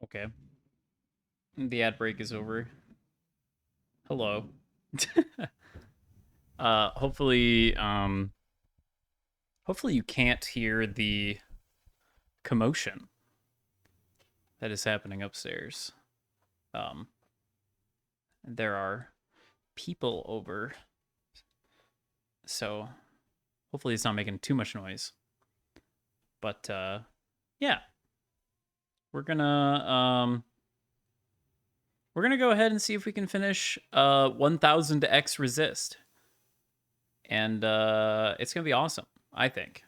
Okay. The ad break is over. Hello. Hopefully, hopefully you can't hear the commotion that is happening upstairs. Um, there are people over, so hopefully it's not making too much noise. But yeah, we're gonna we're gonna go ahead and see if we can finish 1000x resist, and it's gonna be awesome. I think.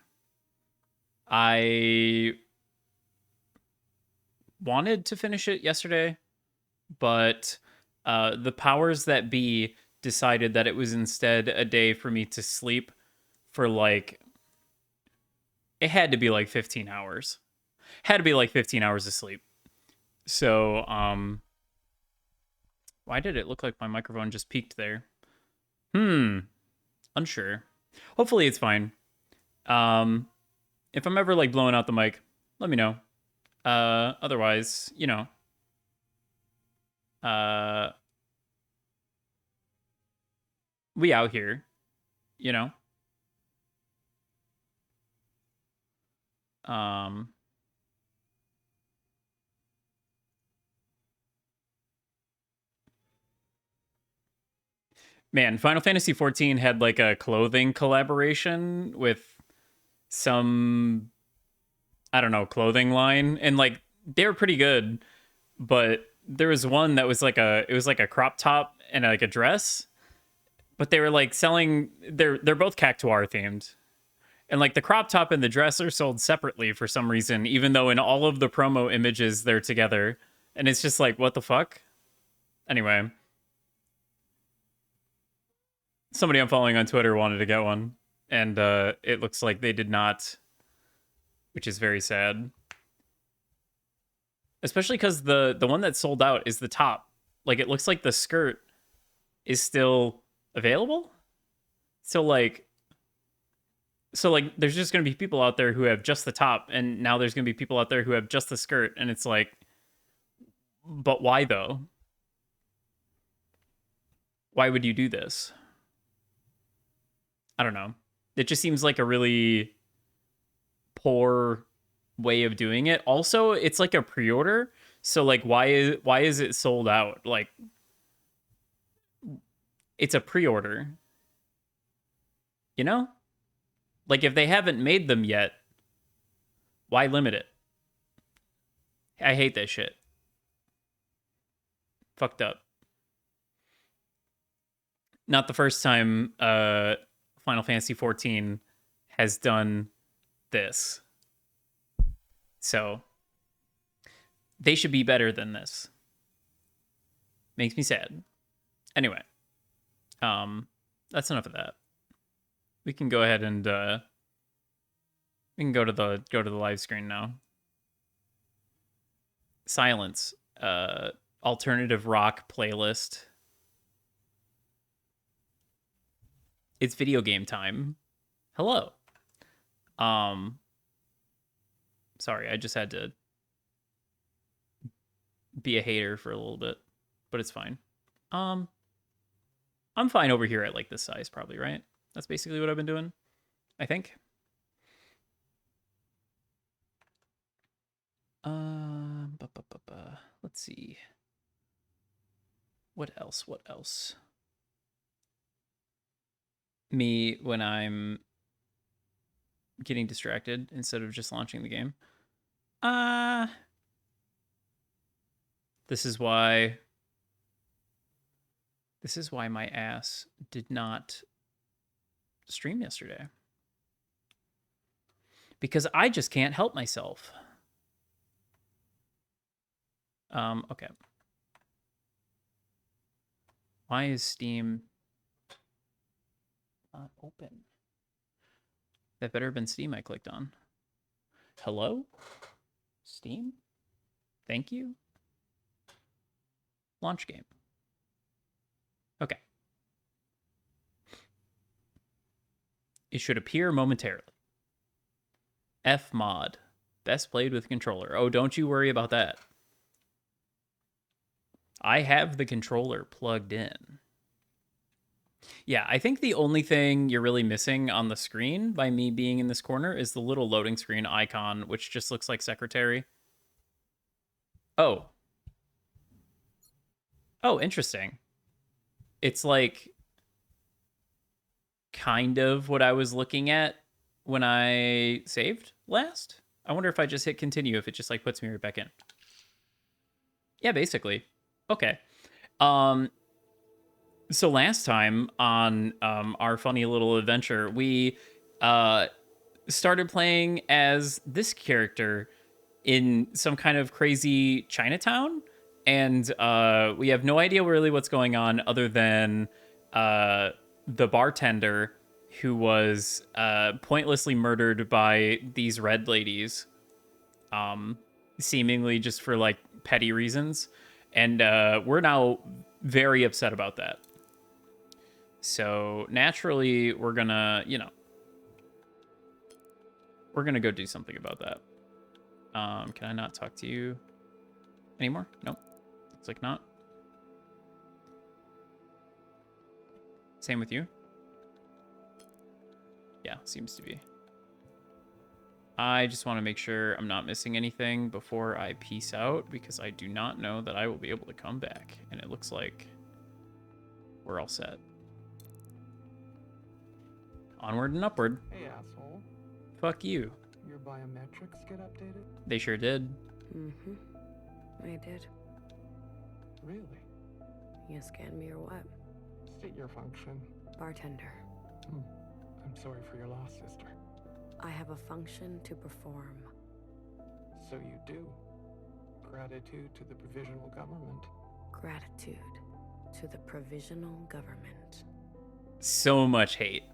I wanted to finish it yesterday, but the powers that be decided that it was instead a day for me to sleep for like, it had to be like 15 hours. Had to be like 15 hours of sleep. So, why did it look like my microphone just peaked there? Unsure. Hopefully it's fine. Um, if I'm ever like blowing out the mic, let me know. Otherwise, uh, we out here, you know. Um, Man, Final Fantasy 14 had like a clothing collaboration with some, I don't know, clothing line, and like they were pretty good, but there was one that was like it was like a crop top and like a dress, but they were like selling, they're both cactuar themed. And like the crop top and the dress are sold separately for some reason, even though in all of the promo images they're together. And it's just like, what the fuck? Anyway, somebody I'm following on Twitter wanted to get one, and it looks like they did not, which is very sad. Especially because the one that sold out is the top. Like it looks like the skirt is still available. So like there's just gonna be people out there who have just the top, and now there's gonna be people out there who have just the skirt, and it's like, but why though? Why would you do this? I don't know. It just seems like a really poor way of doing it. Also, it's like a pre-order, so like why is it sold out? Like it's a pre-order, you know? Like if they haven't made them yet, why limit it? I hate that shit. Fucked up. Not the first time Final Fantasy 14 has done this. So, they should be better than this. Makes me sad. Anyway, that's enough of that. We can go ahead and we can go to the live screen now. Silence. Alternative rock playlist. It's video game time. Hello. Sorry, I just had to be a hater for a little bit, but it's fine. Um, I'm fine over here at like this size, probably, right? That's basically what I've been doing, I think. Let's see. What else? What else? Me when I'm getting distracted instead of just launching the game. Uh this is why my ass did not stream yesterday. Because I just can't help myself. Okay. Why is Steam not open? That better have been Steam I clicked on. Hello? Steam? Thank you. Launch game. Okay. It should appear momentarily. F mod. Best played with controller. Oh, don't you worry about that. I have the controller plugged in. Yeah, I think the only thing you're really missing on the screen by me being in this corner is the little loading screen icon, which just looks like secretary. Oh. Oh, interesting. It's like kind of what I was looking at when I saved last. I wonder if I just hit continue, if it just like puts me right back in. Yeah, basically. Okay. So last time on our funny little adventure, we started playing as this character in some kind of crazy Chinatown, and we have no idea really what's going on other than the bartender who was pointlessly murdered by these red ladies, seemingly just for like petty reasons, and we're now very upset about that. So naturally, we're gonna, we're gonna go do something about that. Can I not talk to you anymore? Nope. Looks like not. Same with you? Yeah, seems to be. I just want to make sure I'm not missing anything before I peace out, because I do not know that I will be able to come back. And it looks like we're all set. Onward and upward. Hey, asshole. Fuck you. Your biometrics get updated? They sure did. Mm-hmm. I did. Really? You scanned me or what? State your function. Bartender. I'm sorry for your loss, sister. I have a function to perform. So you do. Gratitude to the provisional government. Gratitude to the provisional government. So much hate.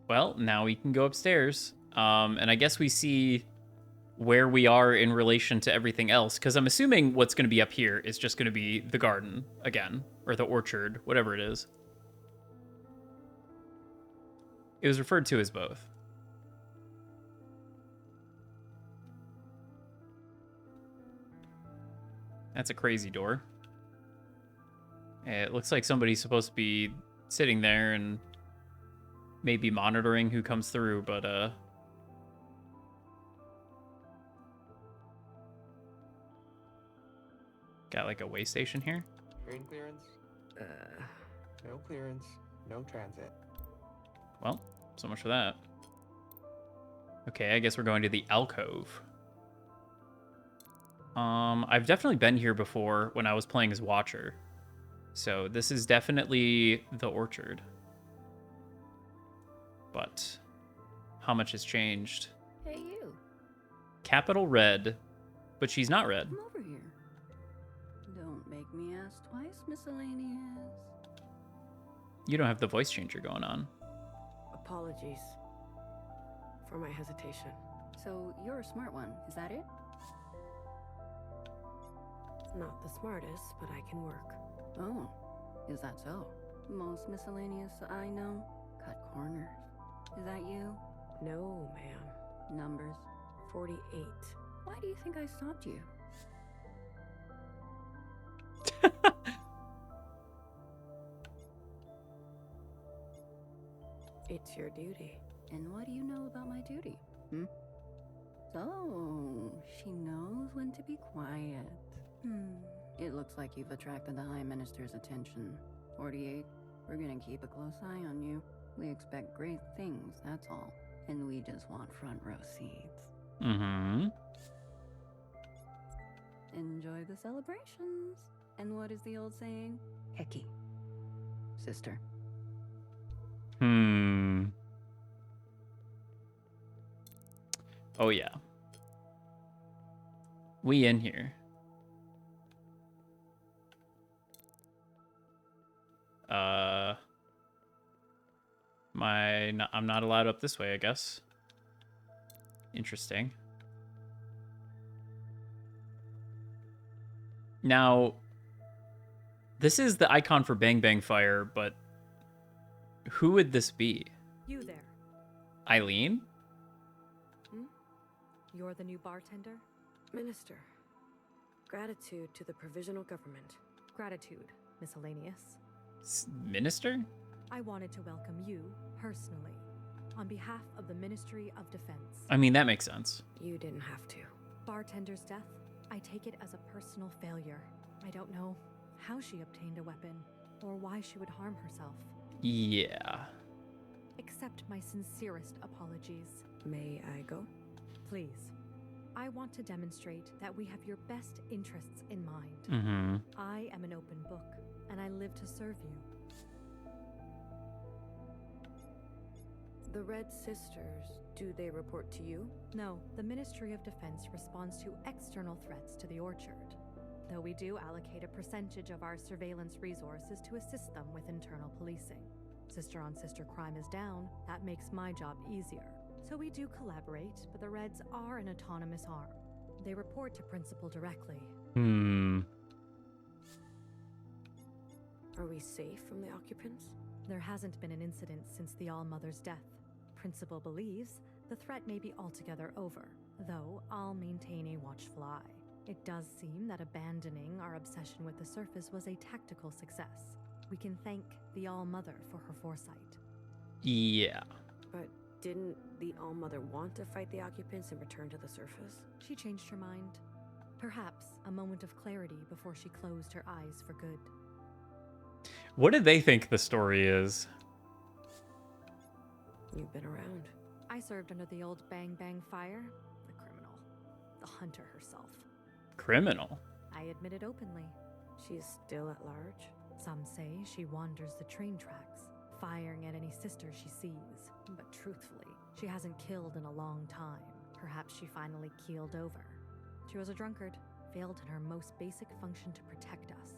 Well, now we can go upstairs. And I guess we see where we are in relation to everything else, because I'm assuming what's going to be up here is just going to be the garden again, or the orchard, whatever it is. It was referred to as both. That's a crazy door. It looks like somebody's supposed to be sitting there and maybe monitoring who comes through, but got like a way station here. Train clearance? No clearance, no transit. Well, so much for that. Okay, I guess we're going to the alcove. I've definitely been here before when I was playing as Watcher. So this is definitely the orchard. But how much has changed? Hey, you. Capital Red, but she's not red. Come over here. Don't make me ask twice, miscellaneous. You don't have the voice changer going on. Apologies for my hesitation. So, you're a smart one, is that it? Not the smartest, but I can work. Oh, is that so? Most miscellaneous I know cut corners. Is that you? No, ma'am. Numbers. 48. Why do you think I stopped you? It's your duty. And what do you know about my duty? So, she knows when to be quiet. It looks like you've attracted the High Minister's attention. 48, we're gonna keep a close eye on you. We expect great things, that's all. And we just want front row seats. Mm-hmm. Enjoy the celebrations. And what is the old saying? Hecky. Sister. Oh, yeah. We in here. I'm not allowed up this way, I guess. Interesting. Now, this is the icon for Bang Bang Fire, but who would this be? You there. Eileen? You're the new bartender? Minister. Gratitude to the provisional government. Gratitude, miscellaneous. Minister? I wanted to welcome you, personally, on behalf of the Ministry of Defense. I mean, that makes sense. You didn't have to. Bartender's death, I take it as a personal failure. I don't know how she obtained a weapon, or why she would harm herself. Yeah. Accept my sincerest apologies. May I go? Please. I want to demonstrate that we have your best interests in mind. Mm-hmm. I am an open book, and I live to serve you. The Red Sisters, do they report to you? No, the Ministry of Defense responds to external threats to the Orchard, though we do allocate a percentage of our surveillance resources to assist them with internal policing. Sister-on-sister crime is down, that makes my job easier. So we do collaborate, but the Reds are an autonomous arm. They report to Principal directly. Are we safe from the occupants? There hasn't been an incident since the All-Mother's death. Principal believes the threat may be altogether over, though I'll maintain a watchful eye. It does seem that abandoning our obsession with the surface was a tactical success. We can thank the All-Mother for her foresight. Yeah. But didn't the All-Mother want to fight the occupants and return to the surface? She changed her mind. Perhaps a moment of clarity before she closed her eyes for good. What do they think the story is? You've been around. I served under the old Bang Bang Fire, the criminal, the hunter herself. Criminal? I admit it openly. She is still at large? Some say she wanders the train tracks, firing at any sister she sees. But truthfully, she hasn't killed in a long time. Perhaps she finally keeled over. She was a drunkard, failed in her most basic function to protect us.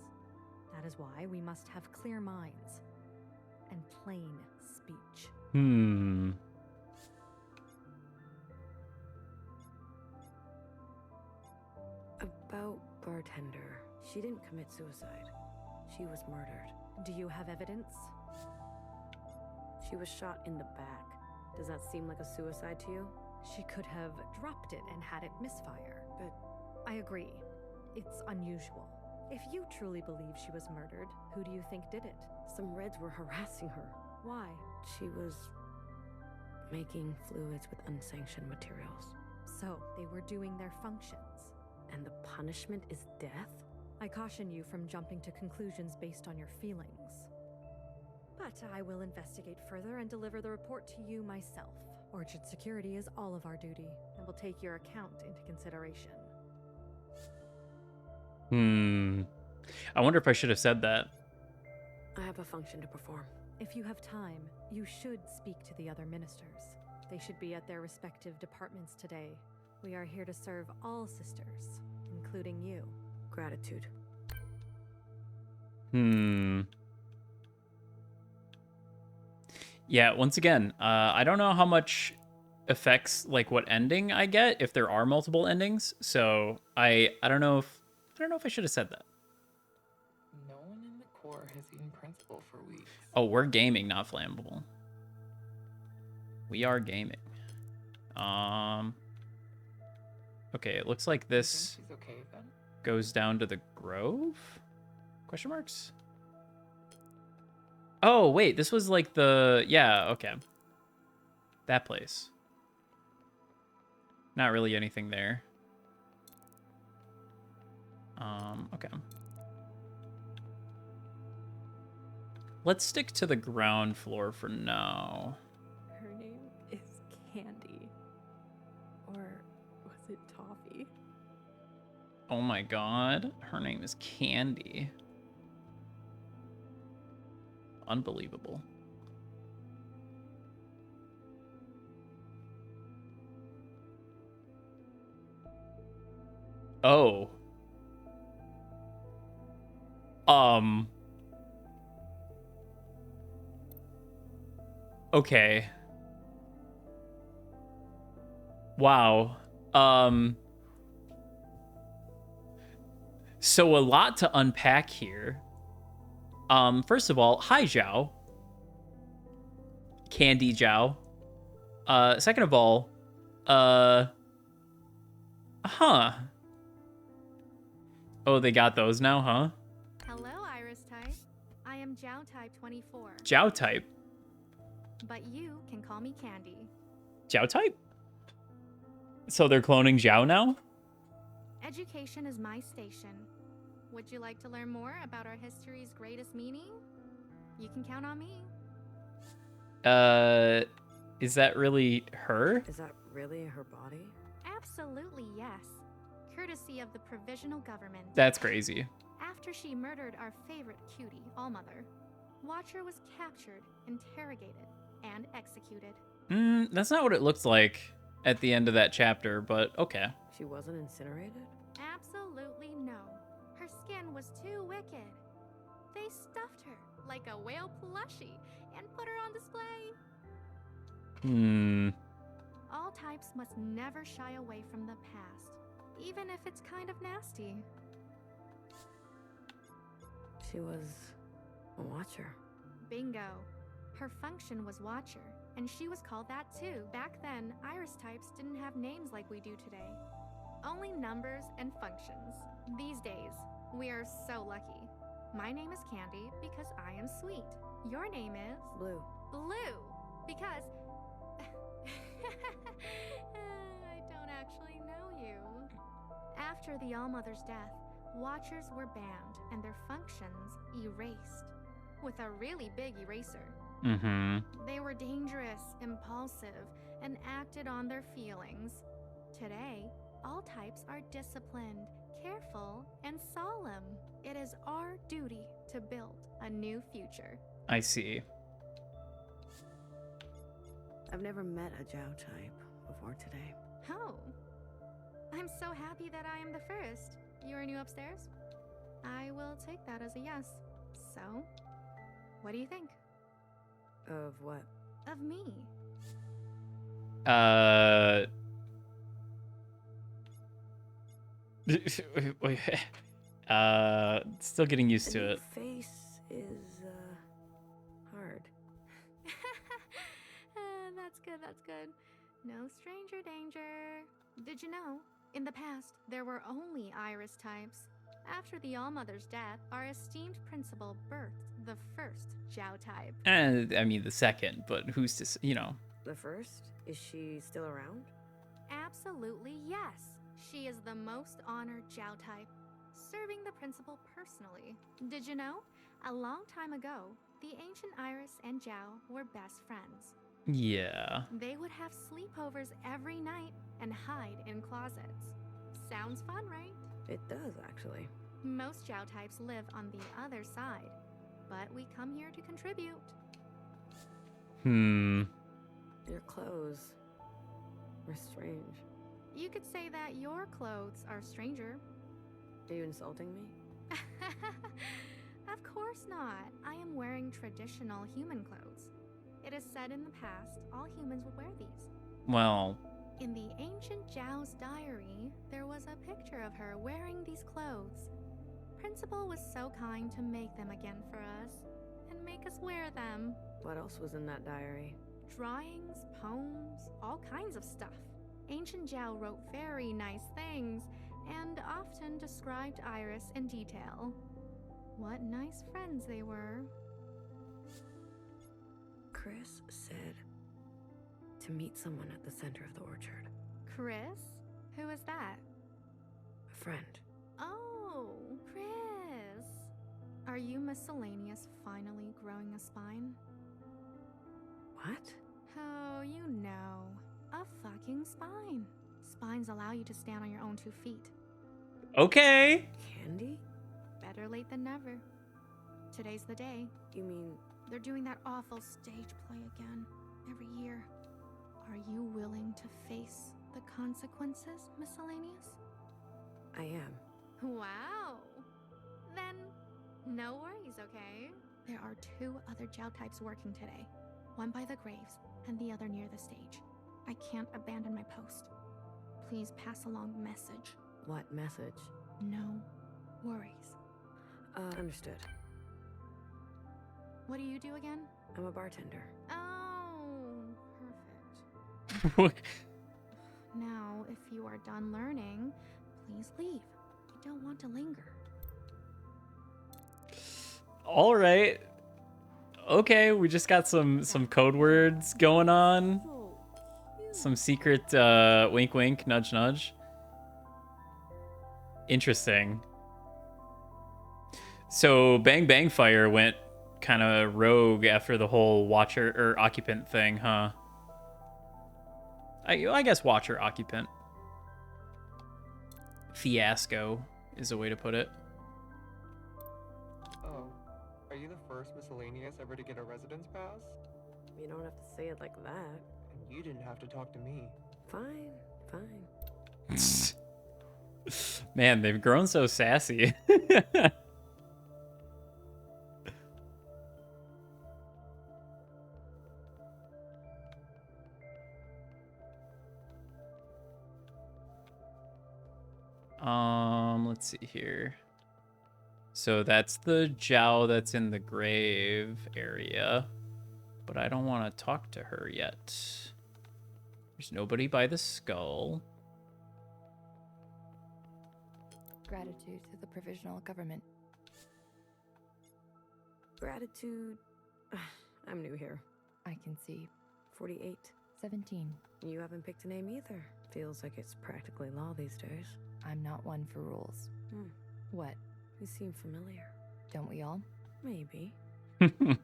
That is why we must have clear minds and plain speech. About bartender. She didn't commit suicide. She was murdered. Do you have evidence? She was shot in the back. Does that seem like a suicide to you? She could have dropped it and had it misfire. But I agree. It's unusual. If you truly believe she was murdered, who do you think did it? some Reds were harassing her. Why? She was making fluids with unsanctioned materials. So, they were doing their functions. And the punishment is death? I caution you from jumping to conclusions based on your feelings. But I will investigate further and deliver the report to you myself. Orchard security is all of our duty, and will take your account into consideration. I wonder if I should have said that. I have a function to perform. If you have time, you should speak to the other ministers. They should be at their respective departments today. We are here to serve all sisters, including you. Gratitude. Yeah, once again, I don't know how much affects like what ending I get if there are multiple endings. So I don't know if I should have said that. No one in the Corps has eaten principal for weeks. Oh, we're gaming, not flammable. We are gaming. Okay, it looks like this She's okay then? goes down to the Grove? Question marks? Oh, wait, this was like the... Yeah, okay. That place. Not really anything there. Okay. Let's stick to the ground floor for now. Her name is Candy. Or was it Toffee? Oh my god, her name is Candy. Unbelievable. Oh. Okay. Wow. So a lot to unpack here. First of all, hi Zhao. Candy Zhao. Second of all, Huh. Oh, they got those now, huh? Hello, Iris type. I am Jiao type 24. Jiao type. But you can call me Candy. Jiao type? So they're cloning Jiao now? Education is my station. Would you like to learn more about our history's greatest meaning? You can count on me. Is that really her? Is that really her body? Absolutely yes. Courtesy of the provisional government. That's crazy. After she murdered our favorite cutie, Allmother, Watcher was captured, interrogated, and executed. That's not what it looked like at the end of that chapter, but okay. She wasn't incinerated? Absolutely no. Her skin was too wicked. They stuffed her like a whale plushie and put her on display. All types must never shy away from the past, even if it's kind of nasty. She was a watcher. Bingo. Her function was Watcher, and she was called that too. Back then, Iris types didn't have names like we do today. Only numbers and functions. These days, we are so lucky. My name is Candy because I am sweet. Your name is... Blue. Blue, because... I don't actually know you. After the Allmother's death, Watchers were banned and their functions erased. With a really big eraser. They were dangerous, impulsive, and acted on their feelings. Today, all types are disciplined, careful, and solemn. It is our duty to build a new future. I see. I've never met a Jiao type before today. Oh. I'm so happy that I am the first. You are new upstairs? I will take that as a yes. So, what do you think? Of what? Of me. Still getting used The to new it. face is, hard. That's good. No stranger danger. Did you know, in the past, there were only Iris types. After the Allmother's death, our esteemed principal birthed the first Jiao type. And I mean the second, but who's to, you know. The first? Is she still around? Absolutely yes. She is the most honored Jiao type, serving the principal personally. Did you know? A long time ago, the ancient Iris and Jiao were best friends. Yeah. They would have sleepovers every night and hide in closets. Sounds fun, right? It does, actually. Most Jiao types live on the other side, but we come here to contribute. Your clothes were strange. You could say that your clothes are stranger. Are you insulting me? Of course not. I am wearing traditional human clothes. It is said in the past, all humans would wear these. Well. In the ancient Jiao's diary, there was a picture of her wearing these clothes. Principal was so kind to make them again for us, and make us wear them. What else was in that diary? Drawings, poems, all kinds of stuff. Ancient Jiao wrote very nice things, and often described Iris in detail. What nice friends they were. Chris said to meet someone at the center of the orchard. Chris? Who is that? A friend. Oh, Chris. Are you Miscellaneous finally growing a spine? What? Oh, you know. A fucking spine. Spines allow you to stand on your own 2 feet. Okay. Candy? Better late than never. Today's the day. You mean... They're doing that awful stage play again, every year. Are you willing to face the consequences, Miscellaneous? I am. Wow. Then, no worries, okay? There are 2 other Jiao types working today. One by the graves, and the other near the stage. I can't abandon my post. Please pass along the message. What message? No worries. Understood. What do you do again? I'm a bartender. Oh, perfect. Now, If you are done learning, please leave. We don't want to linger. All right. Okay, we just got some code words going on. Some secret wink wink, nudge nudge. Interesting. So Bang Bang Fire went kind of rogue after the whole watcher or occupant thing, huh? I guess watcher occupant. Fiasco is a way to put it. Oh, are you the first miscellaneous ever to get a residence pass? You don't have to say it like that. And you didn't have to talk to me. Fine, fine. Man, they've grown so sassy. Let's see here. So that's the Zhao that's in the grave area, but I don't want to talk to her yet. There's nobody by the skull. Gratitude to the provisional government. Gratitude. I'm new here. I can see. 48. 17. You haven't picked a name either. Feels like it's practically law these days. I'm not one for rules. What? You seem familiar. Don't we all? Maybe. You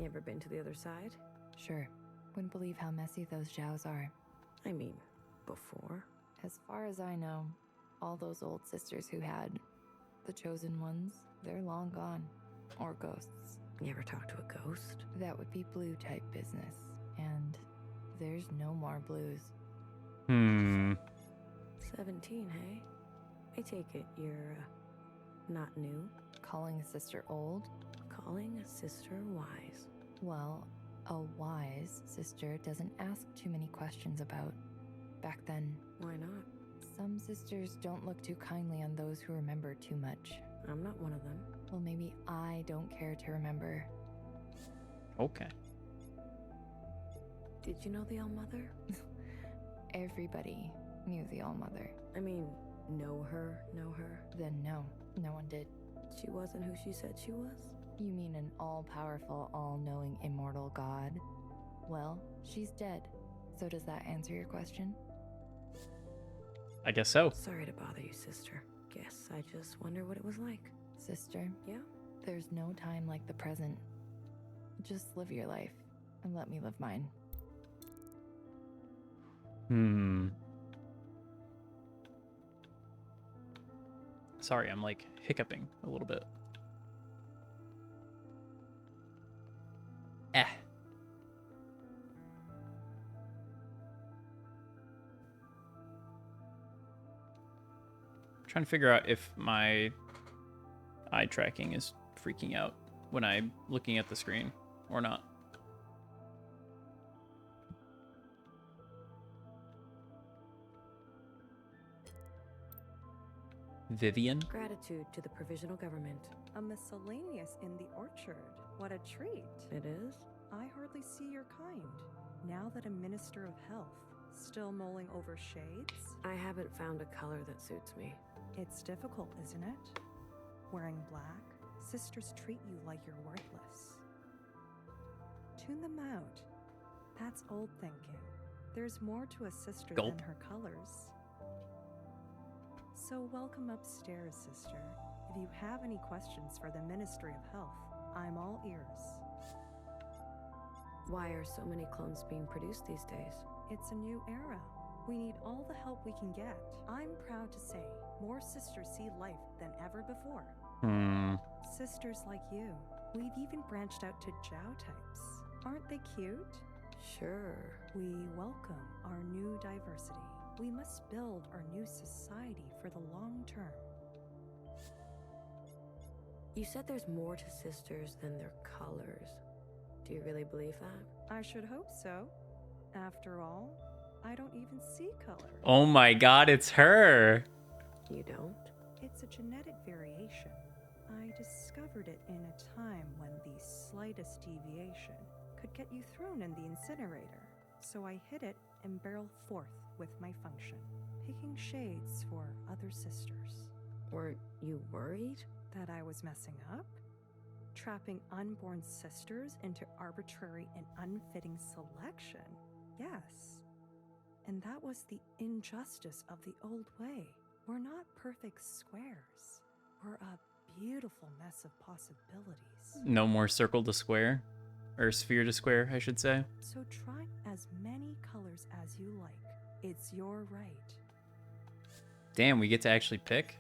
ever been to the other side? Sure. Wouldn't believe how messy those Zhaos are. I mean, before. As far as I know, all those old sisters who had the chosen ones, they're long gone. Or ghosts. You ever talk to a ghost? That would be blue type business. And there's no more blues. 17, hey? I take it you're, not new. Calling a sister old? Calling a sister wise. Well, a wise sister doesn't ask too many questions about back then. Why not? Some sisters don't look too kindly on those who remember too much. I'm not one of them. Well, maybe I don't care to remember. Okay. Did you know the All-Mother? Everybody knew the All-Mother. I mean, know her? Then no, no one did. She wasn't who she said she was? You mean an all-powerful, all-knowing, immortal god? Well, she's dead. So does that answer your question? I guess so. Sorry to bother you, sister. Guess I just wonder what it was like. Sister? Yeah? There's no time like the present. Just live your life, and let me live mine. Sorry, I'm like hiccuping a little bit. Trying to figure out if my eye tracking is freaking out when I'm looking at the screen or not. Vivian? Gratitude to the provisional government. A miscellaneous in the orchard. What a treat. It is? I hardly see your kind. Now that a minister of health, still mulling over shades? I haven't found a color that suits me. It's difficult, isn't it? Wearing black, sisters treat you like you're worthless. Tune them out. That's old thinking. There's more to a sister Gulp. than her colors. So welcome upstairs, sister. If you have any questions for the Ministry of Health, I'm all ears. Why are so many clones being produced these days? It's a new era. We need all the help we can get. I'm proud to say, more sisters see life than ever before. Sisters like you. We've even branched out to Zhao types. Aren't they cute? Sure. We welcome our new diversity. We must build our new society for the long term. You said there's more to sisters than their colors. Do you really believe that? I should hope so. After all, I don't even see color. Oh my god, it's her! You don't? It's a genetic variation. I discovered it in a time when the slightest deviation could get you thrown in the incinerator. So I hid it and barreled forth with my function, picking shades for other sisters. Weren't you worried? That I was messing up? Trapping unborn sisters into arbitrary and unfitting selection? Yes. And that was the injustice of the old way. We're not perfect squares. We're a beautiful mess of possibilities. No more circle to square. Or sphere to square, I should say. So try as many colors as you like. It's your right. Damn, we get to actually pick?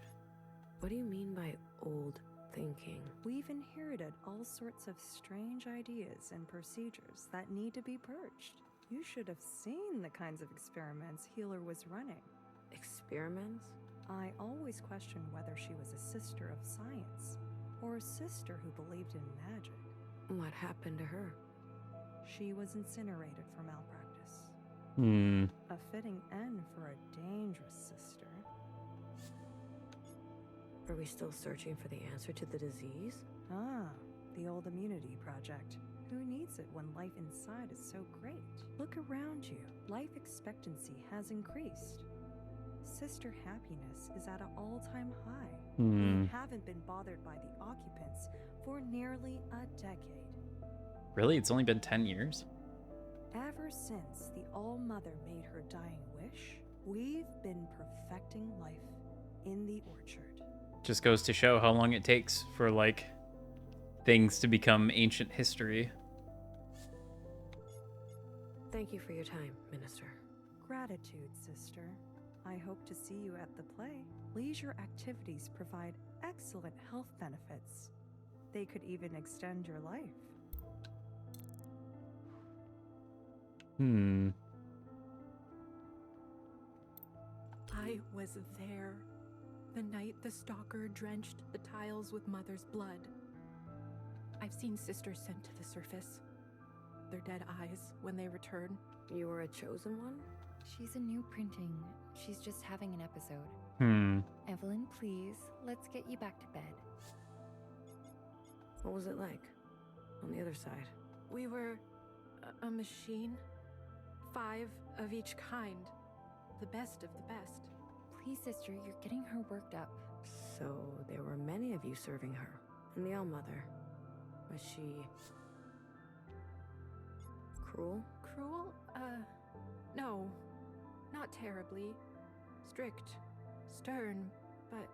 What do you mean by old thinking? We've inherited all sorts of strange ideas and procedures that need to be purged. You should have seen the kinds of experiments Healer was running. Experiments? I always questioned whether she was a sister of science or a sister who believed in magic. What happened to her? She was incinerated for malpractice. Hmm. A fitting end for a dangerous sister. Are we still searching for the answer to the disease? Ah, the old immunity project. Who needs it when life inside is so great? Look around you. Life expectancy has increased. Sister happiness is at an all-time high. We haven't been bothered by the occupants for nearly a decade. Really? It's only been 10 years? Ever since the All-Mother made her dying wish, we've been perfecting life in the orchard. Just goes to show how long it takes for, like, things to become ancient history. Thank you for your time, Minister. Gratitude, sister. I hope to see you at the play. Leisure activities provide excellent health benefits. They could even extend your life. I was there the night the stalker drenched the tiles with Mother's blood. I've seen sisters sent to the surface. Their dead eyes when they return. You were a chosen one? She's a new printing. She's just having an episode. Evelyn, please, let's get you back to bed. What was it like? On the other side? We were a machine. 5 of each kind. The best of the best. Please, sister, you're getting her worked up. So there were many of you serving her. And the All-Mother. Was she... cruel? Cruel? No. Not terribly. Strict. Stern. But,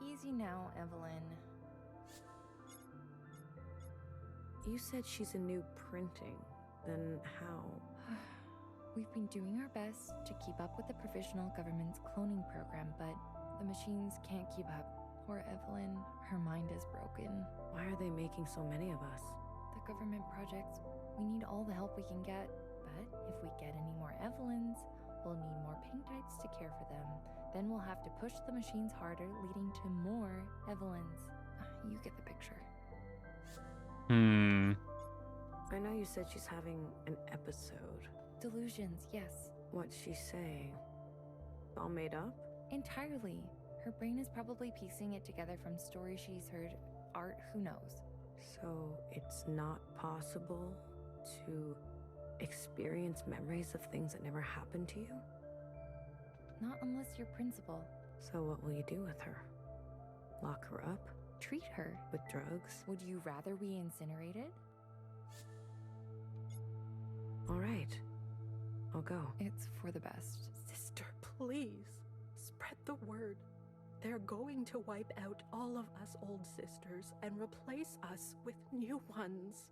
Easy now, Evelyn. You said she's a new printing. Then how? We've been doing our best to keep up with the provisional government's cloning program, but the machines can't keep up. Poor Evelyn, her mind is broken. Why are they making so many of us? The government projects, we need all the help we can get. But if we get any more Evelyns, we'll need more Pinktites to care for them. Then we'll have to push the machines harder, leading to more Evelyns. You get the picture. I know you said she's having an episode. Delusions, yes. What's she say? All made up? Entirely. Her brain is probably piecing it together from stories she's heard. Art, who knows? So it's not possible to experience memories of things that never happened to you? Not unless you're principal. So what will you do with her? Lock her up? Treat her. With drugs? Would you rather we incinerated? All right. I'll go. It's for the best. sister, please. Spread the word. They're going to wipe out all of us old sisters and replace us with new ones.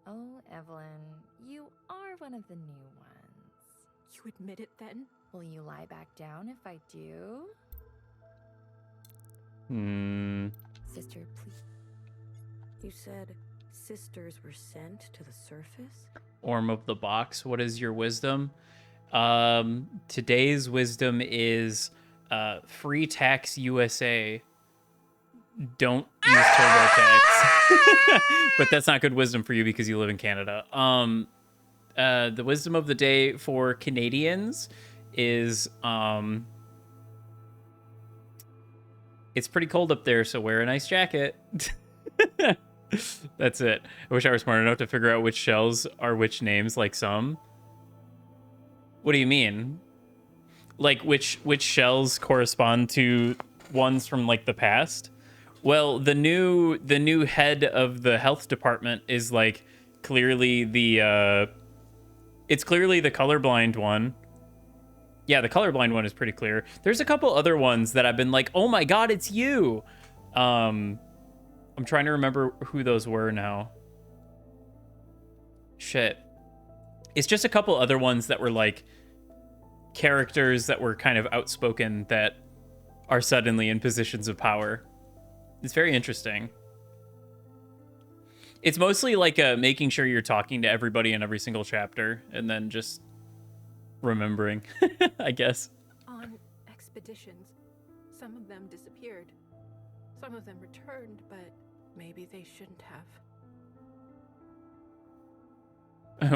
Oh, Evelyn, you are one of the new ones. You admit it then? Will you lie back down if I do? Sister, please. You said sisters were sent to the surface? Orm of the box, what is your wisdom? Today's wisdom is free tax USA. Don't use TurboTax. But that's not good wisdom for you because you live in Canada. The wisdom of the day for Canadians is it's pretty cold up there, so wear a nice jacket. That's it. I wish I was smart enough to figure out which shells are which names, like some. What do you mean? Like which shells correspond to ones from like the past? Well, the new head of the health department is like clearly the it's clearly the colorblind one. Yeah, the colorblind one is pretty clear. There's a couple other ones that I've been like, "Oh my god, it's you." I'm trying to remember who those were now. Shit. It's just a couple other ones that were like characters that were kind of outspoken that are suddenly in positions of power. It's very interesting. It's mostly like making sure you're talking to everybody in every single chapter and then just remembering, I guess. On expeditions, some of them disappeared. Some of them returned, but maybe they shouldn't have.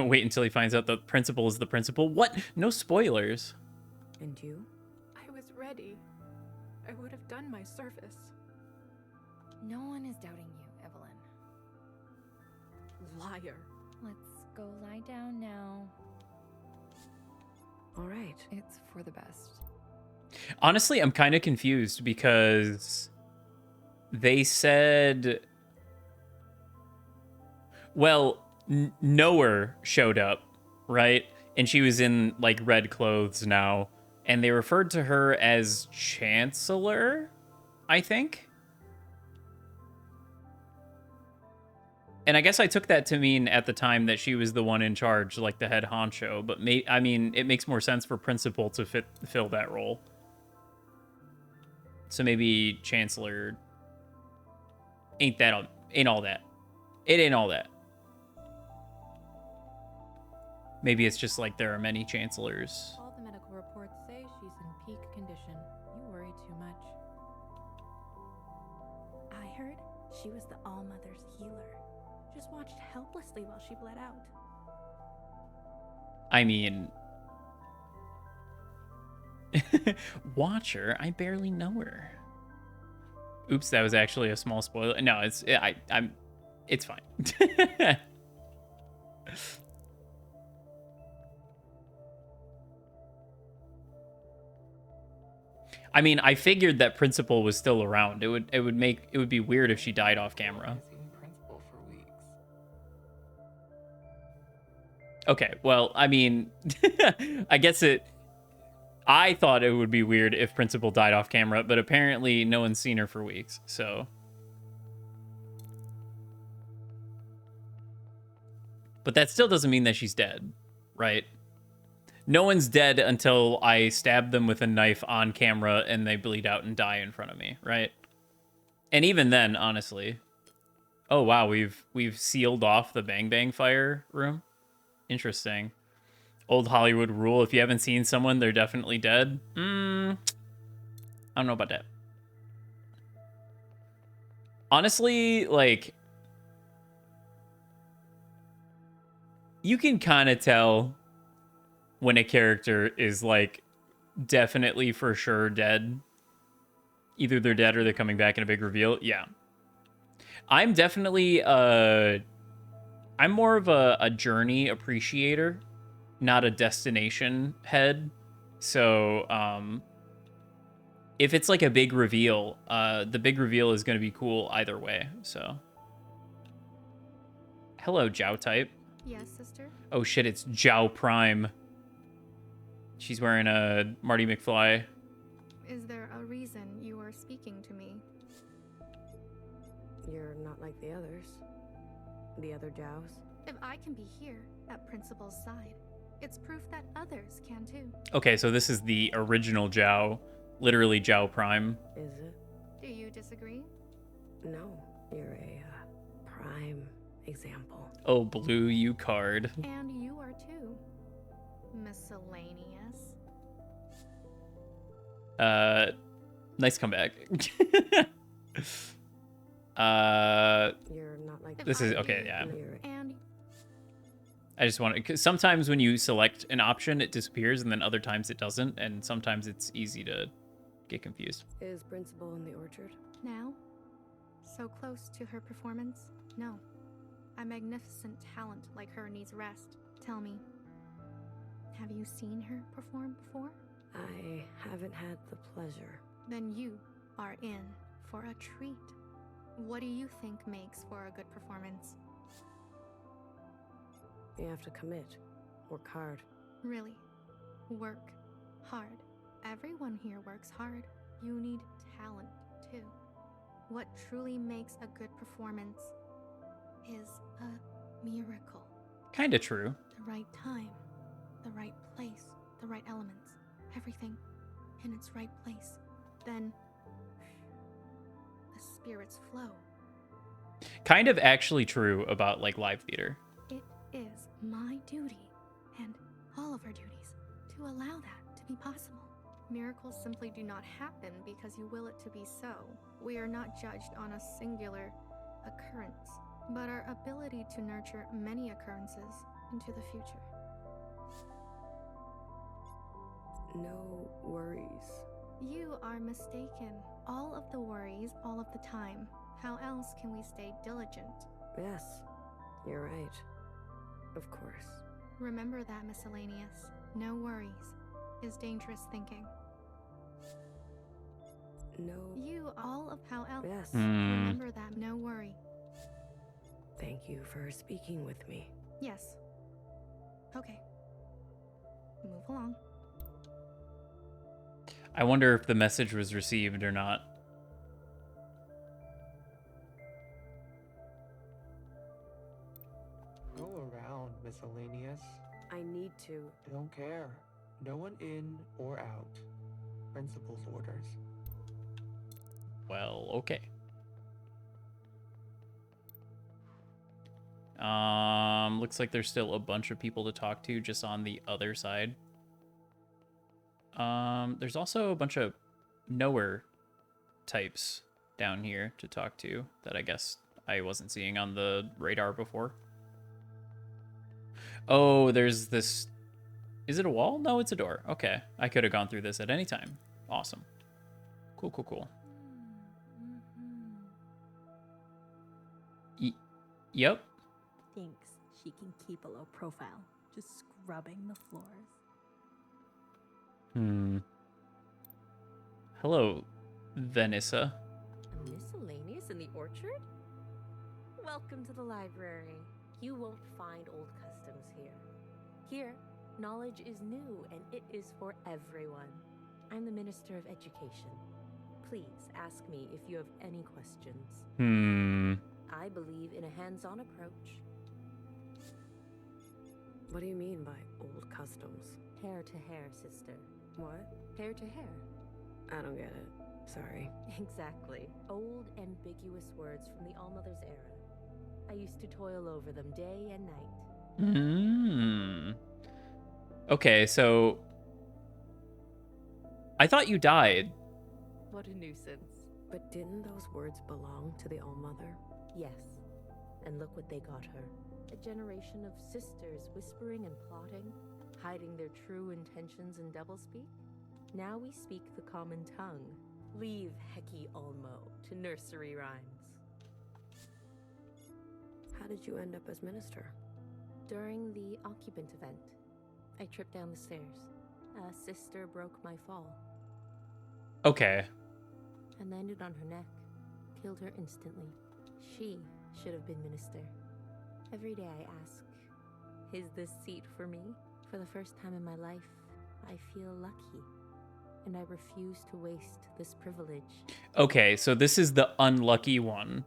Wait until he finds out the principal is the principal. What? No spoilers. And you? I was ready. I would have done my service. No one is doubting you, Evelyn. Liar. Let's go lie down now. All right. It's for the best. Honestly, I'm kind of confused because they said, well, Knower showed up, right? And she was in like red clothes now, and they referred to her as Chancellor, I think. And I guess I took that to mean at the time that she was the one in charge, like the head honcho. But I mean, it makes more sense for Principal to fill that role. So maybe Chancellor ain't all that. It ain't all that. Maybe it's just like there are many chancellors. All the medical reports say she's in peak condition. You worry too much. I heard she was the All-Mother's healer. Just watched helplessly while she bled out. I mean, watch her. I barely know her. Oops, that was actually a small spoiler. No, it's fine. I mean, I figured that Principal was still around. It would be weird if she died off camera. Principal for weeks. Okay, well, I mean, I guess I thought it would be weird if Principal died off camera, but apparently no one's seen her for weeks, so. But that still doesn't mean that she's dead, right? No one's dead until I stab them with a knife on camera and they bleed out and die in front of me, right? And even then, honestly. Oh wow, we've sealed off the Bang Bang Fire room. Interesting. Old Hollywood rule: if you haven't seen someone, they're definitely dead. I don't know about that. Honestly, like, you can kind of tell when a character is like definitely for sure dead. Either they're dead or they're coming back in a big reveal. Yeah. I'm definitely I'm more of a journey appreciator, not a destination head. So if it's like a big reveal, the big reveal is going to be cool either way. So hello, Jiao type. Yes, sister? Oh shit, it's Jiao Prime. She's wearing a Marty McFly. Is there a reason you are speaking to me? You're not like the others. The other Jows. If I can be here at Principal's side, it's proof that others can too. Okay, so this is the original Jiao, literally Jiao Prime. Is it? Do you disagree? No. You're a prime example. Oh, blue you card. And you are too. Miscellaneous. Nice comeback. You're not like This is okay, yeah. And I just want to, because sometimes when you select an option, it disappears, and then other times it doesn't, and sometimes it's easy to get confused. Is Principal in the orchard? now, so close to her performance? No. A magnificent talent like her needs rest. Tell me, Have you seen her perform before? I haven't had the pleasure. Then you are in for a treat. What do you think makes for a good performance? You have to commit. Work hard. Really? Work hard. Everyone here works hard. You need talent, too. What truly makes a good performance is a miracle. Kinda true. The right time, the right place, the right elements, everything in its right place. Then the spirits flow. Kind of actually true about like live theater. It is my duty, and all of our duties, to allow that to be possible. Miracles simply do not happen because you will it to be so. We are not judged on a singular occurrence, but our ability to nurture many occurrences into the future. No worries. You are mistaken. All of the worries, all of the time. How else can we stay diligent? Yes, you're right. Of course. Remember that, miscellaneous. No worries is dangerous thinking. No. You all of how else. Yes. Remember that. No worry. Thank you for speaking with me. Yes. Okay. Move along. I wonder if the message was received or not. Go around, miscellaneous. I need to. Don't care. No one in or out. Principal's orders. Well, okay. Looks like there's still a bunch of people to talk to just on the other side. There's also a bunch of knower types down here to talk to that I guess I wasn't seeing on the radar before. Oh, there's this... Is it a wall? No, it's a door. Okay. I could have gone through this at any time. Awesome. Cool, cool, cool. Yep. Thinks she can keep a low profile, just scrubbing the floors. Hello, Vanessa. A miscellaneous in the orchard? Welcome to the library. You won't find old customs here. Here, knowledge is new and it is for everyone. I'm the Minister of Education. Please ask me if you have any questions. I believe in a hands-on approach. What do you mean by old customs? Hair to hair, sister. What? Hair to hair. I don't get it. Sorry. Exactly. Old, ambiguous words from the Allmother's era. I used to toil over them day and night. Okay, so... I thought you died. What a nuisance. But didn't those words belong to the Allmother? Yes. And look what they got her. A generation of sisters whispering and plotting, hiding their true intentions in doublespeak. Now we speak the common tongue. Leave Heki Olmo to nursery rhymes. How did you end up as minister? During the occupant event, I tripped down the stairs. A sister broke my fall. Okay. And landed on her neck. Killed her instantly. She should have been minister. Every day I ask, is this seat for me? For the first time in my life, I feel lucky. And I refuse to waste this privilege. Okay, so this is the unlucky one.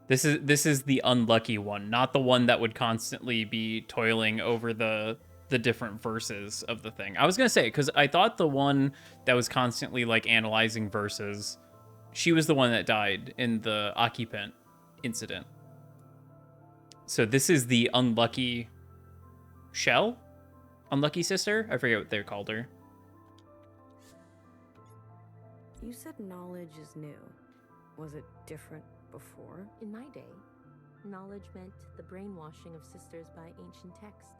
This is the unlucky one, not the one that would constantly be toiling over the different verses of the thing. I was gonna say, because I thought the one that was constantly like analyzing verses, she was the one that died in the occupant incident. So this is the unlucky shell? Unlucky sister? I forget what they called her. You said knowledge is new. Was it different before? In my day, knowledge meant the brainwashing of sisters by ancient text.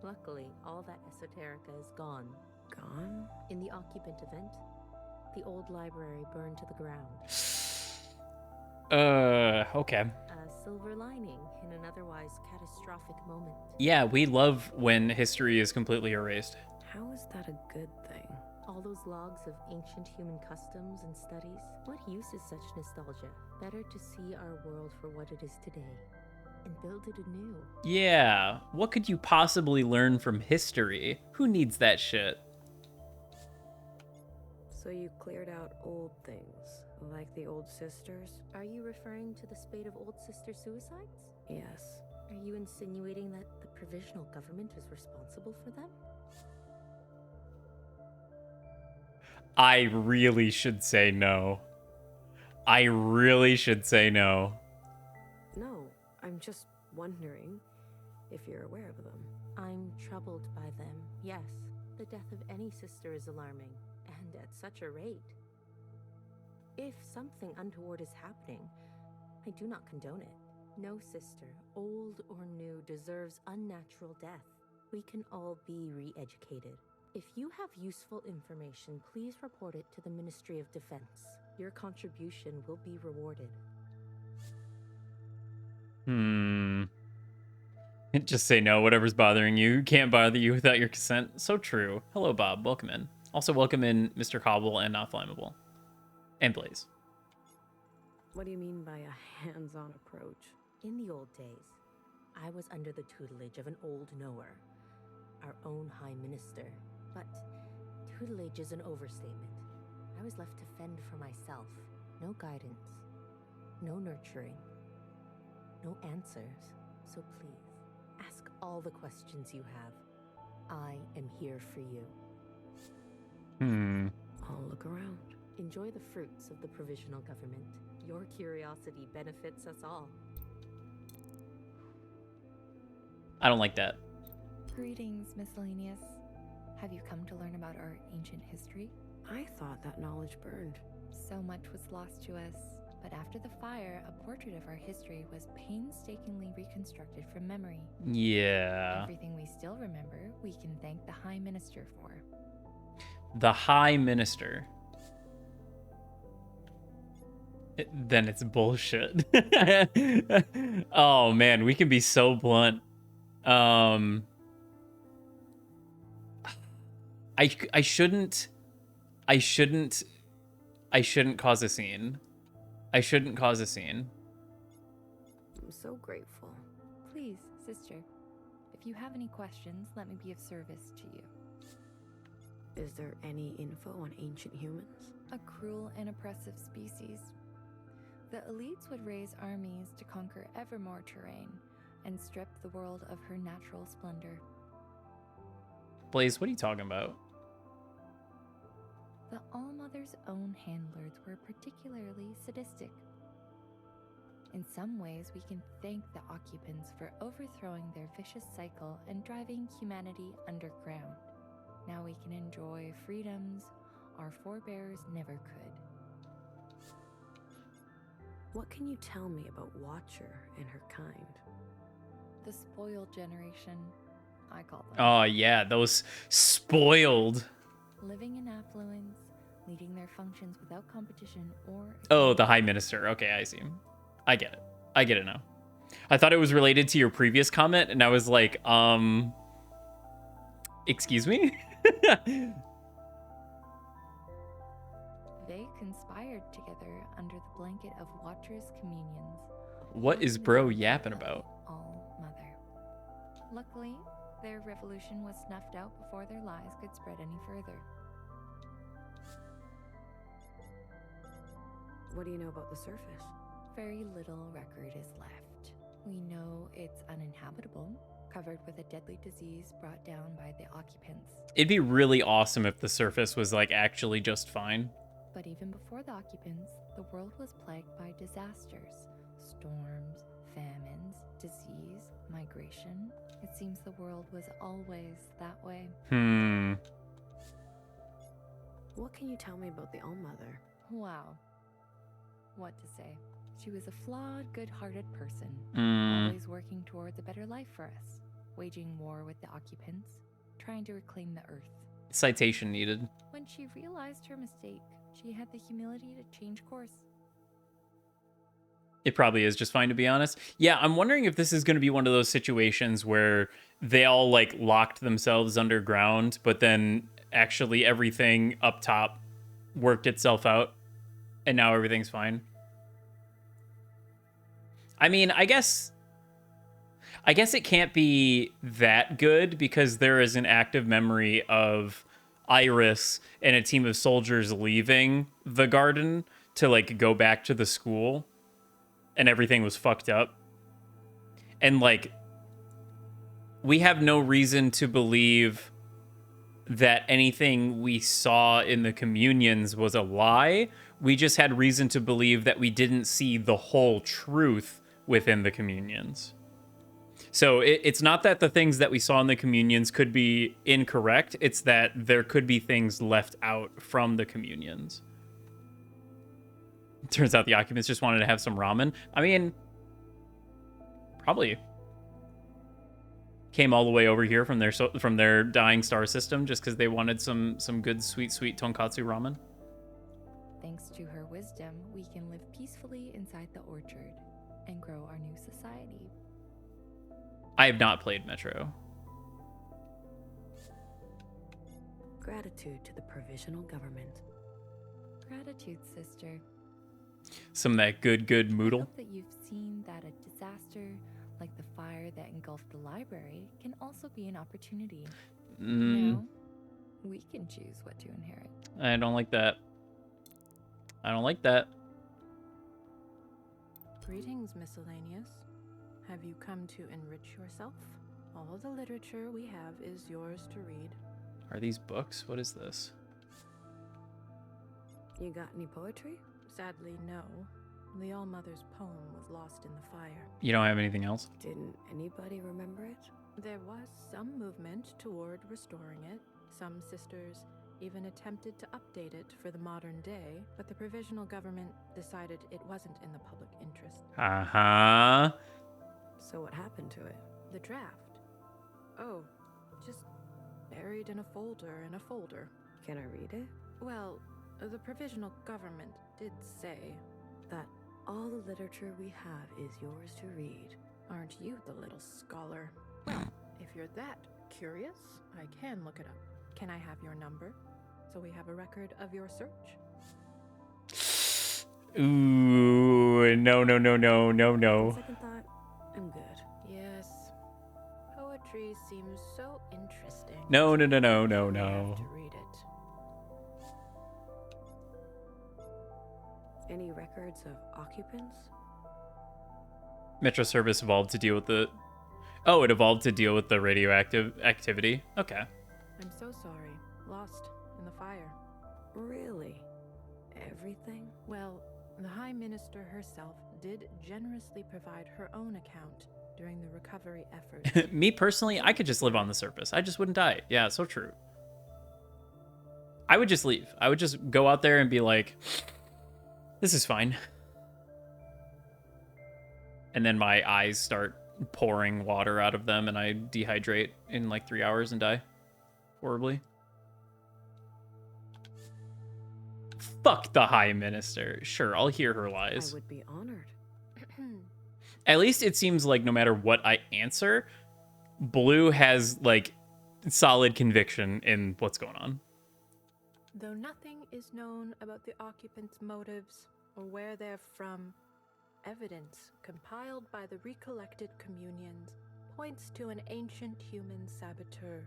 Luckily, all that esoterica is gone. Gone? In the occupant event, the old library burned to the ground. Okay. A silver lining in an otherwise catastrophic moment. Yeah, we love when history is completely erased. How is that a good thing? All those logs of ancient human customs and studies. What use is such nostalgia? Better to see our world for what it is today and build it anew. Yeah, what could you possibly learn from history? Who needs that shit? So you cleared out old things, like the old sisters? Are you referring to the spate of old sister suicides? Yes. Are you insinuating that the provisional government is responsible for them? I really should say no. I really should say no. No, I'm just wondering if you're aware of them. I'm troubled by them, yes. The death of any sister is alarming, and at such a rate. If something untoward is happening, I do not condone it. No sister, old or new, deserves unnatural death. We can all be re-educated. If you have useful information, please report it to the Ministry of Defense. Your contribution will be rewarded. Just say no, whatever's bothering you. Can't bother you without your consent. So true. Hello, Bob. Welcome in. Also, welcome in Mr. Cobble and Not Flammable. And Blaze. What do you mean by a hands-on approach? In the old days, I was under the tutelage of an old knower, our own High Minister. But tutelage is an overstatement. I was left to fend for myself. No guidance, no nurturing, no answers. So please, ask all the questions you have. I am here for you. I'll look around. Enjoy the fruits of the provisional government. Your curiosity benefits us all. I don't like that. Greetings, Miscellaneous. Have you come to learn about our ancient history? I thought that knowledge burned. So much was lost to us, but after the fire, a portrait of our history was painstakingly reconstructed from memory. Yeah. Everything we still remember, we can thank the High Minister for. The High Minister. Then it's bullshit. Oh man, we can be so blunt. I shouldn't cause a scene. I shouldn't cause a scene. I'm so grateful. Please, sister, if you have any questions, let me be of service to you. Is there any info on ancient humans? A cruel and oppressive species. The elites would raise armies to conquer ever more terrain and strip the world of her natural splendor. Blaze, what are you talking about? The All-Mother's own handlers were particularly sadistic. In some ways, we can thank the occupants for overthrowing their vicious cycle and driving humanity underground. Now we can enjoy freedoms our forebears never could. What can you tell me about Watcher and her kind? The spoiled generation, I call them. Oh yeah, those spoiled. Living in affluence, leading their functions without competition or... Oh, the High Minister. Okay, I see. I get it. I get it now. I thought it was related to your previous comment, and I was like, excuse me? They conspired together under the blanket of Watcher's communions. What is bro yapping about? All-Mother. Luckily, their revolution was snuffed out before their lies could spread any further. What do you know about the surface? Very little record is left. We know it's uninhabitable, covered with a deadly disease brought down by the occupants. It'd be really awesome if the surface was like actually just fine. But even before the occupants, the world was plagued by disasters. Storms, famines, disease, migration. It seems the world was always that way. What can you tell me about the All-Mother? Wow. What to say? She was a flawed, good-hearted person, always working towards a better life for us, waging war with the occupants, trying to reclaim the earth. Citation needed. When she realized her mistake, she had the humility to change course. It probably is just fine, to be honest. Yeah, I'm wondering if this is going to be one of those situations where they all like locked themselves underground, but then actually everything up top worked itself out and now everything's fine. I mean, I guess it can't be that good because there is an active memory of Iris and a team of soldiers leaving the garden to like go back to the school, and everything was fucked up. And like, we have no reason to believe that anything we saw in the communions was a lie. We just had reason to believe that we didn't see the whole truth within the communions. So it's not that the things that we saw in the communions could be incorrect. It's that there could be things left out from the communions. Turns out the occupants just wanted to have some ramen. I mean, probably came all the way over here from their dying star system just because they wanted some good sweet tonkatsu ramen. Thanks to her wisdom, we can live peacefully inside the orchard and grow our new society. I have not played Metro. Gratitude to the provisional government. Gratitude, sister. Some of that good I moodle. hope that you've seen that a disaster like the fire that engulfed the library can also be an opportunity. Now, we can choose what to inherit. I don't like that. I don't like that. Greetings, miscellaneous. Have you come to enrich yourself? All the literature we have is yours to read. Are these books? What is this? You got any poetry? Sadly, no. The All-Mother's poem was lost in the fire. You don't have anything else? Didn't anybody remember it? There was some movement toward restoring it. Some sisters even attempted to update it for the modern day, but the provisional government decided it wasn't in the public interest. Uh-huh. So what happened to it? The draft. Oh, just buried in a folder. Can I read it? Well, the provisional government did say that all the literature we have is yours to read. Aren't you the little scholar? Well, if you're that curious, I can look it up. Can I have your number so we have a record of your search? Ooh, no. Second thought, I'm good. Yes. Poetry seems so interesting. No. I have to read it. Any records of occupants? Metro service evolved to deal with the... Oh, it evolved to deal with the radioactive activity. Okay. I'm so sorry. Lost in the fire. Really? Everything? Well, the High Minister herself did generously provide her own account during the recovery effort. Me personally, I could just live on the surface. I just wouldn't die. Yeah, so true. I would just leave. I would just go out there and be like, this is fine. And then my eyes start pouring water out of them and I dehydrate in like 3 hours and die horribly. Fuck the High Minister. Sure, I'll hear her lies. I would be honored. At least it seems like no matter what I answer, Blue has like solid conviction in what's going on. Though nothing is known about the occupants' motives or where they're from, evidence compiled by the recollected communions points to an ancient human saboteur,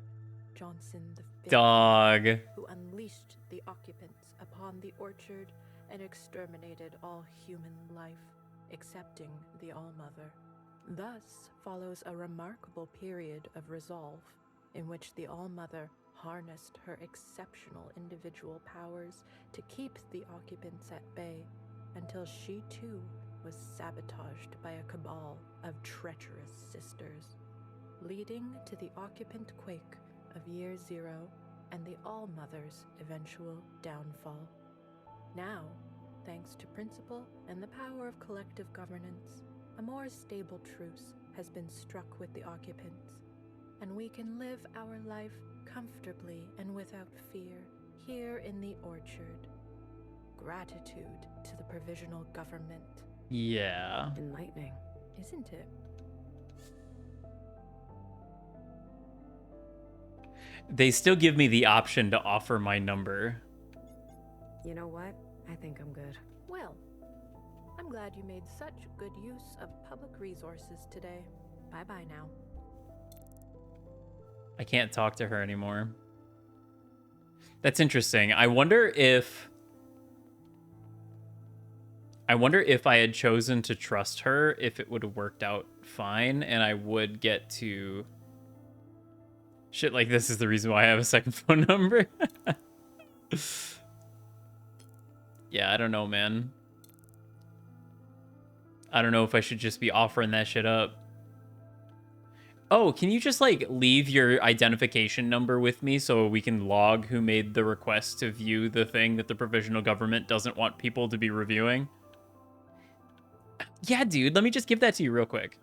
Johnson V, Dog. who unleashed the occupants upon the orchard and exterminated all human life, excepting the All-Mother. Thus follows a remarkable period of resolve in which the All-Mother harnessed her exceptional individual powers to keep the occupants at bay until she too was sabotaged by a cabal of treacherous sisters, leading to the occupant quake of Year Zero and the All-Mother's eventual downfall. Now, thanks to principle and the power of collective governance, a more stable truce has been struck with the occupants, and we can live our life comfortably and without fear here in the orchard. Gratitude to the provisional government. Yeah. Enlightening. Isn't it? They still give me the option to offer my number. You know what? I think I'm good. Well, I'm glad you made such good use of public resources today. Bye-bye now. I can't talk to her anymore. That's interesting. I wonder if I had chosen to trust her, if it would have worked out fine and I would get to... Shit like this is the reason why I have a second phone number. Yeah, I don't know, man. I don't know if I should just be offering that shit up. Oh, can you just, like, leave your identification number with me so we can log who made the request to view the thing that the provisional government doesn't want people to be reviewing? Yeah, dude, let me just give that to you real quick.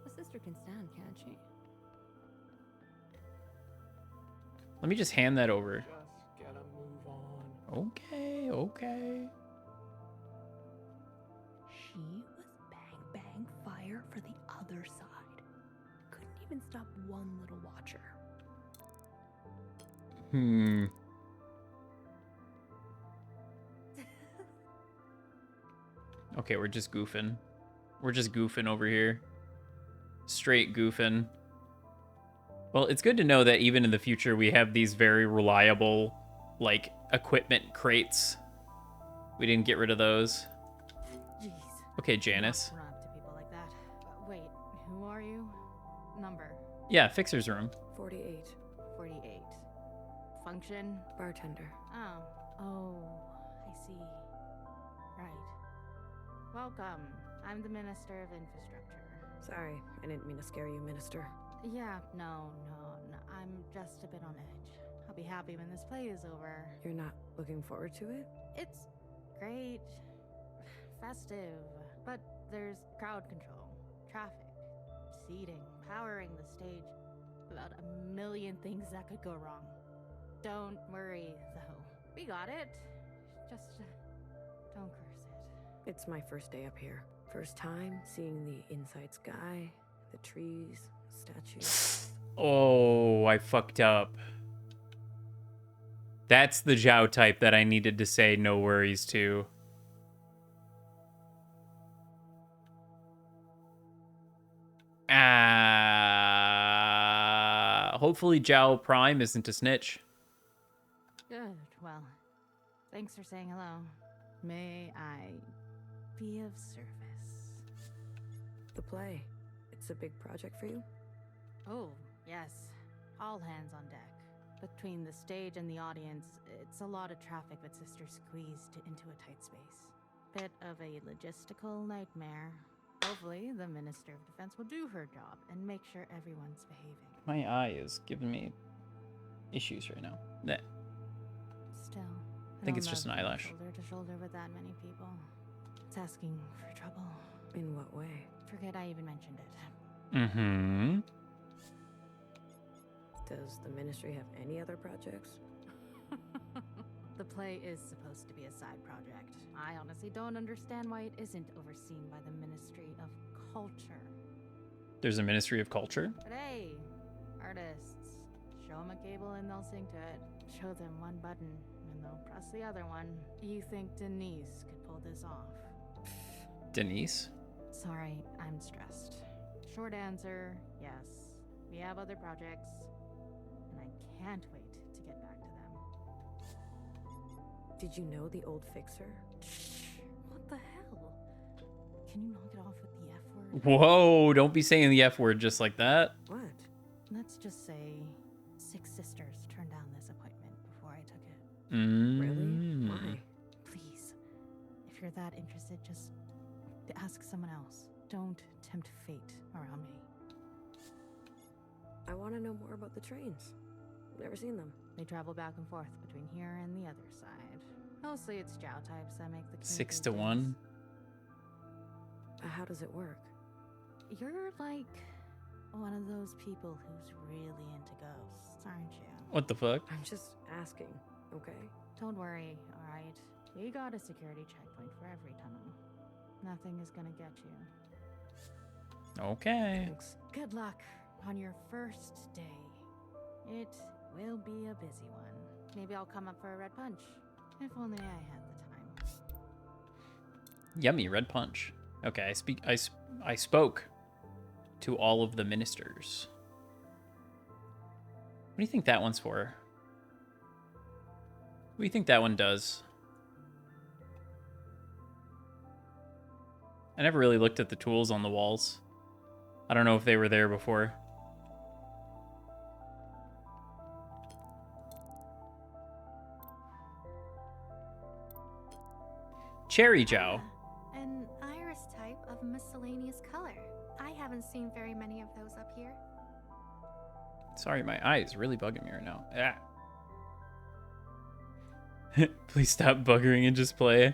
The sister can stand, can't she? Let me just hand that over. Just gotta move on. Okay, okay. She was bang, bang, fire for the other side. Couldn't even stop one little watcher. Okay, we're just goofing. We're just goofing over here. Straight goofing. Well, it's good to know that even in the future we have these very reliable, like, equipment crates. We didn't get rid of those. Jeez. Okay, Janice. Run up to people like that. Wait, who are you? Number? Yeah, fixer's room. 48. 48. Function? Bartender. Oh, I see. Right. Welcome. I'm the Minister of Infrastructure. Sorry, I didn't mean to scare you, Minister. Yeah, no. I'm just a bit on edge. I'll be happy when this play is over. You're not looking forward to it? It's great, festive, but there's crowd control, traffic, seating, powering the stage, about a million things that could go wrong. Don't worry, though. We got it. Just don't curse it. It's my first day up here. First time seeing the inside sky, the trees, statues. Oh, I fucked up. That's the Zhao type that I needed to say no worries to. Hopefully Zhao Prime isn't a snitch. Good. Well, thanks for saying hello. May I be of service? The play. It's a big project for you? Oh, yes. All hands on deck. Between the stage and the audience, it's a lot of traffic with Sister squeezed into a tight space. Bit of a logistical nightmare. Hopefully, the Minister of Defense will do her job and make sure everyone's behaving. My eye is giving me issues right now. Nah. Still, I think it's just an eyelash. Shoulder to shoulder with that many people. It's asking for trouble. In what way? Forget I even mentioned it. Mm-hmm. Does the ministry have any other projects? The play is supposed to be a side project. I honestly don't understand why it isn't overseen by the Ministry of Culture. There's a Ministry of Culture? But hey, artists, show them a cable and they'll sing to it. Show them one button and they'll press the other one. You think Denise could pull this off? Denise? Sorry, I'm stressed. Short answer, yes. We have other projects, and I can't wait to get back to them. Did you know the old fixer? What the hell? Can you knock it off with the F word? Whoa, don't be saying the F word just like that. What? Let's just say 6 sisters turned down this appointment before I took it. Really? Why? Please, if you're that interested, just ask someone else. Don't tempt fate around me. I want to know more about the trains. Never seen them. They travel back and forth between here and the other side. Mostly it's Zhao types that make the 6 to 1. How does it work? You're like one of those people who's really into ghosts, aren't you? What the fuck? I'm just asking, okay? Don't worry, alright? We got a security checkpoint for every tunnel. Nothing is gonna get you. Okay. Thanks. Good luck on your first day. It will be a busy one. Maybe I'll come up for a red punch. If only I had the time. Yummy red punch. Okay, I spoke to all of the ministers. What do you think that one's for? What do you think that one does? I never really looked at the tools on the walls. I don't know if they were there before. Cherry Jow. An iris type of miscellaneous color. I haven't seen very many of those up here. Sorry, my eye is really bugging me right now. Ah. Please stop buggering and just play.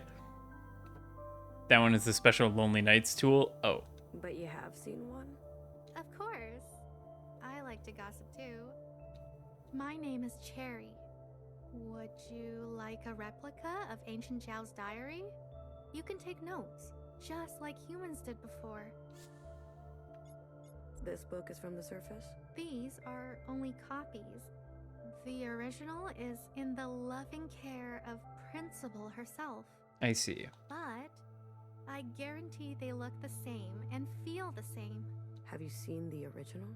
That one is the special Lonely Nights tool. Oh. But you have seen one? Of course. I like to gossip too. My name is Cherry. Would you like a replica of Ancient Zhao's diary? You can take notes, just like humans did before. This book is from the surface? These are only copies. The original is in the loving care of Principal herself. I see. But I guarantee they look the same and feel the same. Have you seen the original?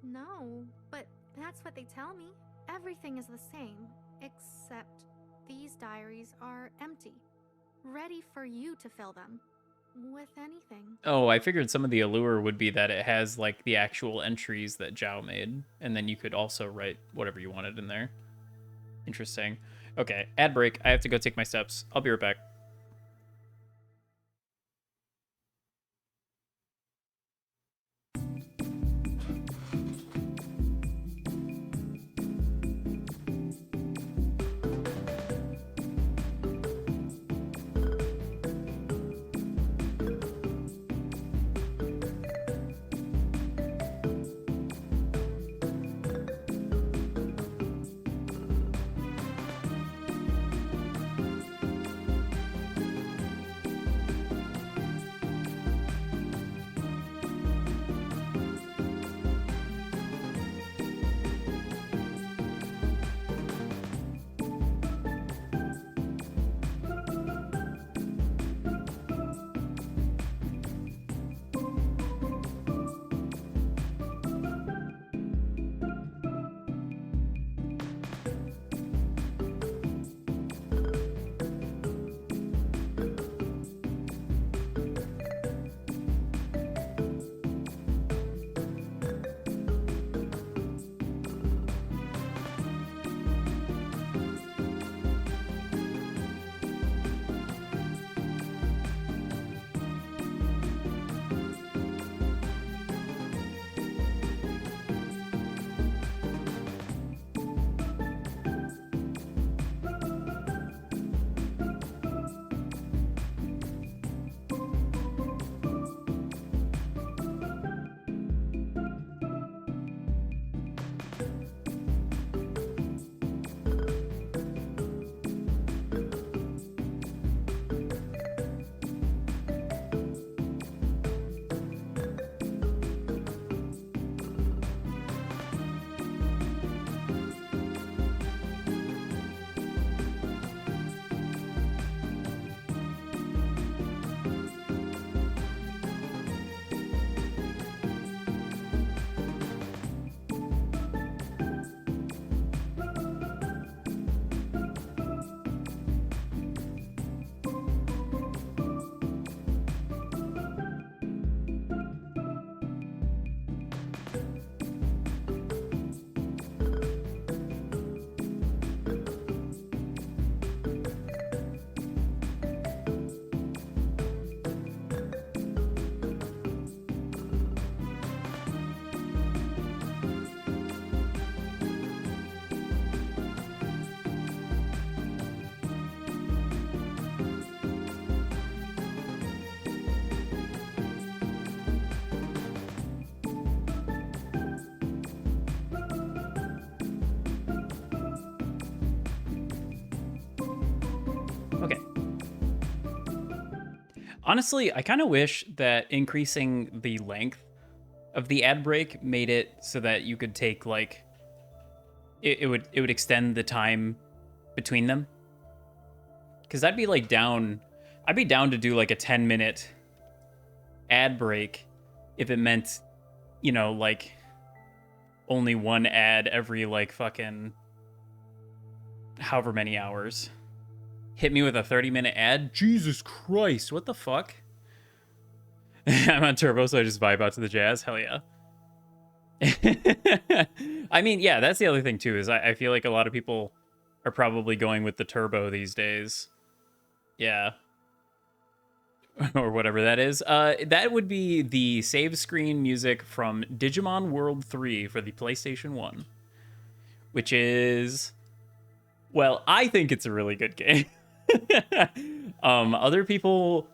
No, but that's what they tell me. Everything is the same, except these diaries are empty, ready for you to fill them with anything. Oh, I figured some of the allure would be that it has like the actual entries that Zhao made, and then you could also write whatever you wanted in there. Interesting. Okay, ad break. I have to go take my steps. I'll be right back. Honestly, I kind of wish that increasing the length of the ad break made it so that you could take like it would extend the time between them. Cause I'd be down to do like a 10-minute ad break if it meant, like only one ad every like fucking however many hours. Hit me with a 30-minute ad? Jesus Christ, what the fuck? I'm on turbo, so I just vibe out to the jazz. Hell yeah. I mean, yeah, that's the other thing too, is I feel like a lot of people are probably going with the turbo these days. Yeah. Or whatever that is. That would be the save screen music from Digimon World 3 for the PlayStation 1. Which is... Well, I think it's a really good game. Other people...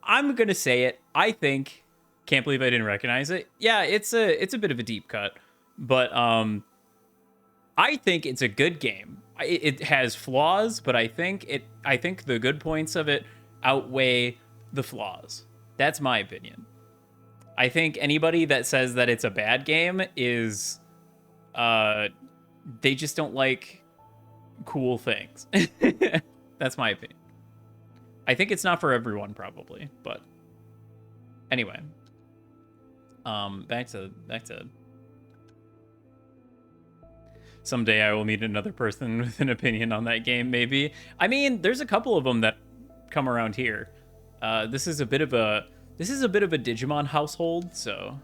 I'm gonna say it. I think... Can't believe I didn't recognize it. Yeah, it's a bit of a deep cut. But I think it's a good game. It has flaws, but I think the good points of it outweigh the flaws. That's my opinion. I think anybody that says that it's a bad game is they just don't like cool things. That's my opinion. I think it's not for everyone probably, but anyway. Back to someday I will meet another person with an opinion on that game, maybe. I mean, there's a couple of them that come around here. This is a bit of a Digimon household, so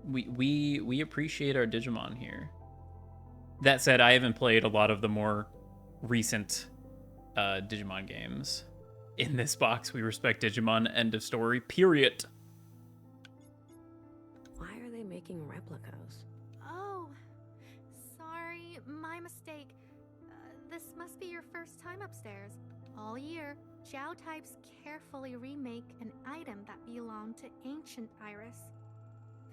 we appreciate our Digimon here. That said, I haven't played a lot of the more recent Digimon games. In this box, we respect Digimon. End of story. Period. Why are they making replicas? Oh, sorry, my mistake. This must be your first time upstairs. All year, Zhao types carefully remake an item that belonged to ancient Iris.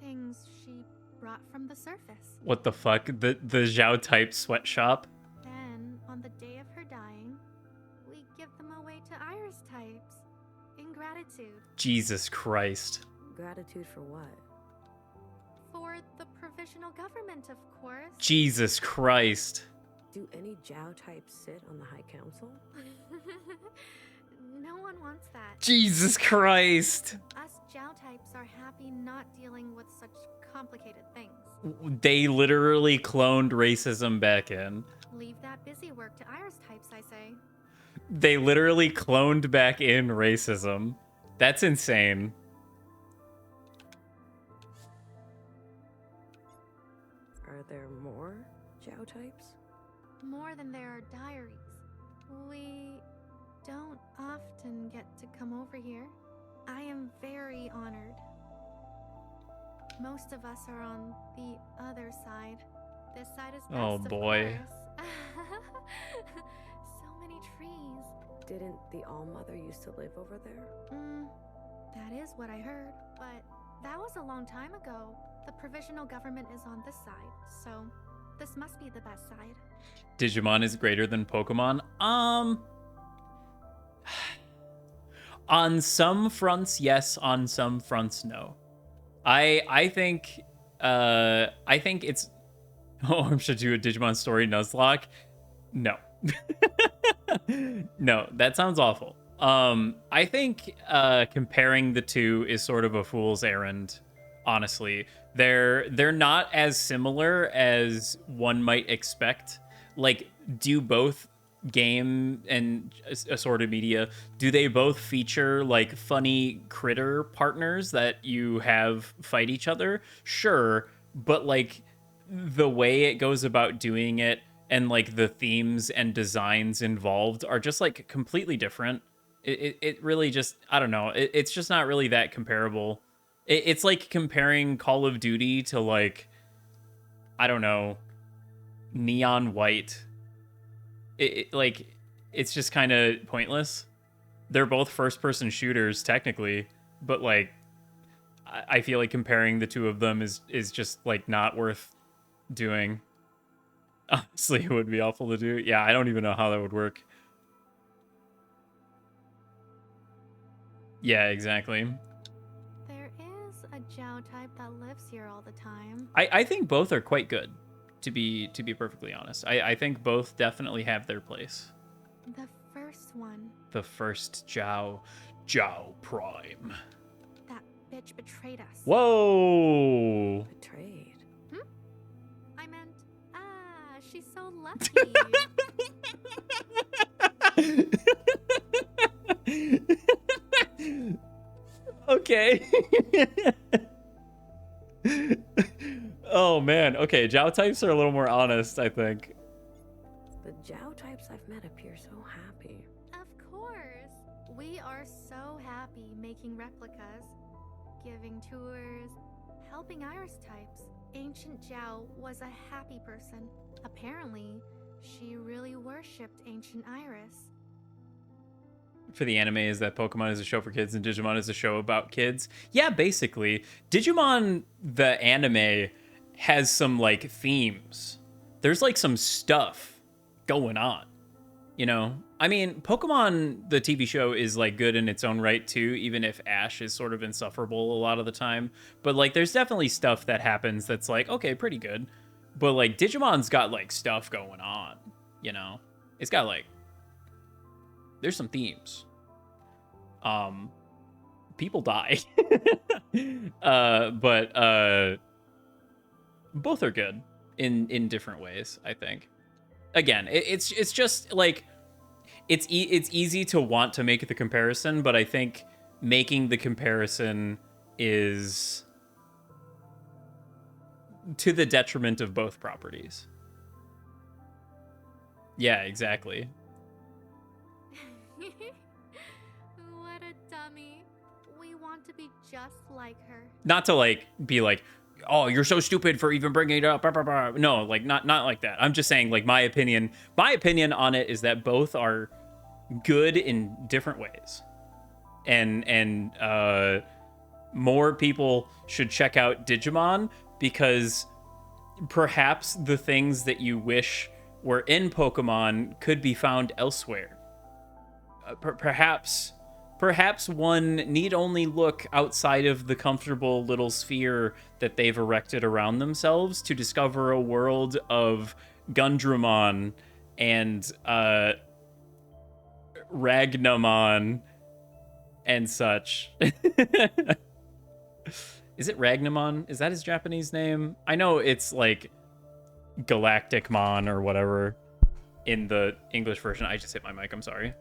Things she brought from the surface. What the fuck? The Zhao type sweatshop? Then, on the day of her dying, we give them away to Iris types. In gratitude. Jesus Christ. Gratitude for what? For the provisional government, of course. Jesus Christ. Do any Zhao types sit on the High Council? No one wants that. Jesus Christ. Us Zhao types are happy not dealing with such complicated things. They literally cloned racism back in. Leave that busy work to Iris types, I say. They literally cloned back in racism. That's insane. Are there more Zhao types? More than there are diaries. We don't often get to come over here. I am very honored. Most of us are on the other side. This side is best, Oh boy. of course. So many trees. Didn't the All-Mother used to live over there? That is what I heard, but that was a long time ago. The provisional government is on this side, so this must be the best side. Digimon is greater than Pokemon? On some fronts, yes. On some fronts, no. I think it's... Oh, I should do a Digimon story Nuzlocke? No. No, that sounds awful. I think comparing the two is sort of a fool's errand, honestly. They're not as similar as one might expect. Like, do both game and assorted media, do they both feature like funny critter partners that you have fight each other? Sure, but like the way it goes about doing it and like the themes and designs involved are just like completely different. It really just, I don't know, it's just not really that comparable. It's like comparing Call of Duty to like, I don't know, Neon White. It's just kind of pointless. They're both first-person shooters technically, but like I feel like comparing the two of them is just like not worth doing. Honestly, it would be awful to do. Yeah, I don't even know how that would work. Yeah, exactly. There is a Jiao type that lives here all the time. I think both are quite good, to be perfectly honest. I think both definitely have their place. The first one. The first Jiao Prime. That bitch betrayed us. Whoa! Betrayed. I meant, she's so lucky. Okay. Oh man. Okay, Jiao types are a little more honest, I think. The Jiao types I've met appear so happy. Of course. We are so happy making replicas, giving tours, helping Iris types. Ancient Jiao was a happy person. Apparently, she really worshipped Ancient Iris. For the anime is that Pokemon is a show for kids and Digimon is a show about kids. Yeah, basically. Digimon, the anime, has some, like, themes. There's, like, some stuff going on, you know? I mean, Pokemon, the TV show, is, like, good in its own right, too, even if Ash is sort of insufferable a lot of the time. But, like, there's definitely stuff that happens that's, like, okay, pretty good. But, like, Digimon's got, like, stuff going on, you know? It's got, like, there's some themes. People die. But both are good in different ways, I think. Again, it's just like it's easy to want to make the comparison, but I think making the comparison is to the detriment of both properties. Yeah, exactly. What a dummy. We want to be just like her. Not to like be like, oh, you're so stupid for even bringing it up. Blah, blah, blah. No, like not like that. I'm just saying, like, my opinion on it is that both are good in different ways, and more people should check out Digimon because perhaps the things that you wish were in Pokemon could be found elsewhere. Perhaps one need only look outside of the comfortable little sphere that they've erected around themselves to discover a world of Gundramon and Ragnamon and such. Is it Ragnamon? Is that his Japanese name? I know it's like Galacticmon or whatever in the English version. I just hit my mic, I'm sorry.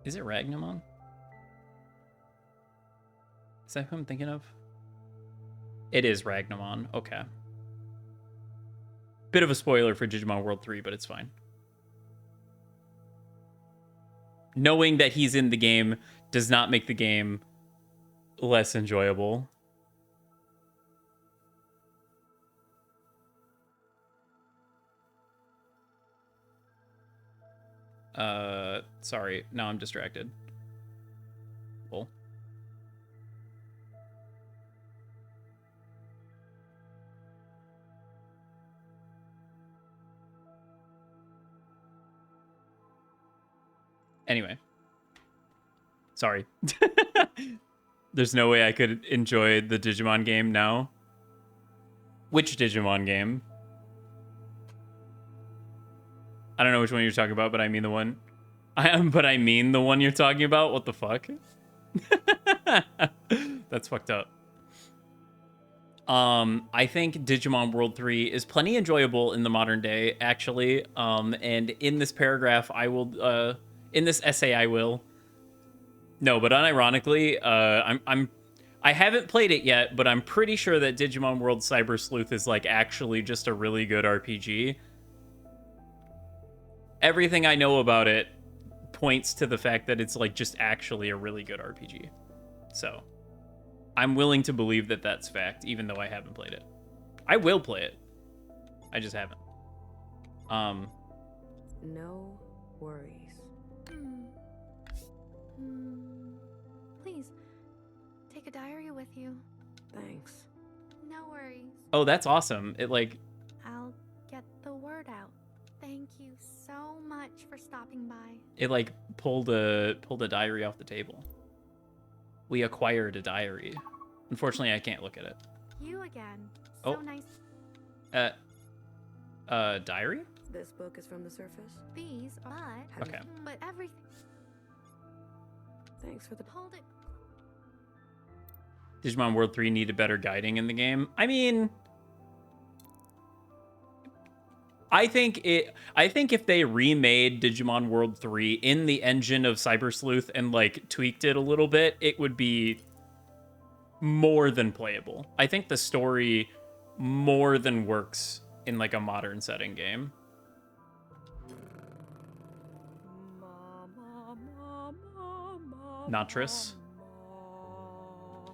Is it Ragnamon? Is that who I'm thinking of? It is Ragnamon. Okay. Bit of a spoiler for Digimon World 3, but it's fine. Knowing that he's in the game does not make the game less enjoyable. Sorry. Now I'm distracted. Cool. Anyway. Sorry. There's no way I could enjoy the Digimon game now. Which Digimon game? I don't know which one you're talking about, but I mean the one. I mean the one you're talking about? What the fuck? That's fucked up. I think Digimon World 3 is plenty enjoyable in the modern day, actually. And in this paragraph, I will, in this essay, I will. No, but unironically, I haven't played it yet, but I'm pretty sure that Digimon World Cyber Sleuth is like actually just a really good RPG. Everything I know about it points to the fact that it's like just actually a really good RPG. So I'm willing to believe that that's fact, even though I haven't played it. I will play it. I just haven't. No worries. Please, take a diary with you. Thanks. No worries. Oh, that's awesome. It like I'll get the word out. Thank you so much for stopping by. it like pulled a diary off the table. We acquired a diary. Unfortunately, I can't look at it. You again. So nice. Diary? This book is from the surface? These are. Okay. But everything. Thanks for the. Hold it. Digimon World 3 needed better guiding in the game. I mean, I think if they remade Digimon World 3 in the engine of Cyber Sleuth and like tweaked it a little bit, it would be more than playable. I think the story more than works in like a modern setting game. Natris.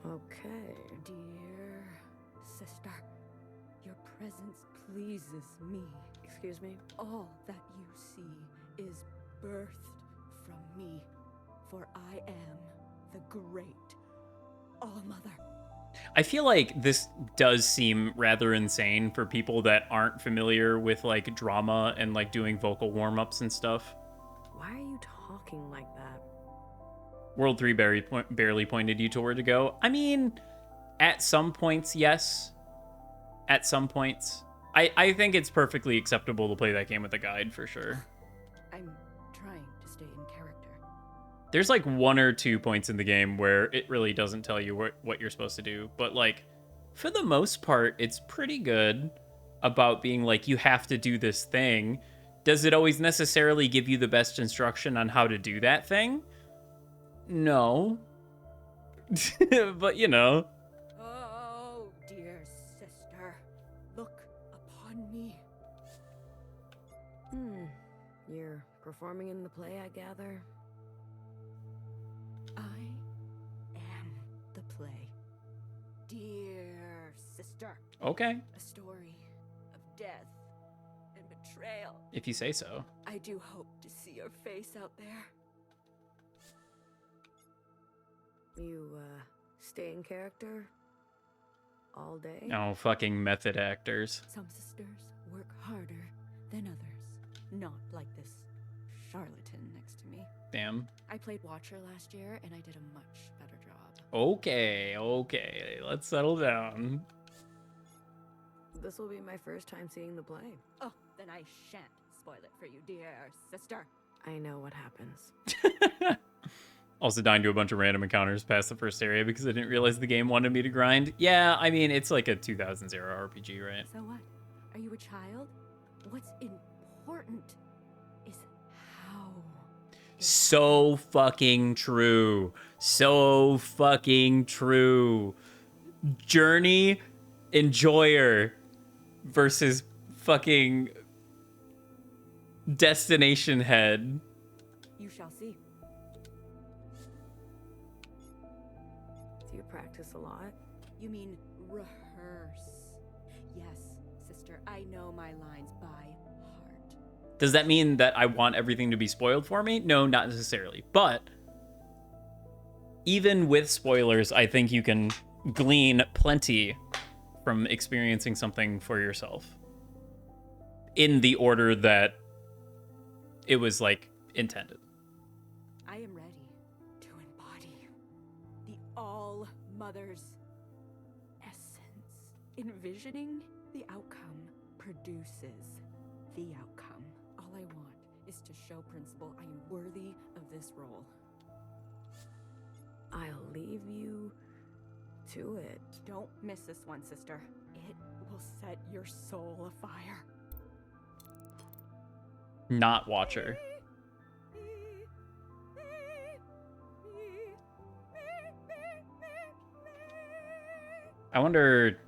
Okay. Dear sister, your presence pleases me. Excuse me? All that you see is birthed from me, for I am the great All-Mother. I feel like this does seem rather insane for people that aren't familiar with like drama and like doing vocal warm-ups and stuff. Why are you talking like that? World 3 barely pointed you to where to go. I mean, at some points, yes. At some points. I think it's perfectly acceptable to play that game with a guide, for sure. I'm trying to stay in character. There's like 1 or 2 points in the game where it really doesn't tell you what you're supposed to do. But like, for the most part, it's pretty good about being like, you have to do this thing. Does it always necessarily give you the best instruction on how to do that thing? No. But, you know. Oh, dear sister, look upon me. You're performing in the play, I gather? I am the play. Dear sister. Okay. A story of death and betrayal. If you say so. I do hope to see your face out there. You, stay in character? All day? Oh, fucking method actors. Some sisters work harder than others. Not like this charlatan next to me. Damn. I played Watcher last year, and I did a much better job. Okay. Let's settle down. This will be my first time seeing the play. Oh, then I shan't spoil it for you, dear sister. I know what happens. Also dying to a bunch of random encounters past the first area because I didn't realize the game wanted me to grind. Yeah, I mean, it's like a 2000 RPG, right? So what? Are you a child? What's important is how. So fucking true. So fucking true. Journey enjoyer versus fucking destination head. You shall see. Do you practice a lot? You mean rehearse? Yes, sister, I know my lines by heart. Does that mean that I want everything to be spoiled for me? No, not necessarily. But even with spoilers, I think you can glean plenty from experiencing something for yourself in the order that it was like intended. I am ready to embody the All-Mother's essence. Envisioning the outcome produces the outcome. All I want is to show Principal I am worthy of this role. I'll leave you to it. Don't miss this one, sister. It will set your soul afire. Not Watcher. I wonder...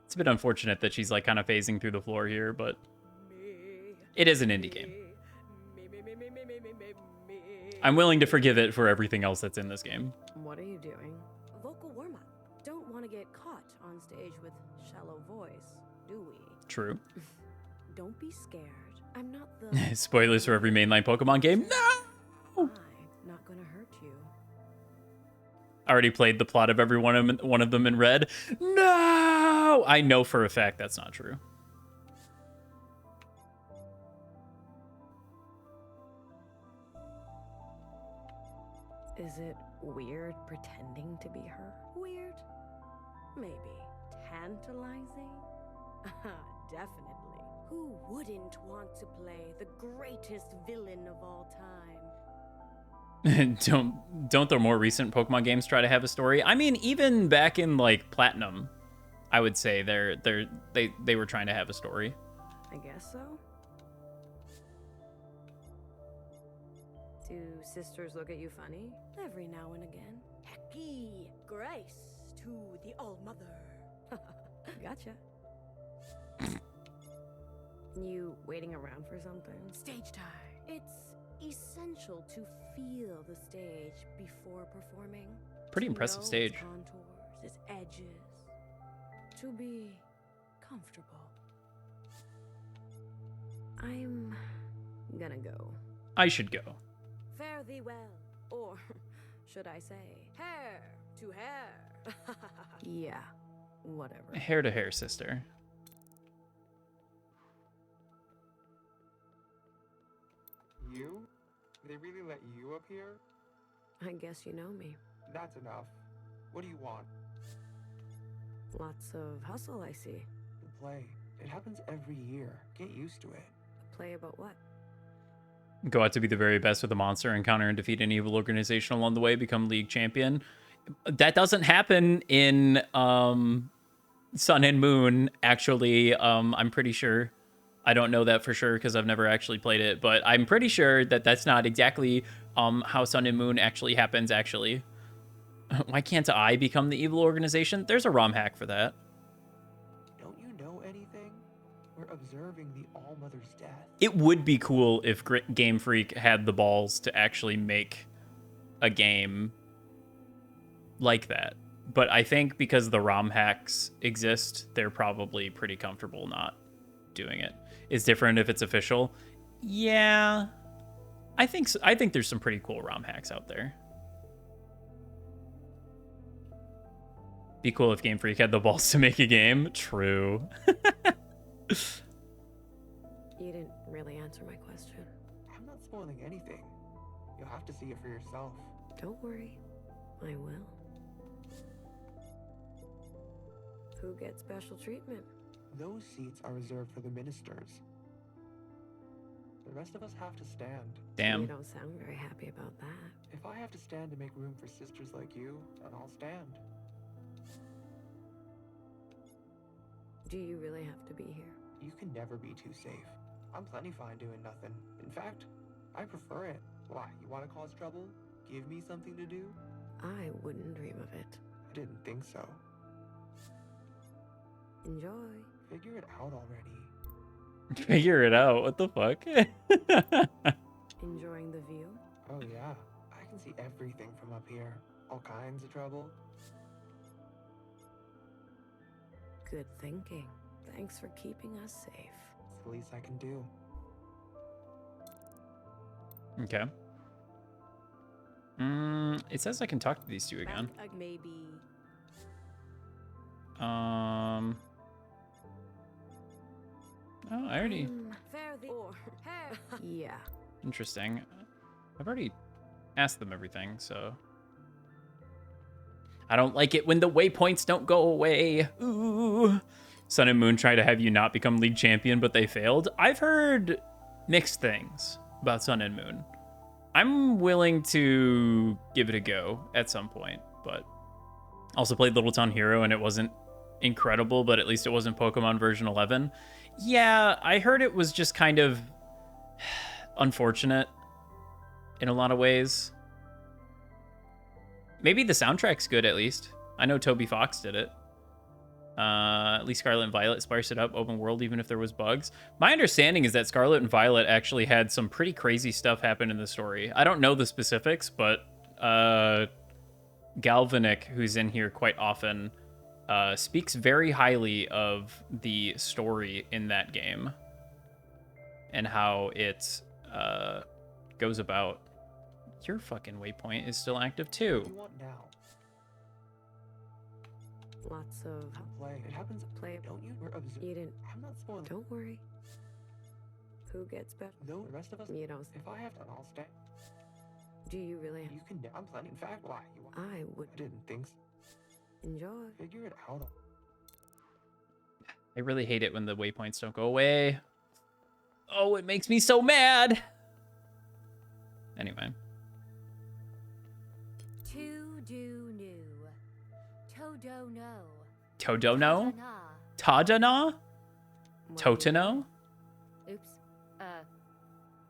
It's a bit unfortunate that she's like kind of phasing through the floor here, but it is an indie game. I'm willing to forgive it for everything else that's in this game. What are you doing? Vocal warm-up. Don't want to get caught on stage with shallow voice, do we? True. Don't be scared. I'm not the... Spoilers for every mainline Pokemon game. No! I'm not gonna hurt you. I already played the plot of every one of them in red. No! I know for a fact that's not true. Is it weird pretending to be her? Weird? Maybe. Tantalizing? Definitely. Who wouldn't want to play the greatest villain of all time? Don't the more recent Pokemon games try to have a story? I mean, even back in like Platinum, I would say they were trying to have a story. I guess so. Do sisters look at you funny? Every now and again. Hecky, grace to the All-Mother. Gotcha. You waiting around for something? Stage time. It's essential to feel the stage before performing. Pretty impressive stage. Its contours, its edges. To be comfortable. I'm gonna go. I should go. Fare thee well. Or should I say, hair to hair? Yeah, whatever. Hair to hair, sister. You? They really let you up here? I guess you know me. That's enough. What do you want? Lots of hustle, I see. The play. It happens every year. Get used to it. A play about what? Go out to be the very best with a monster, encounter and defeat an evil organization along the way, become league champion. That doesn't happen in Sun and Moon, actually. I'm pretty sure. I don't know that for sure because I've never actually played it, but I'm pretty sure that that's not exactly how Sun and Moon actually happens, actually. Why can't I become the evil organization? There's a ROM hack for that. Don't you know anything? We're observing the All-Mother's death. It would be cool if Game Freak had the balls to actually make a game like that. But I think because the ROM hacks exist, they're probably pretty comfortable not doing it. It's different if it's official. Yeah. I think so. I think there's some pretty cool ROM hacks out there. Be cool if Game Freak had the balls to make a game. True. You didn't really answer my question. I'm not spoiling anything. You'll have to see it for yourself. Don't worry. I will. Who gets special treatment? Those seats are reserved for the ministers. The rest of us have to stand. Damn. You don't sound very happy about that. If I have to stand to make room for sisters like you, then I'll stand. Do you really have to be here? You can never be too safe. I'm plenty fine doing nothing. In fact, I prefer it. Why, you want to cause trouble? Give me something to do? I wouldn't dream of it. I didn't think so. Enjoy. Figure it out already. Figure it out. What the fuck? Enjoying the view? Oh yeah, I can see everything from up here. All kinds of trouble. Good thinking. Thanks for keeping us safe. It's the least I can do. Okay. It says I can talk to these two again. Maybe. Oh, I already... Yeah. Interesting. I've already asked them everything, so... I don't like it when the waypoints don't go away. Ooh. Sun and Moon try to have you not become league champion, but they failed. I've heard mixed things about Sun and Moon. I'm willing to give it a go at some point, but also played Little Town Hero and it wasn't incredible, but at least it wasn't Pokemon version 11. Yeah, I heard it was just kind of unfortunate in a lot of ways. Maybe the soundtrack's good, at least. I know Toby Fox did it. At least Scarlet and Violet spiced it up, open world, even if there was bugs. My understanding is that Scarlet and Violet actually had some pretty crazy stuff happen in the story. I don't know the specifics, but Galvanic, who's in here quite often, speaks very highly of the story in that game and how it goes about. Your fucking waypoint is still active too. What do you want now? Lots of Play. It happens. play. Don't you? We're observing. You didn't. I'm not spoiling. Don't worry. Who gets better? No, the rest of us. You don't. If I have to, I'll stay. Do you really? You can. I'm planning. In fact, why? You want? I would I didn't think so. enjoy. Figure it out. I really hate it when the waypoints don't go away. Oh, it makes me so mad. Anyway. To do new. Todo no. Todono? Tadana? Totino? Oops.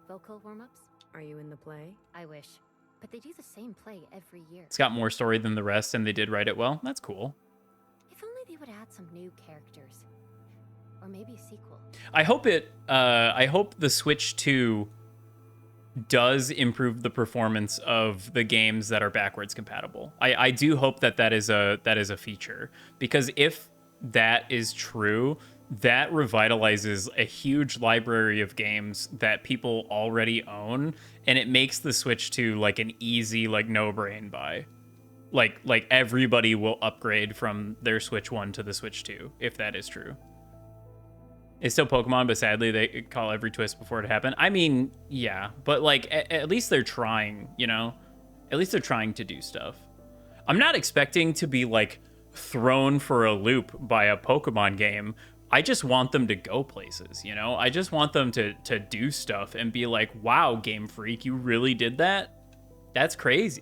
Vocal warm-ups? Are you in the play? I wish. But they do the same play every year. It's got more story than the rest, and they did write it well. That's cool. If only they would add some new characters. Or maybe a sequel. I hope I hope the Switch 2 does improve the performance of the games that are backwards compatible. I do hope that is a feature, because if that is true, that revitalizes a huge library of games that people already own, and it makes the Switch 2 like an easy, like, no-brain buy. Like everybody will upgrade from their Switch 1 to the Switch 2 if that is true. It's still Pokemon, but sadly they call every twist before it happened. I mean, yeah, but like at least they're trying, you know? At least they're trying to do stuff. I'm not expecting to be like thrown for a loop by a Pokemon game. I just want them to go places, you know? I just want them to do stuff and be like, wow, Game Freak, you really did that? That's crazy.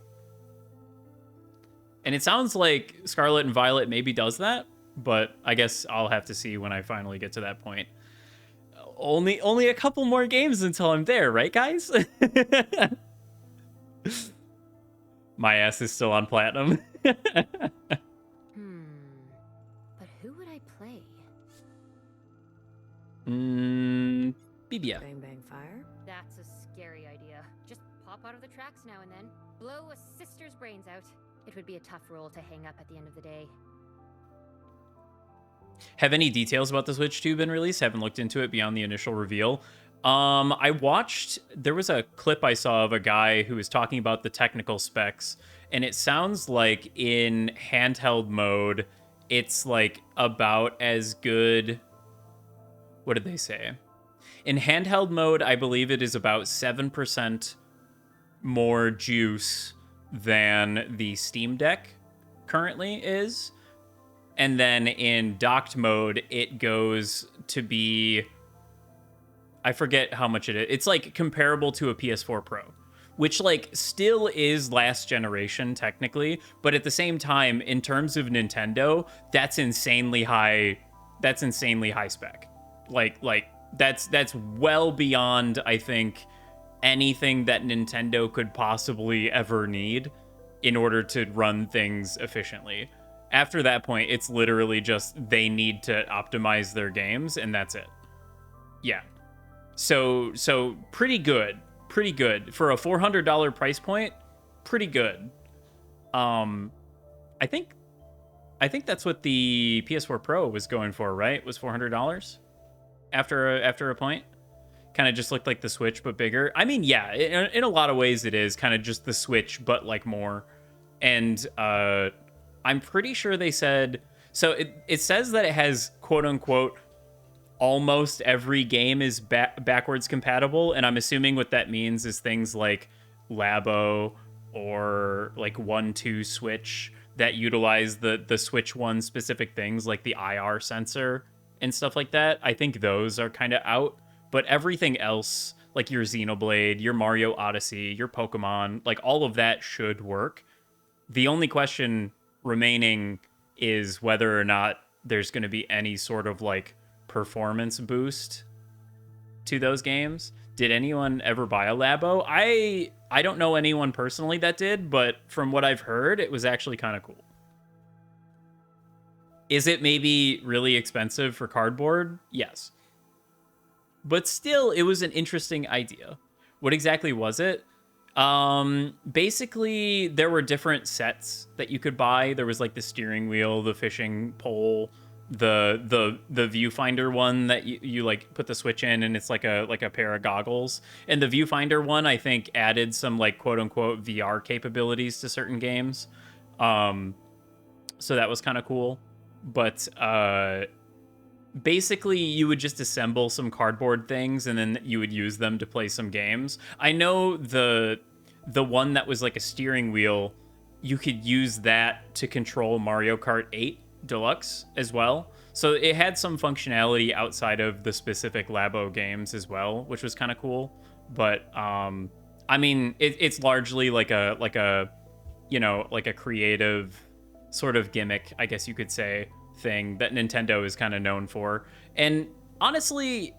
And it sounds like Scarlet and Violet maybe does that, but I guess I'll have to see when I finally get to that point. Only a couple more games until I'm there, right, guys? My ass is still on platinum. But who would I play? BBF. Bang bang fire. That's a scary idea. Just pop out of the tracks now and then. Blow a sister's brains out. It would be a tough role to hang up at the end of the day. Have any details about the Switch 2 been released? Haven't looked into it beyond the initial reveal. I watched, there was a clip I saw of a guy who was talking about the technical specs, and it sounds like in handheld mode, it's like about as good. What did they say? In handheld mode, I believe it is about 7% more juice than the Steam Deck currently is. And then in docked mode, it goes to be, I forget how much it is. It's like comparable to a PS4 Pro, which like still is last generation technically, but at the same time, in terms of Nintendo, that's insanely high. That's insanely high spec. Like that's well beyond, I think, anything that Nintendo could possibly ever need in order to run things efficiently. After that point, it's literally just they need to optimize their games, and that's it. Yeah. So pretty good. Pretty good. For a $400 price point, pretty good. I think that's what the PS4 Pro was going for, right? Was $400 after a point? Kind of just looked like the Switch, but bigger. I mean, yeah, in a lot of ways it is kind of just the Switch, but like more. And I'm pretty sure they said, so it says that it has, quote unquote, almost every game is backwards compatible. And I'm assuming what that means is things like Labo or like 1-2 Switch that utilize the Switch 1 specific things like the IR sensor and stuff like that. I think those are kind of out. But everything else, like your Xenoblade, your Mario Odyssey, your Pokemon, like all of that should work. The only question remaining is whether or not there's going to be any sort of like performance boost to those games. Did anyone ever buy a Labo? I don't know anyone personally that did, but from what I've heard, it was actually kind of cool. Is it maybe really expensive for cardboard? Yes. But still, it was an interesting idea. What exactly was it? Basically, there were different sets that you could buy. There was like the steering wheel, the fishing pole, the viewfinder one that you like put the Switch in, and it's like a pair of goggles. And the viewfinder one, I think, added some like quote unquote VR capabilities to certain games. So that was kind of cool. but basically you would just assemble some cardboard things and then you would use them to play some games. I know the one that was like a steering wheel, you could use that to control Mario Kart 8 Deluxe as well. So it had some functionality outside of the specific Labo games as well, which was kind of cool. But I mean, it's largely like a you know, like a creative sort of gimmick, I guess you could say, thing that Nintendo is kind of known for. And honestly,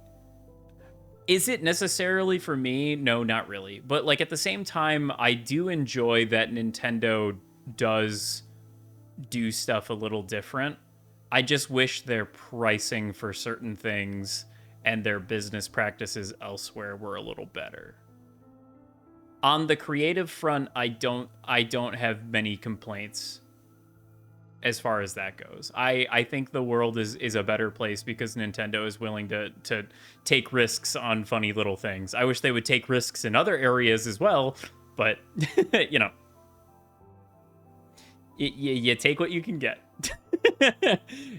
is it necessarily for me? No, not really. But like at the same time, I do enjoy that Nintendo does do stuff a little different. I just wish their pricing for certain things and their business practices elsewhere were a little better. On the creative front, I don't have many complaints as far as that goes. I think the world is a better place because Nintendo is willing to take risks on funny little things. I wish they would take risks in other areas as well, but you know, you take what you can get.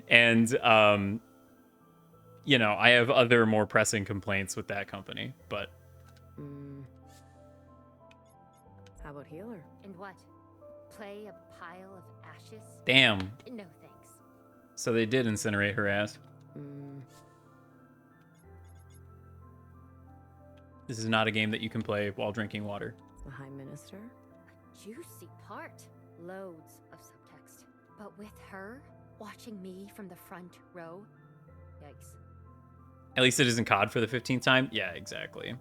And you know, I have other more pressing complaints with that company, but How about healer? And what? Play a pile of ashes? damn. No thanks. So they did incinerate her ass. This is not a game that you can play while drinking water. The High Minister? A juicy part. Loads of subtext. But with her watching me from the front row? Yikes. At least it isn't COD for the 15th time? Yeah, exactly.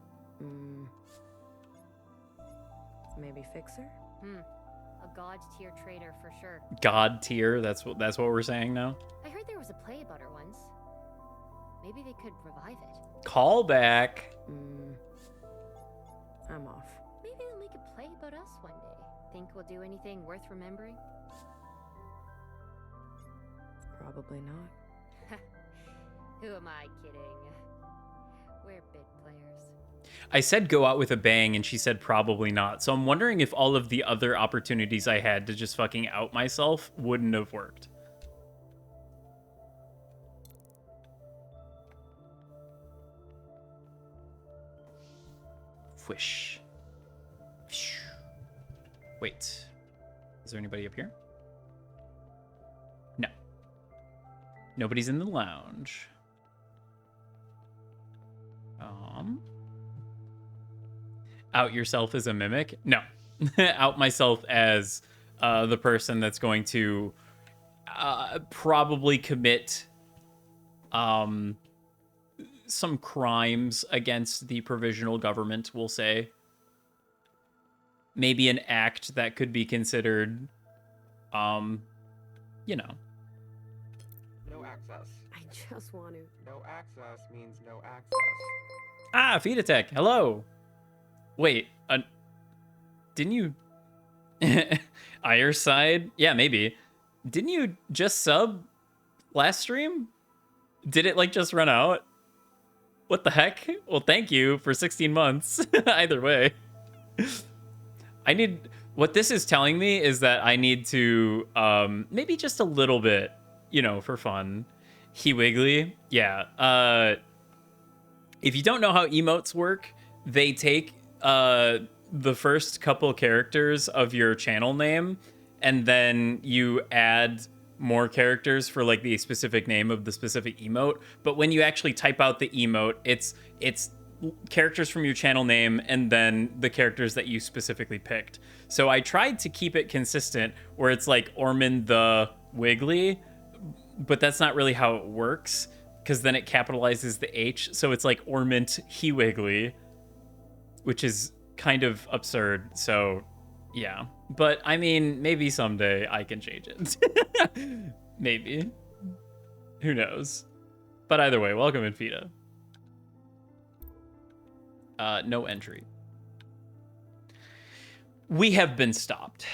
Maybe Fixer? A god tier traitor for sure. God tier, that's what we're saying now? I heard there was a play about her once. Maybe they could revive it. Callback. I'm off. Maybe they'll make a play about us one day. Think we'll do anything worth remembering? Probably not. Who am I kidding? We're bit players. I said go out with a bang, and she said probably not. So I'm wondering if all of the other opportunities I had to just fucking out myself wouldn't have worked. Whoosh. Wait. Is there anybody up here? No. Nobody's in the lounge. Out yourself as a mimic? No. Out myself as the person that's going to probably commit some crimes against the provisional government, we'll say. Maybe an act that could be considered, you know. No access. I just want to. No access means no access. Ah, Feed Attack. Hello. Wait, didn't you... Ireside? Yeah, maybe. Didn't you just sub last stream? Did it, like, just run out? What the heck? Well, thank you for 16 months. Either way. I need... What this is telling me is that I need to, maybe just a little bit, you know, for fun. He Wiggly. Yeah. If you don't know how emotes work, they take the first couple characters of your channel name, and then you add more characters for like the specific name of the specific emote. But when you actually type out the emote, it's characters from your channel name and then the characters that you specifically picked. So I tried to keep it consistent where it's like Ormond the Wiggly, but that's not really how it works because then it capitalizes the H. So it's like Ormond He Wiggly, which is kind of absurd. So yeah, but I mean, maybe someday I can change it. Maybe. Who knows? But either way, welcome Infida. No entry. We have been stopped.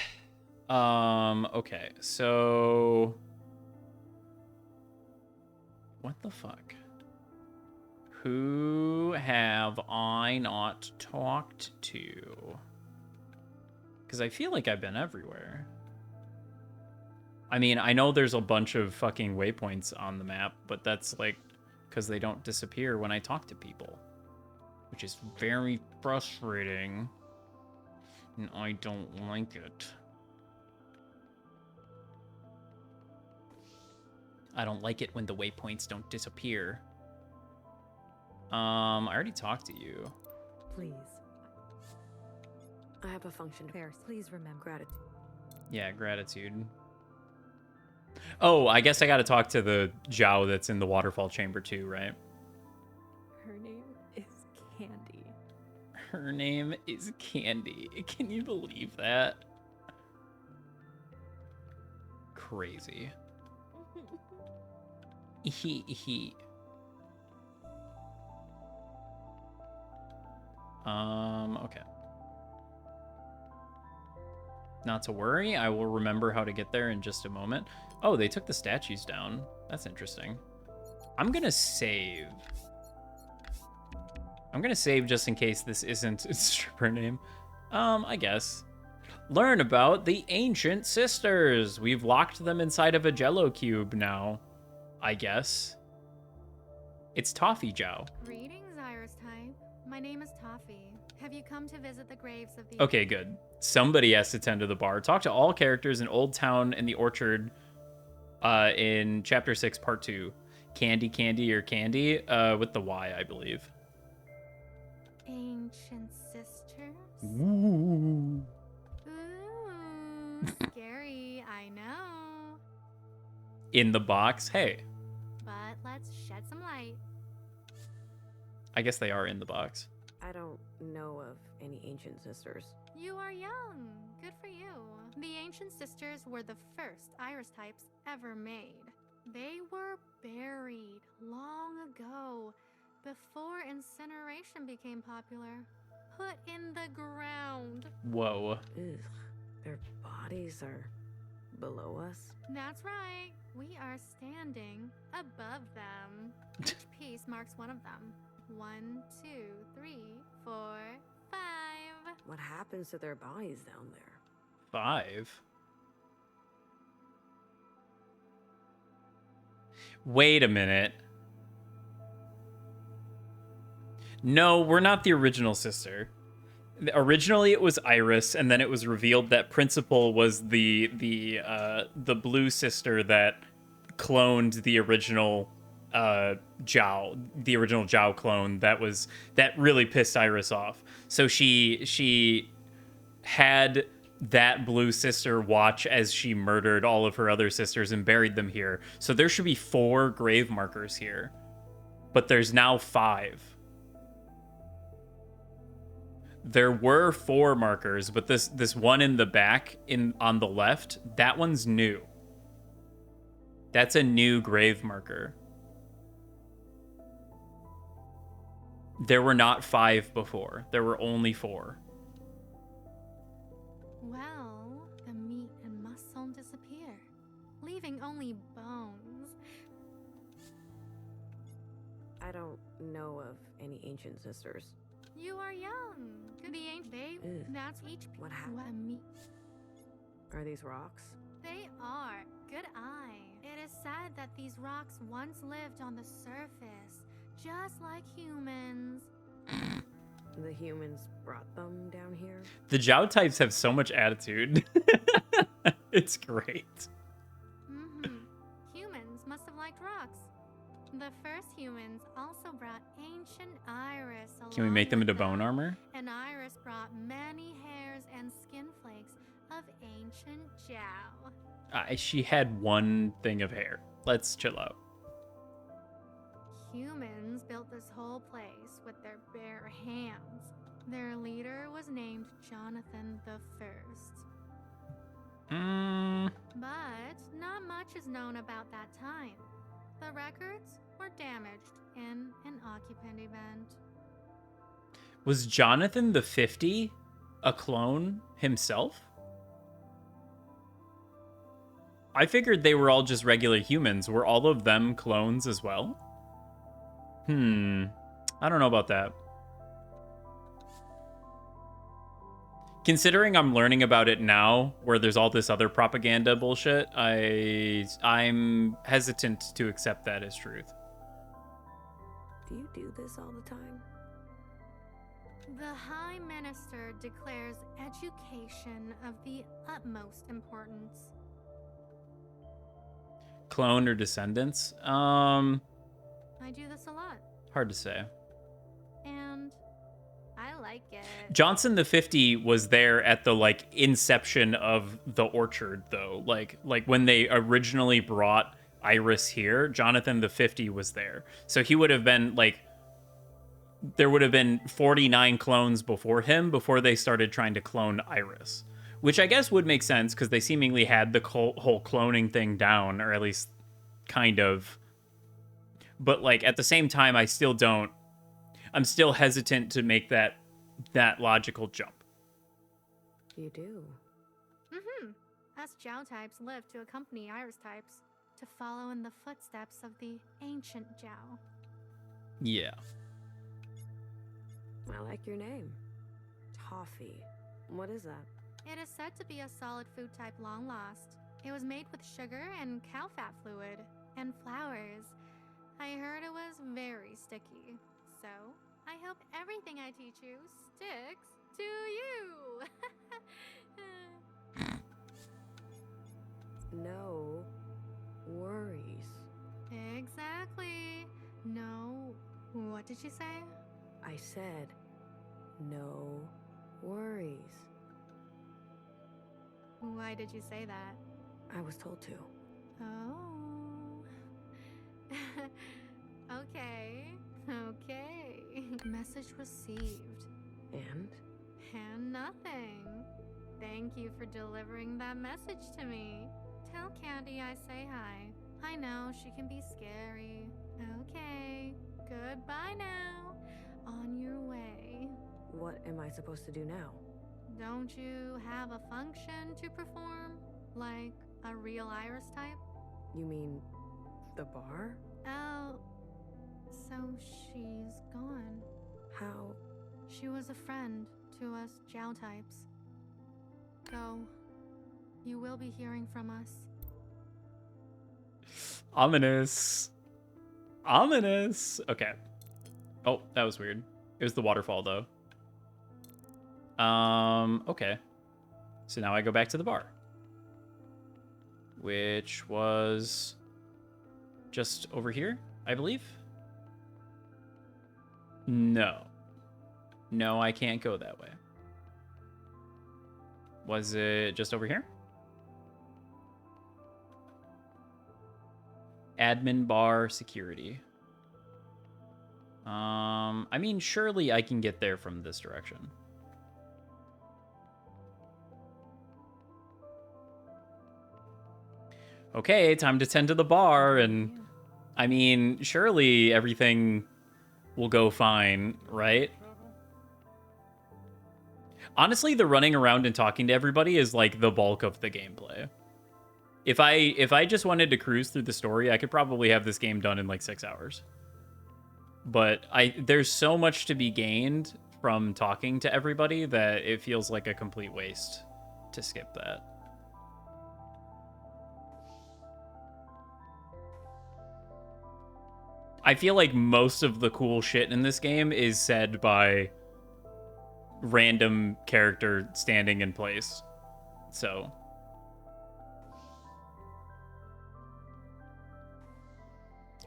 Okay, so what the fuck? Who have I not talked to? Because I feel like I've been everywhere. I mean, I know there's a bunch of fucking waypoints on the map, but that's like because they don't disappear when I talk to people, which is very frustrating, and I don't like it. I don't like it when the waypoints don't disappear. I already talked to you. Please. I have a function. Fair. Please remember. Gratitude. Yeah, gratitude. Oh, I guess I gotta talk to the Zhao that's in the waterfall chamber too, right? Her name is Candy. Her name is Candy. Can you believe that? Crazy. He. Okay. Not to worry, I will remember how to get there in just a moment. Oh, they took the statues down. That's interesting. I'm gonna save. I'm gonna save just in case this isn't its stripper name. I guess. Learn about the ancient sisters. We've locked them inside of a jello cube now, I guess. It's Toffee Zhao. Greetings, Iris type. My name is Toffee. Have you come to visit the graves of the... Okay, good. Somebody has to tend to the bar. Talk to all characters in Old Town and the Orchard in Chapter 6, Part 2. Candy, or Candy with the Y, I believe. Ancient sisters? Ooh. Ooh, scary, I know. In the box? Hey, But let's shed some light. I guess they are in the box. I don't know of any ancient sisters. You are young. Good for you. The ancient sisters were the first iris types ever made. They were buried long ago, before incineration became popular. Put in the ground. Whoa. Ugh, their bodies are below us. That's right. We are standing above them. Each piece marks one of them. 1, 2, 3, 4, 5. What happens to their bodies down there? 5? Wait a minute. No, we're not the original sister. Originally, it was Iris, and then it was revealed that Principal was the blue sister that cloned the original Zhao, the original Zhao clone that really pissed Iris off. So she had that blue sister watch as she murdered all of her other sisters and buried them here. So there should be 4 grave markers here, but there's now 5. There were 4 markers, but this one in the back on the left, that one's new. That's a new grave marker. There were not 5 before. There were only 4. Well, the meat and muscle disappear, leaving only bones. I don't know of any ancient sisters. You are young. Ugh. That's each. What happened? Are these rocks? They are. Good eye. It is said that these rocks once lived on the surface, just like humans. The humans brought them down here? The Zhao types have so much attitude. It's great. Humans must have liked rocks. The first humans also brought ancient iris along. Can we make them with into bone armor? And iris brought many hairs and skin flakes of ancient Zhao. She had one thing of hair. Let's chill out. Humans built this whole place with their bare hands. Their leader was named Jonathan the First. But not much is known about that time. The records were damaged in an occupant event. Was Jonathan the 50 a clone himself? I figured they were all just regular humans. Were all of them clones as well? I don't know about that. Considering I'm learning about it now, where there's all this other propaganda bullshit, I'm hesitant to accept that as truth. Do you do this all the time? The High Minister declares education of the utmost importance. Clone or descendants? I do this a lot. Hard to say. And I like it. Johnson the 50 was there at the like inception of the orchard though. Like when they originally brought Iris here, Jonathan the 50 was there. So he would have been like, there would have been 49 clones before him before they started trying to clone Iris, which I guess would make sense because they seemingly had the whole cloning thing down, or at least kind of. But like at the same time, I'm still hesitant to make that logical jump. You do. Us Jiao types live to accompany Iris types, to follow in the footsteps of the ancient Jiao. Yeah. I like your name. Toffee. What is that? It is said to be a solid food type long lost. It was made with sugar and cow fat fluid and flowers. I heard it was very sticky. So, I hope everything I teach you sticks to you. No worries. Exactly. No. What did she say? I said, no worries. Why did you say that? I was told to. Oh. Okay. Message received. And? And nothing. Thank you for delivering that message to me. Tell Candy I say hi. I know she can be scary. Okay. Goodbye now. On your way. What am I supposed to do now? Don't you have a function to perform? Like a real Iris type? You mean the bar? Oh, so she's gone. How? She was a friend to us Jiao types. Go. You will be hearing from us. Ominous. Ominous. Okay. Oh, that was weird. It was the waterfall, though. Okay. So now I go back to the bar. Which was just over here, I believe. No. No, I can't go that way. Was it just over here? Admin bar security. I mean, surely I can get there from this direction. Okay, time to tend to the bar, and I mean, surely everything will go fine, right? Honestly, the running around and talking to everybody is like the bulk of the gameplay. If I just wanted to cruise through the story, I could probably have this game done in like 6 hours. But there's so much to be gained from talking to everybody that it feels like a complete waste to skip that. I feel like most of the cool shit in this game is said by random character standing in place. So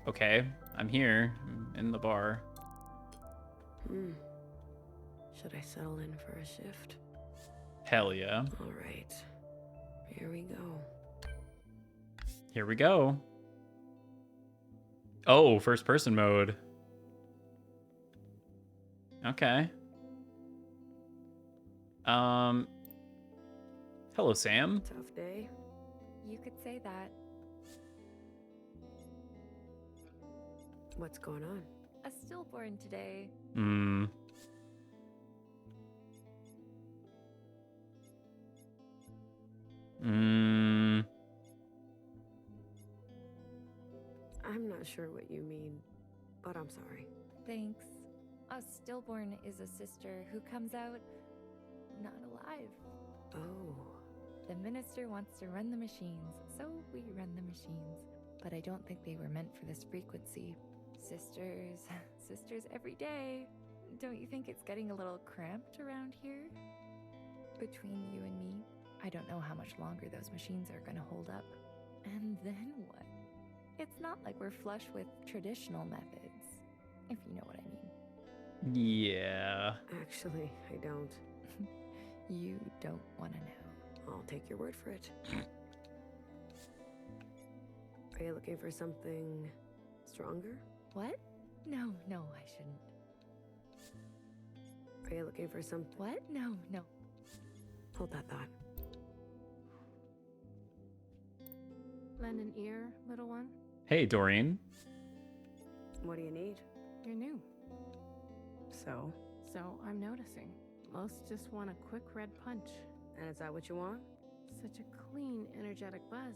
okay, I'm here. I'm in the bar. Should I settle in for a shift? Hell yeah. All right. Here we go. Here we go. Oh, first person mode. Okay. Hello, Sam. Tough day. You could say that. What's going on? A stillborn today. I'm not sure what you mean, but I'm sorry. Thanks. A stillborn is a sister who comes out not alive. Oh. The minister wants to run the machines, so we run the machines. But I don't think they were meant for this frequency. Sisters, sisters every day. Don't you think it's getting a little cramped around here? Between you and me, I don't know how much longer those machines are gonna hold up. And then what? It's not like we're flush with traditional methods, if you know what I mean. Yeah. Actually, I don't. You don't want to know. I'll take your word for it. Are you looking for something stronger? What? No, I shouldn't. Are you looking for something? What? No. Hold that thought. Lend an ear, little one. Hey, Doreen. What do you need? You're new. So? So I'm noticing. Most just want a quick red punch. And is that what you want? Such a clean, energetic buzz.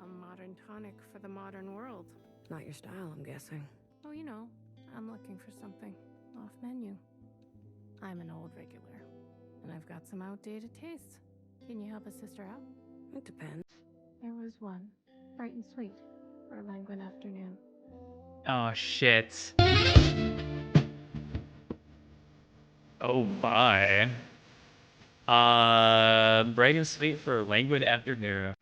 A modern tonic for the modern world. Not your style, I'm guessing. Oh, you know, I'm looking for something off menu. I'm an old regular, and I've got some outdated tastes. Can you help a sister out? It depends. There was one, bright and sweet, for a languid afternoon. Oh, shit. Oh, bye. Bright and sweet for a languid afternoon.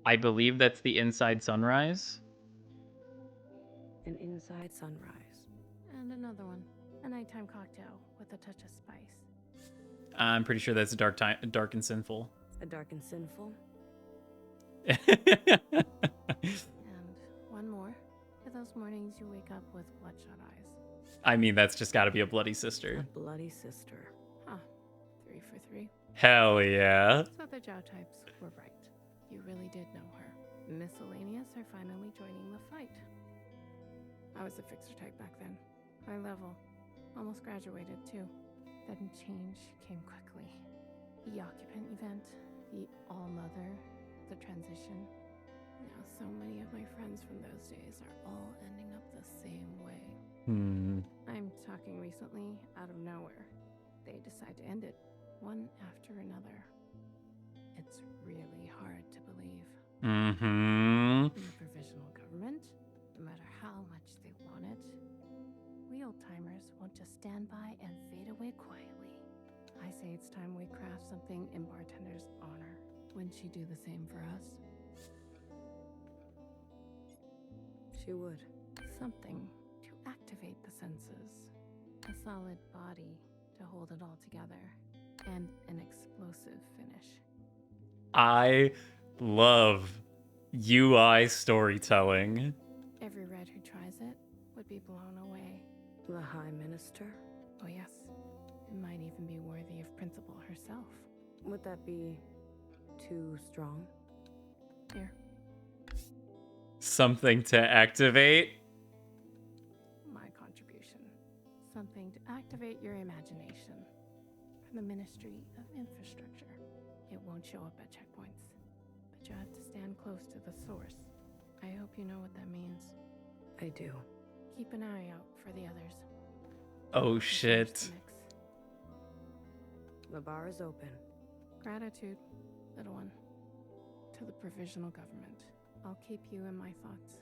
I believe that's the Inside Sunrise. An inside sunrise. And another one, a nighttime cocktail with a touch of spice. I'm pretty sure that's dark and sinful. A dark and sinful? And one more, for those mornings you wake up with bloodshot eyes. I mean, that's just got to be a bloody sister. A bloody sister. Huh, 3 for 3. Hell yeah. So the Jow types were right. You really did know her. Miscellaneous are finally joining the fight. I was a fixer type back then. High level. Almost graduated too. Then change came quickly. The occupant event, the all-mother, the transition. Now so many of my friends from those days are all ending up the same way. I'm talking recently, out of nowhere. They decide to end it, one after another. It's really hard to believe. Mm-hmm. In the provisional government, no matter how much they want it, we old-timers won't just stand by and fade away quietly. I say it's time we craft something in Bartender's honor. Wouldn't she do the same for us? She would. Something to activate the senses. A solid body to hold it all together. And an explosive finish. I love UI storytelling. Every red who tries it would be blown away. The High Minister? Oh yes, it might even be worthy of Principal herself. Would that be too strong? Here. Something to activate. My contribution. Something to activate your imagination. For the Ministry of Infrastructure. It won't show up at checkpoints, but you have to stand close to the source. I hope you know what that means. I do. Keep an eye out for the others. Oh shit. The bar is open. Gratitude, little one. To the provisional government. I'll keep you in my thoughts.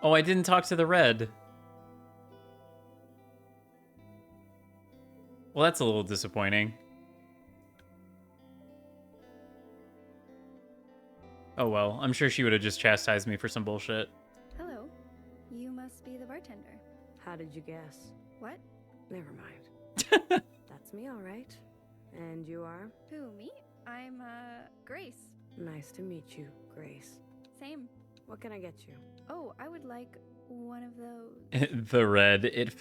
Oh, I didn't talk to the red. Well, that's a little disappointing. Oh well, I'm sure she would have just chastised me for some bullshit. Hello. You must be the bartender. How did you guess? What? Never mind. That's me, all right. And you are? Who, me? I'm, Grace. Nice to meet you, Grace. Same. What can I get you? Oh, I would like one of those. The red, it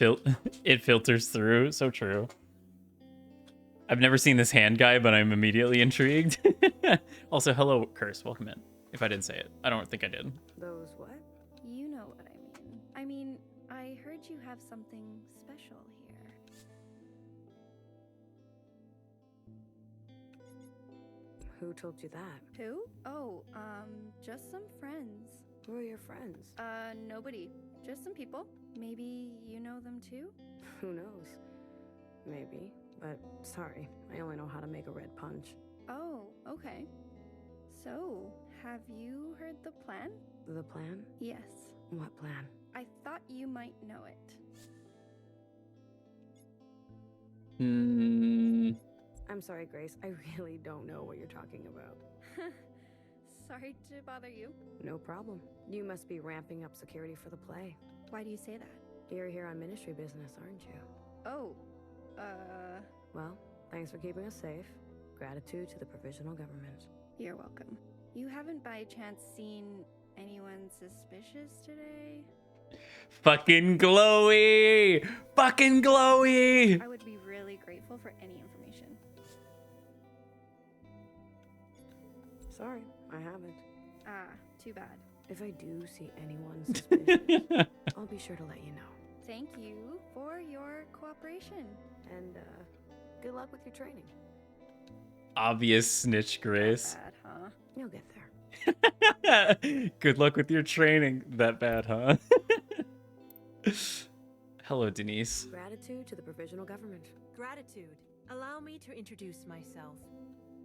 filters through. So true. I've never seen this hand guy, but I'm immediately intrigued. Also, hello, Curse. Welcome in. If I didn't say it. I don't think I did. Those what? You know what I mean. I mean, I heard you have something special here. Who told you that? Who? Oh, just some friends. Who are your friends? Nobody. Just some people. Maybe you know them too? maybe. But sorry, I only know how to make a red punch. Oh, okay. So, have you heard the plan? The plan? Yes. What plan? I thought you might know it. I'm sorry, Grace. I really don't know what you're talking about. Sorry to bother you. No problem. You must be ramping up security for the play. Why do you say that? You're here on ministry business, aren't you? Oh, Well, thanks for keeping us safe. Gratitude to the provisional government. You're welcome. You haven't by chance seen anyone suspicious today? Fucking glowy! Fucking glowy! I would be really grateful for any information. Sorry, I haven't. Ah, too bad. If I do see anyone suspicious, I'll be sure to let you know. Thank you for your cooperation. And, good luck with your training. Obvious snitch, Grace. Bad, huh? You'll get there. Good luck with your training. That bad, huh? Hello, Denise. Gratitude to the provisional government. Gratitude. Allow me to introduce myself.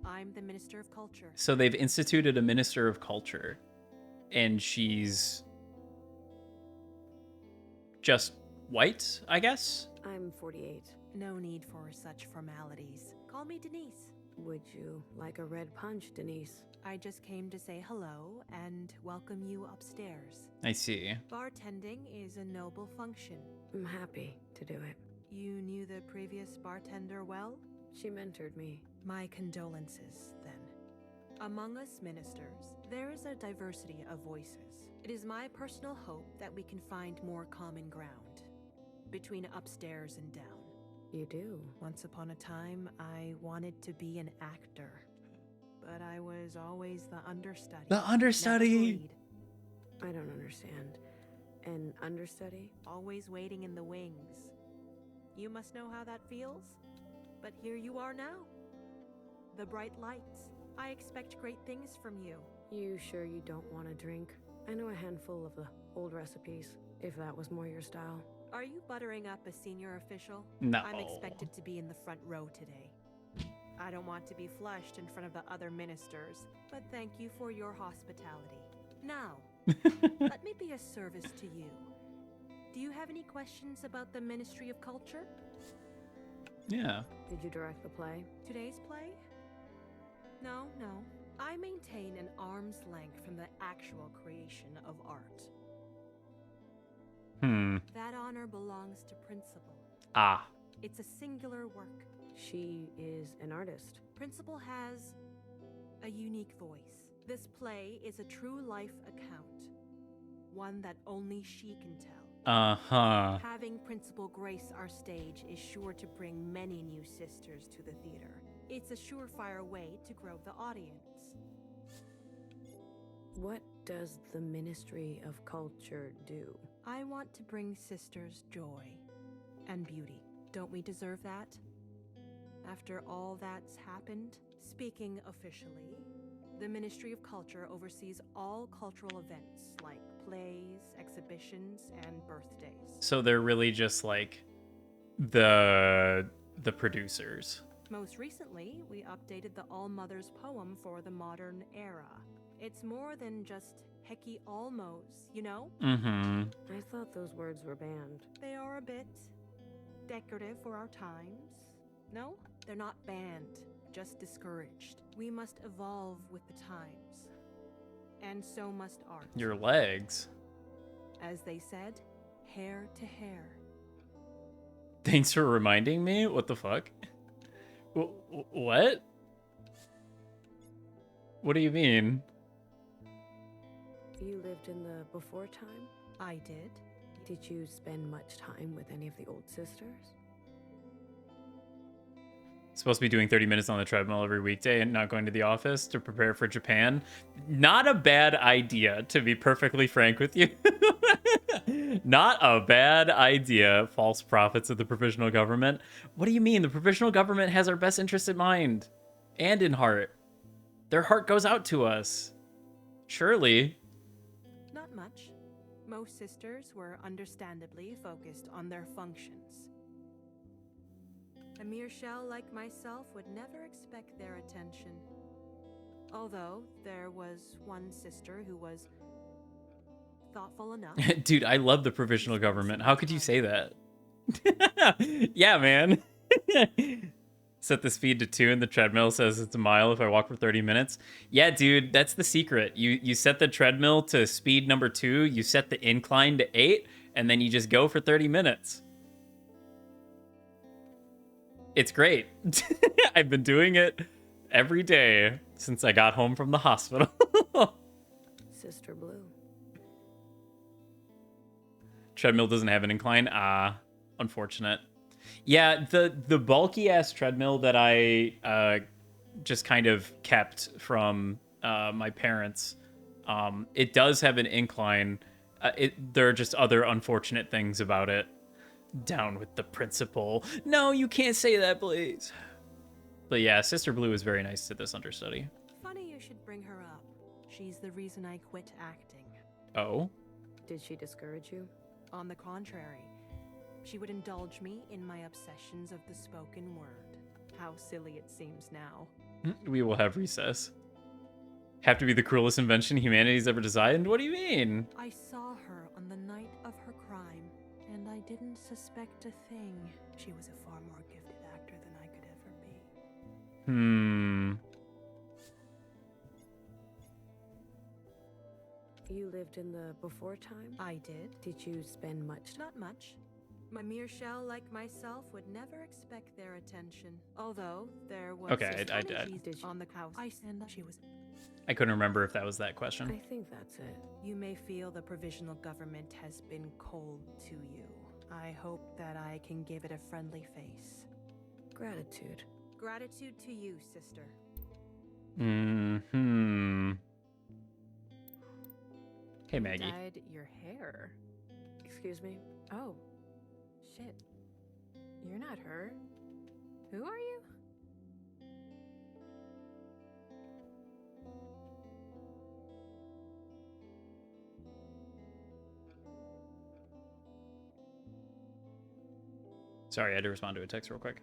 I'm the Minister of Culture. So they've instituted a Minister of Culture, and she's just white, I guess? I'm 48. No need for such formalities. Call me Denise. Would you like a red punch, Denise? I just came to say hello and welcome you upstairs. I see. Bartending is a noble function. I'm happy to do it. You knew the previous bartender well? She mentored me. My condolences, then. Among us ministers, there is a diversity of voices. It is my personal hope that we can find more common ground between upstairs and down. You do? Once upon a time, I wanted to be an actor, but I was always the understudy. The understudy! I don't understand. An understudy? Always waiting in the wings. You must know how that feels? But here you are now. The bright lights. I expect great things from you. You sure you don't want a drink? I know a handful of the old recipes, if that was more your style. Are you buttering up a senior official? No. I'm expected to be in the front row today. I don't want to be flushed in front of the other ministers, but thank you for your hospitality. Now, let me be a service to you. Do you have any questions about the Ministry of Culture? Yeah. Did you direct the play? Today's play? No. I maintain an arm's length from the actual creation of art. That honor belongs to Principal. Ah. It's a singular work. She is an artist. Principal has a unique voice. This play is a true life account, one that only she can tell. Uh-huh. Having Principal grace our stage is sure to bring many new sisters to the theater. It's a surefire way to grow the audience. What does the Ministry of Culture do? I want to bring sisters joy and beauty. Don't we deserve that? After all that's happened, speaking officially, the Ministry of Culture oversees all cultural events like plays, exhibitions, and birthdays. So they're really just like the producers. Most recently, we updated the All Mothers poem for the modern era. It's more than just Hecky Almos, you know? Mm-hmm. I thought those words were banned. They are a bit decorative for our times. No, they're not banned, just discouraged. We must evolve with the times. And so must art. Your legs. As they said, hair to hair. Thanks for reminding me? What the fuck? What? What do you mean? You lived in the before time? I did. Did you spend much time with any of the old sisters? Supposed to be doing 30 minutes on the treadmill every weekday and not going to the office to prepare for Japan. Not a bad idea, to be perfectly frank with you. Not a bad idea, false prophets of the provisional government. What do you mean? The provisional government has our best interest in mind and in heart. Their heart goes out to us. Surely. Not much. Most sisters were understandably focused on their functions. A mere shell like myself would never expect their attention. Although there was one sister who was thoughtful enough. Dude, I love the provisional government. How could you say that? Yeah, man. Set the speed to 2 and the treadmill says it's a mile if I walk for 30 minutes. Yeah, dude, that's the secret. You set the treadmill to speed number 2, you set the incline to 8, and then you just go for 30 minutes. It's great. I've been doing it every day since I got home from the hospital. Sister Blue. Treadmill doesn't have an incline. Ah, unfortunate. Yeah, the bulky ass treadmill that I just kind of kept from my parents, it does have an incline. There are just other unfortunate things about it. Down with the principal. No, you can't say that, please. But yeah, Sister Blue is very nice to this understudy. Funny you should bring her up. She's the reason I quit acting. Oh? Did she discourage you? On the contrary, she would indulge me in my obsessions of the spoken word. How silly it seems now. We will have recess. Have to be the cruelest invention humanity's ever designed? What do you mean? I saw her on the night of her crime, and I didn't suspect a thing. She was a far more gifted actor than I could ever be. You lived in the before time? I did. Did you spend much? Not much. My mere shell like myself would never expect their attention. Although there was Okay, I on the house. I couldn't remember if that was that question. I think that's it. You may feel the provisional government has been cold to you. I hope that I can give it a friendly face. Gratitude. Gratitude to you, sister. Hey, Maggie. Dyed your hair. Excuse me? Oh. Shit. You're not her. Who are you? Sorry, I had to respond to a text real quick.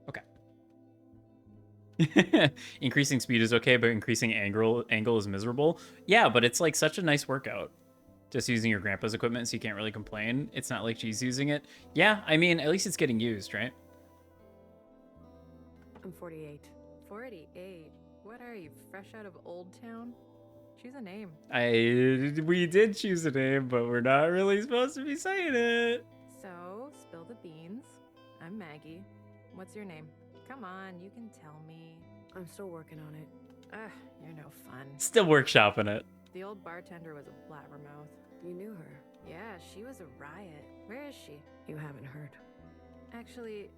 Okay. Increasing speed is okay, but increasing angle is miserable. Yeah, but it's like such a nice workout. Just using your grandpa's equipment, so you can't really complain. It's not like she's using it. Yeah, I mean, at least it's getting used, right? I'm 48. 48? What are you, fresh out of Old Town? Choose a name. We did choose a name, but we're not really supposed to be saying it. So, spill the beans. I'm Maggie. What's your name? Come on, you can tell me. I'm still working on it. Ugh, you're no fun. Still workshopping it. The old bartender was a blabbermouth. You knew her. Yeah, she was a riot. Where is she? You haven't heard. Actually,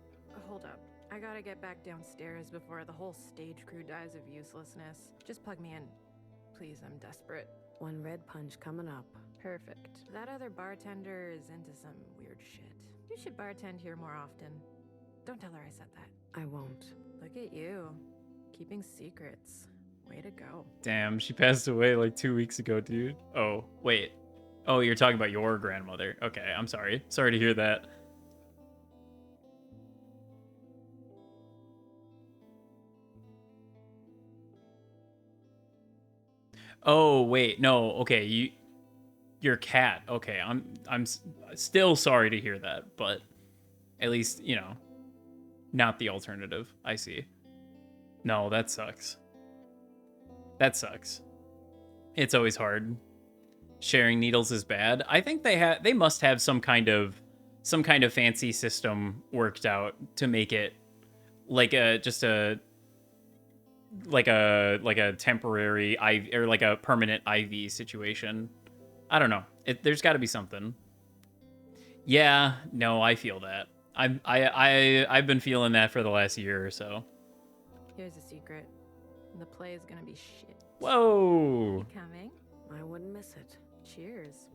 hold up. I gotta get back downstairs before the whole stage crew dies of uselessness. Just plug me in. Please, I'm desperate. One red punch coming up. Perfect. That other bartender is into some weird shit. You should bartend here more often. Don't tell her I said that. I won't. Look at you. Keeping secrets. Way to go. Damn, she passed away like 2 weeks ago, dude. Oh, wait. Oh, you're talking about your grandmother. Okay, I'm sorry. Sorry to hear that. Oh, wait. No, okay. Your cat. Okay, I'm still sorry to hear that, but at least, you know, not the alternative. I see. No, that sucks. That sucks. It's always hard. Sharing needles is bad. I think they must have some kind of fancy system worked out to make it like a temporary IV or like a permanent IV situation. I don't know. There's got to be something. Yeah, no, I feel that. I've been feeling that for the last year or so. Here's a secret. The play is gonna be shit. Whoa! You coming? I wouldn't miss it. Cheers.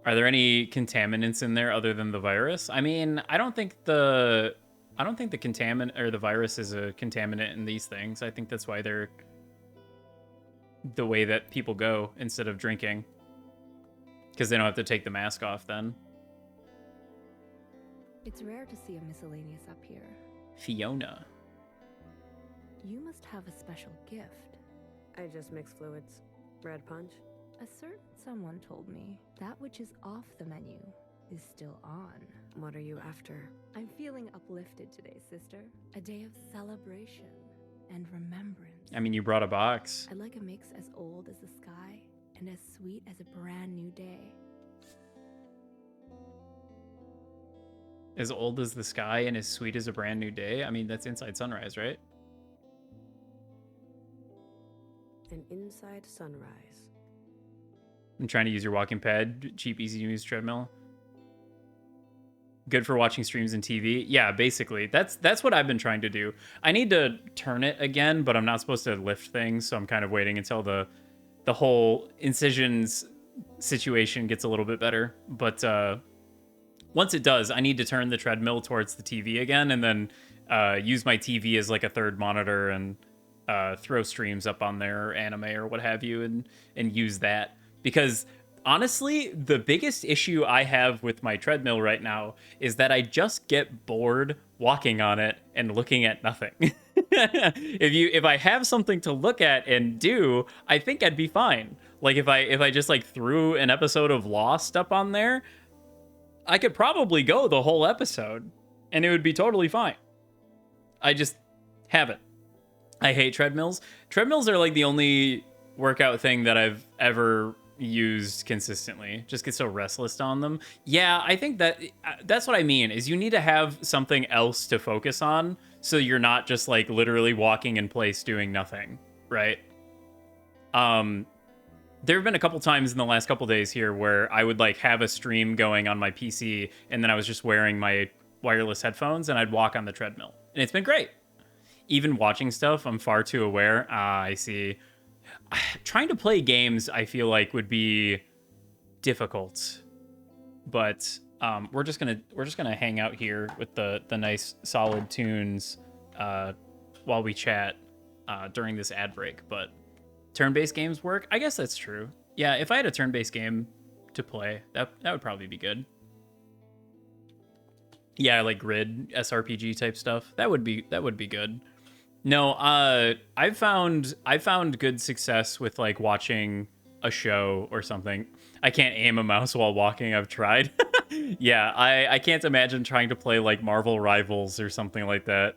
Are there any contaminants in there other than the virus? I mean, I don't think the contaminant or the virus is a contaminant in these things. I think that's why they're the way that people go instead of drinking. Because they don't have to take the mask off then. It's rare to see a miscellaneous up here. Fiona. You must have a special gift. I just mix fluids. Red punch. A certain someone told me that which is off the menu is still on. What are you after? I'm feeling uplifted today, sister. A day of celebration and remembrance. I mean, you brought a box. I'd like a mix as old as the sky and as sweet as a brand new day. As old as the sky and as sweet as a brand new day? I mean, that's Inside Sunrise, right? An inside sunrise. I'm trying to use your walking pad, cheap, easy to use treadmill. Good for watching streams and TV. Yeah, basically. That's what I've been trying to do. I need to turn it again, but I'm not supposed to lift things, so I'm kind of waiting until the whole incisions situation gets a little bit better. But once it does, I need to turn the treadmill towards the TV again, and then use my TV as like a third monitor and throw streams up on there, or anime or what have you, and use that. Because honestly, the biggest issue I have with my treadmill right now is that I just get bored walking on it and looking at nothing. If I have something to look at and do, I think I'd be fine. Like if I just like threw an episode of Lost up on there, I could probably go the whole episode and it would be totally fine. I just haven't. I hate treadmills. Treadmills are like the only workout thing that I've ever used consistently. Just get so restless on them. Yeah, I think that's what I mean, is you need to have something else to focus on so you're not just like literally walking in place doing nothing, right? There have been a couple times in the last couple days here where I would like have a stream going on my PC and then I was just wearing my wireless headphones and I'd walk on the treadmill. And it's been great. Even watching stuff, I'm far too aware. I see. Trying to play games, I feel like, would be difficult. But we're just gonna hang out here with the nice solid tunes while we chat during this ad break. But turn-based games work? I guess that's true. Yeah, if I had a turn-based game to play, that would probably be good. Yeah, like grid SRPG type stuff. That would be good. No, I've found good success with like watching a show or something. I can't aim a mouse while walking. I've tried. Yeah, I can't imagine trying to play like Marvel Rivals or something like that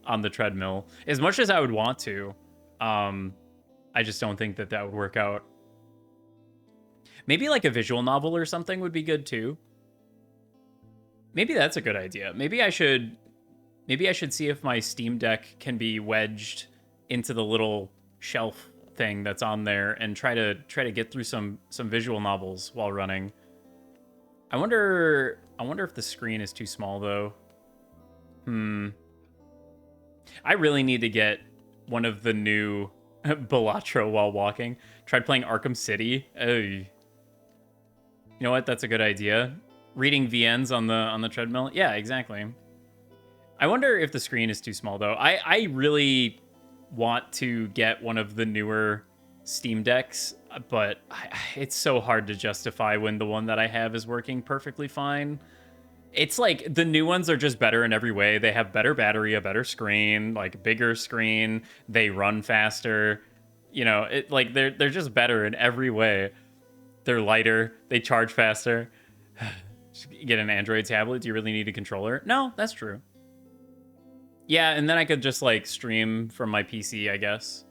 on the treadmill. As much as I would want to, I just don't think that would work out. Maybe like a visual novel or something would be good too. Maybe that's a good idea. Maybe I should see if my Steam Deck can be wedged into the little shelf thing that's on there and try to get through some visual novels while running. I wonder if the screen is too small though. I really need to get one of the new Balatro while walking. Tried playing Arkham City. Oh. You know what? That's a good idea. Reading VNs on the treadmill. Yeah, exactly. I wonder if the screen is too small, though. I really want to get one of the newer Steam Decks, but it's so hard to justify when the one that I have is working perfectly fine. It's like the new ones are just better in every way. They have better battery, a better screen, like bigger screen. They run faster. You know, they're just better in every way. They're lighter. They charge faster. Get an Android tablet. Do you really need a controller? No, that's true. Yeah, and then I could just like stream from my PC, I guess.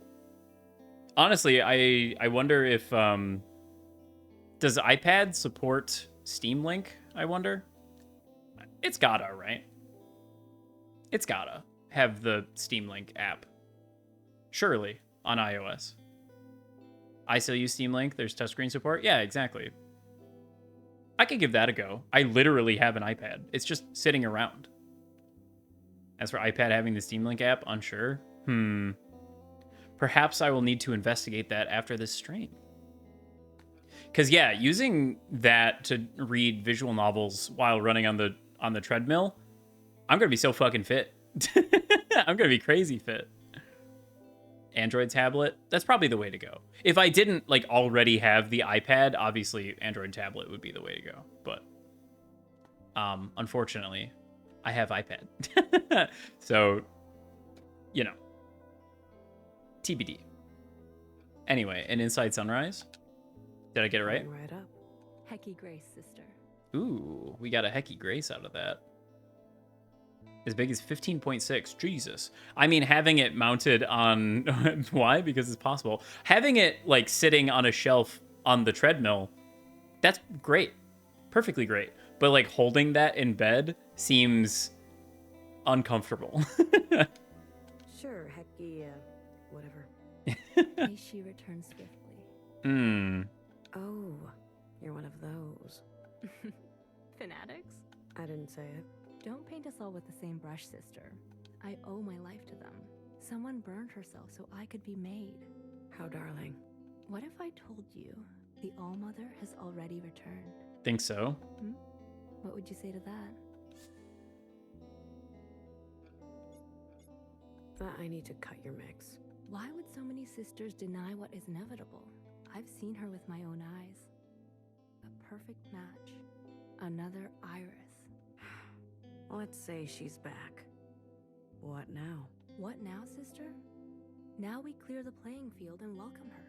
Honestly, I wonder if does iPad support Steam Link? I wonder. It's gotta, right? It's gotta have the Steam Link app. Surely on iOS. I still use Steam Link. There's touchscreen support. Yeah, exactly. I could give that a go. I literally have an iPad. It's just sitting around. As for iPad having the Steam Link app, unsure. Perhaps I will need to investigate that after this stream. Because yeah, using that to read visual novels while running on the treadmill, I'm gonna be so fucking fit. I'm gonna be crazy fit. Android tablet, that's probably the way to go. If I didn't like already have the iPad, obviously Android tablet would be the way to go. But unfortunately, I have iPad. So, you know, TBD. Anyway, an Inside Sunrise. Did I get it right? Right up. Hecky Grace, sister. Ooh, we got a Hecky Grace out of that. As big as 15.6. Jesus. I mean, having it mounted on... Why? Because it's possible. Having it, like, sitting on a shelf on the treadmill, that's great. Perfectly great. But, like, holding that in bed seems uncomfortable. Sure, Hecky, whatever. May she return swiftly. Oh, you're one of those. Fanatics? I didn't say it. Don't paint us all with the same brush, sister. I owe my life to them. Someone burned herself so I could be made. How darling. What if I told you the All-Mother has already returned? Think so? What would you say to that? I need to cut your mix. Why would so many sisters deny what is inevitable? I've seen her with my own eyes. A perfect match. Another Iris. Let's say she's back. What now? What now, sister? Now we clear the playing field and welcome her.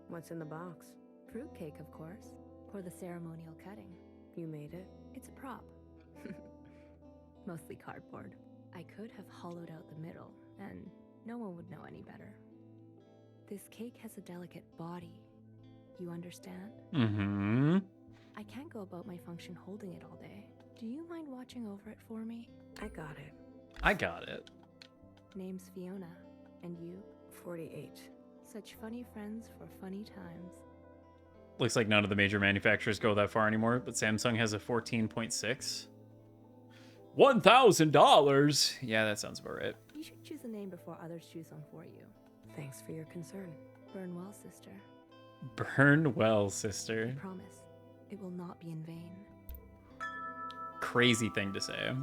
What's in the box? Fruitcake, of course, for the ceremonial cutting. You made it? It's a prop. Mostly cardboard. I could have hollowed out the middle, and no one would know any better. This cake has a delicate body. You understand? Mm-hmm. I can't go about my function holding it all day. Do you mind watching over it for me? I got it. I got it. Name's Fiona. And you? 48. Such funny friends for funny times. Looks like none of the major manufacturers go that far anymore, but Samsung has a 14.6. $1,000! Yeah, that sounds about right. You should choose a name before others choose one for you. Thanks for your concern. Burn well, sister. Burn well, sister. I promise. It will not be in vain. Crazy thing to say.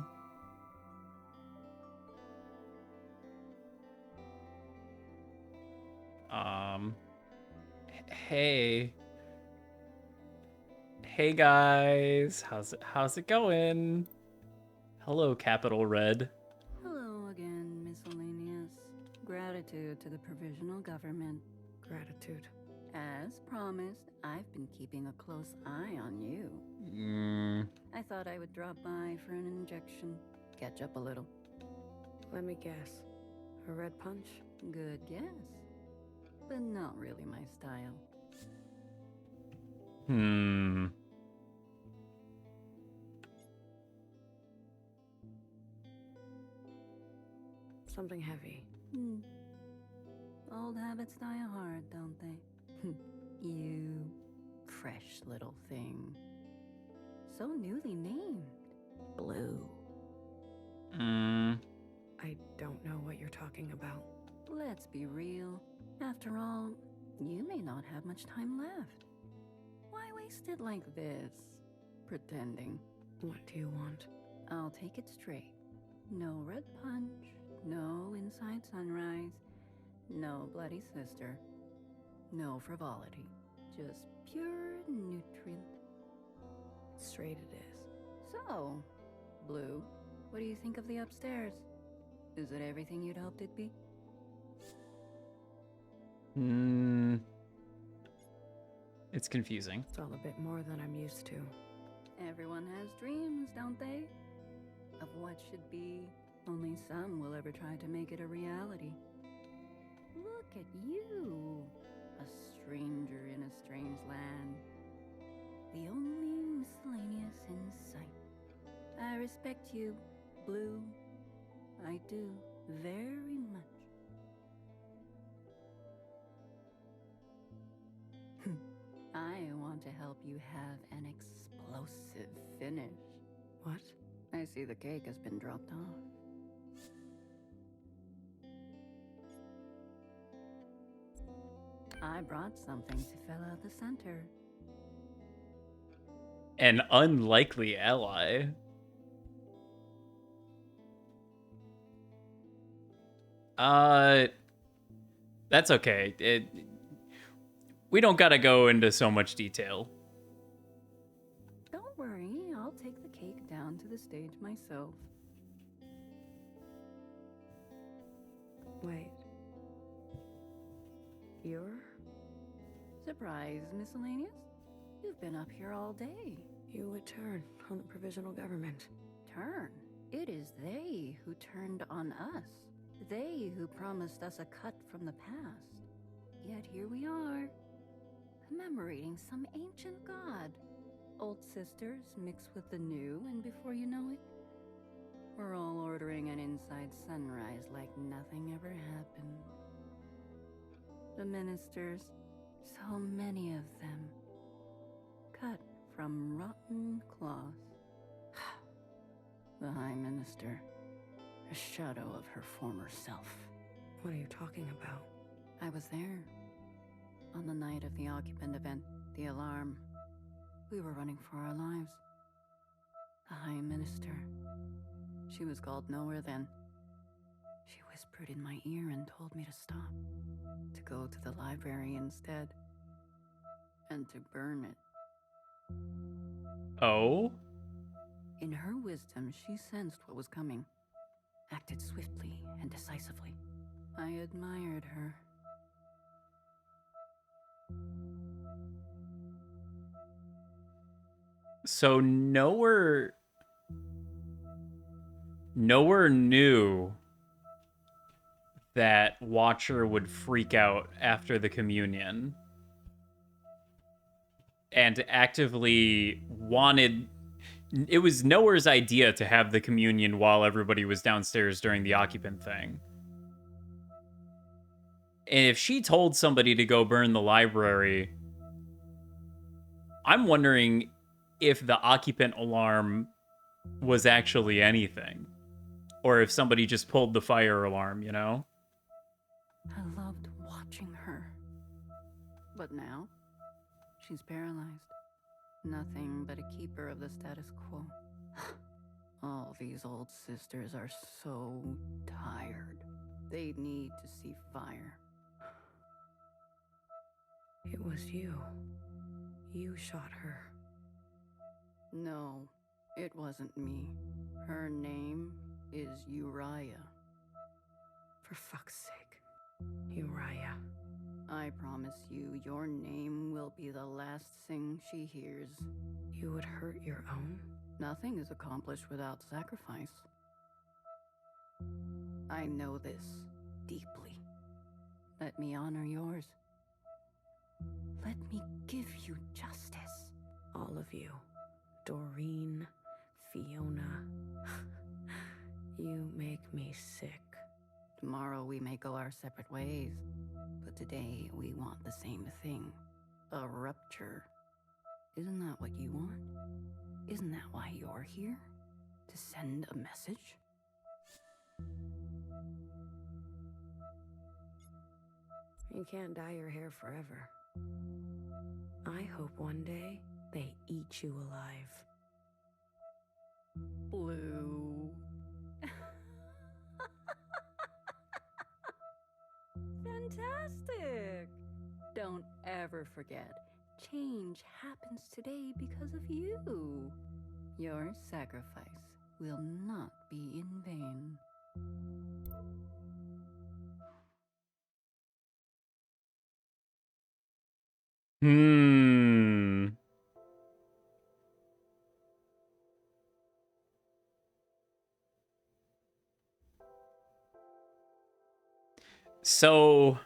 Hey. Hey guys. How's it going? Hello, Capital Red. Hello again, miscellaneous. Gratitude to the provisional government. Gratitude. As promised, I've been keeping a close eye on you. I thought I would drop by for an injection. Catch up a little. Let me guess. A red punch? Good guess. But not really my style. Something heavy. Old habits die hard, don't they? You fresh little thing. So newly named. Blue. I don't know what you're talking about. Let's be real. After all, you may not have much time left. Why waste it like this? Pretending. What do you want? I'll take it straight. No red punch, no inside sunrise, no bloody sister, no frivolity. Just pure nutrient. Straight it is. So, Blue, what do you think of the upstairs? Is it everything you'd hoped it'd be? It's confusing. It's all a bit more than I'm used to. Everyone has dreams, don't they? Of what should be. Only some will ever try to make it a reality. Look at you, a stranger in a strange land. The only miscellaneous in sight. I respect you, Blue. I do, very much. I want to help you have an explosive finish. What? I see the cake has been dropped off. I brought something to fill out the center. An unlikely ally. That's okay. We don't gotta go into so much detail. Don't worry, I'll take the cake down to the stage myself. Wait. You're? Surprise, Miscellaneous? You've been up here all day. You would turn on the provisional government. Turn? It is they who turned on us. They who promised us a cut from the past. Yet here we are, commemorating some ancient god. Old sisters mixed with the new, and before you know it, we're all ordering an inside sunrise like nothing ever happened. The ministers, so many of them, cut from rotten cloth. The High Minister, a shadow of her former self. What are you talking about? I was there. On the night of the occupant event, the alarm. We were running for our lives. The High Minister. She was called nowhere then. She whispered in my ear and told me to stop. To go to the library instead. And to burn it. Oh? In her wisdom, she sensed what was coming. Acted swiftly and decisively. I admired her. So nowhere knew that Watcher would freak out after the communion and actively wanted. It was Nowhere's idea to have the communion while everybody was downstairs during the occupant thing. And if she told somebody to go burn the library, I'm wondering if the occupant alarm was actually anything. Or if somebody just pulled the fire alarm, you know? I loved watching her. But now, she's paralyzed. Nothing but a keeper of the status quo. All these old sisters are so tired. They need to see fire. It was you. You shot her. No, it wasn't me. Her name is Uriah. For fuck's sake. Uriah. I promise you, your name will be the last thing she hears. You would hurt your own? Nothing is accomplished without sacrifice. I know this deeply. Let me honor yours. Let me give you justice. All of you. Doreen, Fiona. You make me sick. Tomorrow we may go our separate ways, but today we want the same thing. A rupture. Isn't that what you want? Isn't that why you're here? To send a message? You can't dye your hair forever. I hope one day they eat you alive. Blue. Fantastic! Don't ever forget, change happens today because of you. Your sacrifice will not be in vain. So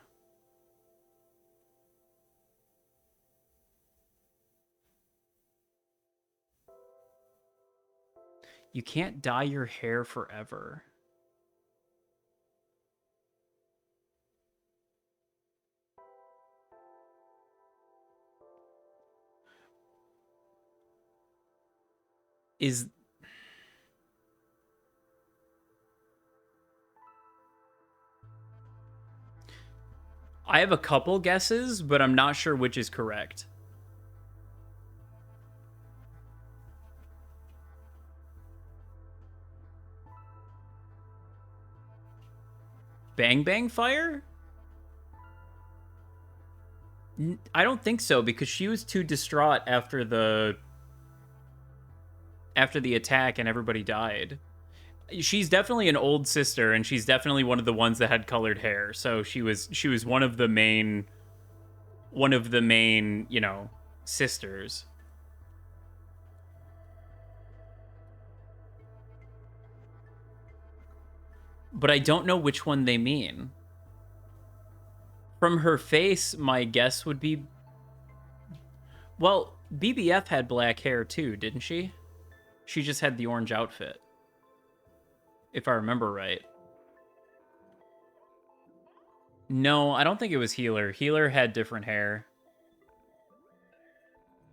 you can't dye your hair forever. I have a couple guesses, but I'm not sure which is correct. Bang Bang Fire? I don't think so, because she was too distraught after the attack and everybody died. She's definitely an old sister, and she's definitely one of the ones that had colored hair. So she was one of the main you know, sisters. But I don't know which one they mean. From her face, my guess would be... Well, BBF had black hair too, didn't she? She just had the orange outfit, if I remember right. No, I don't think it was Healer. Healer had different hair.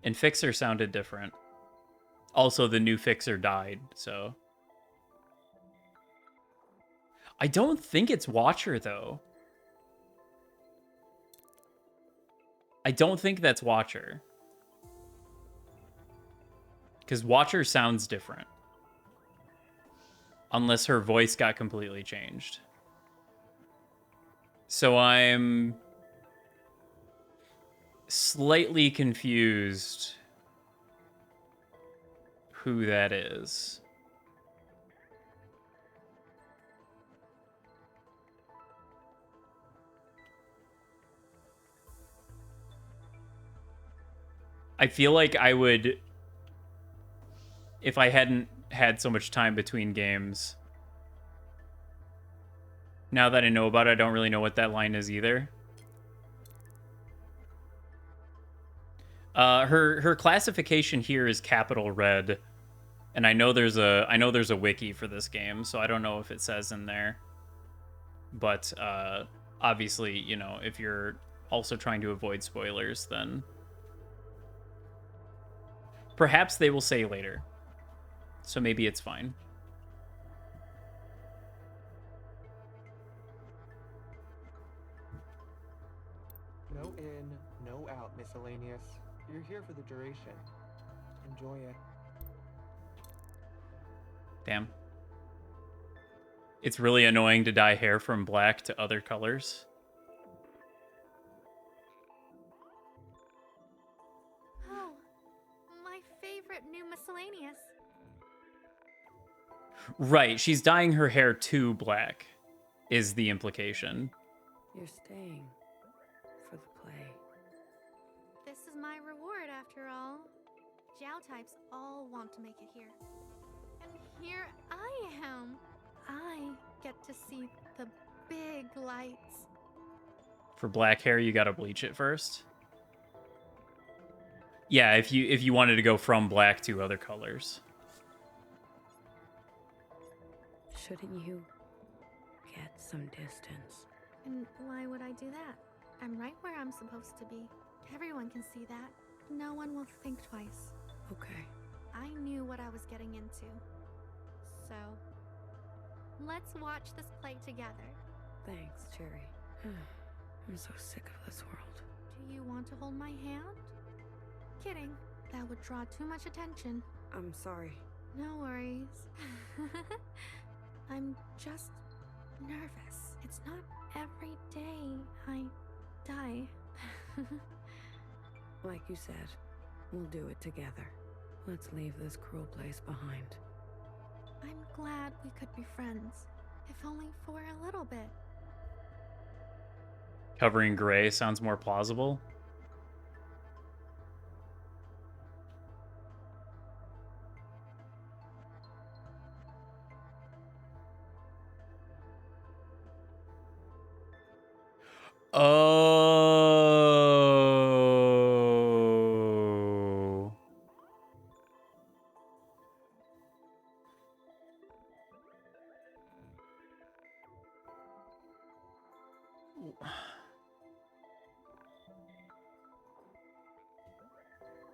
And Fixer sounded different. Also, the new Fixer died, so... I don't think it's Watcher, though. I don't think that's Watcher. Because Watcher sounds different. Unless her voice got completely changed. So I'm slightly confused who that is. I feel like I would, if I hadn't had so much time between games. Now that I know about it, I don't really know what that line is either. Her classification here is capital red, and I know there's a wiki for this game, so I don't know if it says in there. But obviously, you know, if you're also trying to avoid spoilers, then perhaps they will say later. So maybe it's fine. No in, no out, miscellaneous. You're here for the duration. Enjoy it. Damn. It's really annoying to dye hair from black to other colors. Oh, my favorite new miscellaneous. Right, she's dyeing her hair to black, is the implication. You're staying for the play. This is my reward, after all. Jiao types all want to make it here. And here I am. I get to see the big lights. For black hair, you gotta bleach it first. Yeah, if you wanted to go from black to other colors. Shouldn't you get some distance? And why would I do that? I'm right where I'm supposed to be. Everyone can see that. No one will think twice. Okay. I knew what I was getting into. So, let's watch this play together. Thanks, Cherry. I'm so sick of this world. Do you want to hold my hand? Kidding. That would draw too much attention. I'm sorry. No worries. I'm just nervous. It's not every day I die. Like you said, we'll do it together. Let's leave this cruel place behind. I'm glad we could be friends, if only for a little bit. Covering gray sounds more plausible. Oh.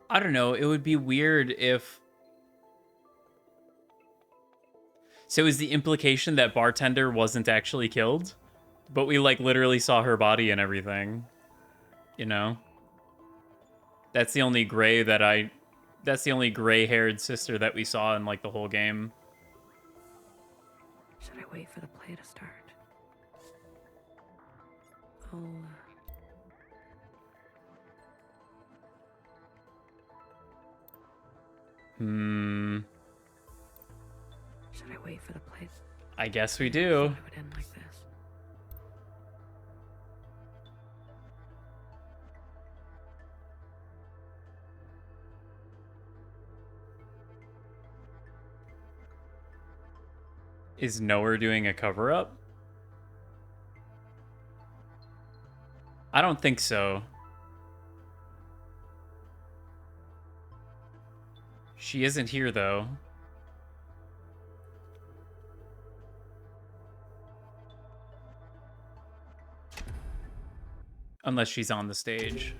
I don't know. It would be weird if... So is the implication that Bartender wasn't actually killed? But we, like, literally saw her body and everything. You know? That's the only gray that I... That's the only gray-haired sister that we saw in, like, the whole game. Should I wait for the play to start? Hmm. Should I wait for the place? I guess we do. I would end like this. Is Nowhere doing a cover-up? I don't think so. She isn't here, though. Unless she's on the stage.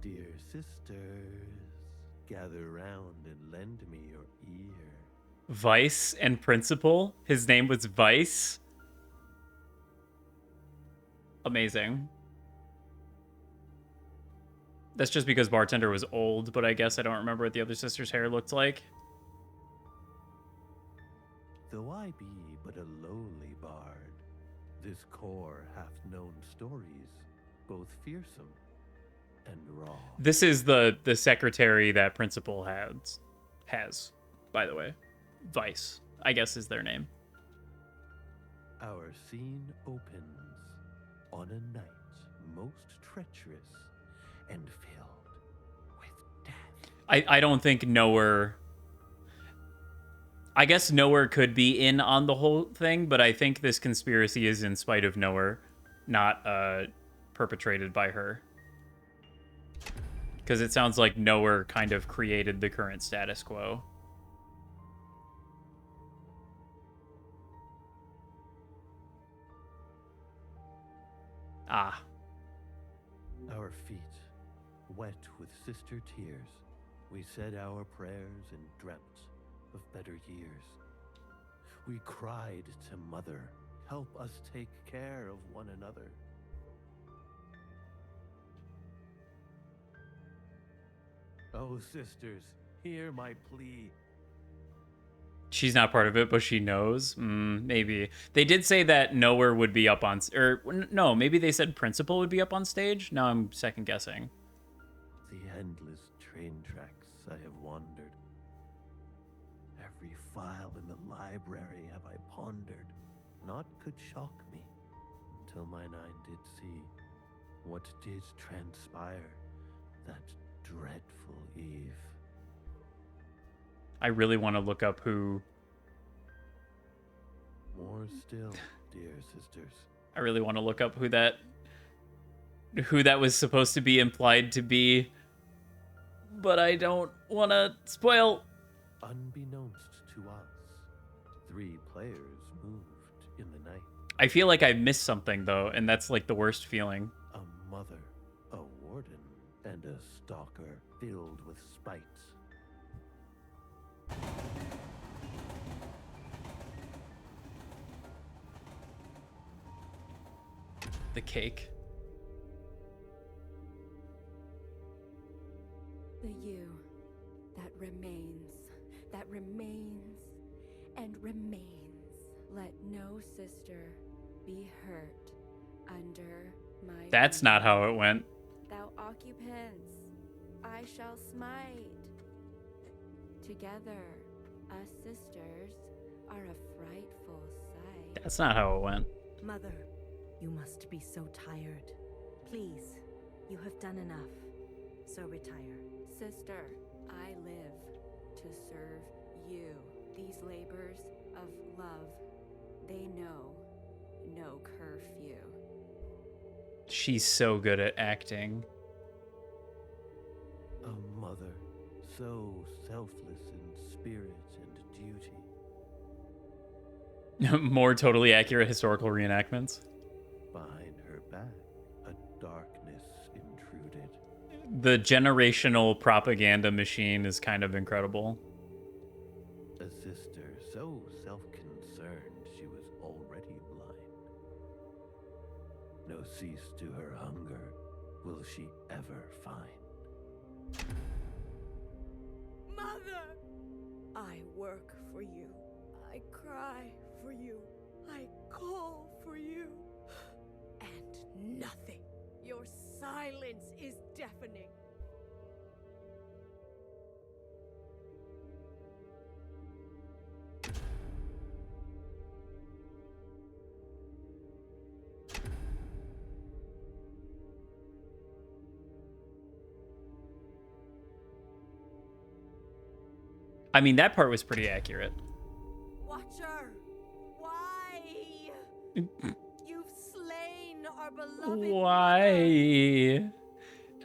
Dear sisters, gather round and lend me your ear. Vice and Principal? His name was Vice? Amazing. That's just because Bartender was old, but I guess I don't remember what the other sister's hair looked like. Though I be but a lowly bard, this core hath known stories, both fearsome and raw. This is the secretary that Principal has, by the way. Vice, I guess, is their name. Our scene opens on a night most treacherous and filled with death. I don't think Nowhere... I guess Nowhere could be in on the whole thing, but I think this conspiracy is in spite of Nowhere, not perpetrated by her. Because it sounds like Nowhere kind of created the current status quo. Ah. Our feet, wet with sister tears, we said our prayers and dreamt of better years. We cried to Mother, help us take care of one another. Oh, sisters, hear my plea. She's not part of it, but she knows. Maybe. They did say that Nowhere would be up on... Or, no, maybe they said Principal would be up on stage? Now I'm second guessing. The endless train tracks I have wandered. Every file in the library have I pondered. Naught could shock me until mine eye did see what did transpire that dreadful eve. I really want to look up who... More still, dear sisters. I really want to look up who that was supposed to be implied to be, but I don't want to spoil. Unbeknownst to us, 3 players moved in the night. I feel like I missed something, though, and that's like the worst feeling. A mother, a warden, and a stalker filled with spite. The cake. The you that remains, and remains. Let no sister be hurt under my... That's not how it went. Thou occupants, I shall smite. Together, us sisters are a frightful sight. That's not how it went. Mother, you must be so tired. Please, you have done enough. So retire. Sister, I live to serve you. These labors of love, they know no curfew. She's so good at acting. A mother, so selfless in spirit and duty. More totally accurate historical reenactments. Behind her back, a darkness intruded. The generational propaganda machine is kind of incredible. A sister so self-concerned she was already blind. No cease to her hunger will she ever find. Mother! I work for you. I cry for you. I call for you. And nothing. Your silence is deafening. I mean, that part was pretty accurate. Watcher, why? You've slain our beloved. Why?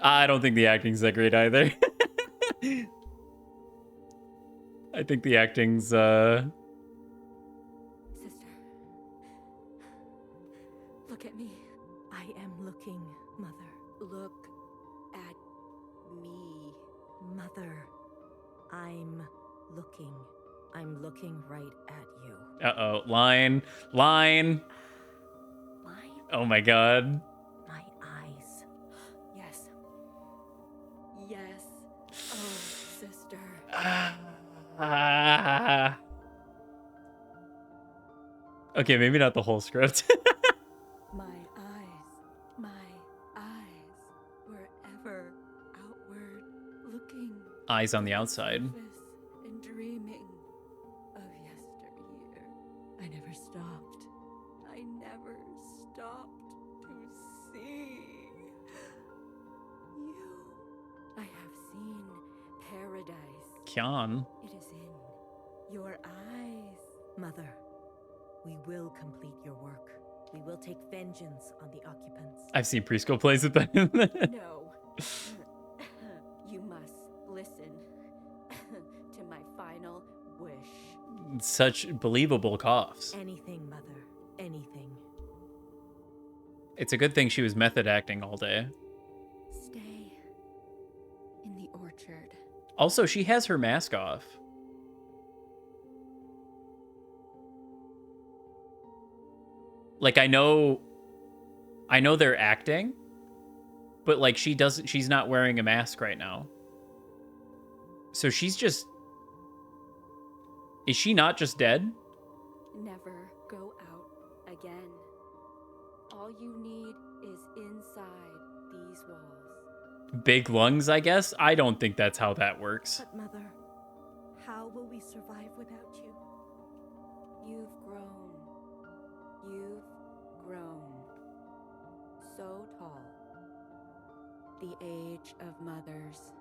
I don't think the acting's that great either. I think the acting's Sister, look at me. I am looking, Mother. Look at me. Mother, I'm looking. I'm looking right at you. Uh-oh. Line. Line. Oh my god. My eyes. Yes. Yes. Oh, sister. Okay, maybe not the whole script. My eyes were ever outward looking. Eyes on the outside. And dreaming of yesteryear. I never stopped. I never stopped to see you. I have seen paradise. Kyan. It is in your eyes. Mother, we will complete your work. We will take vengeance on the occupants. I've seen preschool plays with them. No. You must listen to my final wish. Such believable coughs. Anything, Mother. Anything. It's a good thing she was method acting all day. Stay in the orchard. Also, she has her mask off. Like, I know they're acting, but like she's not wearing a mask right now. So she's just, is she not just dead? Never go out again. All you need is inside these walls. Big lungs, I guess? I don't think that's how that works. But Mother, how will we survive without you? You've grown. You've grown. So tall. The age of mothers.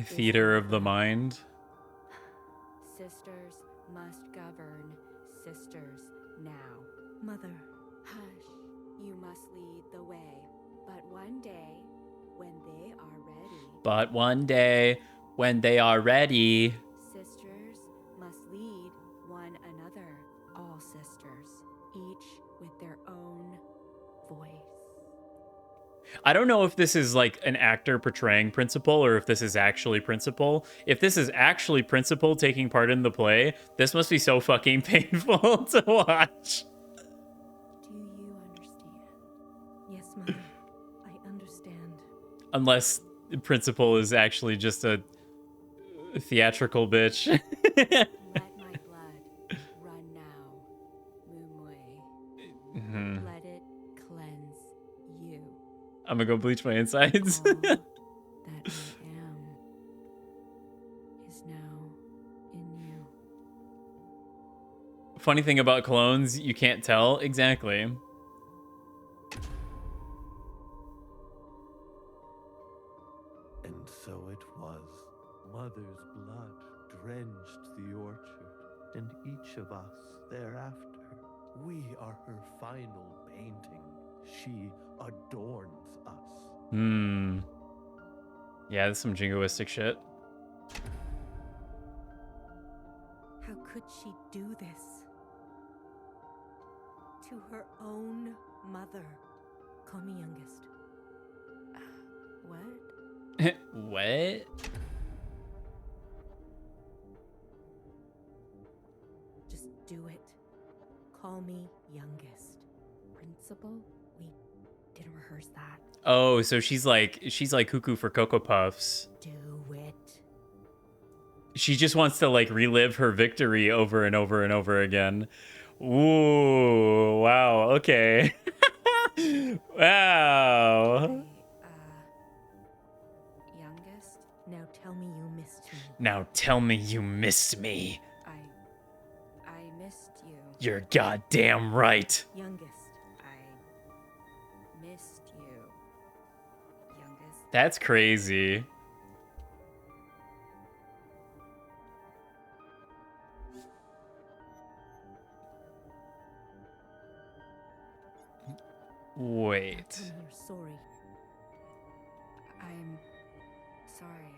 Theater of the mind. Sisters must govern sisters now. Mother. Hush. You must lead the way. But one day, when they are ready. But one day, when they are ready. Sisters must lead one another. All sisters, each with their own voice. I don't know if this is like an actor portraying Principal or if this is actually Principal. If this is actually Principal taking part in the play, this must be so fucking painful to watch. Do you understand? Yes, Mother. I understand. Unless the Principal is actually just a theatrical bitch. Let my blood run now, Moonway. Mhm. Let it cleanse you. I'm gonna go bleach my insides. All that I am is now in you. Funny thing about clones, you can't tell exactly. And so it was. Mother's blood drenched the orchard, and each of us thereafter, we are her final painting. She adorns us. Yeah, that's some jingoistic shit. How could she do this? To her own mother. Call me youngest. What? What? Just do it. Call me youngest. Principal? We didn't rehearse that. Oh, so she's like cuckoo for Cocoa Puffs. Do it. She just wants to like relive her victory over and over and over again. Ooh, wow, okay. Wow. Youngest, Now tell me you missed me. Now tell me you missed me. I missed you. You're goddamn right. Youngest. I missed you. Youngest. That's crazy. Tell me you're sorry. I'm sorry,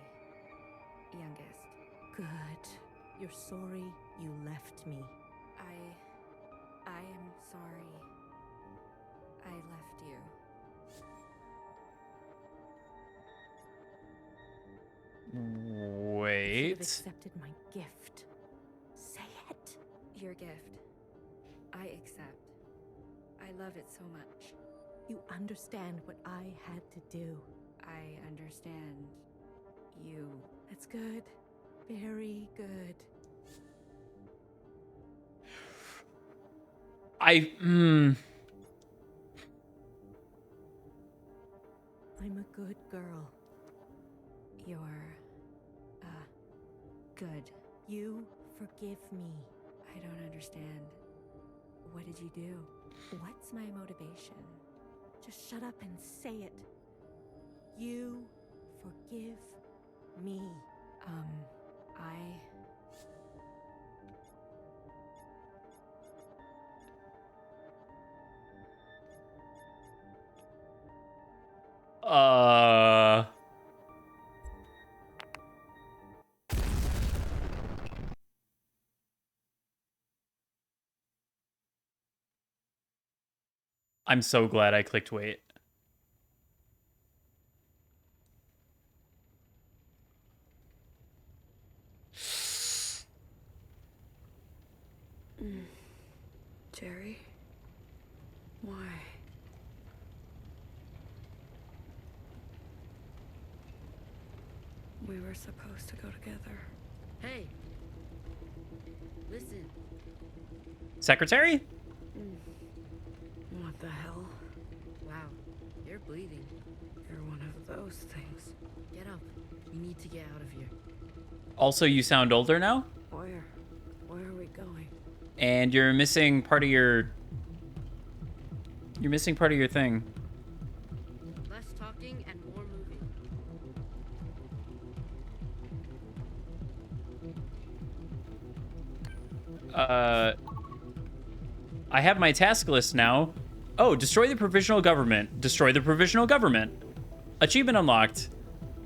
youngest. Good. You're sorry you left me. I am sorry I left you. Wait. You've accepted my gift. Say it. Your gift. I accept. I love it so much. You understand what I had to do. I understand you. That's good. Very good. I'm a good girl. You're, good. You forgive me. I don't understand. What did you do? What's my motivation? Just shut up and say it. You forgive me. I'm so glad I clicked wait. Jerry? Why? We were supposed to go together. Hey! Listen. Secretary? What the hell? Wow, you're bleeding. You're one of those things. Get up. We need to get out of here. Also, you sound older now? Where? Where are we going? And you're missing part of your... You're missing part of your thing. Less talking and more moving. I have my task list now. Oh, destroy the provisional government. Destroy the provisional government. Achievement unlocked.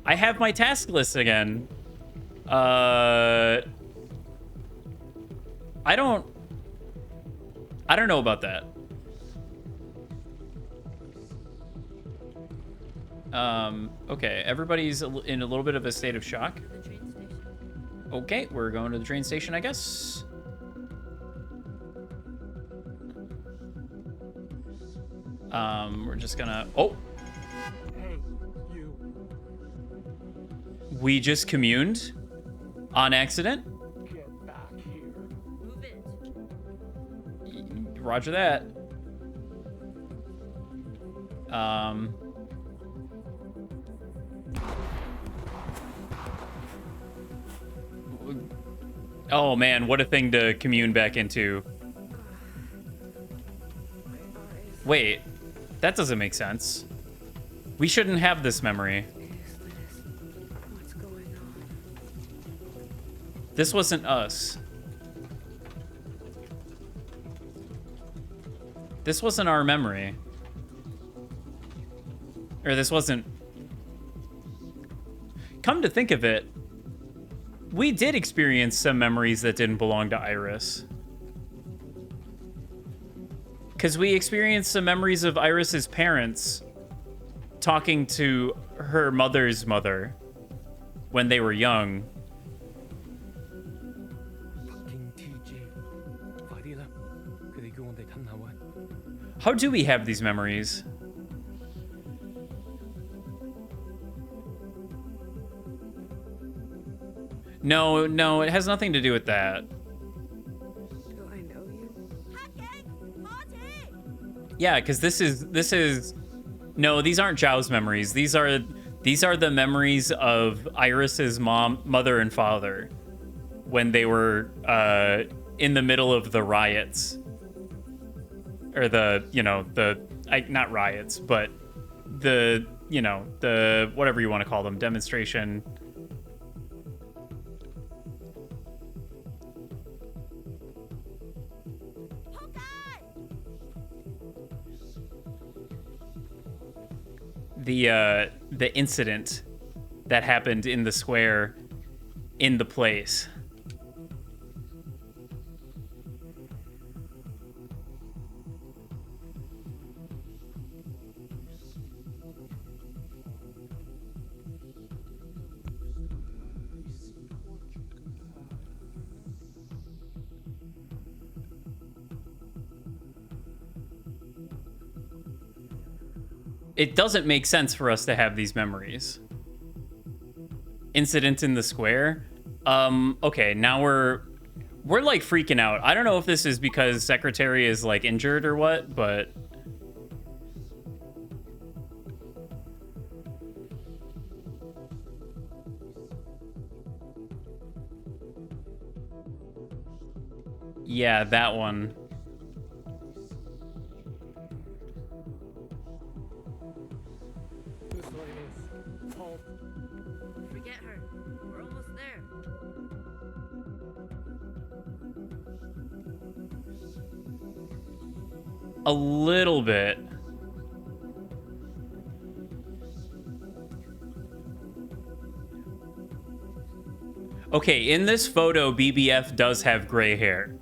I have my task list again. I don't know about that. Okay, everybody's in a little bit of a state of shock. Okay, we're going to the train station, I guess. We're just gonna... Oh! Hey, you. We just communed on accident. Get back here. Move it. Roger that. Oh man, what a thing to commune back into. Wait, that doesn't make sense. We shouldn't have this memory. What's going on? This wasn't us. This wasn't our memory. Or this wasn't... Come to think of it, we did experience some memories that didn't belong to Iris. Because we experienced some memories of Iris's parents talking to her mother's mother when they were young. How do we have these memories? No, it has nothing to do with that. Do I know you? Yeah, because this is no, these aren't Zhao's memories. These are the memories of Iris's mother and father when they were in the middle of the riots. Or not riots, but the whatever you want to call them, demonstration. the incident that happened in the square in the place. It doesn't make sense for us to have these memories. Incident in the square. Okay, now we're like freaking out. I don't know if this is because Secretary is like injured or what, but yeah, that one. Forget her. We're almost there. A little bit. Okay, in this photo, BBF does have gray hair.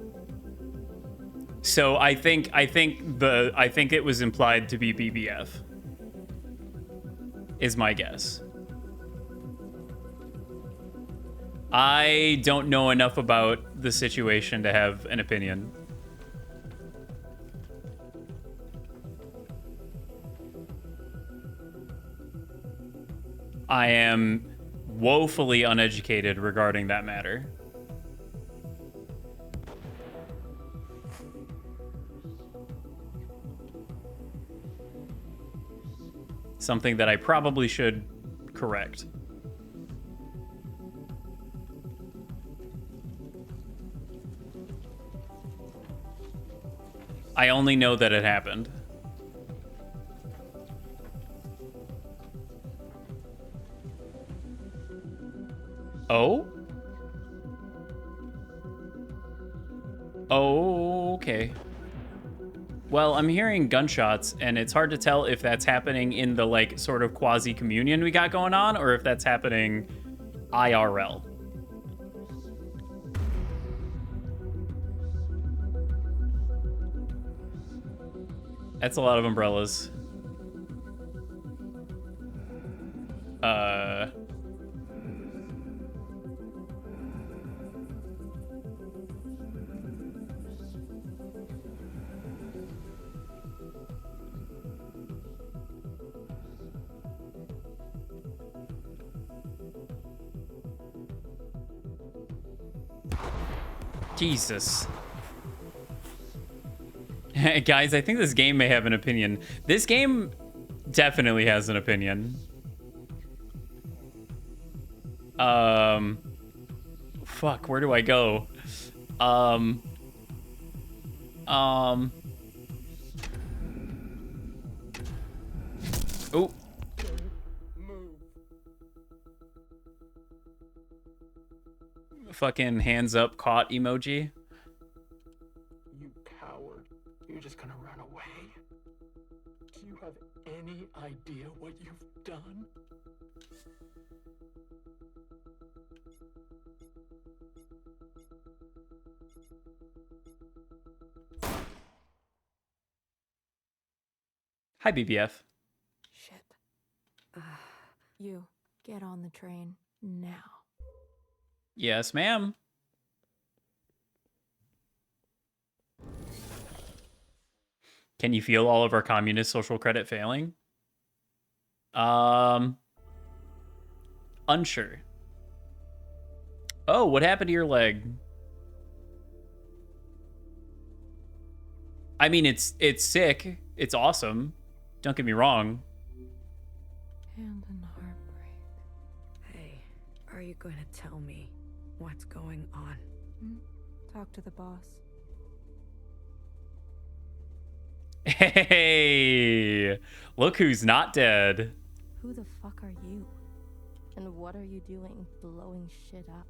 So I think it was implied to be BBF. Is my guess. I don't know enough about the situation to have an opinion. I am woefully uneducated regarding that matter. Something that I probably should correct. I only know that it happened. Oh? Okay. Well, I'm hearing gunshots, and it's hard to tell if that's happening in the, like, sort of quasi-communion we got going on, or if that's happening IRL. That's a lot of umbrellas. Jesus. Guys, I think this game may have an opinion. This game definitely has an opinion. Fuck, where do I go? Oh. Fucking hands up caught emoji. You coward. You're just gonna run away? Do you have any idea what you've done? Hi, BBF. Shit. You, get on the train now. Yes, ma'am. Can you feel all of our communist social credit failing? Unsure. Oh, what happened to your leg? I mean, it's sick. It's awesome. Don't get me wrong. And in heartbreak. Hey, are you going to tell me what's going on? Talk to the boss. Hey, look who's not dead. Who the fuck are you? And what are you doing blowing shit up?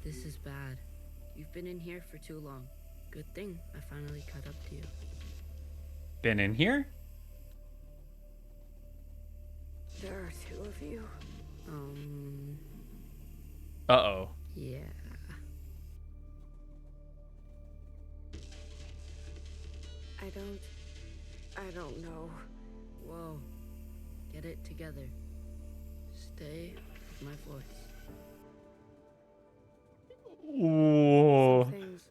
This is bad. You've been in here for too long. Good thing I finally caught up to you. Been in here? There are two of you. Uh-oh. Yeah. I don't know. Whoa. Get it together. Stay with my voice. Whoa. Some things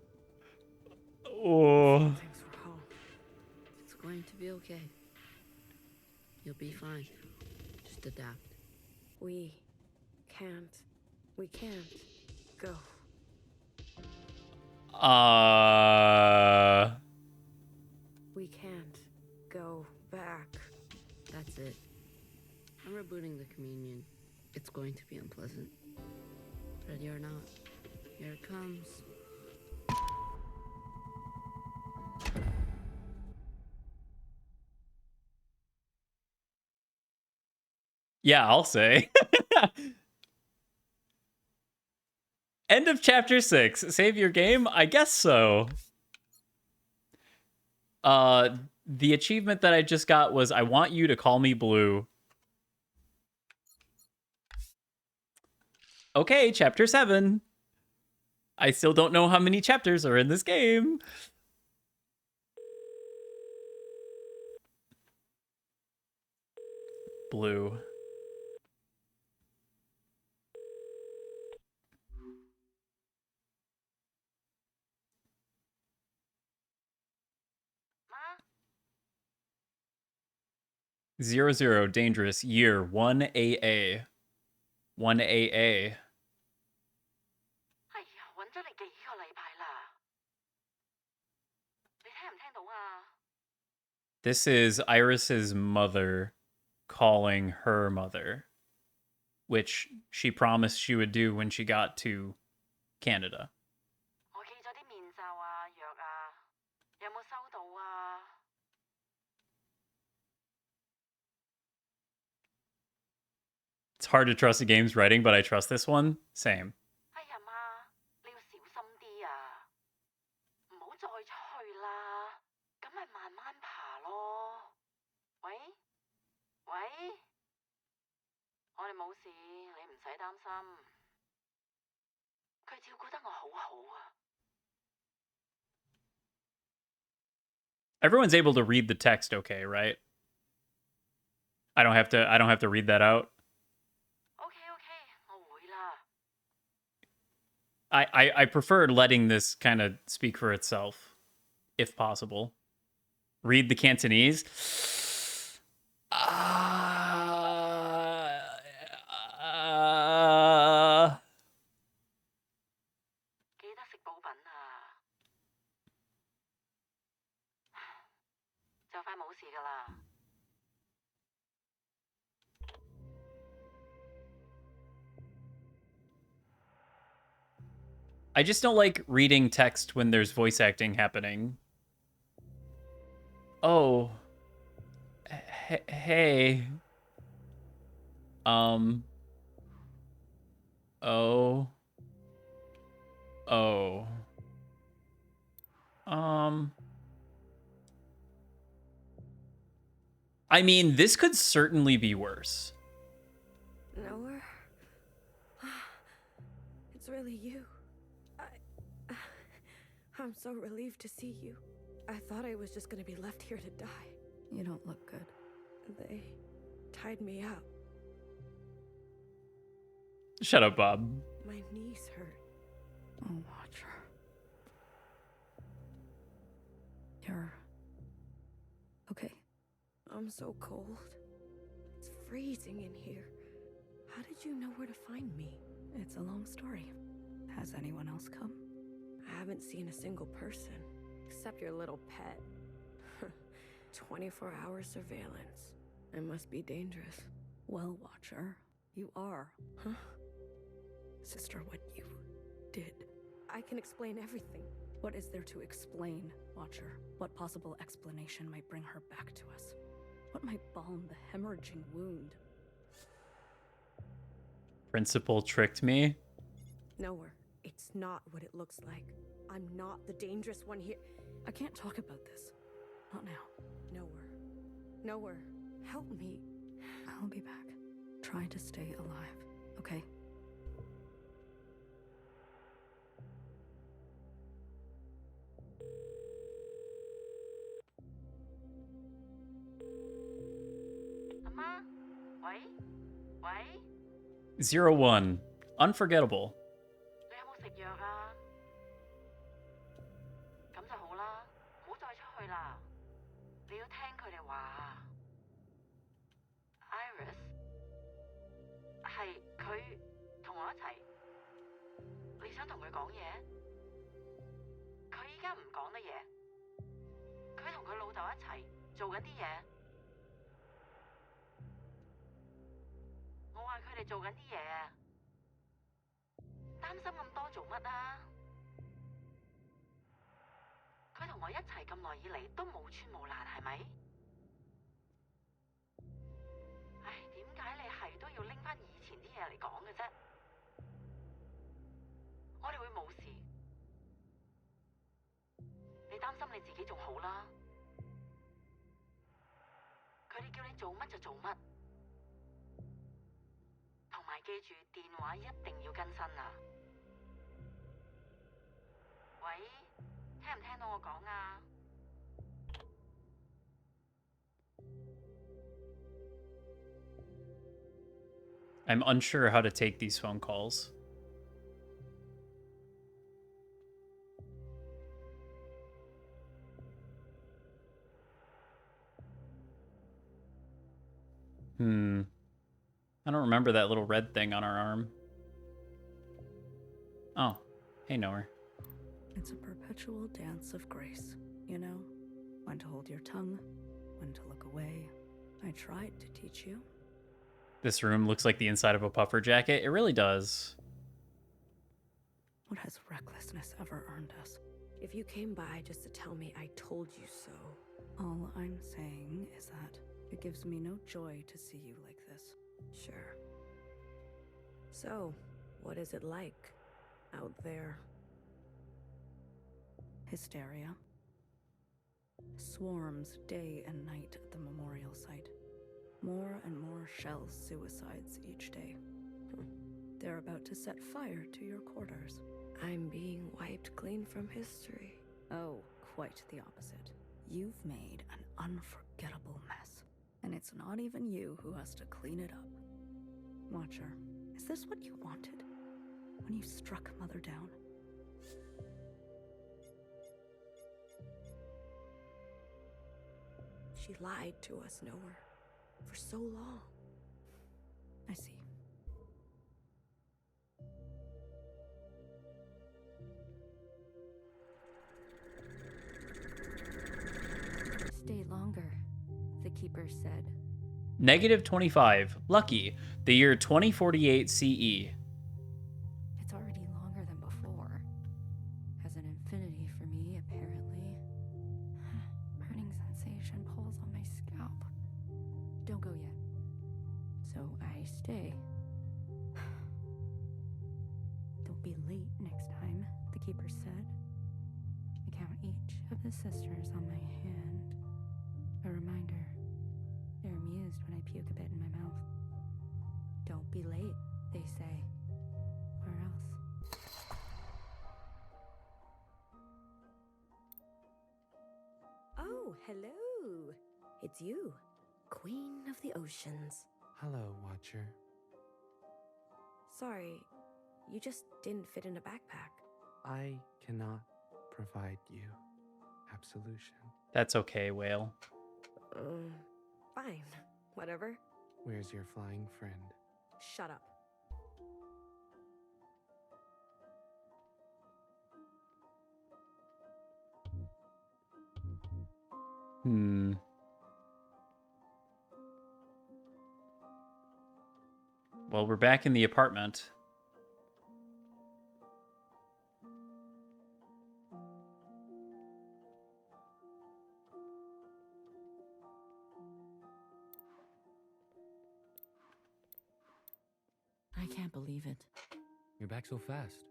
Oh. were wrong. It's going to be okay. You'll be fine. Just adapt. We can't go. We can't go back. That's it. I'm rebooting the communion. It's going to be unpleasant. Ready or not, here it comes. Yeah, I'll say. End of chapter 6. Save your game? I guess so. The achievement that I just got was I want you to call me Blue. Okay, chapter 7. I still don't know how many chapters are in this game. Blue. Zero zero dangerous year 1AA 1AA. This is Iris's mother calling her mother, which she promised she would do when she got to Canada. It's hard to trust a game's writing, but I trust this one. Same. Everyone's able to read the text okay, right? I don't have to read that out. I prefer letting this kind of speak for itself, if possible. Read the Cantonese. I just don't like reading text when there's voice acting happening. Oh. Hey. Oh. Oh. I mean, this could certainly be worse. Nowhere. It's really you. I'm so relieved to see you. I thought I was just gonna be left here to die. You don't look good. They tied me up. Shut up, Bob. My knees hurt. Oh, Watcher. You're okay. I'm so cold. It's freezing in here. How did you know where to find me? It's a long story. Has anyone else come? I haven't seen a single person, except your little pet. 24-hour surveillance. It must be dangerous. Well, Watcher, you are. Huh? Sister, what you did. I can explain everything. What is there to explain, Watcher? What possible explanation might bring her back to us? What might balm the hemorrhaging wound? Principal tricked me. Nowhere. It's not what it looks like. I'm not the dangerous one here. I can't talk about this. Not now. Nowhere. Nowhere. Help me. I'll be back. Try to stay alive, okay? Amma? 喂？喂？ 01. Unforgettable. 你有冇食藥啊？咁就好啦，唔好再出去啦。你要聽佢哋話啊。Iris 係佢同我一齊，你想同佢講嘢？佢依家唔講得嘢，佢同佢老豆一齊做緊啲嘢。我話佢哋做緊啲嘢啊，擔心咁多做乜啊？佢同我一齊咁耐以嚟都冇穿冇爛，係咪？唉，點解你係都要拎返以前啲嘢嚟講嘅啫？我哋會冇事，你擔心你自己仲好啦。佢哋叫你做乜就做乜，同埋記住電話一定要更新啊！喂，聽唔聽到我講啊？ I'm unsure how to take these phone calls. I don't remember that little red thing on our arm. Oh, hey, Noah. It's a perpetual dance of grace, you know? When to hold your tongue, when to look away. I tried to teach you. This room looks like the inside of a puffer jacket. It really does. What has recklessness ever earned us? If you came by just to tell me I told you so. All I'm saying is that it gives me no joy to see you like this. Sure. So, what is it like out there? Hysteria. Swarms day and night at the memorial site. More and more shell suicides each day. They're about to set fire to your quarters. I'm being wiped clean from history. Oh, quite the opposite. You've made an unforgettable mess. And it's not even you who has to clean it up. Watcher, is this what you wanted? When you struck Mother down? She lied to us, Noah, for so long. I see. Stay longer, the keeper said. -25. Lucky. The year 2048 CE. It's already longer than before. Has an infinity for me, apparently. Burning sensation pulls on my scalp. Don't go yet. So I stay. Don't be late next time, the keeper said. I count each of the sisters on my hand. A reminder. They're amused when I puke a bit in my mouth. Don't be late, they say. Or else. Oh, hello. It's you, Queen of the Oceans. Hello, Watcher. Sorry, you just didn't fit in a backpack. I cannot provide you absolution. That's okay, Whale. Fine. Whatever. Where's your flying friend? Shut up. Well, we're back in the apartment. I can't believe it. You're back so fast.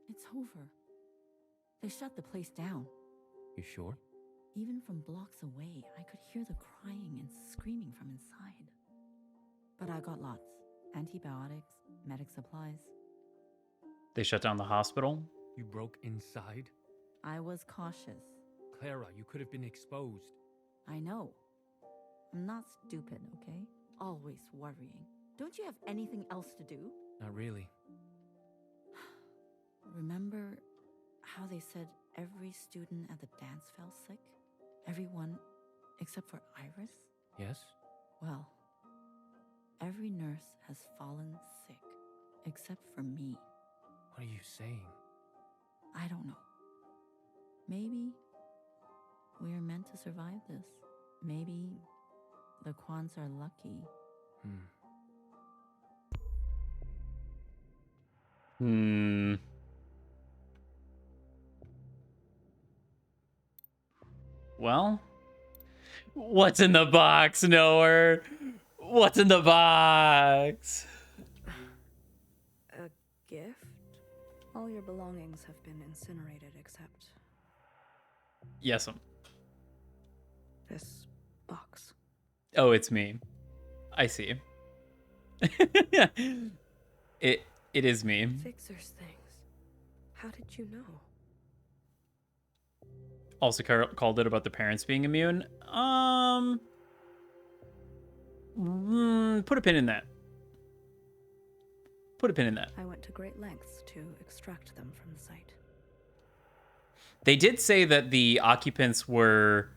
It's over. They shut the place down. You sure? Even from blocks away, I could hear the crying and screaming from inside. But I got lots. Antibiotics, medic supplies. They shut down the hospital? You broke inside? I was cautious. Clara, you could have been exposed. I know. I'm not stupid, okay? Always worrying. Don't you have anything else to do? Not really. Remember how they said every student at the dance fell sick? Everyone except for Iris? Yes? Well, every nurse has fallen sick except for me. What are you saying? I don't know. Maybe we're meant to survive this. Maybe the Kwans are lucky. Well, what's in the box, Noah? What's in the box? A gift? All your belongings have been incinerated except Yes. this box. Oh, it's me. I see. It is me. Fixer's things. How did you know? Also called it about the parents being immune. Put a pin in that. Put a pin in that. I went to great lengths to extract them from the site. They did say that the occupants were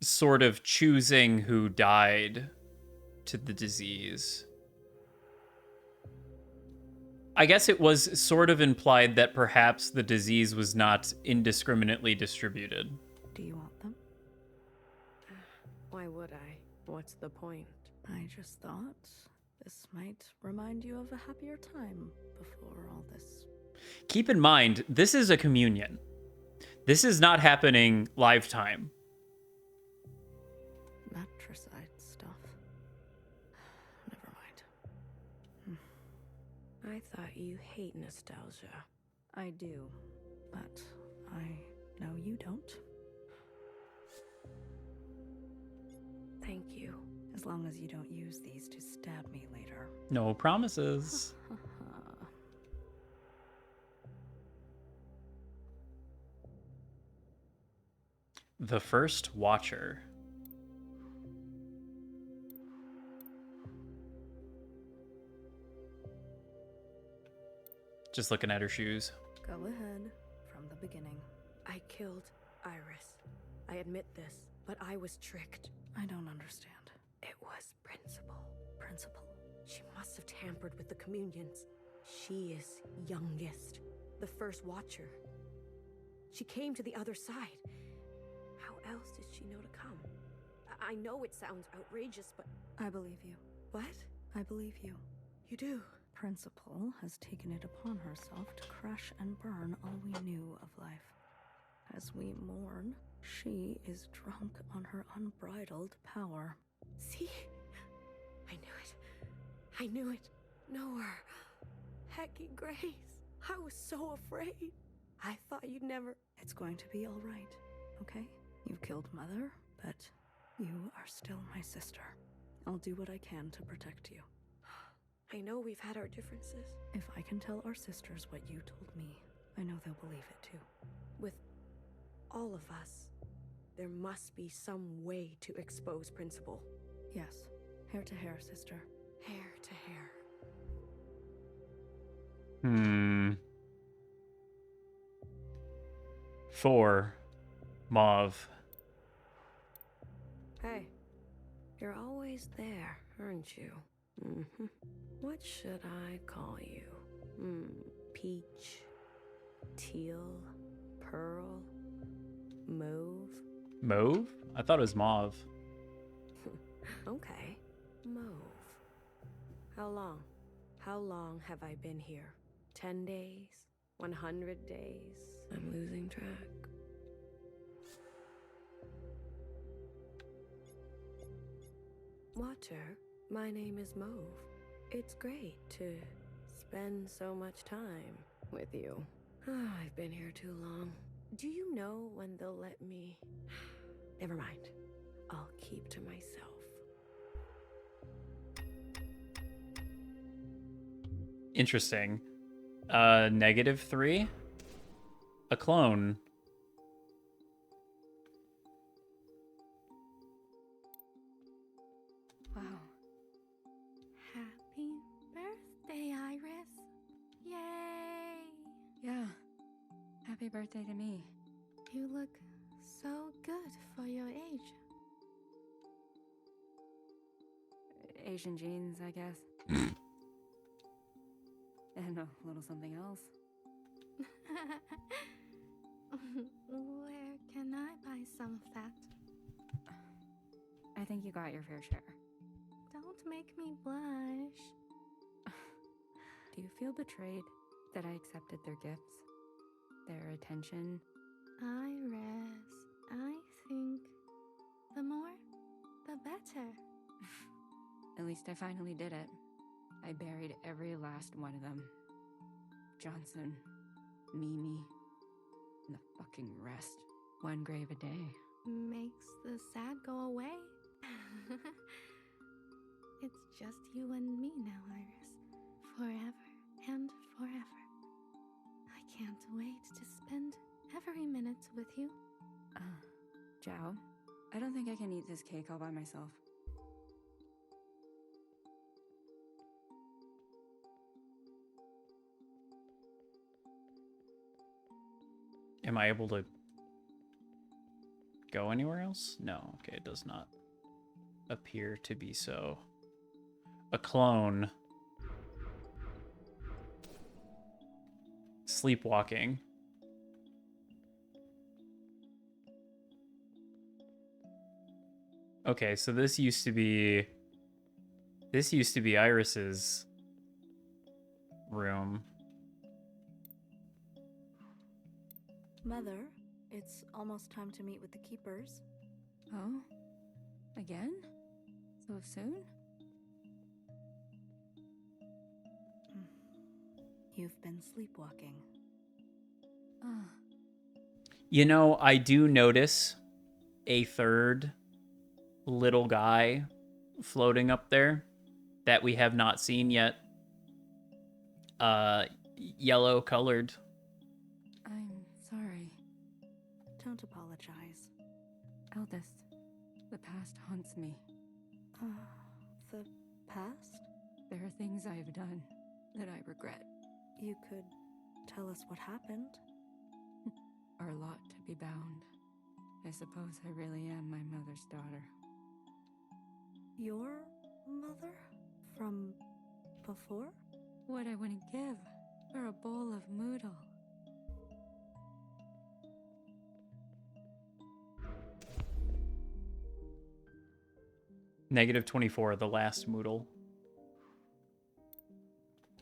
sort of choosing who died to the disease. I guess it was sort of implied that perhaps the disease was not indiscriminately distributed. Do you want them? Why would I? What's the point? I just thought this might remind you of a happier time before all this. Keep in mind, this is a communion. This is not happening lifetime. Matricide stuff. Never mind. I thought you hate nostalgia. I do, but I know you don't. Thank you. As long as you don't use these to stab me later. No promises. The First Watcher. Just looking at her shoes. Go ahead. From the beginning. I killed Iris. I admit this, but I was tricked. I don't understand. It was Principal. Principal? She must have tampered with the communions. She is youngest. The First Watcher. She came to the other side. How else did she know to come? I know it sounds outrageous, but... I believe you. What? I believe you. You do? Principal has taken it upon herself to crash and burn all we knew of life. As we mourn, she is drunk on her unbridled power. See? I knew it. I knew it. Know her. Hecky Grace. I was so afraid. I thought you'd never... It's going to be all right, okay? You've killed Mother, but you are still my sister. I'll do what I can to protect you. I know we've had our differences. If I can tell our sisters what you told me, I know they'll believe it too. With all of us, there must be some way to expose Principal. Yes. Hair to hair, sister. Hair to hair. Hmm. 4. Mauve. Hey. You're always there, aren't you? Mm-hmm. What should I call you? Peach, teal, pearl, mauve? Mauve? I thought it was mauve. Okay, mauve. How long? How long have I been here? 10 days? 100 days? I'm losing track. Watcher, my name is Mauve. It's great to spend so much time with you. I've been here too long. Do you know when they'll let me? Never mind. I'll keep to myself. Interesting. -3? A clone. Wow. Happy birthday, Iris. Yay! Yeah. Happy birthday to me. You look so good for your age. Asian genes, I guess. And a little something else. Where can I buy some of that? I think you got your fair share. Don't make me blush. Do you feel betrayed that I accepted their gifts? Their attention? Iris, I think the more, the better. At least I finally did it. I buried every last one of them. Johnson, Mimi, and the fucking rest. One grave a day. Makes the sad go away. It's just you and me now, Iris. Forever and forever. I can't wait to spend every minute with you. Zhao, I don't think I can eat this cake all by myself. Am I able to go anywhere else? No. Okay, it does not appear to be so. A clone. Sleepwalking. Okay, so this used to be Iris's room. Mother, it's almost time to meet with the keepers. Oh? Again? So soon? You've been sleepwalking. You know, I do notice a third little guy floating up there that we have not seen yet. Yellow colored. I'm sorry. Don't apologize. Eldest, the past haunts me. The past? There are things I have done that I regret. You could tell us what happened. Our lot to be bound. I suppose I really am my mother's daughter. Your mother? From before? What I wouldn't give for a bowl of moodle. -24, the last Moodle.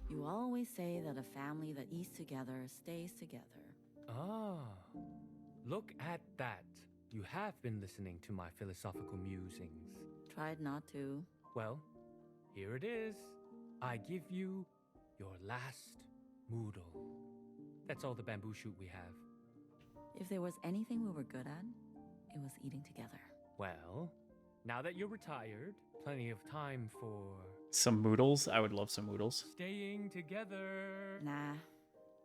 You always say that a family that eats together stays together. Ah, look at that. You have been listening to my philosophical musings. Tried not to. Well, here it is. I give you your last Moodle. That's all the bamboo shoot we have. If there was anything we were good at, it was eating together. Well, now that you're retired, plenty of time for... Some Moodles? I would love some Moodles. staying together. Nah,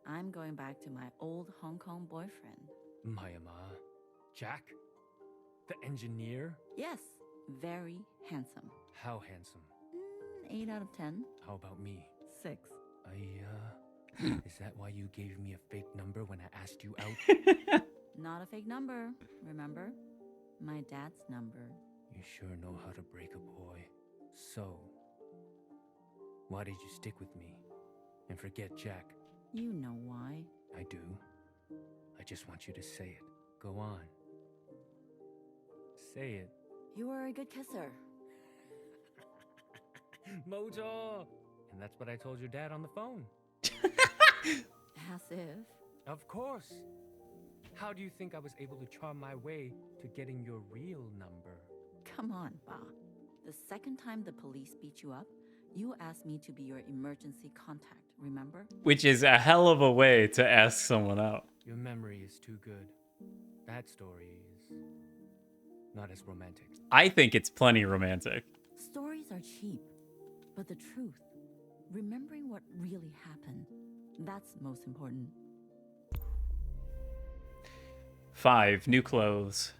I'm going back to my old Hong Kong boyfriend. Myanmar. Jack? The engineer? Yes, very handsome. How handsome? 8 out of 10. How about me? 6. Is that why you gave me a fake number when I asked you out? Not a fake number, remember? My dad's number. You sure know how to break a boy. So, why did you stick with me and forget Jack? You know why. I do. I just want you to say it. Go on. Say it. You were a good kisser. Mojo! And that's what I told your dad on the phone. As if. Of course. How do you think I was able to charm my way to getting your real number? Come on, Ba. The second time the police beat you up, You asked me to be your emergency contact, remember? Which is a hell of a way to ask someone out. Your memory is too good. That story is not as romantic. I think it's plenty romantic. Stories are cheap, but the truth, remembering what really happened, that's most important. 5, new clothes.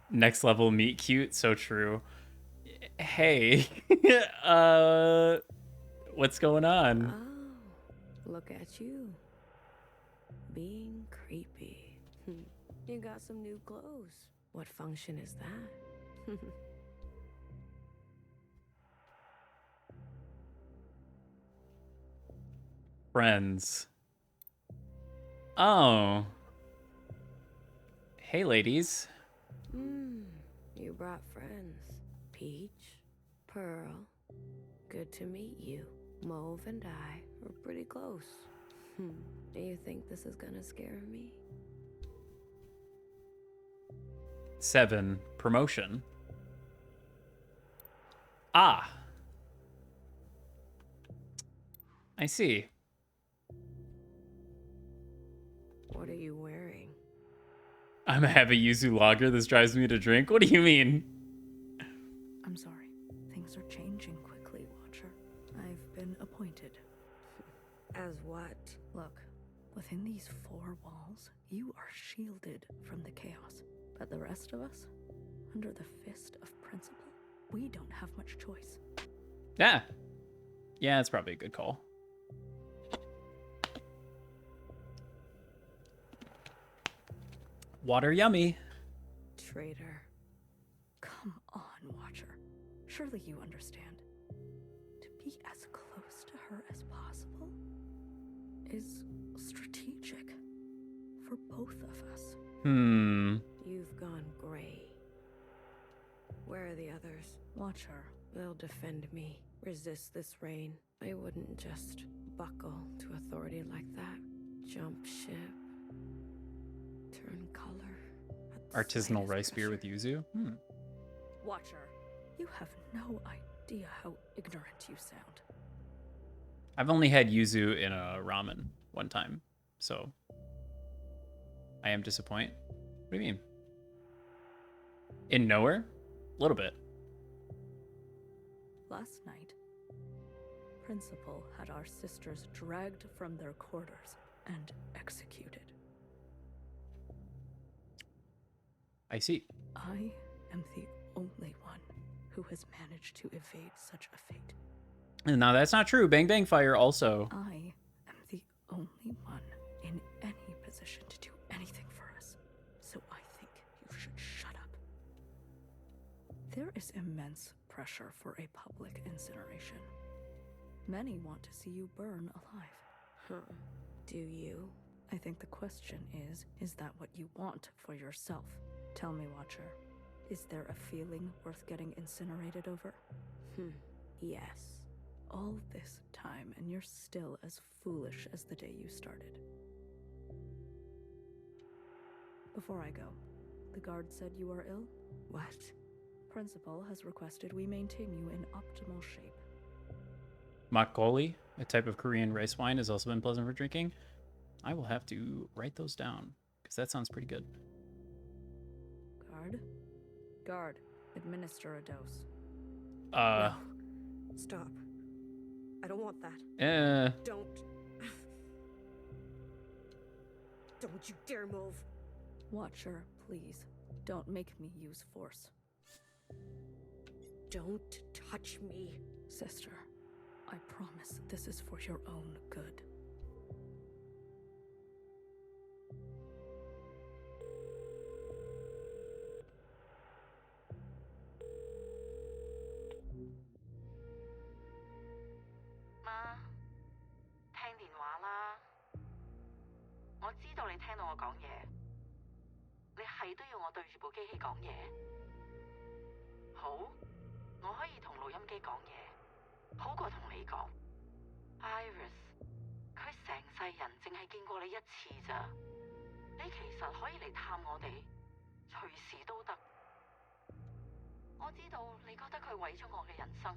Next level meet cute, so true. Hey, what's going on? Oh, look at you. Being creepy. You got some new clothes. What function is that? Friends. Oh. Hey, ladies. You brought friends. Peach, Pearl. Good to meet you. Mauve and I are pretty close. Do you think this is gonna scare me? 7, promotion. Ah. I see. What are you wearing? I'm a heavy yuzu lager. This drives me to drink. What do you mean? I'm sorry. Things are changing quickly, Watcher. I've been appointed. As what? Look, within these 4 walls, you are shielded from the chaos. But the rest of us, under the fist of principle, we don't have much choice. Yeah. Yeah, it's probably a good call. Water yummy. Traitor. Come on, Watcher. Surely you understand. To be as close to her as possible is strategic for both of us. You've gone gray. Where are the others? Watcher. They'll defend me. Resist this reign. They wouldn't just buckle to authority like that. Jump ship. Turn color. Artisanal rice beer with yuzu? Watcher, you have no idea how ignorant you sound. I've only had yuzu in a ramen one time, so I am disappointed. What do you mean? In nowhere? A little bit. Last night, Principal had our sisters dragged from their quarters and executed. I see. I am the only one who has managed to evade such a fate. No, that's not true. Bang Bang Fire also. I am the only one in any position to do anything for us. So I think you should shut up. There is immense pressure for a public incineration. Many want to see you burn alive. Do you? I think the question is that what you want for yourself? Tell me, Watcher, is there a feeling worth getting incinerated over? Yes. All this time, and you're still as foolish as the day you started. Before I go, the guard said you are ill? What? Principal has requested we maintain you in optimal shape. Makgeolli, a type of Korean rice wine, has also been pleasant for drinking. I will have to write those down, because that sounds pretty good. Guard, administer a dose. No. Stop. I don't want that. Don't. Don't you dare move. Watcher, please, don't make me use force. Don't touch me. Sister, I promise this is for your own good.媽，聽電話啦！我知道你聽到我講嘢，你係都要我對住部機器講嘢。好，我可以同錄音機講嘢，好過同你講。Iris，佢成世人淨係見過你一次咋，你其實可以嚟探我哋，隨時都得。我知道你覺得佢毀咗我嘅人生，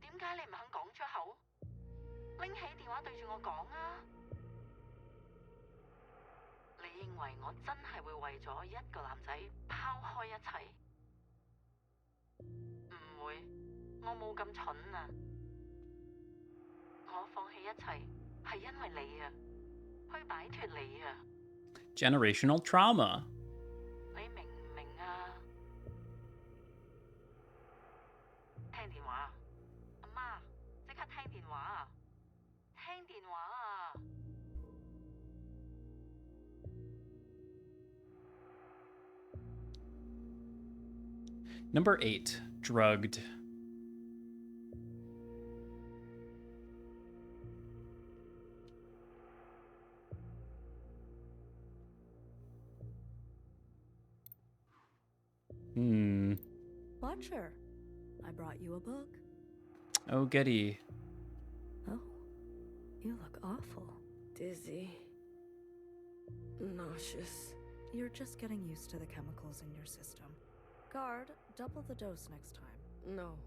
點解你唔肯講出口？拎起電話對住我講啊！你認為我真係會為咗一個男仔拋開一切？唔會，我冇咁蠢啊！我放棄一切係因為你啊，去擺脫你啊！ Generational trauma. 你明唔明啊？聽電話，阿媽，即刻聽電話啊！聽電話啊！ Number 8, drugged. Watcher, I brought you a book. Oh, goody. Oh, you look awful. Dizzy. Nauseous. You're just getting used to the chemicals in your system. Guard, double the dose next time. No.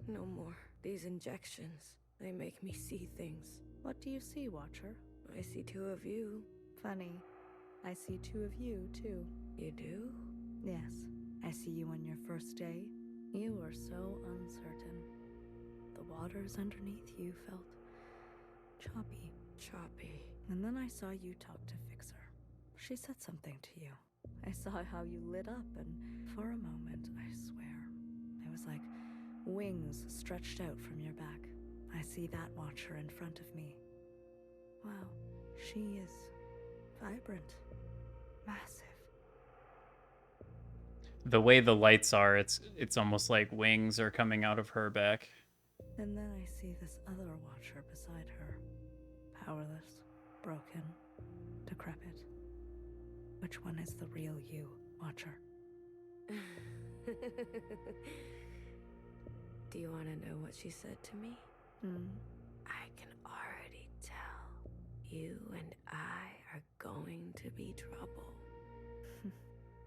No more. These injections, they make me see things. What do you see, Watcher? I see 2 of you. Funny. I see 2 of you, too. You do? Yes. I see you on your first day. You were so uncertain. The waters underneath you felt choppy. Choppy. And then I saw you talk to Fixer. She said something to you. I saw how you lit up, and for a moment, I swear, it was like wings stretched out from your back. I see that Watcher in front of me. Wow, she is vibrant, massive. The way the lights are, it's almost like wings are coming out of her back. And then I see this other Watcher beside her. Powerless, broken, decrepit. Which one is the real you, Watcher? Do you want to know what she said to me? I can already tell. You and I are going to be trouble.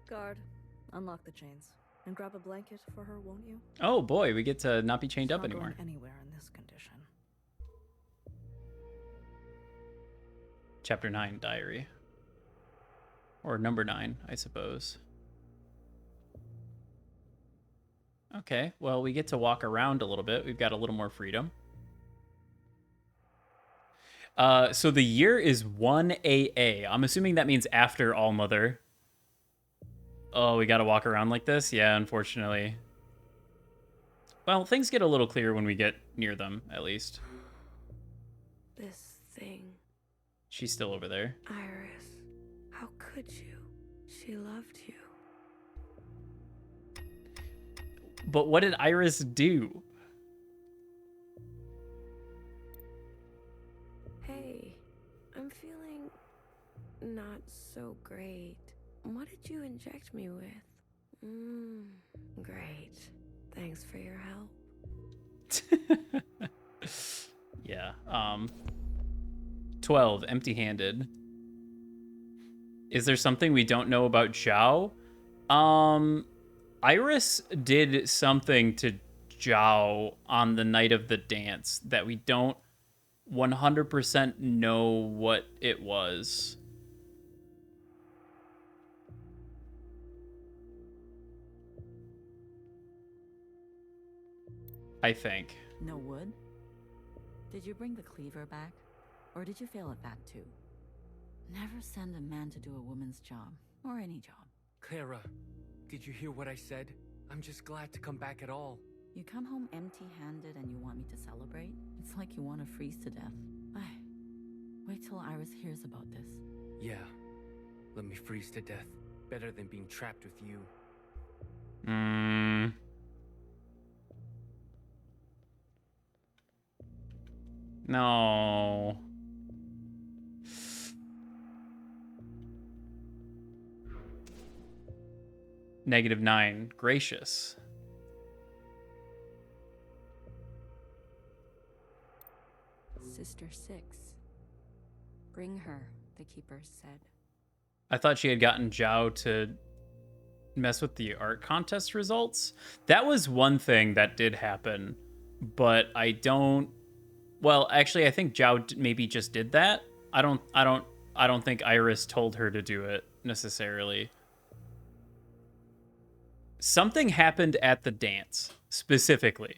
Guard, unlock the chains. And grab a blanket for her, won't you? Oh boy, we get to not be chained She's up not anymore. going anywhere in this condition. Chapter 9, Diary. Or number 9, I suppose. Okay, well, we get to walk around a little bit. We've got a little more freedom. So the year is 1AA. I'm assuming that means after Allmother. Oh, we gotta walk around like this? Yeah, unfortunately. Well, things get a little clearer when we get near them, at least. This thing. She's still over there. Iris. How could you? She loved you. But what did Iris do? Hey, I'm feeling not so great. What did you inject me with? Great. Thanks for your help. Yeah. 12, empty-handed. Is there something we don't know about Zhao? Iris did something to Zhao on the night of the dance that we don't 100% know what it was. I think. No wood? Did you bring the cleaver back? Or did you fail at that too? Never send a man to do a woman's job, or any job. Clara, did you hear what I said? I'm just glad to come back at all. You come home empty-handed and you want me to celebrate? It's like you want to freeze to death. Wait till Iris hears about this. Yeah, let me freeze to death. Better than being trapped with you. No. -9, gracious. Sister 6. Bring her, the keepers said. I thought she had gotten Zhao to mess with the art contest results. That was one thing that did happen but I don't. Well, actually, I think Zhao maybe just did that. I don't think Iris told her to do it necessarily. Something happened at the dance, specifically.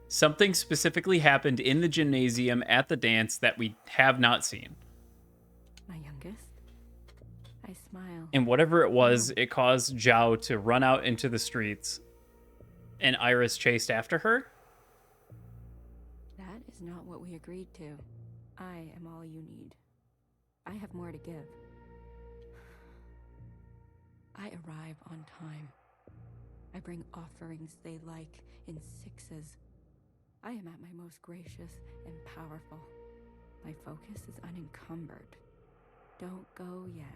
Something specifically happened in the gymnasium at the dance that we have not seen. My youngest? I smile. And whatever it was, it caused Zhao to run out into the streets, and Iris chased after her? That is not what we agreed to. I am all you need. I have more to give. I arrive on time. I bring offerings they like in sixes. I am at my most gracious and powerful. My focus is unencumbered. Don't go yet,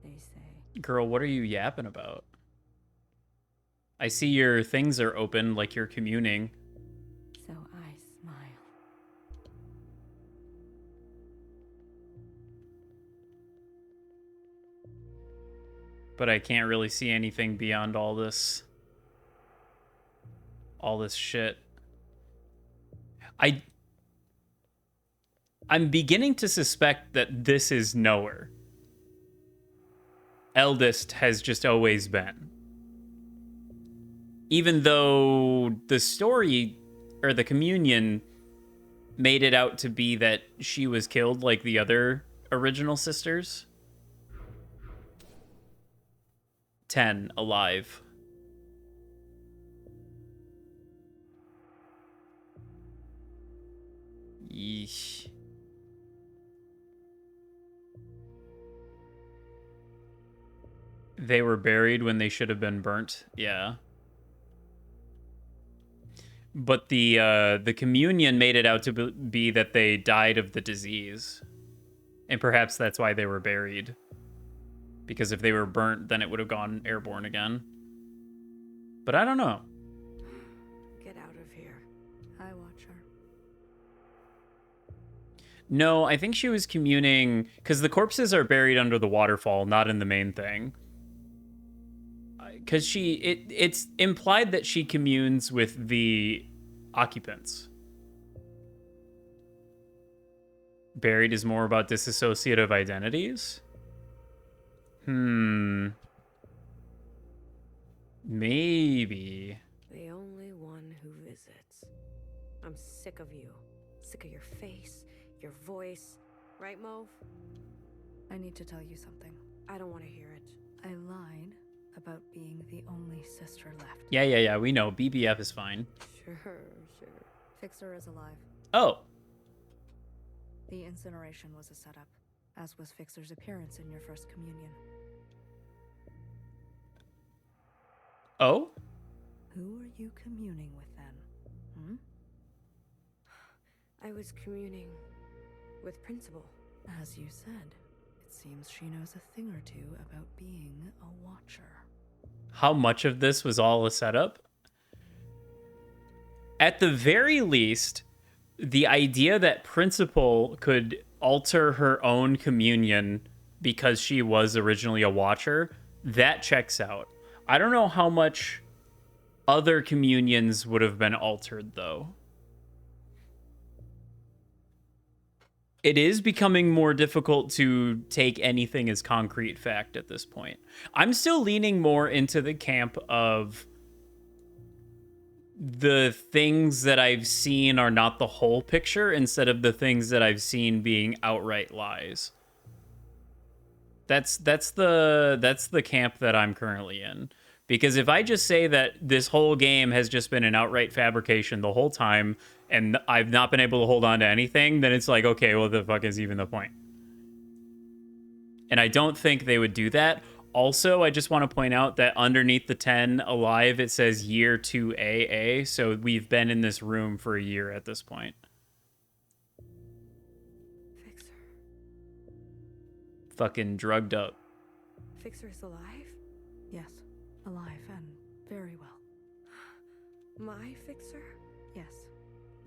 they say. Girl, what are you yapping about? I see your things are open like you're communing. So I smile. But I can't really see anything beyond all this shit. I'm beginning to suspect that this is nowhere. Eldest has just always been. Even though the story or the communion made it out to be that she was killed like the other original sisters. 10 alive. Yeesh. They were buried when they should have been burnt. Yeah. But the communion made it out to be that they died of the disease. And perhaps that's why they were buried. Because if they were burnt, then it would have gone airborne again. But I don't know. Get out of here. I watch her. No, I think she was communing... Because the corpses are buried under the waterfall, not in the main thing. Because it's implied that she communes with the occupants. Buried is more about disassociative identities? Maybe. The only one who visits. I'm sick of you. Sick of your face, your voice. Right, Mauve? I need to tell you something. I don't want to hear it. I lied about being the only sister left. Yeah, we know. BBF is fine. Sure. Fixer is alive. Oh. The incineration was a setup, as was Fixer's appearance in your first communion. Oh? Who are you communing with then? I was communing with Principal. As you said, it seems she knows a thing or two about being a watcher. How much of this was all a setup? At the very least, the idea that Principal could alter her own communion because she was originally a watcher, that checks out. I don't know how much other communions would have been altered, though. It is becoming more difficult to take anything as concrete fact at this point. I'm still leaning more into the camp of the things that I've seen are not the whole picture instead of the things that I've seen being outright lies. That's the camp that I'm currently in. Because if I just say that this whole game has just been an outright fabrication the whole time and I've not been able to hold on to anything, then it's like, okay, well, the fuck is even the point? And I don't think they would do that. Also, I just want to point out that underneath the 10 alive, it says year 2 AA. So we've been in this room for a year at this point. Fixer. Fucking drugged up. Fixer's alive? Yes, alive and very well. My Fixer? Yes.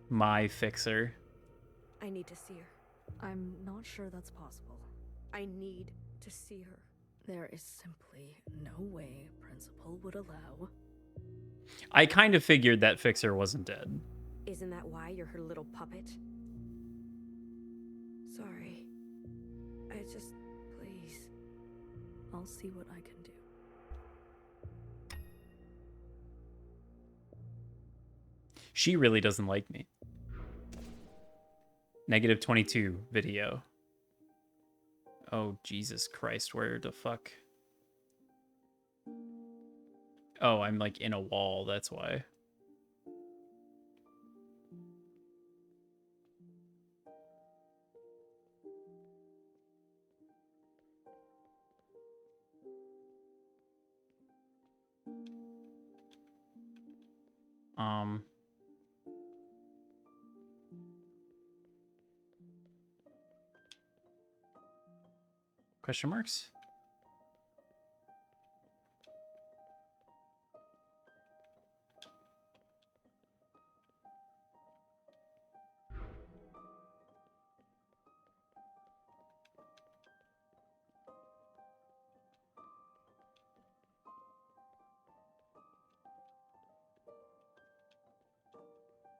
My Fixer. I need to see her. I'm not sure that's possible. I need to see her. There is simply no way Principal would allow... I kind of figured that Fixer wasn't dead. Isn't that why you're her little puppet? Sorry. Please. I'll see what I can do. She really doesn't like me. -22 video. Oh, Jesus Christ, where the fuck? Oh, I'm like in a wall, that's why. Question marks?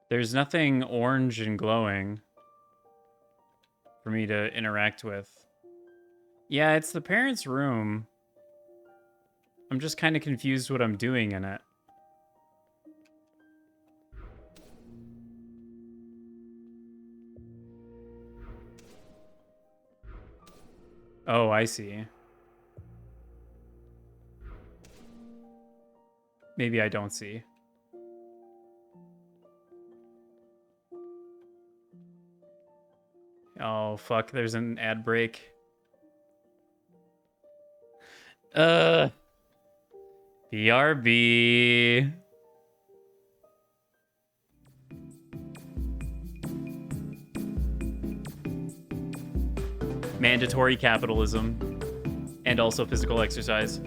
There's nothing orange and glowing for me to interact with. Yeah, it's the parents' room. I'm just kind of confused what I'm doing in it. Oh, I see. Maybe I don't see. Oh, fuck, there's an ad break. BRB. Mandatory capitalism. And also physical exercise.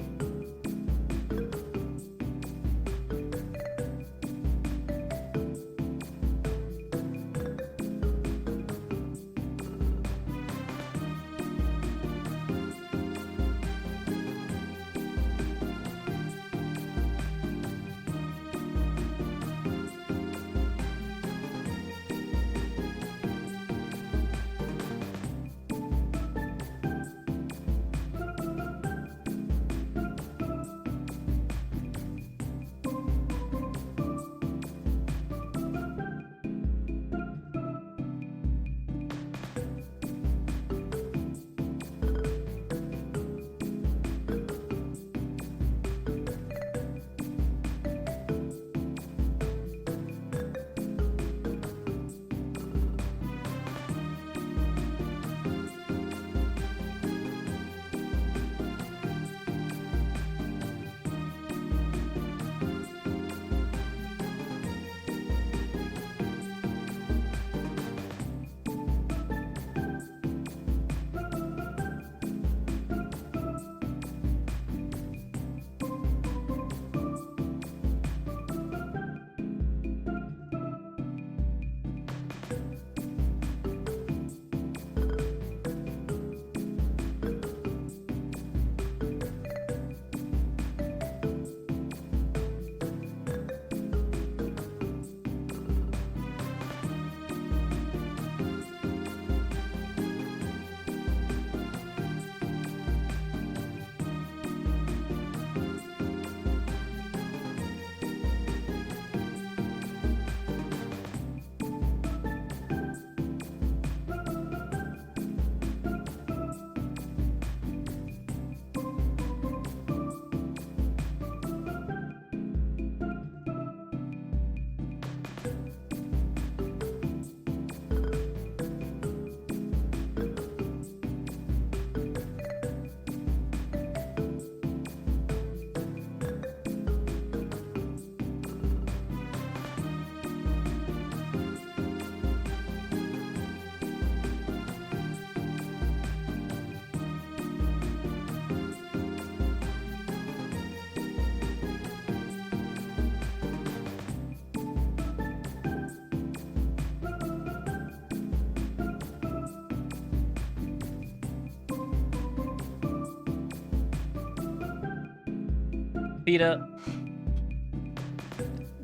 Beat up.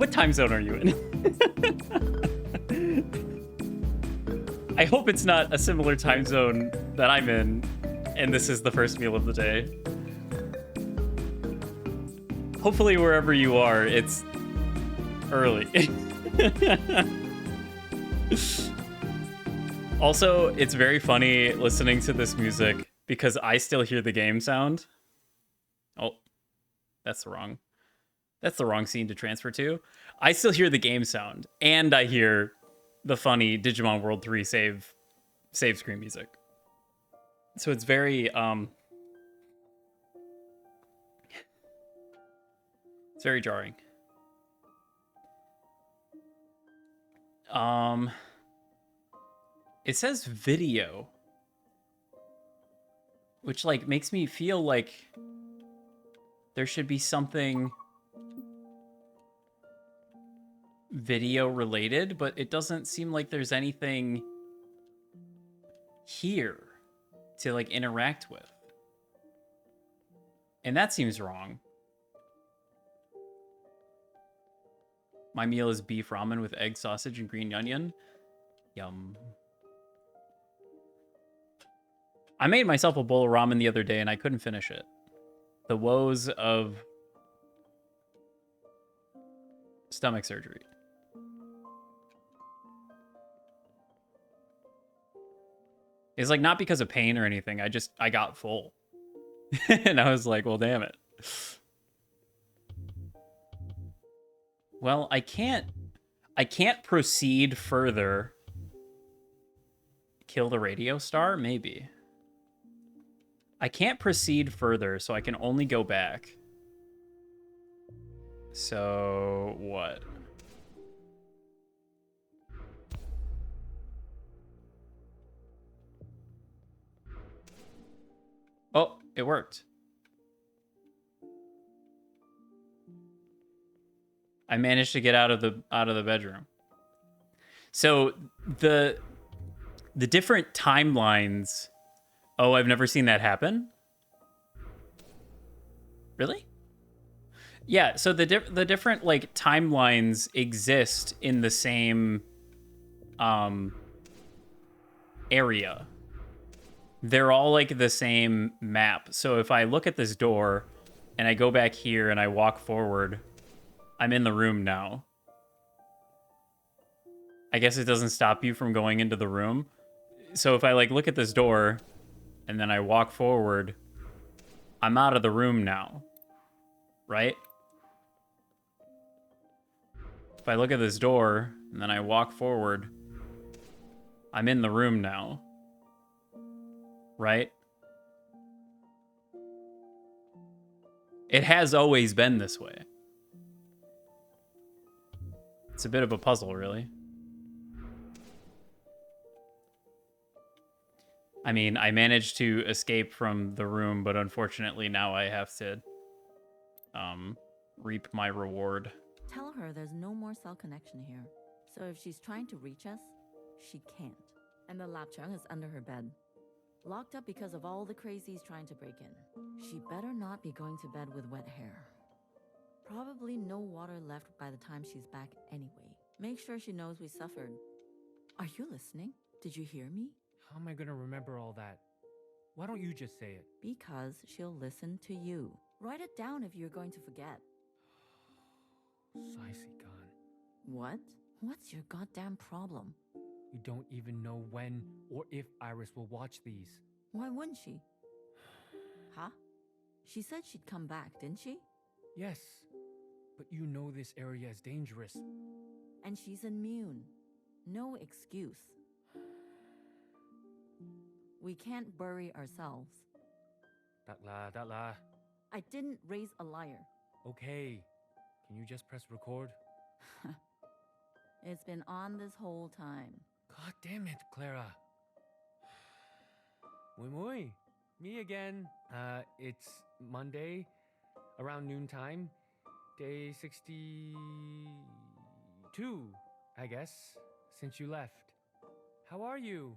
What time zone are you in? I hope it's not a similar time zone that I'm in, and this is the first meal of the day. Hopefully, wherever you are, it's early. Also, it's very funny listening to this music because I still hear the game sound. Oh, that's the wrong scene to transfer to. I still hear the game sound, and I hear the funny Digimon World 3 save screen music. So it's very it's very jarring. It says video, which like makes me feel like there should be something video related, but it doesn't seem like there's anything here to like interact with. And that seems wrong. My meal is beef ramen with egg, sausage, and green onion. Yum. I made myself a bowl of ramen the other day and I couldn't finish it. The woes of stomach surgery. It's like not because of pain or anything. I got full. And I was like, well, damn it. Well, I can't proceed further. Kill the radio star? Maybe. I can't proceed further, so I can only go back. So, what? Oh, it worked. I managed to get out of the bedroom. So the different timelines. Oh, I've never seen that happen. Really? Yeah. So the different like timelines exist in the same area. They're all like the same map. So if I look at this door and I go back here and I walk forward, I'm in the room now. I guess it doesn't stop you from going into the room. So if I like look at this door and then I walk forward, I'm out of the room now. Right? If I look at this door and then I walk forward, I'm in the room now. Right? It has always been this way. It's a bit of a puzzle, really. I mean, I managed to escape from the room, but unfortunately now I have to reap my reward. Tell her there's no more cell connection here. So if she's trying to reach us, she can't. And the lapchung is under her bed. Locked up because of all the crazies trying to break in. She better not be going to bed with wet hair. Probably no water left by the time she's back anyway. Make sure she knows we suffered. Are you listening? Did you hear me? How am I gonna remember all that? Why don't you just say it? Because she'll listen to you. Write it down if you're going to forget. Saisigan. What? What's your goddamn problem? We don't even know when or if Iris will watch these. Why wouldn't she? Huh? She said she'd come back, didn't she? Yes, but you know this area is dangerous. And she's immune. No excuse. We can't bury ourselves. Datla. I didn't raise a liar. Okay, can you just press record? It's been on this whole time. God damn it, Clara. Muy, me again. It's Monday, around noontime, day 62, I guess, since you left. How are you?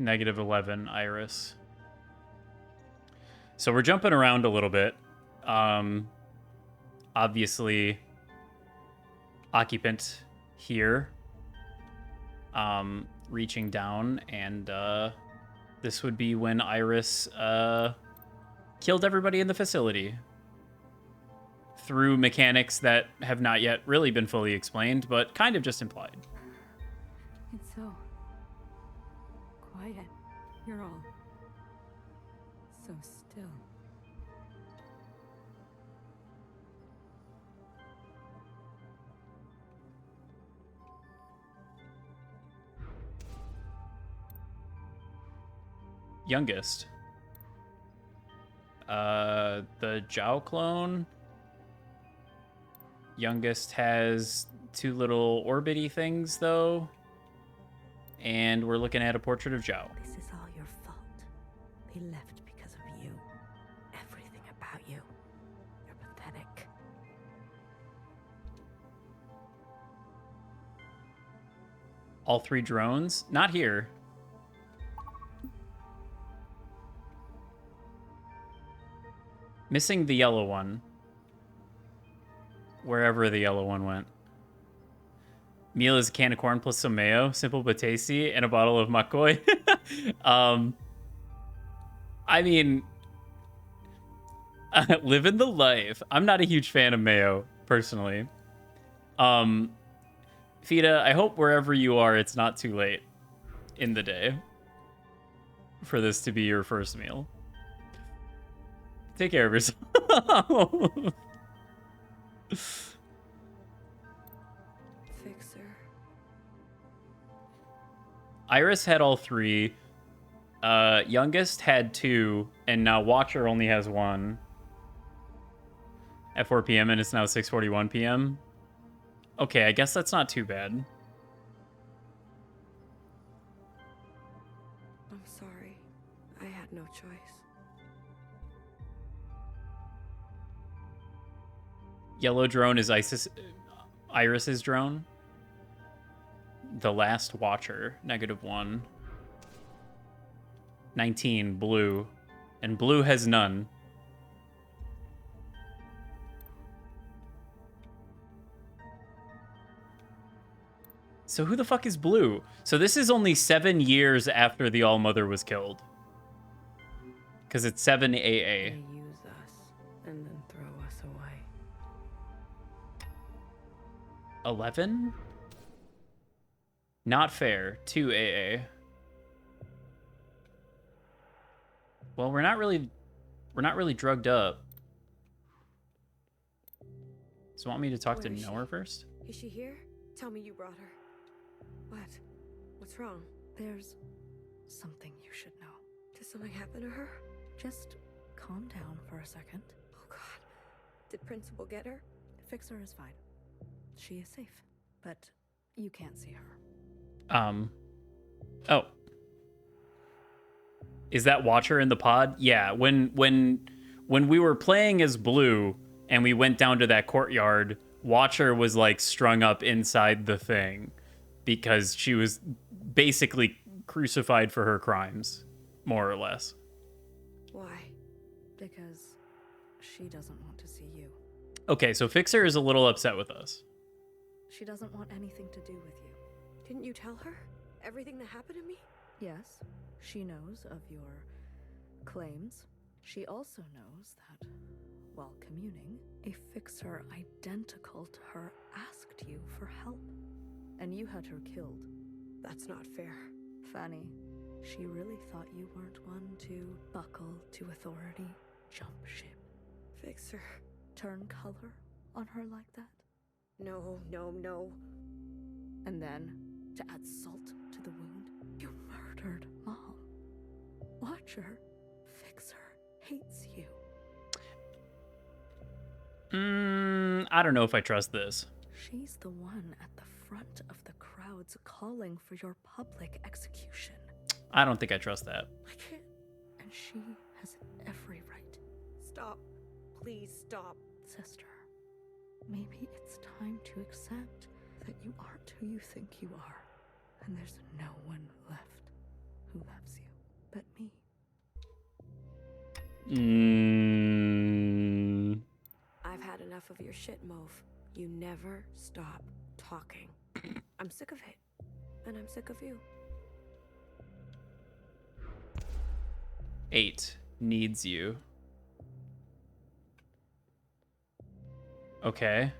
-11 Iris. So we're jumping around a little bit. Obviously, occupant here. Reaching down, and this would be when Iris killed everybody in the facility through mechanics that have not yet really been fully explained, but kind of just implied. It's so quiet. You're all so still. Youngest. The Zhao clone. Youngest has 2 little orbity things, though. And we're looking at a portrait of Zhao. This is all your fault. They left because of you. Everything about you. You're pathetic. All 3 drones? Not here. Missing the yellow one. Wherever the yellow one went. Meal is a can of corn plus some mayo, simple but tasty, and a bottle of McCoy. I mean, living the life. I'm not a huge fan of mayo, personally. Fida, I hope wherever you are, it's not too late in the day for this to be your first meal. Take care of yourself. Fixer. Iris had all 3. Youngest had 2, and now Watcher only has 1. At 4 p.m. and it's now 6:41 p.m. Okay, I guess that's not too bad. I'm sorry. I had no choice. Yellow drone is Iris's drone. The last Watcher, -1. 19, blue. And blue has none. So who the fuck is blue? So this is only 7 years after the All-Mother was killed. Because it's 7 AA. They use us and then throw us away. 11? Not fair. 2 AA. Well, we're not really drugged up. So want me to talk to Noah first? Is she here? Tell me you brought her. What? What's wrong? There's something you should know. Did something happen to her? Just calm down for a second. Oh god. Did Principal get her? Fixer is fine. She is safe, but you can't see her. Oh. Is that Watcher in the pod? Yeah, when we were playing as Blue and we went down to that courtyard, Watcher was like strung up inside the thing because she was basically crucified for her crimes, more or less. Why? Because she doesn't want to see you. Okay, so Fixer is a little upset with us. She doesn't want anything to do with you. Didn't you tell her? Everything that happened to me? Yes, she knows of your claims. She also knows that, while communing, a Fixer identical to her asked you for help, and you had her killed. That's not fair. Fanny, she really thought you weren't one to buckle to authority, jump ship. Fixer. Turn color on her like that? No. And then, to add salt to the wound, you murdered Mom. Watcher, Fixer hates you. I don't know if I trust this. She's the one at the front of the crowds calling for your public execution. I don't think I trust that. I can't. And she has every right. Stop. Please stop. Sister, maybe it's time to accept that you aren't who you think you are, and there's no one left who loves you but me. I've had enough of your shit, Mauve. You never stop talking. I'm sick of it. And I'm sick of you. 8 needs you. Okay.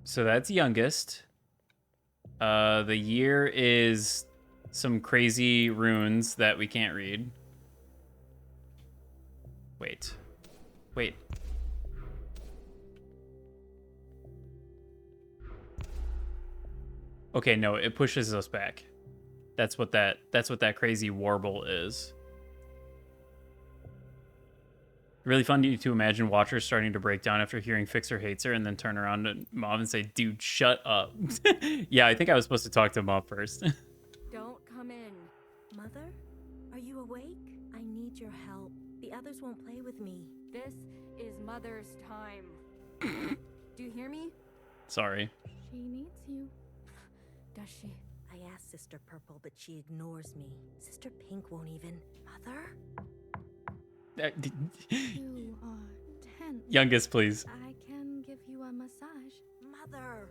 So that's youngest. The year is some crazy runes that we can't read. Wait. Okay, no, it pushes us back. That's what that crazy warble is. Really funny to imagine watchers starting to break down after hearing Fixer hates her and then turn around to Mom and say, dude, shut up. Yeah, I think I was supposed to talk to Mom first. Don't come in. Mother, are you awake? I need your help. The others won't play with me. This is Mother's time. Do you hear me? Sorry. She needs you. Does she? I asked Sister Purple, but she ignores me. Sister Pink won't even. Mother? You are tense. Youngest, please. I can give you a massage. Mother!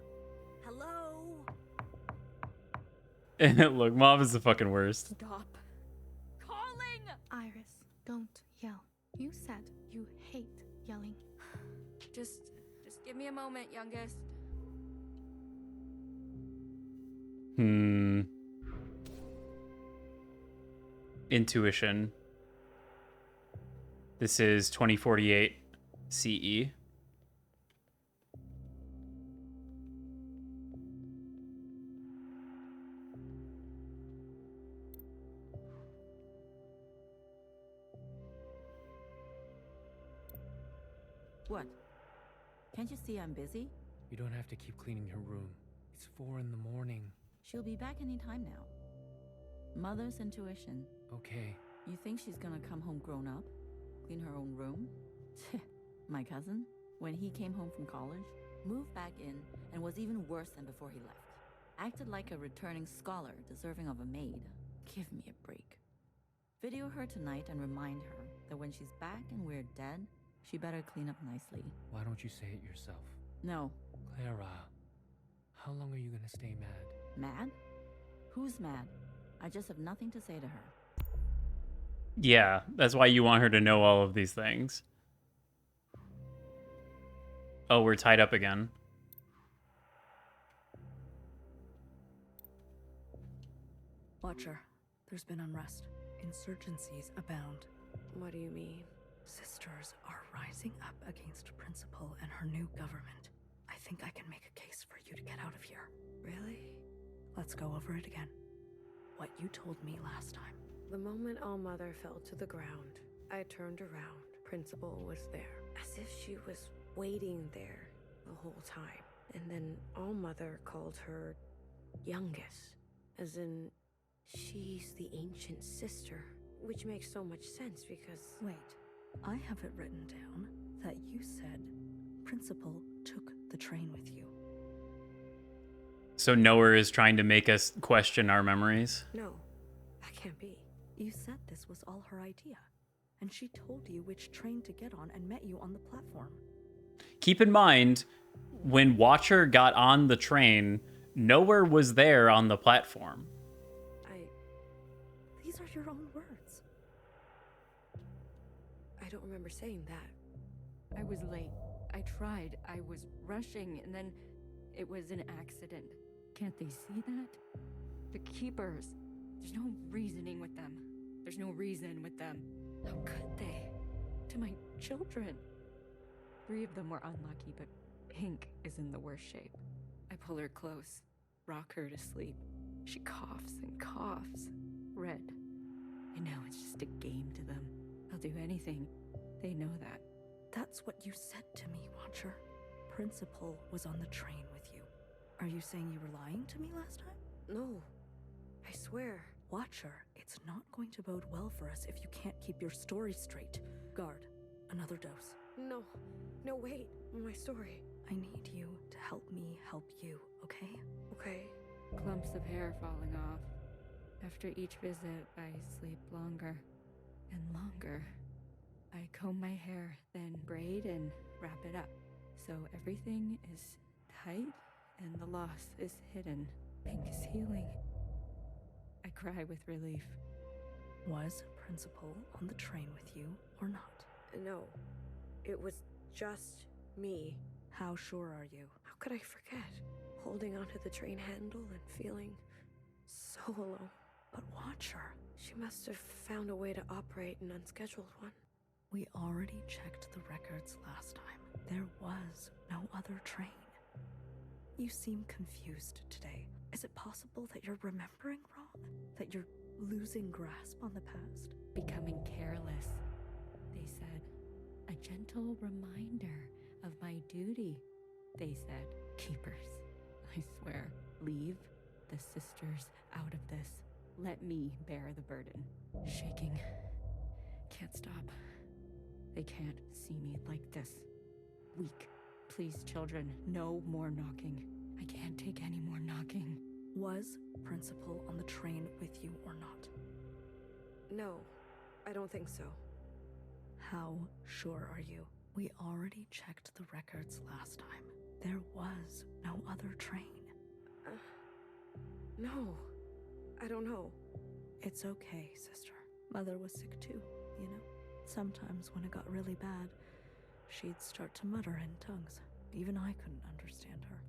Hello? Look, Mom is the fucking worst. Stop calling! Iris, don't yell. You said you hate yelling. Just give me a moment, youngest. Intuition. This is 2048 CE. What? Can't you see I'm busy? You don't have to keep cleaning her room. It's 4 in the morning. She'll be back any time now. Mother's intuition. Okay. You think she's gonna come home grown up? Clean her own room? My cousin, when he came home from college, moved back in and was even worse than before he left. Acted like a returning scholar deserving of a maid. Give me a break. Video her tonight and remind her that when she's back and we're dead, she better clean up nicely. Why don't you say it yourself? No. Clara, how long are you gonna stay mad? Mad? Who's mad? I just have nothing to say to her. Yeah, that's why you want her to know all of these things. Oh, we're tied up again. Watcher, there's been unrest. Insurgencies abound. What do you mean? Sisters are rising up against Principal and her new government. I think I can make a case for you to get out of here. Really? Let's go over it again. What you told me last time. The moment All-Mother fell to the ground, I turned around. Principal was there, as if she was waiting there the whole time. And then All-Mother called her youngest, as in she's the ancient sister, which makes so much sense because... Wait, I have it written down that you said Principal took the train with you. So Knower is trying to make us question our memories? No, that can't be. You said this was all her idea, and she told you which train to get on and met you on the platform. Keep in mind, when Watcher got on the train, Knower was there on the platform. These are your own words. I don't remember saying that. I was late. I tried. I was rushing, and then it was an accident. Can't they see that? The Keepers. There's no reasoning with them. There's no reason with them. How could they? To my children. 3 of them were unlucky, but Pink is in the worst shape. I pull her close, rock her to sleep. She coughs and coughs. Red. I know it's just a game to them. They'll do anything. They know that. That's what you said to me, Watcher. Principal was on the train with you. Are you saying you were lying to me last time? No, I swear. Watcher, it's not going to bode well for us if you can't keep your story straight. Guard, another dose. No, wait, my story. I need you to help me help you, okay? Okay. Clumps of hair falling off. After each visit, I sleep longer and longer. I comb my hair, then braid and wrap it up. So everything is tight and the loss is hidden. Pink is healing. I cry with relief. Was Principal on the train with you or not? No. It was just me. How sure are you? How could I forget? Holding onto the train handle and feeling so alone. But watch her. She must have found a way to operate an unscheduled one. We already checked the records last time. There was no other train. You seem confused today. Is it possible that you're remembering wrong? That you're losing grasp on the past? Becoming careless, they said. A gentle reminder of my duty, they said. Keepers, I swear. Leave the sisters out of this. Let me bear the burden. Shaking. Can't stop. They can't see me like this. Weak. Please, children, no more knocking. I can't take any more knocking. Was Principal on the train with you or not? No, I don't think so. How sure are you? We already checked the records last time. There was no other train. No, I don't know. It's okay, sister. Mother was sick too, you know? Sometimes when it got really bad, she'd start to mutter in tongues. Even I couldn't understand her.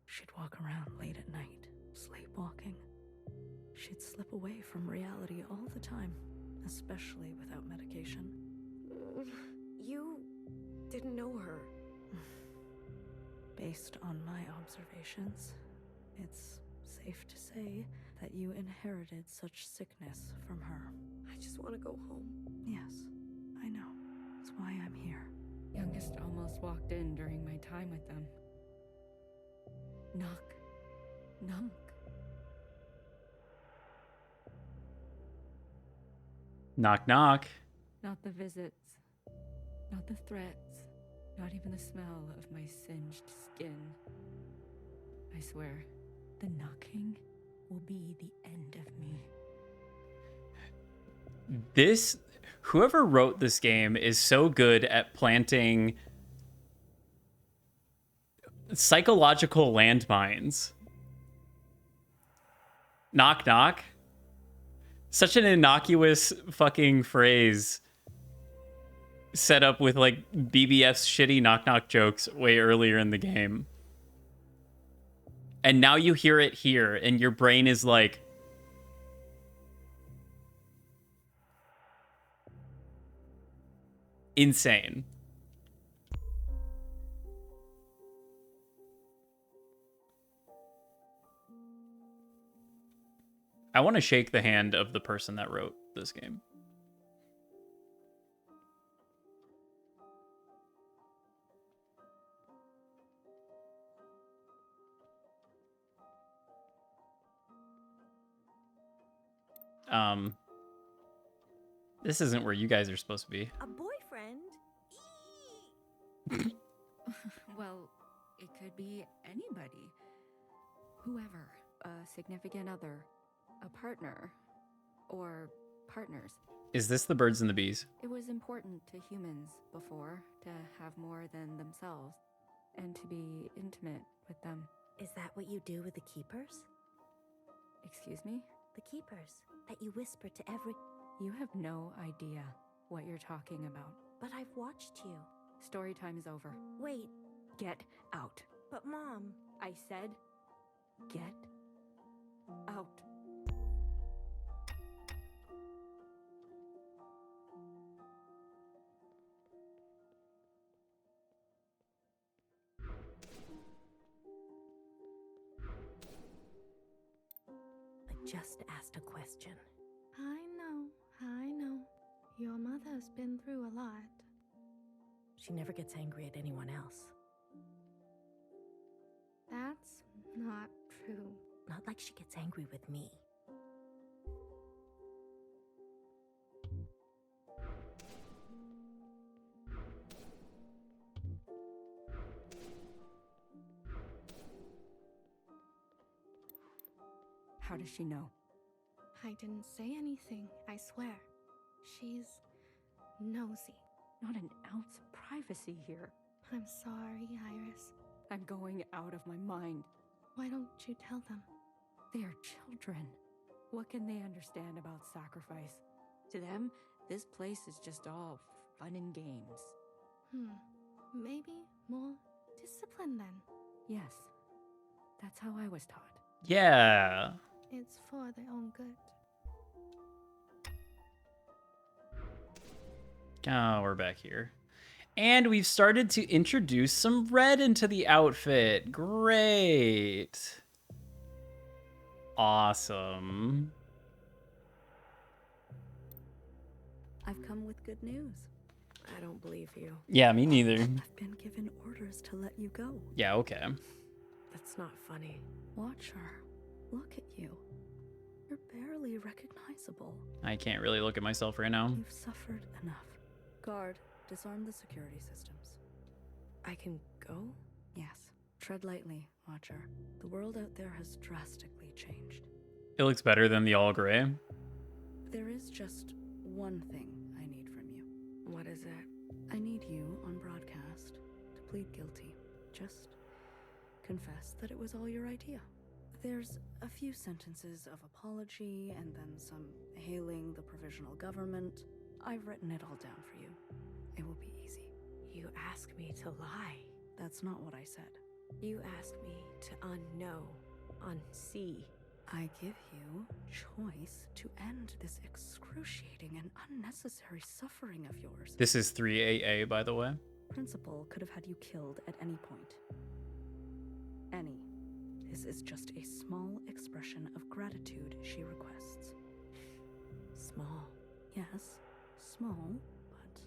She'd walk around late at night, sleepwalking. She'd slip away from reality all the time, especially without medication. You didn't know her. Based on my observations, it's safe to say that you inherited such sickness from her. I just want to go home. Yes, I know. That's why I'm here. Youngest almost walked in during my time with them. Knock. Knock. Knock, knock. Not the visits. Not the threats. Not even the smell of my singed skin. I swear, the knocking will be the end of me. Whoever wrote this game is so good at planting psychological landmines. Knock, knock. Such an innocuous fucking phrase set up with like BBF's shitty knock knock jokes way earlier in the game. And now you hear it here and your brain is like, insane. I want to shake the hand of the person that wrote this game. This isn't where you guys are supposed to be. A boyfriend? Well, it could be anybody. Whoever. A significant other. A partner. Or partners. Is this the birds and the bees? It was important to humans before to have more than themselves and to be intimate with them. Is that what you do with the keepers? Excuse me? The keepers that you whisper to every... You have no idea what you're talking about. But I've watched you. Story time is over. Wait. Get out. But Mom... I said, get out. I just asked a question. I know. Your mother's been through a lot. She never gets angry at anyone else. That's not true. Not like she gets angry with me. How does she know? I didn't say anything, I swear. She's nosy. Not an ounce of privacy here. I'm sorry, Iris. I'm going out of my mind. Why don't you tell them? They are children. What can they understand about sacrifice? To them, this place is just all fun and games. Maybe more discipline then. Yes, that's how I was taught. Yeah. It's for their own good. Oh, we're back here. And we've started to introduce some red into the outfit. Great. Awesome. I've come with good news. I don't believe you. Yeah, me neither. I've been given orders to let you go. Yeah, okay. That's not funny. Watcher, look at you. You're barely recognizable. I can't really look at myself right now. You've suffered enough. Guard, disarm the security systems. I can go? Yes. Tread lightly, Watcher. The world out there has drastically changed. It looks better than the all gray. There is just one thing I need from you. What is it? I need you on broadcast to plead guilty. Just confess that it was all your idea. There's a few sentences of apology and then some hailing the provisional government. I've written it all down for you. It will be easy. You ask me to lie. That's not what I said. You ask me to unknow, unsee. I give you choice to end this excruciating and unnecessary suffering of yours. This is 3AA, by the way. Principal could have had you killed at any point. Any. This is just a small expression of gratitude she requests. Small. Yes, small, but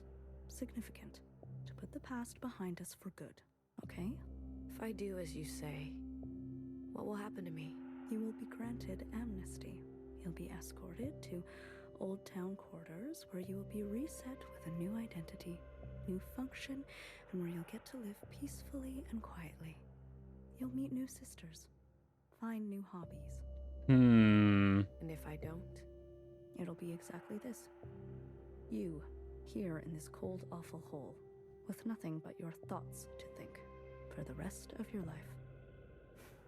significant. To put the past behind us for good, okay? If I do as you say, what will happen to me? You will be granted amnesty. You'll be escorted to Old Town quarters where you will be reset with a new identity, new function, and where you'll get to live peacefully and quietly. You'll meet new sisters, find new hobbies. And if I don't? It'll be exactly this. You, here in this cold, awful hole, with nothing but your thoughts to think, for the rest of your life.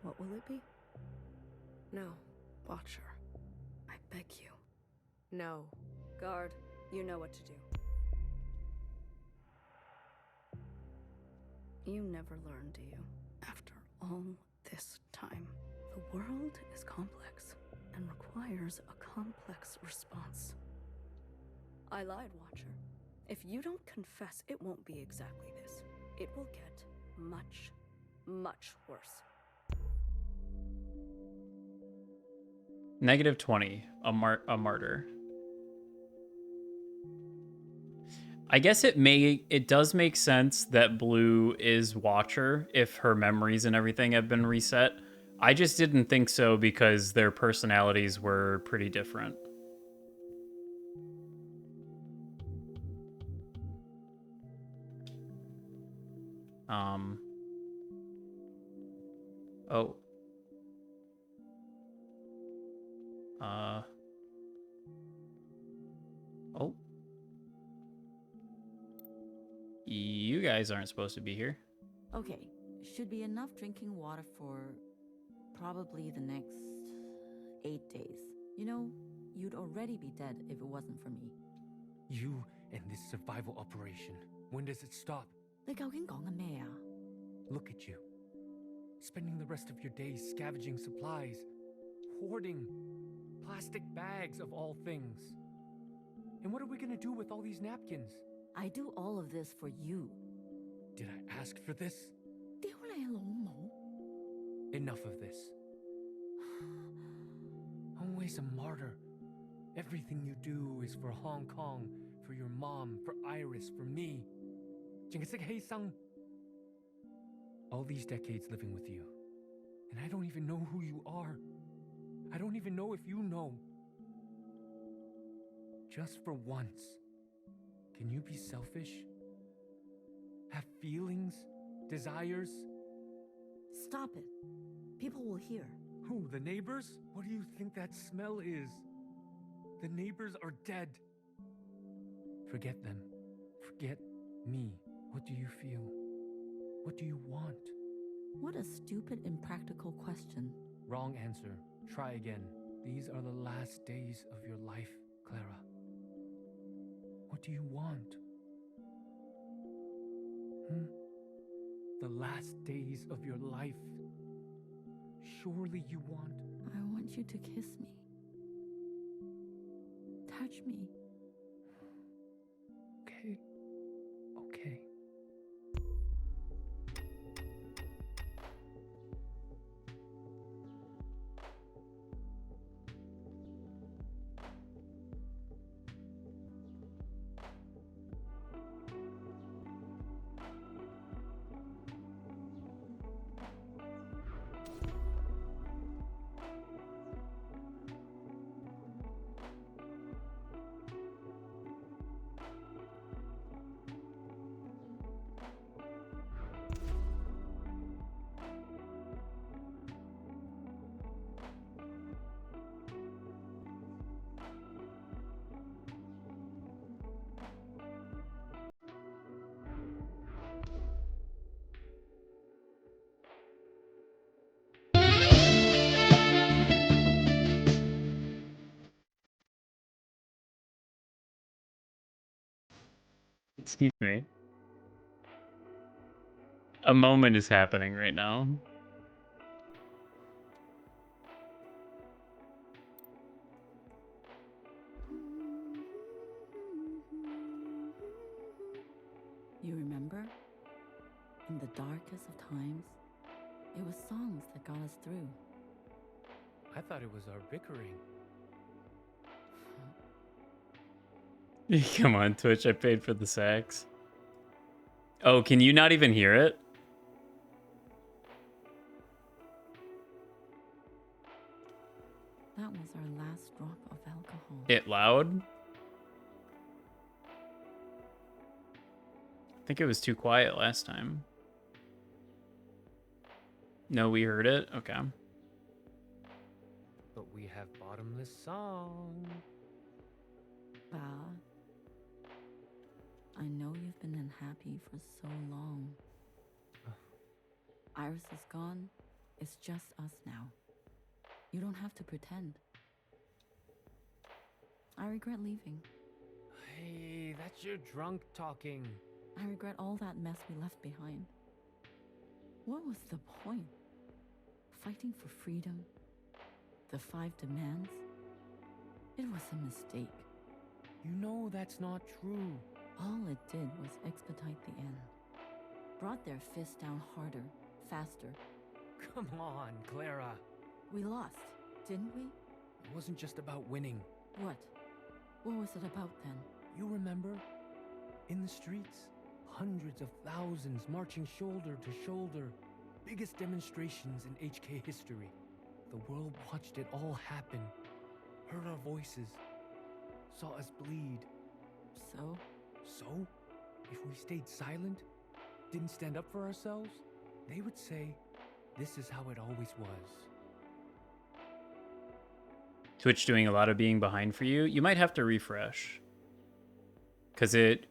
What will it be? No. Watcher, I beg you. No. Guard, you know what to do. You never learn, do you? After all this time, the world is complex and requires a complex response. I lied, Watcher. If you don't confess, it won't be exactly this. It will get much, much worse. -20, a martyr. I guess it does make sense that Blue is Watcher if her memories and everything have been reset. I just didn't think so because their personalities were pretty different. Oh. Oh. You guys aren't supposed to be here. Okay, should be enough drinking water for probably the next 8 days. You know, you'd already be dead if it wasn't for me. You and this survival operation. When does it stop? 你究竟講緊咩啊? Look at you. Spending the rest of your days scavenging supplies, hoarding plastic bags of all things. And what are we gonna do with all these napkins? I do all of this for you. Did I ask for this? 屌你老母! Enough of this. Always a martyr. Everything you do is for Hong Kong, for your mom, for Iris, for me. 淨係識犧牲. All these decades living with you, and I don't even know who you are. I don't even know if you know. Just for once, can you be selfish? Have feelings, desires? Stop it. People will hear. Who, the neighbors? What do you think that smell is? The neighbors are dead. Forget them. Forget me. What do you feel? What do you want? What a stupid, impractical question. Wrong answer. Try again. These are the last days of your life, Clara. What do you want? The last days of your life. Surely you want... I want you to kiss me. Touch me. Okay. Okay. Excuse me. A moment is happening right now. You remember? In the darkest of times, it was songs that got us through. I thought it was our bickering. Come on, Twitch, I paid for the sax. Oh, can you not even hear it? That was our last drop of alcohol. It loud? I think it was too quiet last time. No, we heard it? Okay. But we have bottomless song. Bah. I know you've been unhappy for so long. Iris is gone. It's just us now. You don't have to pretend. I regret leaving. Hey, that's your drunk talking. I regret all that mess we left behind. What was the point? Fighting for freedom? The 5 demands? It was a mistake. You know that's not true. All it did was expedite the end. Brought their fists down harder, faster. Come on, Clara. We lost, didn't we? It wasn't just about winning. What? What was it about then? You remember? In the streets, hundreds of thousands marching shoulder to shoulder. Biggest demonstrations in HK history. The world watched it all happen. Heard our voices. Saw us bleed. So? So? If we stayed silent, didn't stand up for ourselves, they would say, this is how it always was. Twitch doing a lot of being behind for you. You might have to refresh. Because it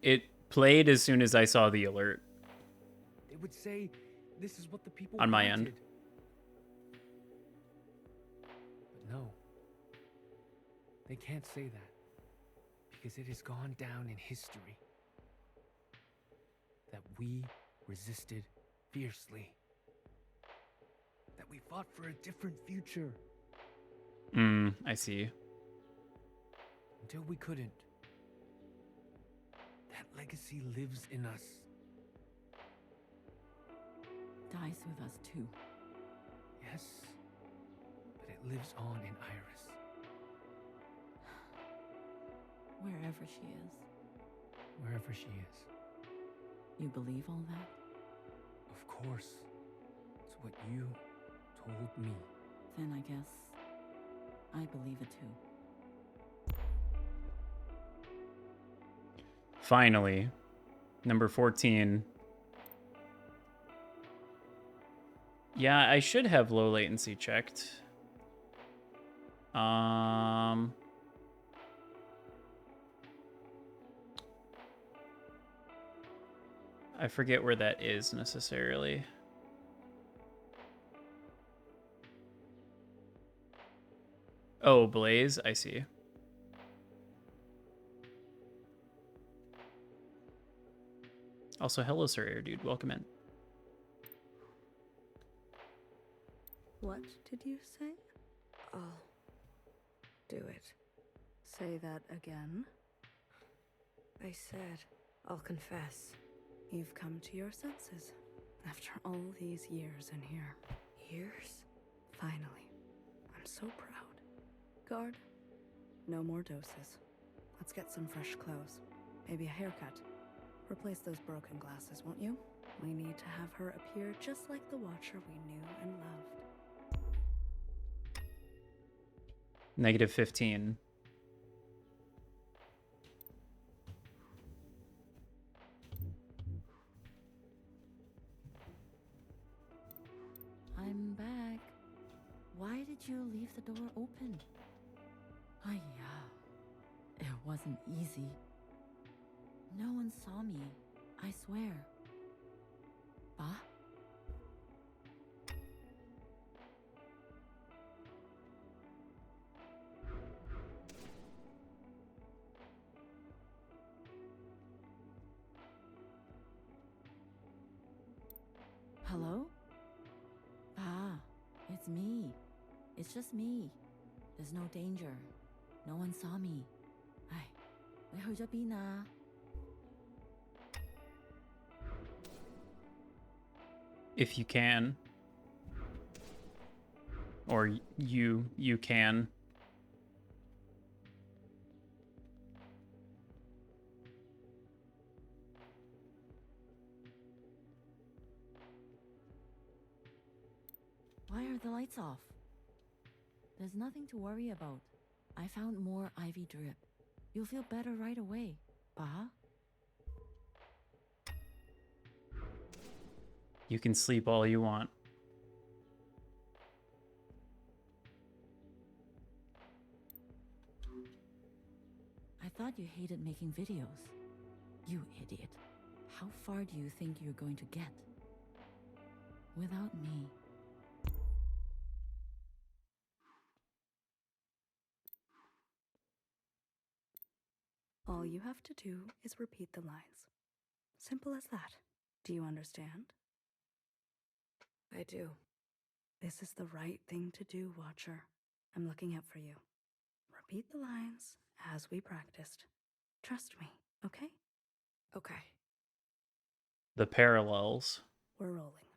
played as soon as I saw the alert. They would say, this is what the people on my wanted. end. But no. They can't say that. Because it has gone down in history. That we resisted fiercely. That we fought for a different future. I see. Until we couldn't. That legacy lives in us. Dies with us too. Yes. But it lives on in Iris. Wherever she is. Wherever she is. You believe all that? Of course. It's what you told me. Then I guess I believe it too. Finally. Number 14. Yeah, I should have low latency checked. I forget where that is necessarily. Oh, Blaze, I see. Also, hello, Sir Air Dude. Welcome in. What did you say? I'll do it. Say that again. I said I'll confess. You've come to your senses after all these years in here. Years? Finally. I'm so proud. Guard, no more doses. Let's get some fresh clothes. Maybe a haircut. Replace those broken glasses, won't you? We need to have her appear just like the Watcher we knew and loved. -15. I'm back. Why did you leave the door open? Oh yeah, it wasn't easy. No one saw me, I swear. Bah? Hello? Ah, it's me. It's just me. There's no danger. No one saw me. Ay, 你去咗邊啊? If you can. Or you can. Why are the lights off? There's nothing to worry about. I found more ivy drip. You'll feel better right away. Bah? You can sleep all you want. I thought you hated making videos. You idiot. How far do you think you're going to get? Without me. All you have to do is repeat the lines. Simple as that. Do you understand? I do. This is the right thing to do, Watcher. I'm looking out for you. Repeat the lines as we practiced. Trust me, okay? Okay. The parallels. We're rolling.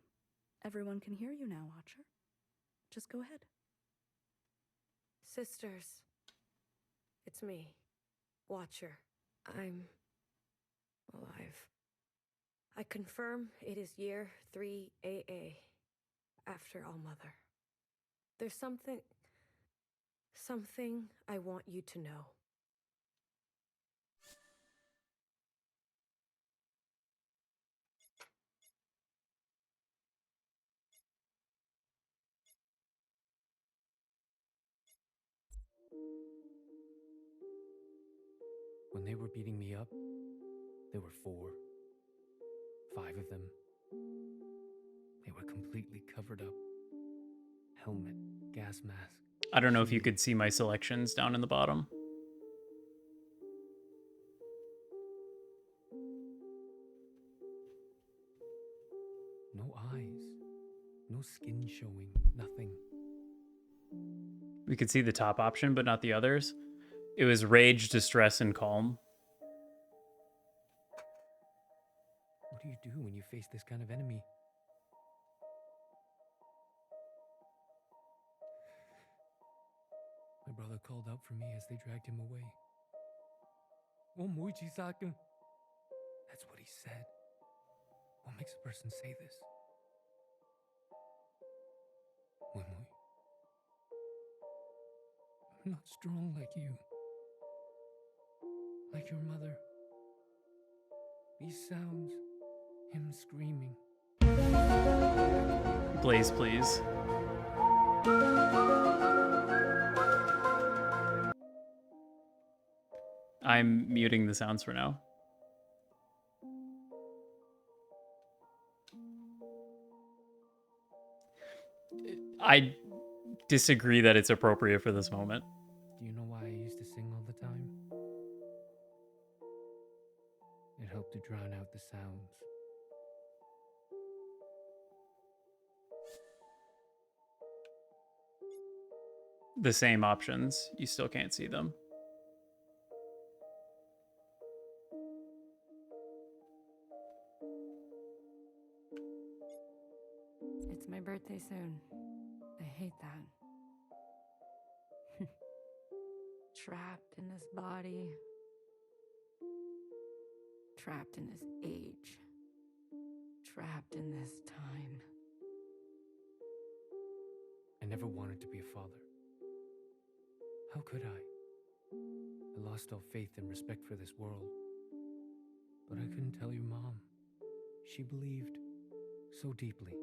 Everyone can hear you now, Watcher. Just go ahead. Sisters. It's me, Watcher. I'm alive. I confirm it is year 3 AA, after All Mother. There's something I want you to know. When they were beating me up, there were 4, 5 of them. They were completely covered up. Helmet, gas mask. I don't know if you could see my selections down in the bottom. No eyes. No skin showing. Nothing. We could see the top option, but not the others. It was rage, distress, and calm. What do you do when you face this kind of enemy? My brother called out for me as they dragged him away. That's what he said. What makes a person say this? I'm not strong like you. Like your mother. These sounds, him screaming. Blaze, please. I'm muting the sounds for now. I disagree that it's appropriate for this moment. Do you know why I used to sing all the time? It helped to drown out the sounds. The same options, you still can't see them. It's my birthday soon. I hate that. Trapped in this body. Trapped in this age. Trapped in this time. I never wanted to be a father. How could I? I lost all faith and respect for this world. But I couldn't tell your mom. She believed so deeply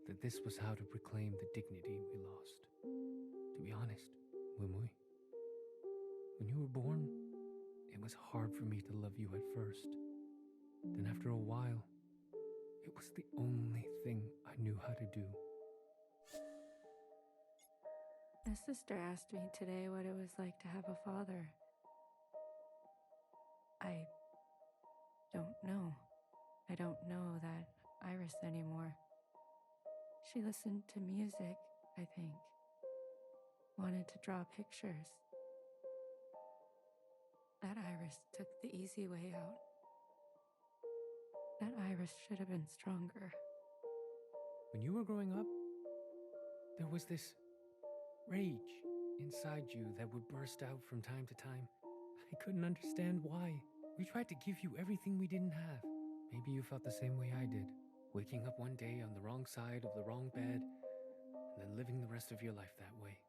that this was how to reclaim the dignity we lost. To be honest, Wimui, when you were born, it was hard for me to love you at first. Then after a while, it was the only thing I knew how to do. My sister asked me today what it was like to have a father. I don't know. I don't know that Iris anymore. She listened to music, I think. Wanted to draw pictures. That Iris took the easy way out. That Iris should have been stronger. When you were growing up, there was this rage inside you that would burst out from time to time. I couldn't understand why. We tried to give you everything we didn't have. Maybe you felt the same way I did. Waking up one day on the wrong side of the wrong bed, and then living the rest of your life that way.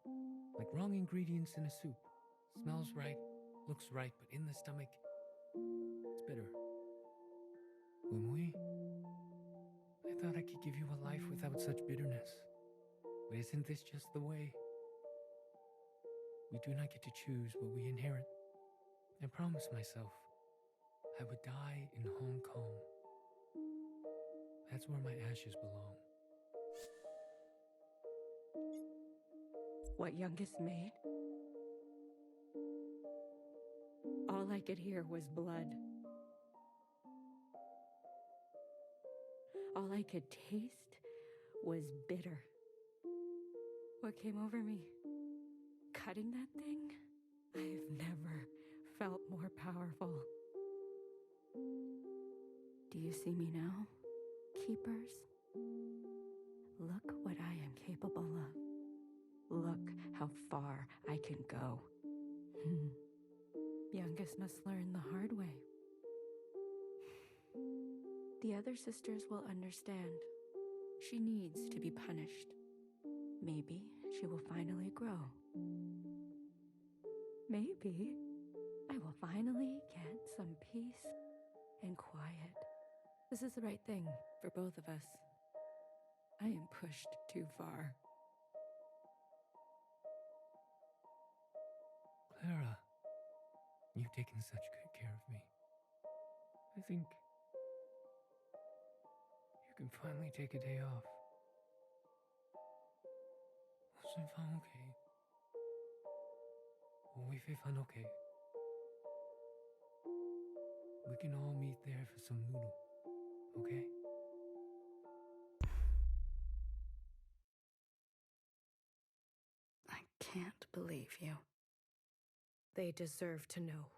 Like wrong ingredients in a soup. Smells right, looks right, but in the stomach, it's bitter. Wimui, I thought I could give you a life without such bitterness. But isn't this just the way? We do not get to choose what we inherit. I promised myself I would die in Hong Kong. That's where my ashes belong. What Youngest made? All I could hear was blood. All I could taste was bitter. What came over me? Cutting that thing? I've never felt more powerful. Do you see me now, keepers? Look what I am capable of. Look how far I can go. Youngest must learn the hard way. The other sisters will understand. She needs to be punished. Maybe she will finally grow. Maybe I will finally get some peace and quiet. This is the right thing for both of us. I am pushed too far. Clara, you've taken such good care of me. I think you can finally take a day off. 我想返屋企，我會飛返屋企。We can all meet there for some noodle, okay? I can't believe you. They deserve to know.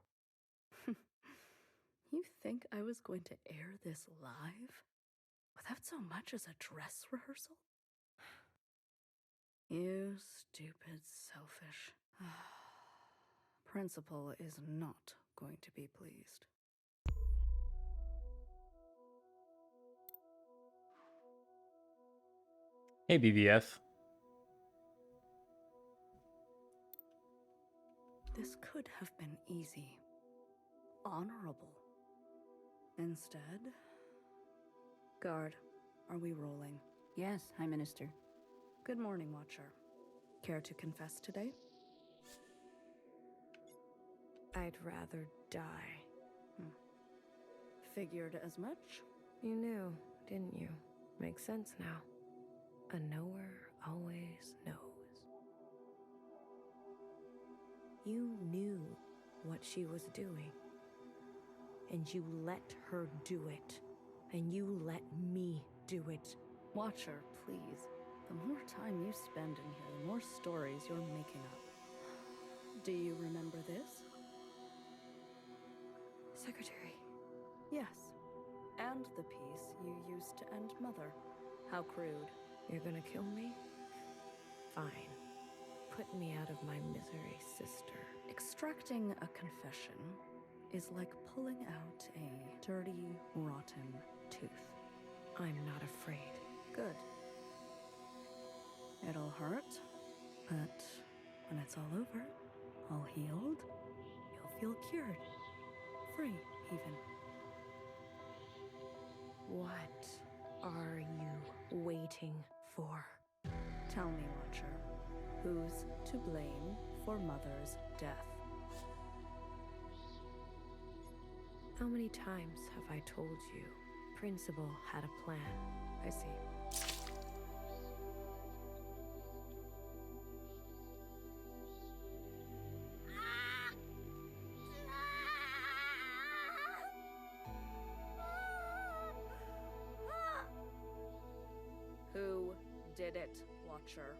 You think I was going to air this live? Without so much as a dress rehearsal? You stupid, selfish. Principal is not going to be pleased. Hey, BBF. This could have been easy, honorable. Instead, guard, are we rolling? Yes, High Minister. Good morning, Watcher. Care to confess today? I'd rather die. Figured as much? You knew, didn't you? Makes sense now. A knower always knows. You knew what she was doing. And you let her do it. And you let me do it. Watcher, please. The more time you spend in here, the more stories you're making up. Do you remember this? Secretary. Yes. And the piece you used to end Mother. How crude. You're gonna kill me? Fine. Put me out of my misery, sister. Extracting a confession is like pulling out a dirty, rotten tooth. I'm not afraid. Good. It'll hurt, but when it's all over, all healed, you'll feel cured. Free, even. What are you waiting for? Tell me, Watcher, who's to blame for Mother's death? How many times have I told you? Principal had a plan. I see. Who did it, Watcher?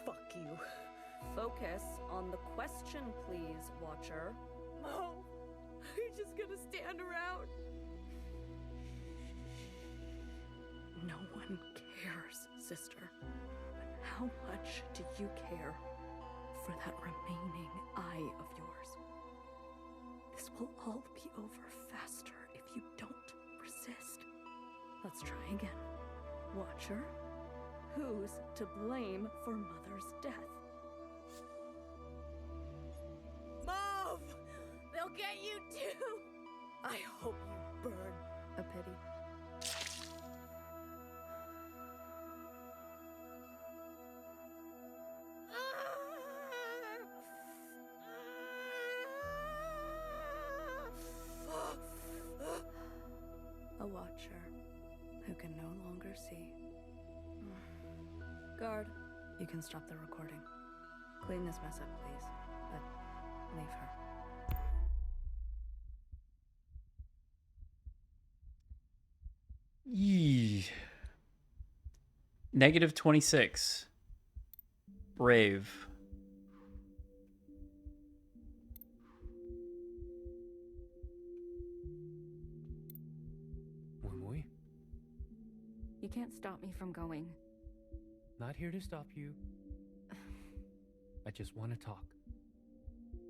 Fuck you. Focus on the question, please, Watcher. Mom, you're just gonna stand around. No one cares, sister. But how much do you care for that remaining eye of yours? This will all be over faster if you don't resist. Let's try again. Watcher, who's to blame for Mother's death? Mom! They'll get you too! I hope you burn. A pity. A watcher who can no longer see. Guard, you can stop the recording. Clean this mess up, please. But leave her. Yee. Negative 26. Brave. Mui, You can't stop me from going. not here to stop you. I just want to talk.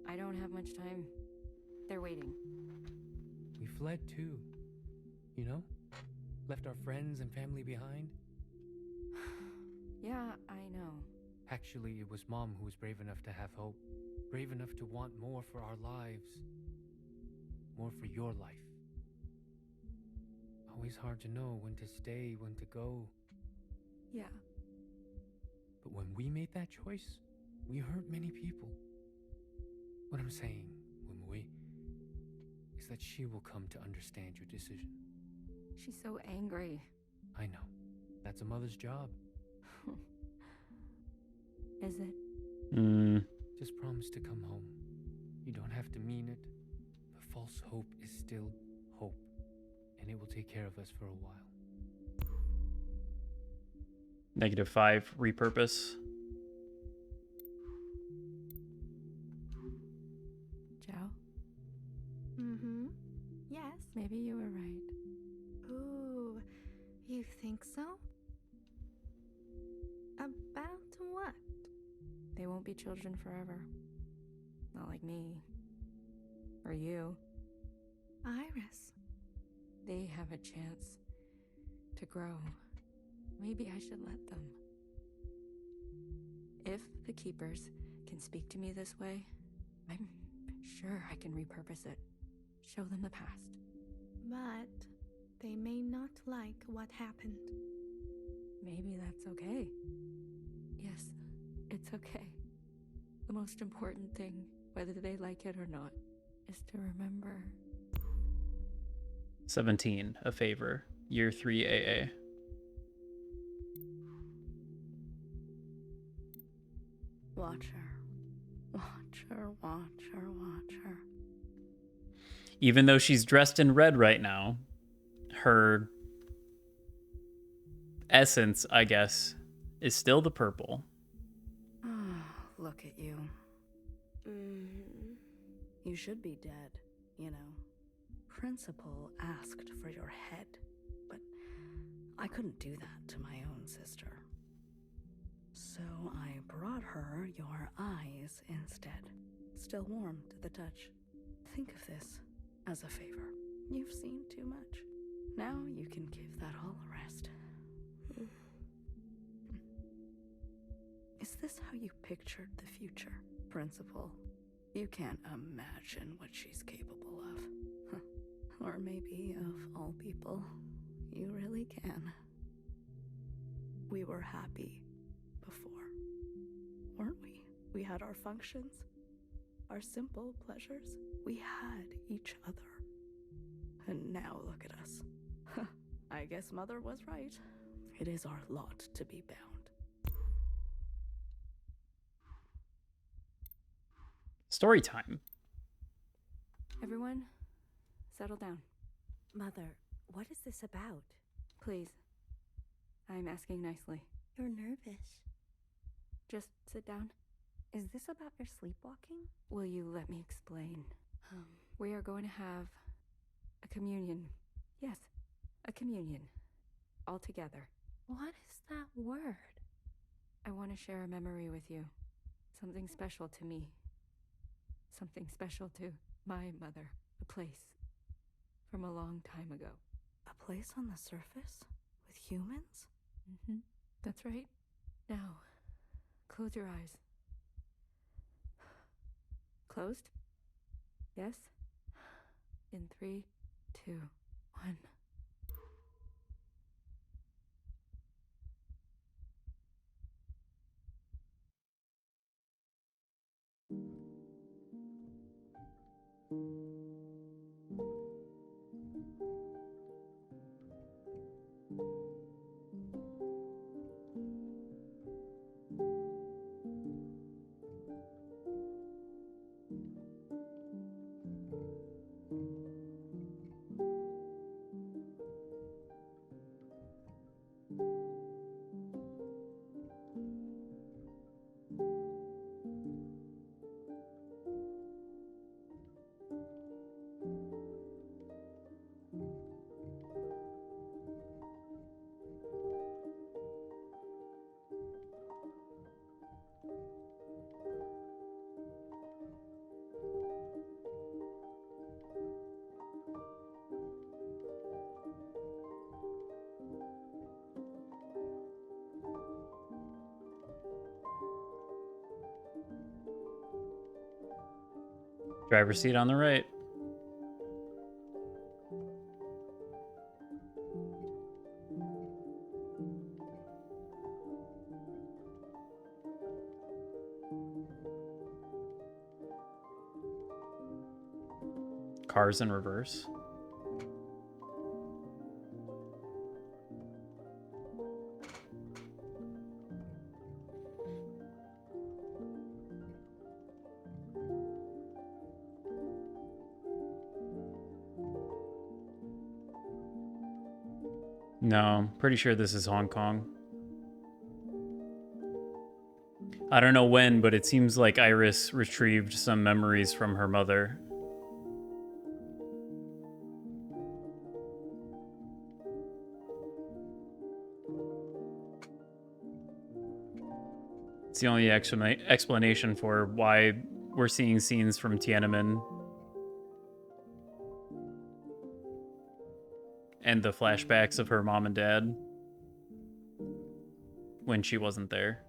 I don't have much time. They're waiting. We fled too. You know? Left our friends and family behind. Yeah, I know. Actually, it was Mom who was brave enough to have hope. Brave enough to want more for our lives. More for your life. Always hard to know when to stay, when to go. Yeah. But when we made that choice, we hurt many people. What I'm saying, Wimui, is that she will come to understand your decision. She's so angry. I know. That's a mother's job. Is it? Just promise to come home. You don't have to mean it, but false hope is still hope, and it will take care of us for a while. Negative 5. Repurpose. Joe? Mm-hmm. Yes. Maybe you were right. Ooh, you think so? About what? They won't be children forever. Not like me. Or you. Iris. They have a chance to grow. Maybe I should let them. If the Keepers can speak to me this way, I'm sure I can repurpose it. Show them the past. But they may not like what happened. Maybe that's okay. Yes, it's okay. The most important thing, whether they like it or not, is to remember. 17, a favor. Year 3 AA. Watch her. Watch her, watch her, watch her. Even though she's dressed in red right now, her essence, I guess, is still the purple. Look at you. You should be dead, you know. Principal asked for your head, but I couldn't do that to my own sister. So I brought her your eyes instead. Still warm to the touch. Think of this as a favor. You've seen too much. Now you can give that all a rest. Is this how you pictured the future, Principal? You can't imagine what she's capable of. Or maybe, of all people, you really can. We were happy before, weren't we? We had our functions, our simple pleasures. We had each other. And now look at us. I guess Mother was right. It is our lot to be bound. Story time. Everyone, settle down. Mother, what is this about? Please. I'm asking nicely. You're nervous. Just sit down. Is this about your sleepwalking? Will you let me explain? We are going to have a communion. Yes, a communion. All together. What is that word? I want to share a memory with you. Something special to me. Something special to my mother. A place from a long time ago. A place on the surface? With humans? That's right. Now, close your eyes. Closed? Yes? In 3, 2, 1. Driver's seat on the right. Cars in reverse. No, pretty sure this is Hong Kong. I don't know when, but it seems like Iris retrieved some memories from her mother. It's the only explanation for why we're seeing scenes from Tiananmen and the flashbacks of her mom and dad when she wasn't there.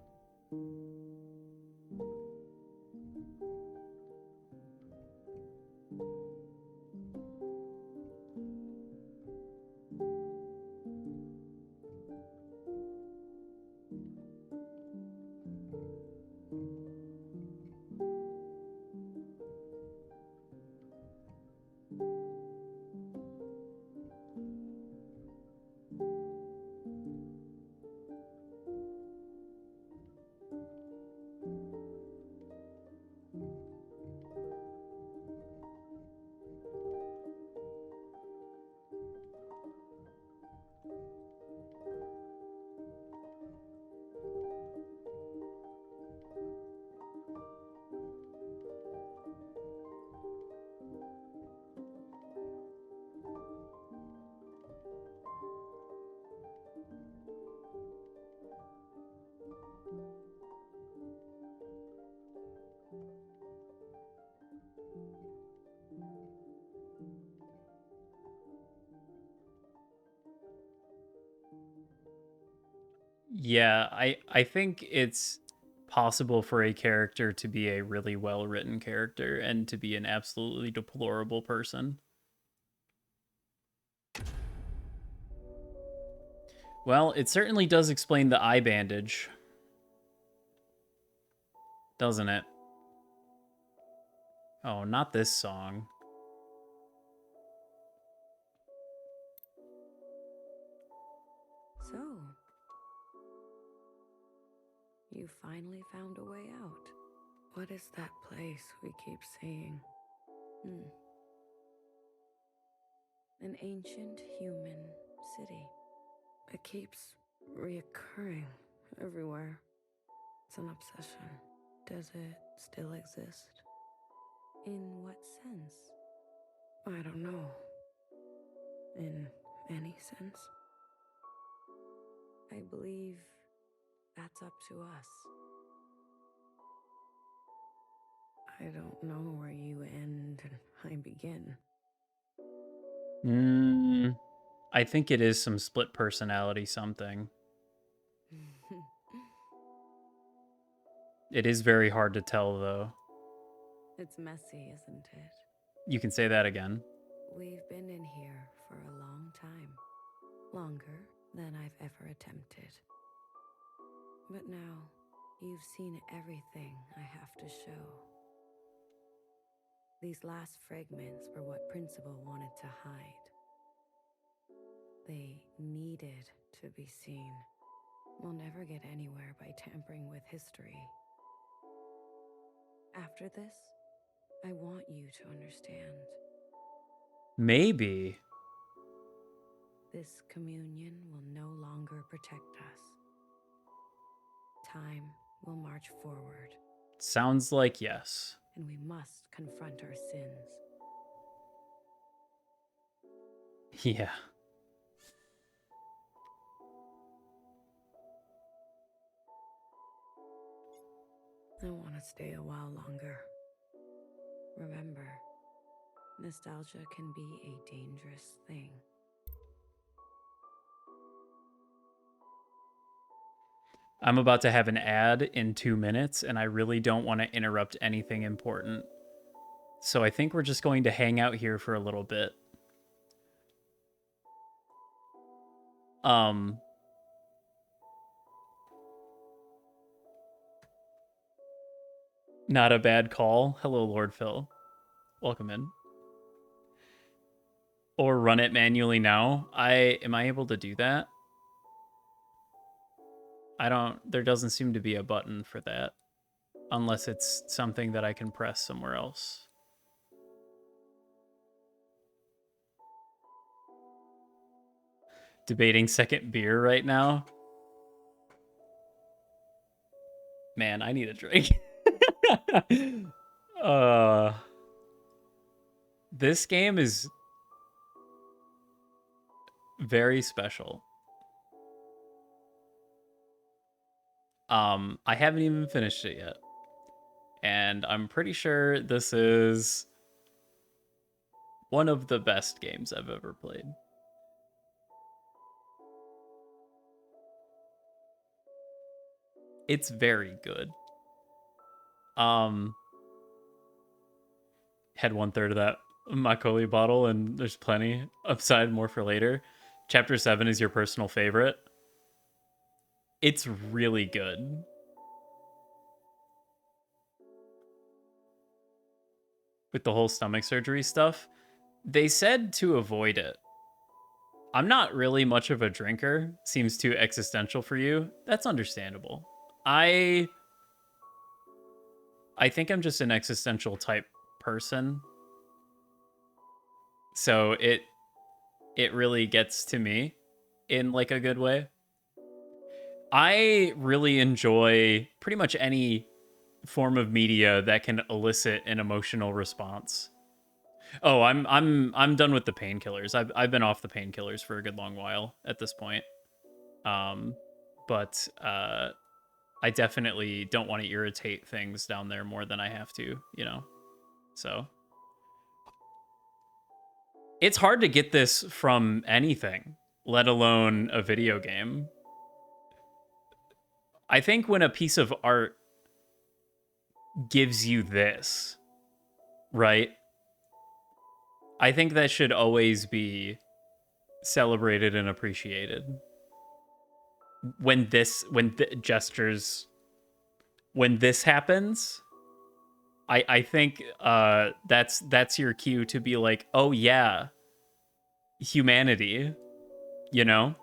Yeah, I think it's possible for a character to be a really well-written character and to be an absolutely deplorable person. Well, it certainly does explain the eye bandage, doesn't it? Oh, not this song. So, you finally found a way out. What is that place we keep seeing? An ancient human city. It keeps reoccurring everywhere. It's an obsession. Does it still exist? In what sense? I don't know. In any sense? I believe that's up to us. I don't know where you end and I begin. I think it is some split personality something. It is very hard to tell, though. It's messy, isn't it? You can say that again. We've been in here for a long time. Longer than I've ever attempted. But now, you've seen everything I have to show. These last fragments were what Principal wanted to hide. They needed to be seen. We'll never get anywhere by tampering with history. After this, I want you to understand. Maybe. This communion will no longer protect us. Time will march forward. Sounds like yes. And we must confront our sins. Yeah. I want to stay a while longer. Remember, nostalgia can be a dangerous thing. I'm about to have an ad in 2 minutes, and I really don't want to interrupt anything important. So I think we're just going to hang out here for a little bit. Not a bad call. Hello, Lord Phil. Welcome in. Or run it manually now. Am I able to do that? There doesn't seem to be a button for that. Unless it's something that I can press somewhere else. Debating second beer right now. Man, I need a drink. This game is very special. I haven't even finished it yet. And I'm pretty sure this is one of the best games I've ever played. It's very good. Had 1/3 of that Makoli bottle, and there's plenty. Upside, more for later. Chapter 7 is your personal favorite. It's really good. With the whole stomach surgery stuff, they said to avoid it. I'm not really much of a drinker. Seems too existential for you. That's understandable. I think I'm just an existential type person. So it really gets to me in like a good way. I really enjoy pretty much any form of media that can elicit an emotional response. Oh, I'm done with the painkillers. I've been off the painkillers for a good long while at this point. But I definitely don't want to irritate things down there more than I have to, you know. So it's hard to get this from anything, let alone a video game. I think when a piece of art gives you this, right? I think that should always be celebrated and appreciated. When this happens, I think that's your cue to be like, oh yeah, humanity, you know?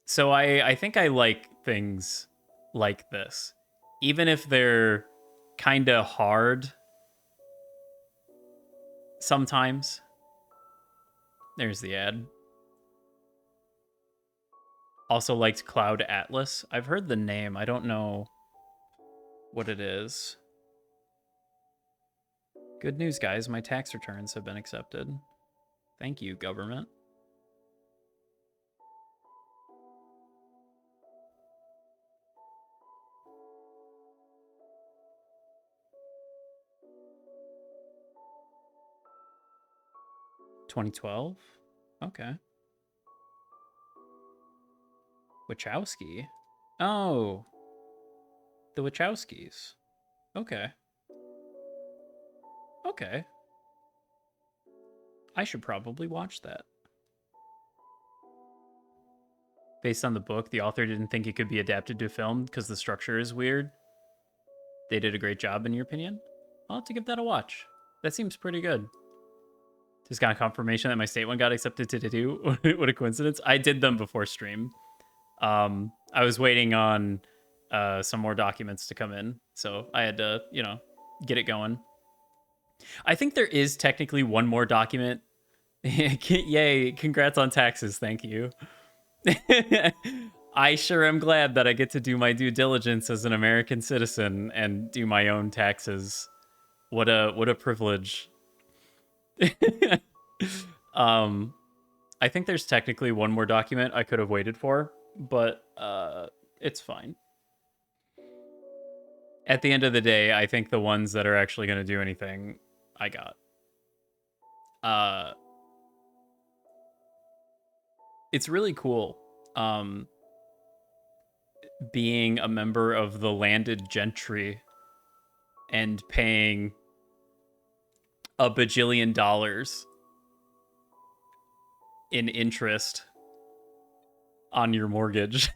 So I think I like things like this. Even if they're kind of hard sometimes. There's the ad. Also liked Cloud Atlas. I've heard the name. I don't know what it is. Good news, guys. My tax returns have been accepted. Thank you, government. $2012? Okay. Wachowski? Oh. The Wachowskis. Okay. Okay. I should probably watch that. Based on the book, the author didn't think it could be adapted to film because the structure is weird. They did a great job, in your opinion? I'll have to give that a watch. That seems pretty good. Just got confirmation that my state one got accepted to do. What a coincidence. I did them before stream. I was waiting on some more documents to come in, so I had to, you know, get it going. I think there is technically one more document. Yay, congrats on taxes, thank you. I sure am glad that I get to do my due diligence as an American citizen and do my own taxes. What a privilege. I think there's technically one more document I could have waited for, but it's fine. At the end of the day, I think the ones that are actually going to do anything, I got. It's really cool. Being a member of the landed gentry and paying $1 bajillion in interest on your mortgage.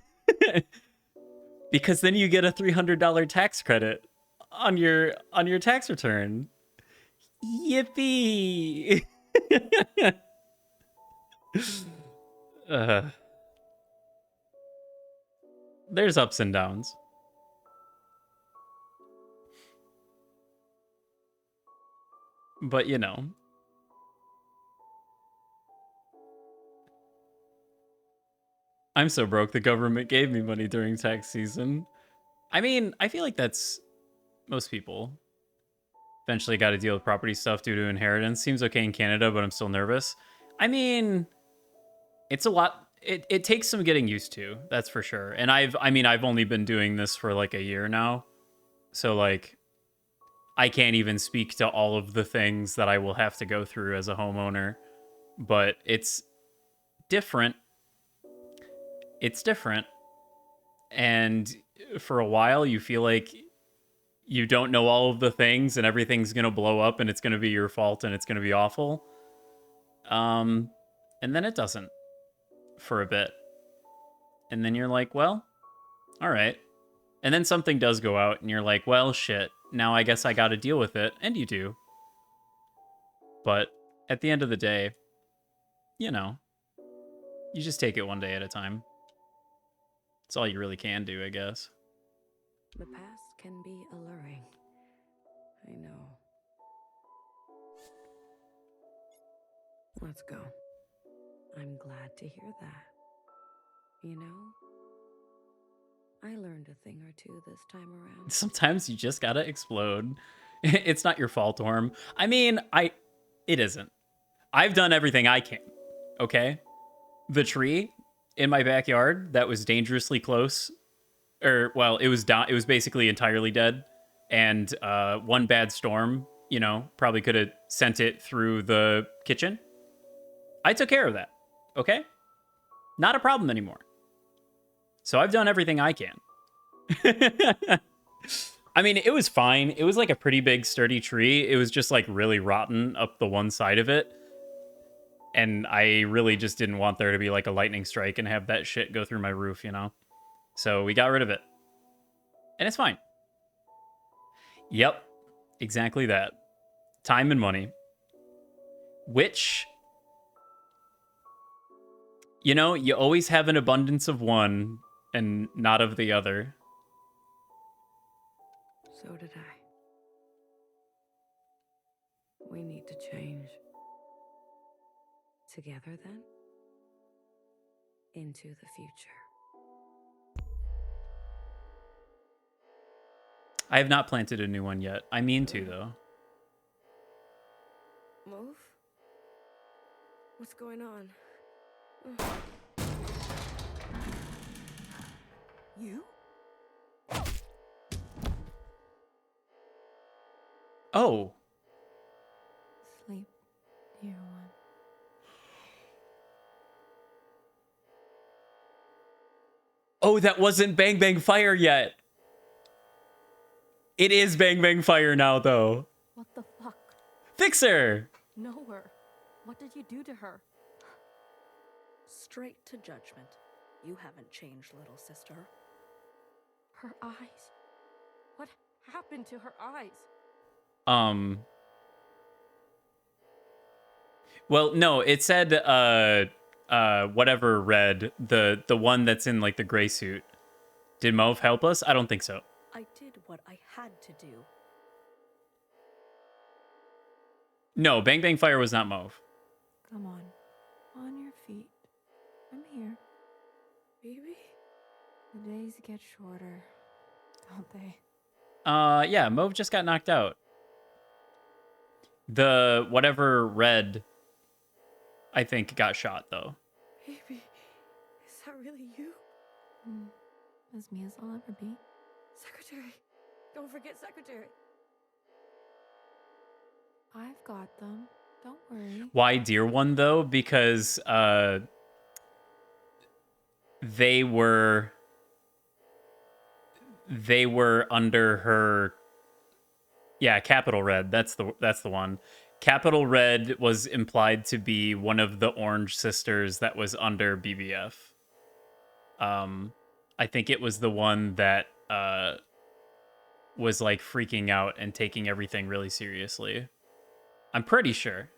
Because then you get a $300 tax credit on your tax return. Yippee! There's ups and downs. But, you know. I'm so broke the government gave me money during tax season. I mean, I feel like that's most people. Eventually got to deal with property stuff due to inheritance. Seems okay in Canada, but I'm still nervous. I mean, it's a lot. It takes some getting used to, that's for sure. And I've only been doing this for like a year now. So like, I can't even speak to all of the things that I will have to go through as a homeowner. But it's different. It's different. And for a while, you feel like you don't know all of the things and everything's going to blow up and it's going to be your fault and it's going to be awful. And then it doesn't for a bit. And then you're like, well, all right. And then something does go out and you're like, well, shit. Now I guess I got to deal with it. And you do. But at the end of the day, you know, you just take it one day at a time. It's all you really can do, I guess. The past can be alluring. I know. Let's go. I'm glad to hear that. You know, I learned a thing or two this time around. Sometimes you just gotta explode. It's not your fault, Orm. I mean, it isn't. I've done everything I can, okay? The tree in my backyard that was dangerously close, or, well, it was basically entirely dead, and one bad storm, you know, probably could have sent it through the kitchen. I took care of that, okay? Not a problem anymore. So I've done everything I can. I mean, it was fine. It was like a pretty big sturdy tree. It was just like really rotten up the one side of it. And I really just didn't want there to be like a lightning strike and have that shit go through my roof, you know? So we got rid of it. And it's fine. Yep, exactly that. Time and money. Which, you know, you always have an abundance of one and not of the other. So did I. We need to change. Together, then? Into the future. I have not planted a new one yet. I mean to, though. Move? What's going on? You? Oh. Sleep, dear one. Oh, that wasn't Bang Bang Fire yet. It is Bang Bang Fire now, though. What the fuck? Fixer! Know her. What did you do to her? Straight to judgment. You haven't changed, little sister. Her eyes. What happened to her eyes? Well, no, it said, whatever red, the one that's in, like, the gray suit. Did Mauve help us? I don't think so. I did what I had to do. No, Bang Bang Fire was not Mauve. Come on. On your feet. I'm here. Baby? The days get shorter, don't they? Yeah, Mauve just got knocked out. The whatever red, I think, got shot, though. Baby, is that really you? As me as I'll ever be. Secretary. Don't forget Secretary. I've got them. Don't worry. Why Dear One, though? Because they were under her. Yeah, Capital Red. That's the one. Capital Red was implied to be one of the Orange Sisters that was under BBF. I think it was the one that was like freaking out and taking everything really seriously. I'm pretty sure.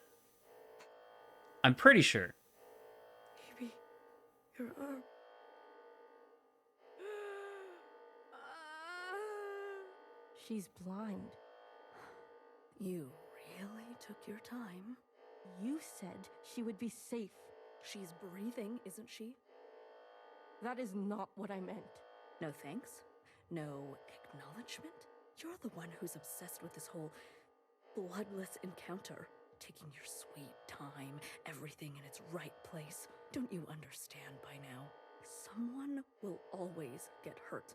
Baby, your arm. She's blind. You really took your time? You said she would be safe. She's breathing, isn't she? That is not what I meant. No thanks? No acknowledgement? You're the one who's obsessed with this whole bloodless encounter. Taking your sweet time, everything in its right place. Don't you understand by now? Someone will always get hurt.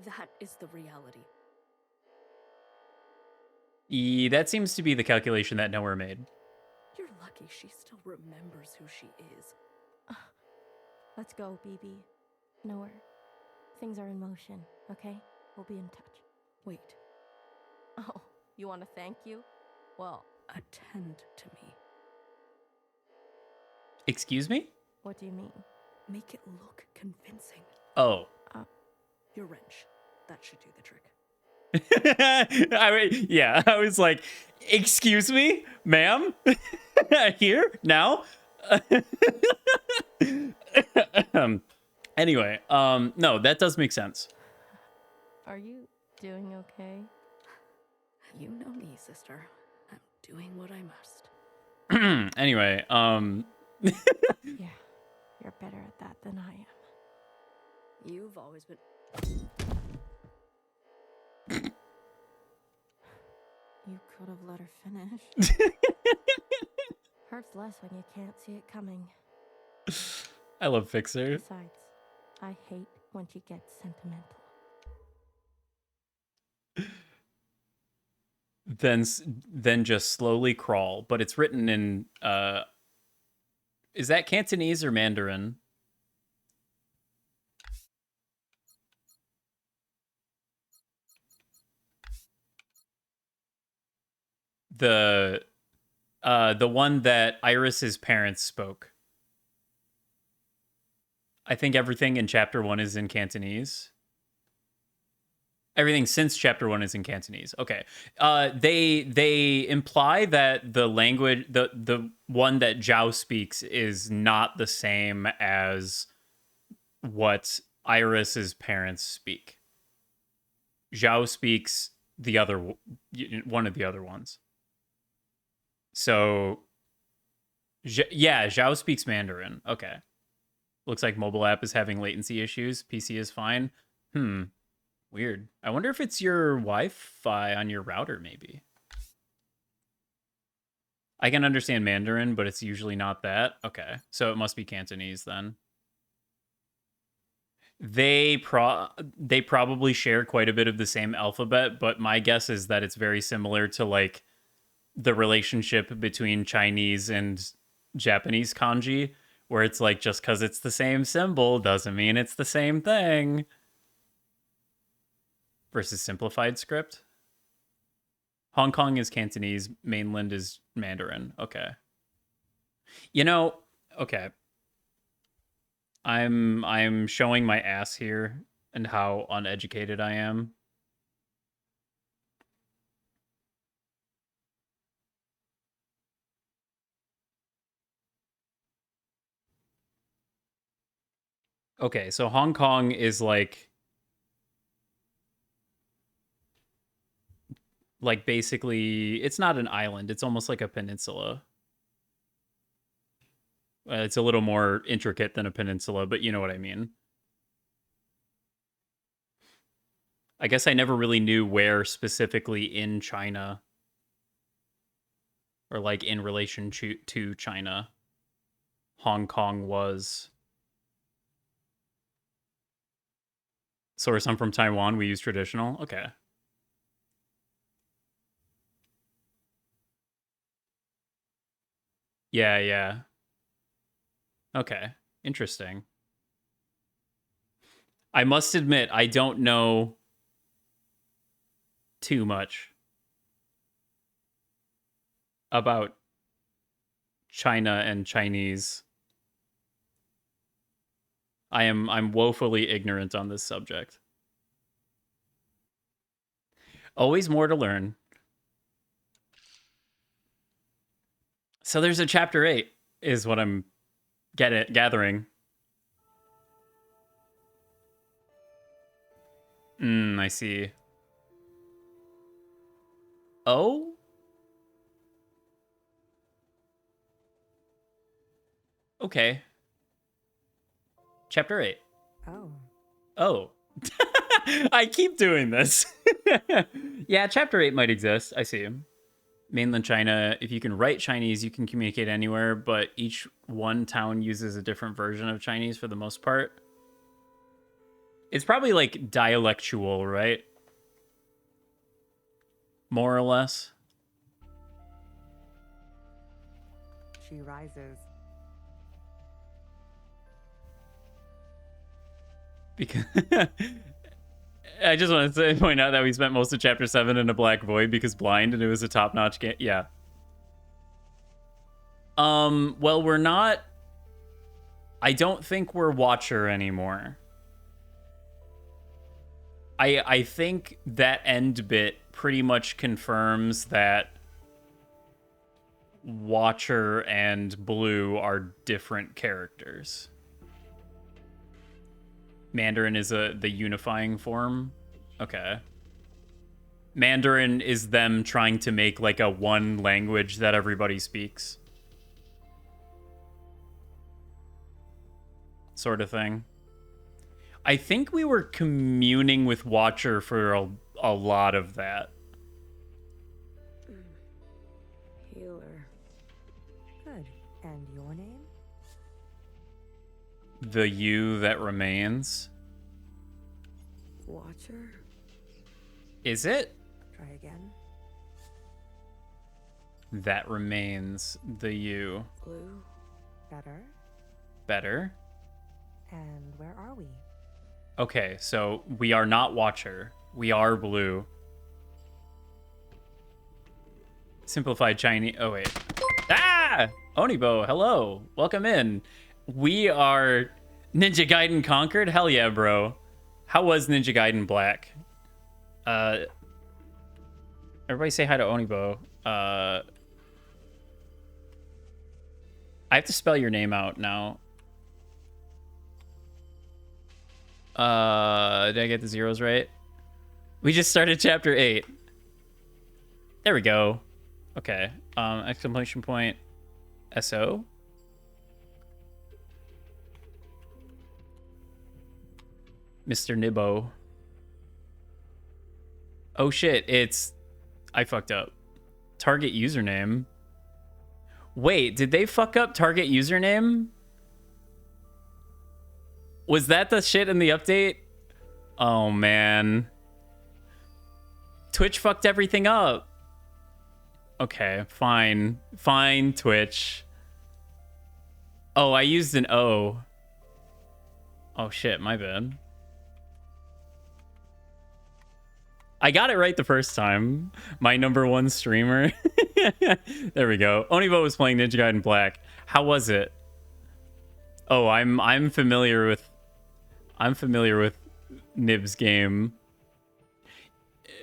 That is the reality. That seems to be the calculation that Nowhere made. You're lucky she still remembers who she is. Let's go, BB. Nowhere. Things are in motion, okay? We'll be in touch. Wait. Oh, you want to thank you? Well, attend to me. Excuse me? What do you mean? Make it look convincing. Oh. Your wrench. That should do the trick. I was like, excuse me, ma'am? Here? Now? Anyway, no, that does make sense. Are you doing okay? You know me, sister. I'm doing what I must. Anyway, Yeah, you're better at that than I am. You've always been... You could have let her finish. Hurts less when you can't see it coming. I love Fixer. Besides, I hate when she gets sentimental. Then just slowly crawl, but it's written in is that Cantonese or Mandarin? the one that Iris's parents spoke. I think everything in chapter 1 is in Cantonese. Everything since chapter 1 is in Cantonese. Okay. They imply that the language, the one that Zhao speaks, is not the same as what Iris's parents speak. Zhao speaks the other one of the other ones. So, yeah, Zhao speaks Mandarin. Okay. Looks like mobile app is having latency issues. PC is fine. Weird. I wonder if it's your Wi-Fi on your router, maybe. I can understand Mandarin, but it's usually not that. Okay, so it must be Cantonese then. They probably share quite a bit of the same alphabet, but my guess is that it's very similar to like the relationship between Chinese and Japanese kanji, where it's like just because it's the same symbol doesn't mean it's the same thing. Versus simplified script. Hong Kong is Cantonese, mainland is Mandarin. Okay. You know, okay. I'm showing my ass here and how uneducated I am. Okay, so Hong Kong is like basically, it's not an island. It's almost like a peninsula. It's a little more intricate than a peninsula, but you know what I mean. I guess I never really knew where specifically in China, or like in relation to China, Hong Kong was. Source, I'm from Taiwan. We use traditional. Okay. Yeah, yeah. Okay. Interesting. I must admit, I don't know too much about China and Chinese. I'm woefully ignorant on this subject. Always more to learn. So there's a chapter 8, is what I'm gathering. I see. Oh? Okay. Chapter 8. Oh. I keep doing this. Yeah, chapter 8 might exist. I see. Mainland China, if you can write Chinese, you can communicate anywhere, but each one town uses a different version of Chinese for the most part. It's probably like dialectual, right? More or less. She rises. Because I just want to point out that we spent most of chapter 7 in a black void because blind, and it was a top-notch game. Yeah. Well, we're not. I don't think we're Watcher anymore. I think that end bit pretty much confirms that Watcher and Blue are different characters. Mandarin is the unifying form. Okay. Mandarin is them trying to make like a one language that everybody speaks. Sort of thing. I think we were communing with Watcher for a lot of that. Healer. Good. And your name? The you that remains. Watcher? Is it? Try again. That remains the you. Blue? Better. Better. And where are we? Okay, so we are not Watcher. We are Blue. Simplified Chinese. Oh, wait. Ah! Onibo, hello. Welcome in. We are Ninja Gaiden Conquered? Hell yeah, bro. How was Ninja Gaiden Black? Everybody say hi to Onibo. I have to spell your name out now. Did I get the zeros right? We just started chapter 8. There we go. Okay. Exclamation point. SO. Mr. Nibbo. Oh shit, it's... I fucked up. Target username. Wait, did they fuck up target username? Was that the shit in the update? Oh, man. Twitch fucked everything up. Okay, fine. Fine, Twitch. Oh, I used an O. Oh, shit, my bad. I got it right the first time. My #1 streamer. There we go. Onivo was playing Ninja Gaiden Black. How was it? Oh, I'm familiar with Nib's game.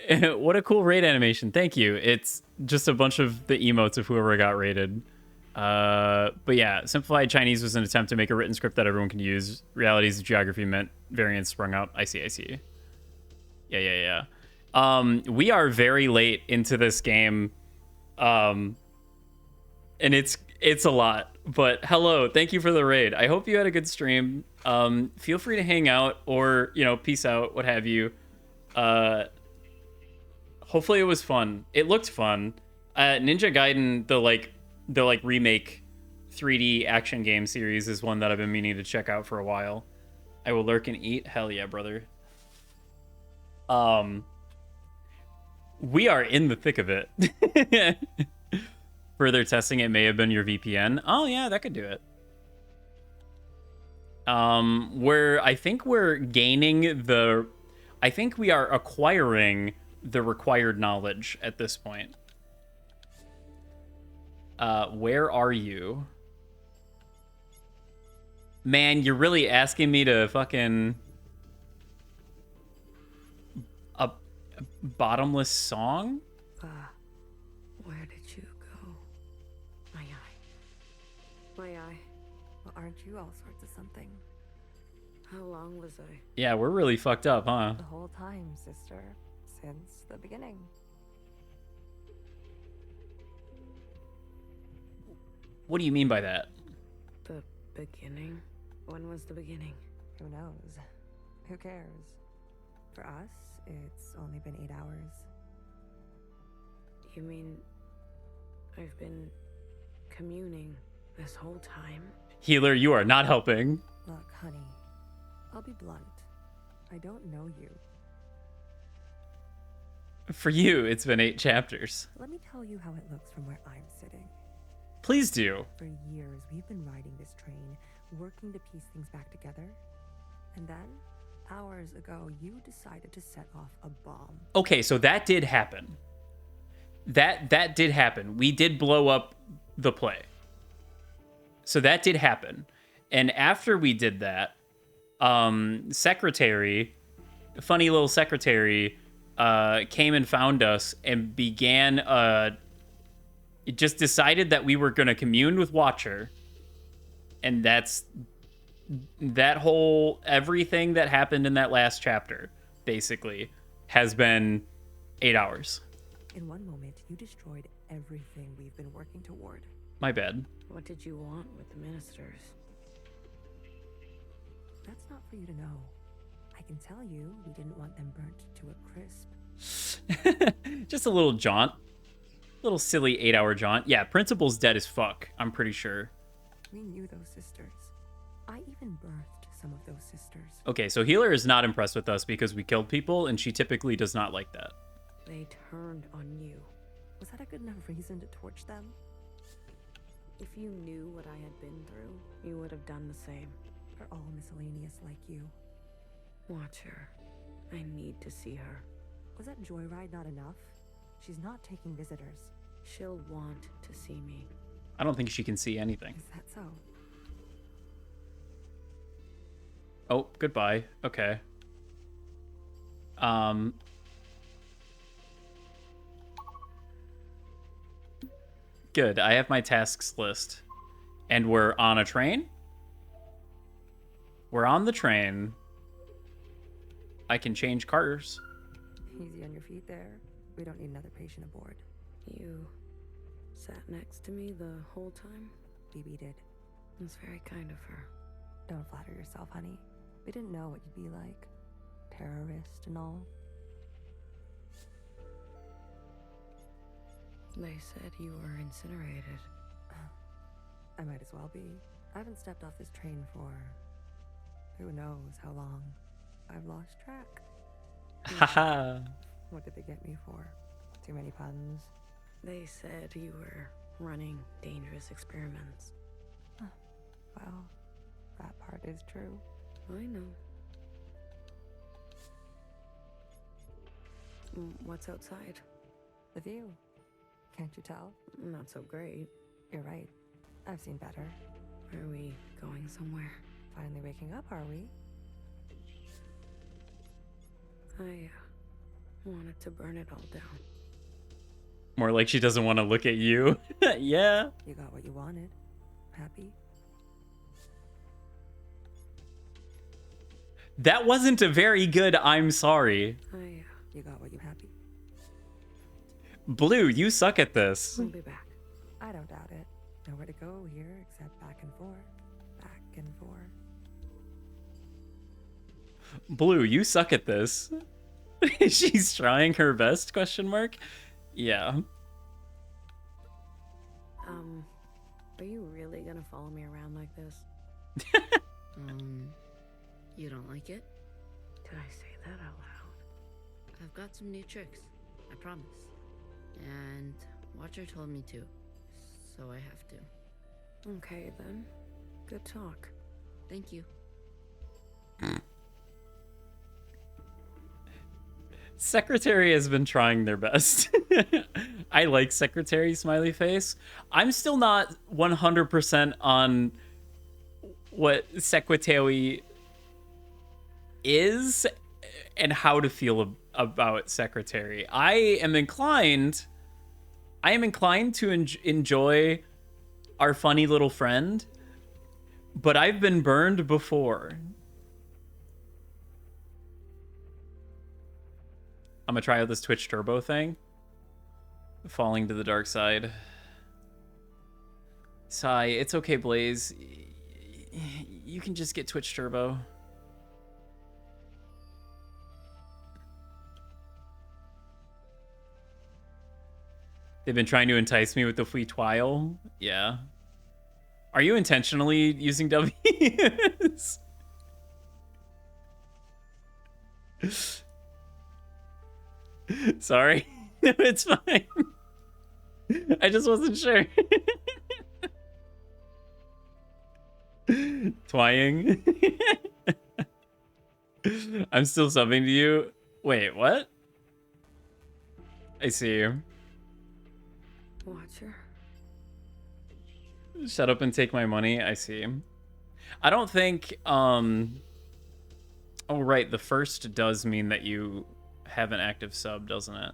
What a cool raid animation. Thank you. It's just a bunch of the emotes of whoever got raided. But yeah, Simplified Chinese was an attempt to make a written script that everyone can use. Realities of geography meant variants sprung up. I see. Yeah. We are very late into this game. And it's a lot. But hello, thank you for the raid. I hope you had a good stream. Feel free to hang out or, peace out, what have you. Hopefully it was fun. It looked fun. Ninja Gaiden, the remake 3D action game series is one that I've been meaning to check out for a while. I will lurk and eat. Hell yeah, brother. We are in the thick of it. Further testing, it may have been your VPN. Oh yeah, that could do it. I think we are acquiring the required knowledge at this point. Where are you? Man, you're really asking me to fucking... A bottomless song? Where did you go? My eye. My eye. Well, aren't you all sorts of something? How long was I? Yeah, we're really fucked up, huh? The whole time, sister. Since the beginning. What do you mean by that? The beginning? When was the beginning? Who knows? Who cares? For us, it's only been 8 hours. You mean I've been communing this whole time? Healer, you are not helping. Look, honey, I'll be blunt. I don't know you. For you, it's been 8 chapters. Let me tell you how it looks from where I'm sitting. Please do. For years, we've been riding this train, working to piece things back together. And then, hours ago, you decided to set off a bomb. Okay, so that did happen. That did happen. We did blow up the play. So that did happen. And after we did that, secretary, funny little secretary, came and found us and began it just decided that we were going to commune with Watcher, and that's that whole everything that happened in that last chapter basically has been 8 hours. In one moment you destroyed everything we've been working toward. My bad. What did you want with the ministers? That's not for you to know. I can tell you we didn't want them burnt to a crisp. Just a little jaunt. Little silly 8-hour jaunt. Yeah, Principal's dead as fuck, I'm pretty sure. We knew those sisters. I even birthed some of those sisters. Okay, so Healer is not impressed with us because we killed people, and she typically does not like that. They turned on you. Was that a good enough reason to torch them? If you knew what I had been through, you would have done the same. They're all miscellaneous like you. Watch her. I need to see her. Was that joyride not enough? She's not taking visitors. She'll want to see me. I don't think she can see anything. Is that so? Oh, goodbye. Okay. Good. I have my tasks list. And we're on a train? We're on the train. I can change cars. Easy on your feet there. We don't need another patient aboard. You sat next to me the whole time? BB did. That's very kind of her. Don't flatter yourself, honey. We didn't know what you'd be like. Terrorist and all. They said you were incinerated. I might as well be. I haven't stepped off this train for who knows how long. I've lost track. Haha. What did they get me for? Too many puns? They said you were running dangerous experiments. Well, that part is true. I know. What's outside? The view. Can't you tell? Not so great. You're right. I've seen better. Are we going somewhere? Finally waking up, are we? I wanted to burn it all down. More like she doesn't want to look at you. Yeah. You got what you wanted. Happy? That wasn't a very good I'm sorry. You got what you happy? Blue, you suck at this. I'll be back. I don't doubt it. Nowhere to go here except back and forth. Back and forth. Blue, you suck at this. She's trying her best, question mark? Yeah. Are you really gonna follow me around like this? You don't like it? Did I say that out loud? I've got some new tricks, I promise. And Watcher told me to, so I have to. Okay, then. Good talk. Thank you. Secretary has been trying their best. I like Secretary smiley face. I'm still not 100% on what Secretary is and how to feel about Secretary. I am inclined to enjoy our funny little friend, but I've been burned before. I'm gonna try out this Twitch Turbo thing. Falling to the dark side. Sigh, it's okay, Blaze. You can just get Twitch Turbo. They've been trying to entice me with the free trial. Yeah. Are you intentionally using W's? Sorry. No, it's fine. I just wasn't sure. Twying. I'm still subbing to you. Wait, what? I see you. Watcher. Shut up and take my money. I see. I don't think, oh, right. The first does mean that you have an active sub, doesn't it?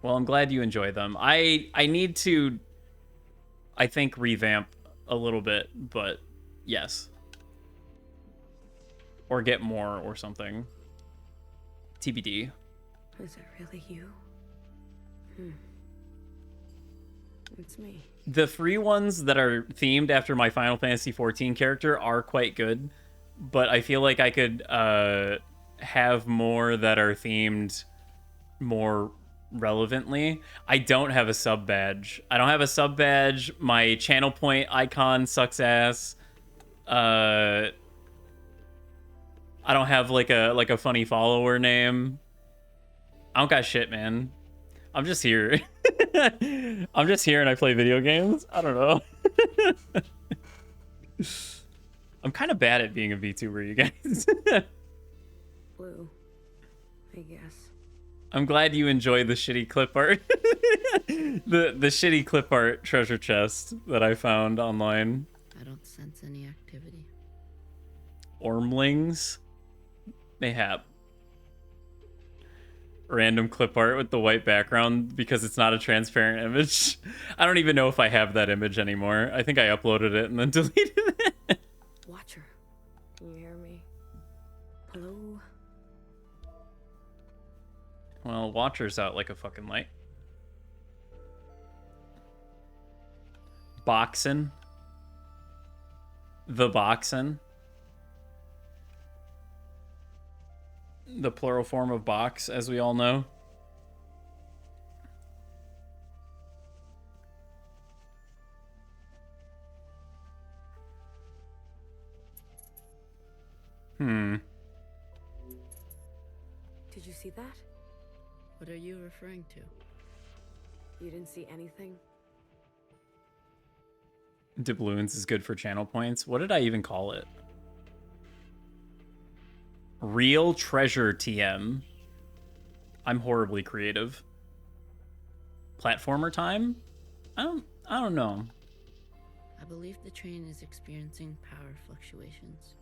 Well, I'm glad you enjoy them. I need to, I think, revamp a little bit, but yes. Or get more or something. TBD. Is it really you? It's me. The free ones that are themed after my Final Fantasy XIV character are quite good, but I feel like I could have more that are themed more relevantly. I don't have a sub badge. My channel point icon sucks ass. I don't have like a funny follower name. I don't got shit, man. I'm just here. I'm just here and I play video games. I don't know. I'm kind of bad at being a VTuber, you guys. Blue, I guess. I'm glad you enjoy the shitty clip art. the shitty clip art treasure chest that I found online. I don't sense any activity. Ormlings? Mayhap. Random clip art with the white background because it's not a transparent image. I don't even know if I have that image anymore. I think I uploaded it and then deleted it. Watcher, can you hear me? Hello? Well, Watcher's out like a fucking light. Boxin'. The boxin'. The plural form of box, as we all know. Did you see that? What are you referring to? You didn't see anything? Doubloons is good for channel points. What did I even call it? Real treasure TM. I'm horribly creative. Platformer time? I don't know. I believe the train is experiencing power fluctuations.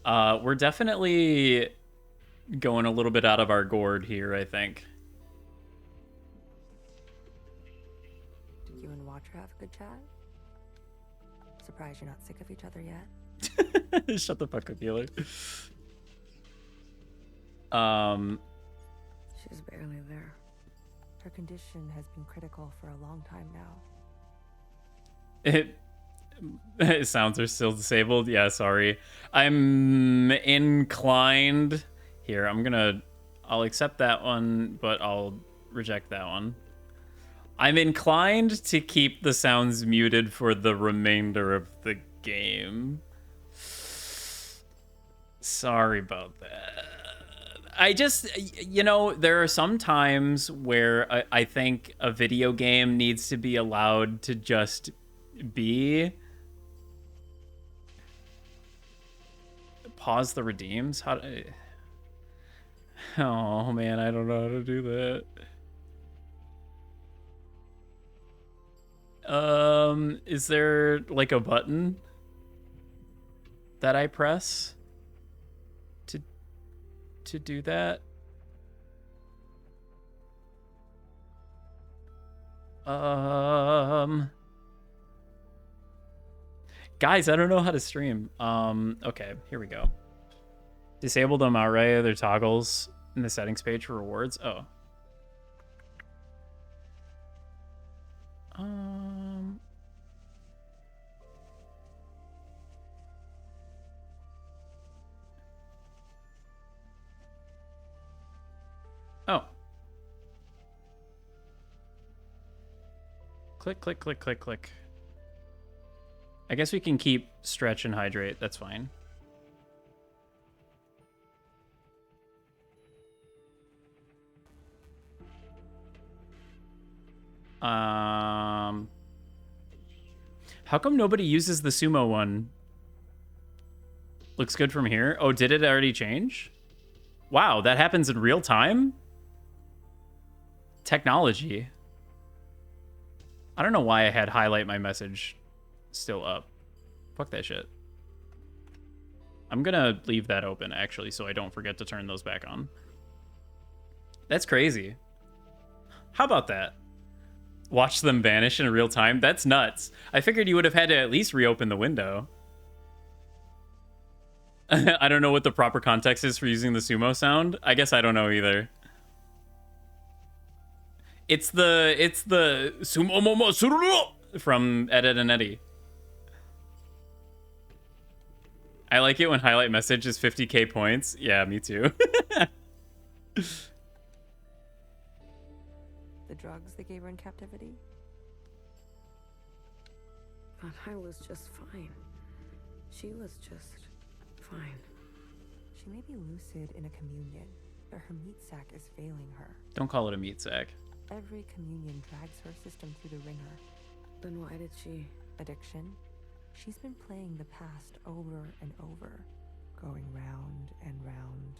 We're definitely going a little bit out of our gourd here, I think. Did you and Watcher have a good chat? Surprised you're not sick of each other yet? Shut the fuck up, healer. She's barely there. Her condition has been critical for a long time now. It sounds are still disabled. Yeah, sorry. I'm inclined. Here, I'll accept that one, but I'll reject that one. I'm inclined to keep the sounds muted for the remainder of the game. Sorry about that. I just, there are some times where I think a video game needs to be allowed to just be. Pause the redeems? How do Oh man, I don't know how to do that. Is there like a button that I press to do that? Guys, I don't know how to stream. Okay, here we go. Disable them outright, other toggles in the settings page for rewards. Oh. Oh. Click, click, click, click, click. I guess we can keep stretch and hydrate. That's fine. How come nobody uses the sumo one? Looks good from here. Oh, did it already change? Wow, that happens in real time? Technology. I don't know why I had highlight my message still up. Fuck that shit. I'm gonna leave that open, actually, so I don't forget to turn those back on. That's crazy. How about that? Watch them vanish in real time? That's nuts. I figured you would have had to at least reopen the window. I don't know what the proper context is for using the sumo sound. I guess I don't know either. It's the sumo momo sururu from Edit and Eddie. I like it when highlight message is 50k points. Yeah, me too. The drugs they gave her in captivity? But I was just fine. She was just fine. She may be lucid in a communion, but her meat sack is failing her. Don't call it a meat sack. Every communion drags her system through the ringer. Then why did she? Addiction? She's been playing the past over and over, going round and round.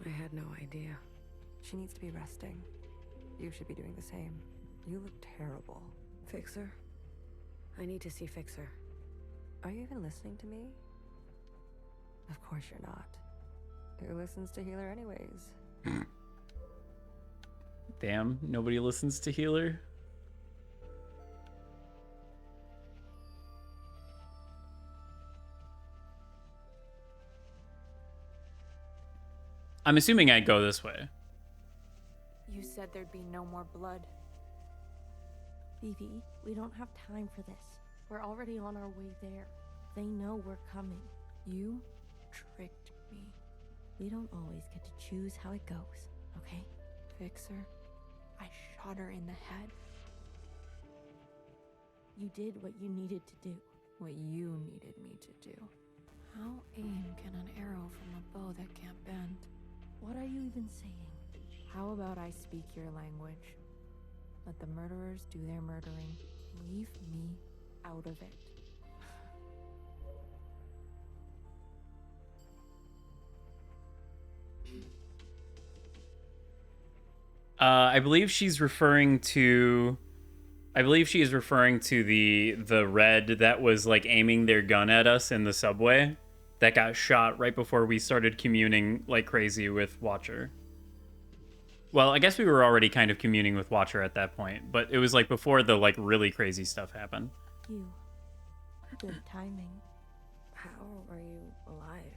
I had no idea. She needs to be resting. You should be doing the same. You look terrible. Fixer? I need to see Fixer. Are you even listening to me? Of course you're not. Who listens to Healer anyways? Damn, nobody listens to Healer. I'm assuming I'd go this way. You said there'd be no more blood. Vivi, we don't have time for this. We're already on our way there. They know we're coming. You tricked me. We don't always get to choose how it goes, okay? Fixer, I shot her in the head. You did what you needed to do. What you needed me to do. How aim can an arrow from a bow that can't bend? What are you even saying? How about I speak your language? Let the murderers do their murdering. Leave me out of it. I believe she's referring to. I believe she is referring to the red that was like aiming their gun at us in the subway, that got shot right before we started communing like crazy with Watcher. Well, I guess we were already kind of communing with Watcher at that point, but it was like before the like really crazy stuff happened. You. Good timing. How are you alive?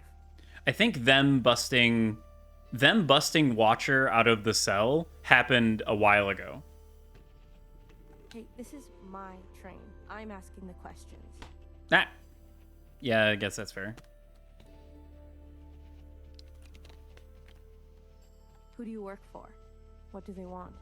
I think them busting Watcher out of the cell happened a while ago. Hey, this is my train. I'm asking the questions. Ah. Yeah, I guess that's fair. Who do you work for? What do they want?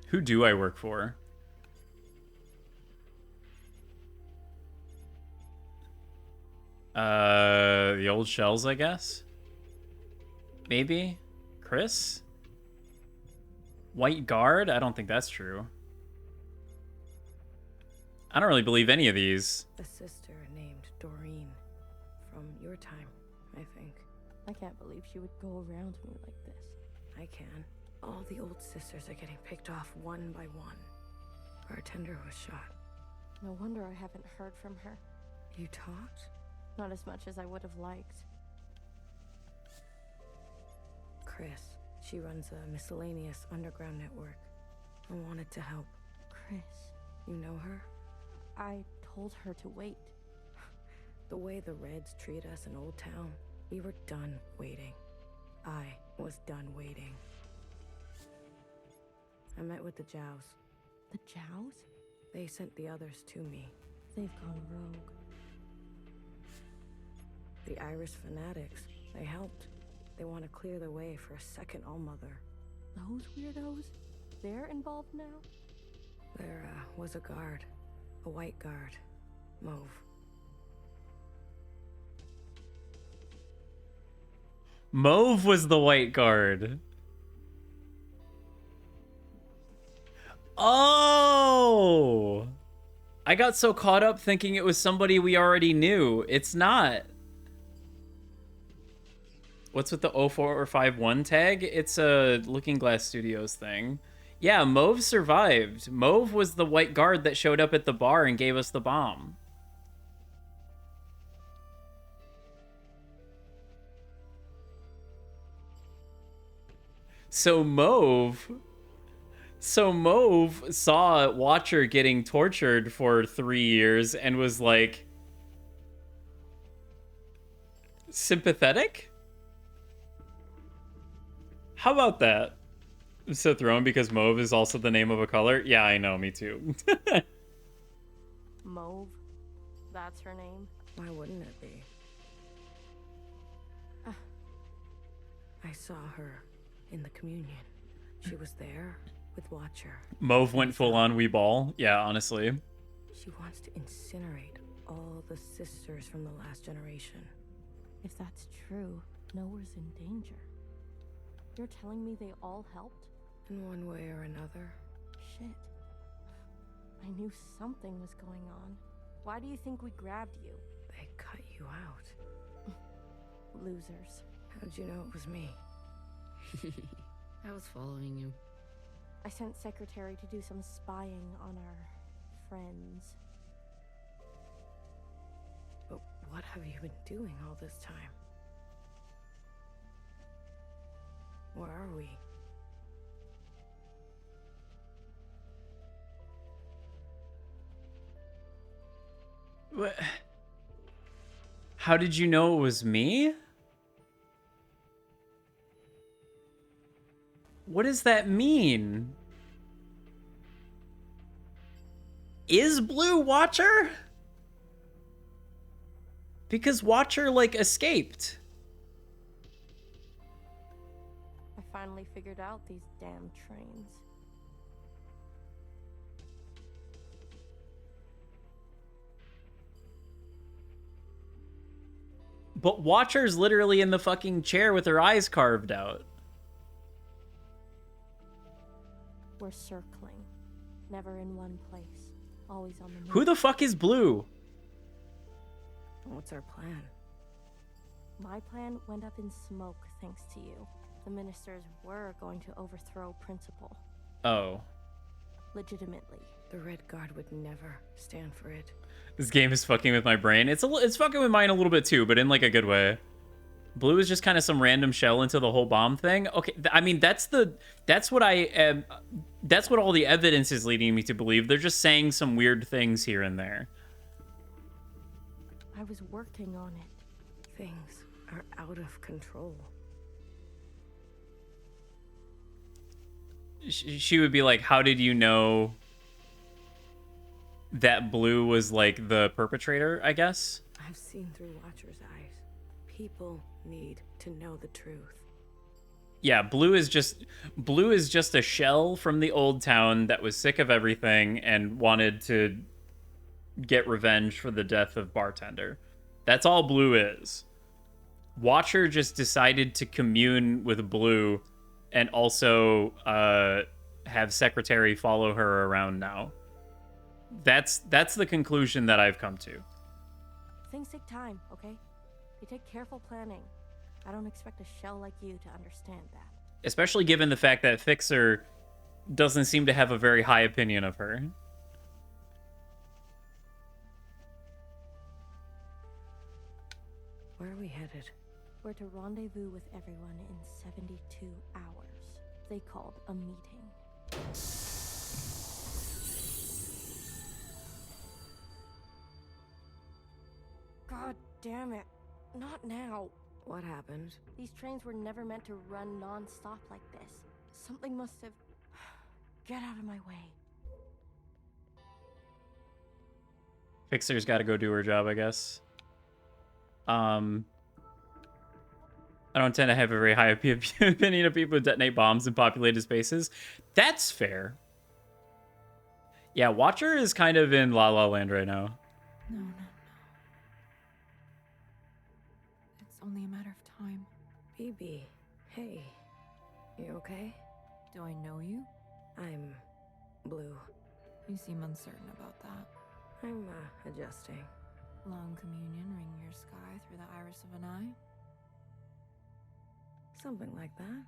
Who do I work for? The old shells, I guess? Maybe? Chris? White Guard? I don't think that's true. I don't really believe any of these. A sister named Doreen. From your time, I think. I can't believe she would go around me like this. I can. All the old sisters are getting picked off one by one. Bartender was shot. No wonder I haven't heard from her. You talked? Not as much as I would have liked. Chris. She runs a miscellaneous underground network. I wanted to help. Chris. You know her? I told her to wait. The way the Reds treat us in Old Town, we were done waiting. I was done waiting. I met with the Jows. The Jows? They sent the others to me. They've gone rogue. The Irish fanatics, they helped. They want to clear the way for a second Allmother. Those weirdos? They're involved now? There was a guard. A white guard. Mauve. Mauve was the white guard. Oh! I got so caught up thinking it was somebody we already knew. It's not. What's with the 0451 tag? It's a Looking Glass Studios thing. Yeah, Mauve survived. Mauve was the white guard that showed up at the bar and gave us the bomb. So Mauve saw Watcher getting tortured for 3 years and was like sympathetic? How about that? I'm so thrown because Mauve is also the name of a color. Yeah, I know, me too. Mauve? That's her name? Why wouldn't it be? I saw her in the communion. She was there with Watcher. Mauve went full on wee ball. Yeah, honestly. She wants to incinerate all the sisters from the last generation. If that's true, Nowhere's in danger. You're telling me they all helped? in one way or another. Shit. I knew something was going on. Why do you think we grabbed you? They cut you out. Losers. How'd you know it was me? I was following you. I sent Secretary to do some spying on our friends. But what have you been doing all this time? Where are we? What? How did you know it was me? What does that mean? Is Blue Watcher? Because Watcher, like, escaped. I finally figured out these damn trains. But Watcher's literally in the fucking chair with her eyes carved out. We're circling. Never in one place. Always on the move. Who the fuck is Blue? What's our plan? My plan went up in smoke thanks to you. The ministers were going to overthrow Principal. Oh. Legitimately. The Red Guard would never stand for it. This game is fucking with my brain. It's fucking with mine a little bit too, but in like a good way. Blue is just kind of some random shell into the whole bomb thing. Okay, I mean that's what all the evidence is leading me to believe. They're just saying some weird things here and there. I was working on it. Things are out of control. She would be like, how did you know that Blue was like the perpetrator, I guess? I've seen through Watcher's eyes. People need to know the truth. Yeah, Blue is just a shell from the old town that was sick of everything and wanted to get revenge for the death of Bartender. That's all Blue is. Watcher just decided to commune with Blue and also have Secretary follow her around now. That's the conclusion that I've come to. Things take time, okay? They take careful planning. I don't expect a shell like you to understand that. Especially given the fact that Fixer doesn't seem to have a very high opinion of her. Where are we headed? We're to rendezvous with everyone in 72 hours. They called a meeting. God damn it. Not now. What happened? These trains were never meant to run non-stop like this. Something must have... Get out of my way. Fixer's got to go do her job, I guess. I don't tend to have a very high opinion of people who detonate bombs in populated spaces. That's fair. Yeah, Watcher is kind of in La La Land right now. No. It's only a matter of time. BB, hey. You okay? Do I know you? I'm Blue. You seem uncertain about that. I'm, adjusting. Long communion ring your sky through the iris of an eye? Something like that.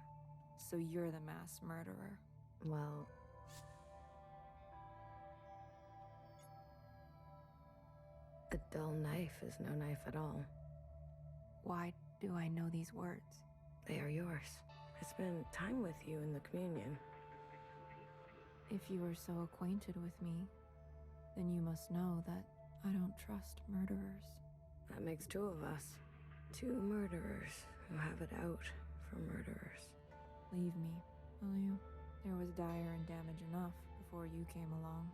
So you're the mass murderer. Well... a dull knife is no knife at all. Why do I know these words? They are yours. I spent time with you in the communion. If you are so acquainted with me, then you must know that I don't trust murderers. That makes two of us. Two murderers who have it out for murderers. Leave me, will you? There was dire and damage enough before you came along.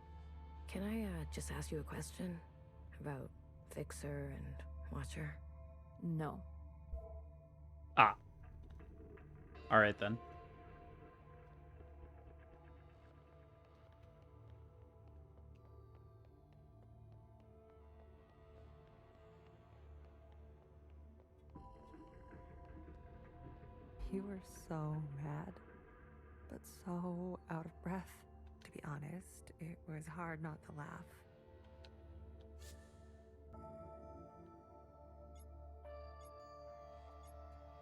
Can I, just ask you a question? About Fixer and Watcher? No. Ah. Alright then. You were so mad. but so out of breath. To be honest, it was hard not to laugh.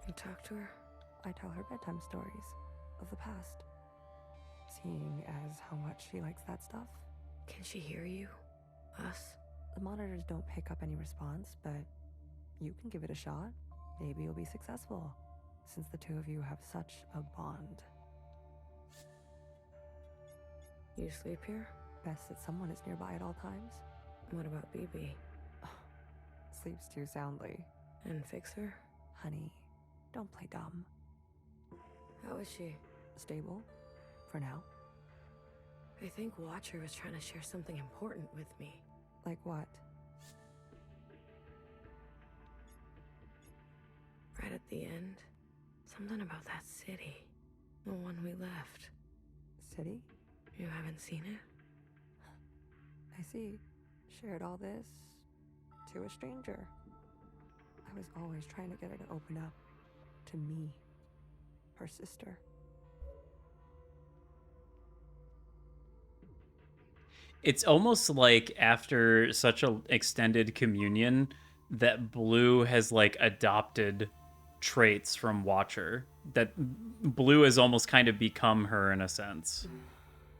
You talk to her? I tell her bedtime stories of the past. Seeing as how much she likes that stuff. Can she hear you? Us? The monitors don't pick up any response, but you can give it a shot. Maybe you'll be successful, since the two of you have such a bond. You sleep here? Best that someone is nearby at all times. What about BB? Sleeps too soundly. And Fixer? Honey, don't play dumb. How is she? Stable, for now. I think Watcher was trying to share something important with me. Like what? Right at the end. Something about that city. The one we left. City? You haven't seen it? I see. Shared all this to a stranger. I was always trying to get her to open up to me, her sister. It's almost like after such an extended communion that Blue has like adopted traits from Watcher. That Blue has almost kind of become her in a sense.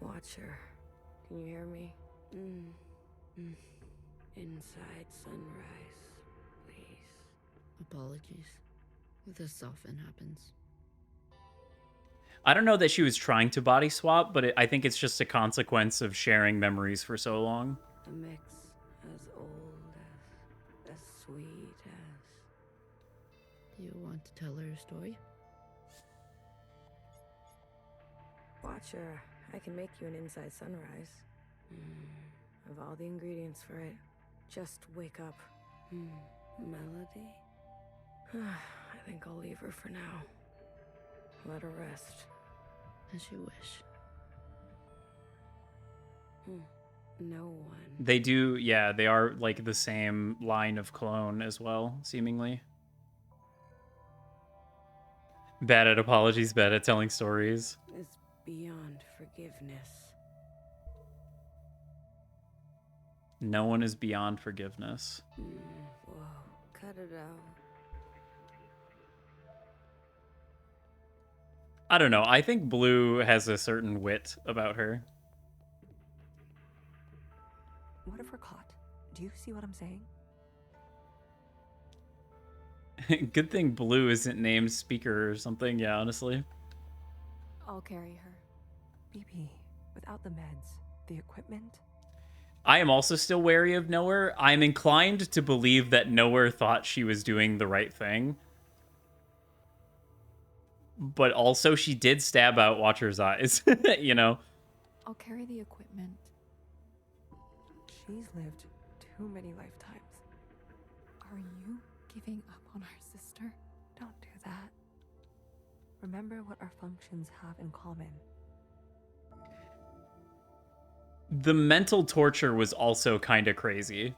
Watcher, can you hear me? Inside sunrise, please. Apologies. This often happens. I don't know that she was trying to body swap, but I think it's just a consequence of sharing memories for so long. A mix as old as sweet as... You want to tell her a story? Watcher, I can make you an inside sunrise. Have all the ingredients for it. Just wake up. Melody? I think I'll leave her for now. Let her rest. As you wish. No one. They do, yeah, they are like the same line of clone as well, seemingly. Bad at apologies, bad at telling stories. Is beyond forgiveness. No one is beyond forgiveness. Whoa, cut it out. I don't know. I think Blue has a certain wit about her. What if we're caught? Do you see what I'm saying? Good thing Blue isn't named Speaker or something. Yeah, honestly. I'll carry her. BB, without the meds, the equipment... I am also still wary of Nowhere. I'm inclined to believe that Nowhere thought she was doing the right thing. But also, she did stab out Watcher's eyes, you know? I'll carry the equipment. She's lived too many lifetimes. Are you giving up on our sister? Don't do that. Remember what our functions have in common. The mental torture was also kind of crazy.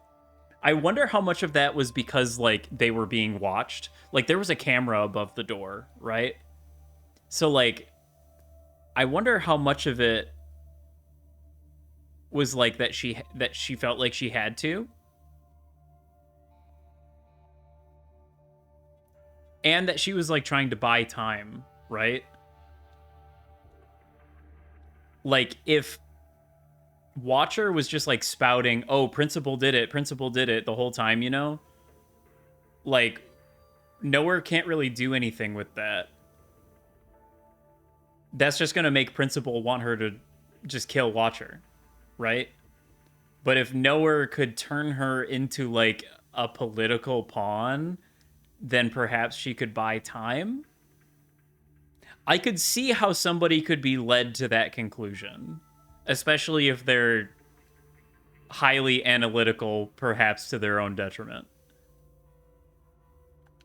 I wonder how much of that was because, like, they were being watched. Like, there was a camera above the door, right? So, like, I wonder how much of it was, like, that she felt like she had to. And that she was, like, trying to buy time, right? Like, if Watcher was just like spouting, oh, Principal did it the whole time, you know? Like, Nowhere can't really do anything with that. That's just gonna make Principal want her to just kill Watcher, right? But if Nowhere could turn her into like a political pawn, then perhaps she could buy time. I could see how somebody could be led to that conclusion. Especially if they're highly analytical, perhaps to their own detriment.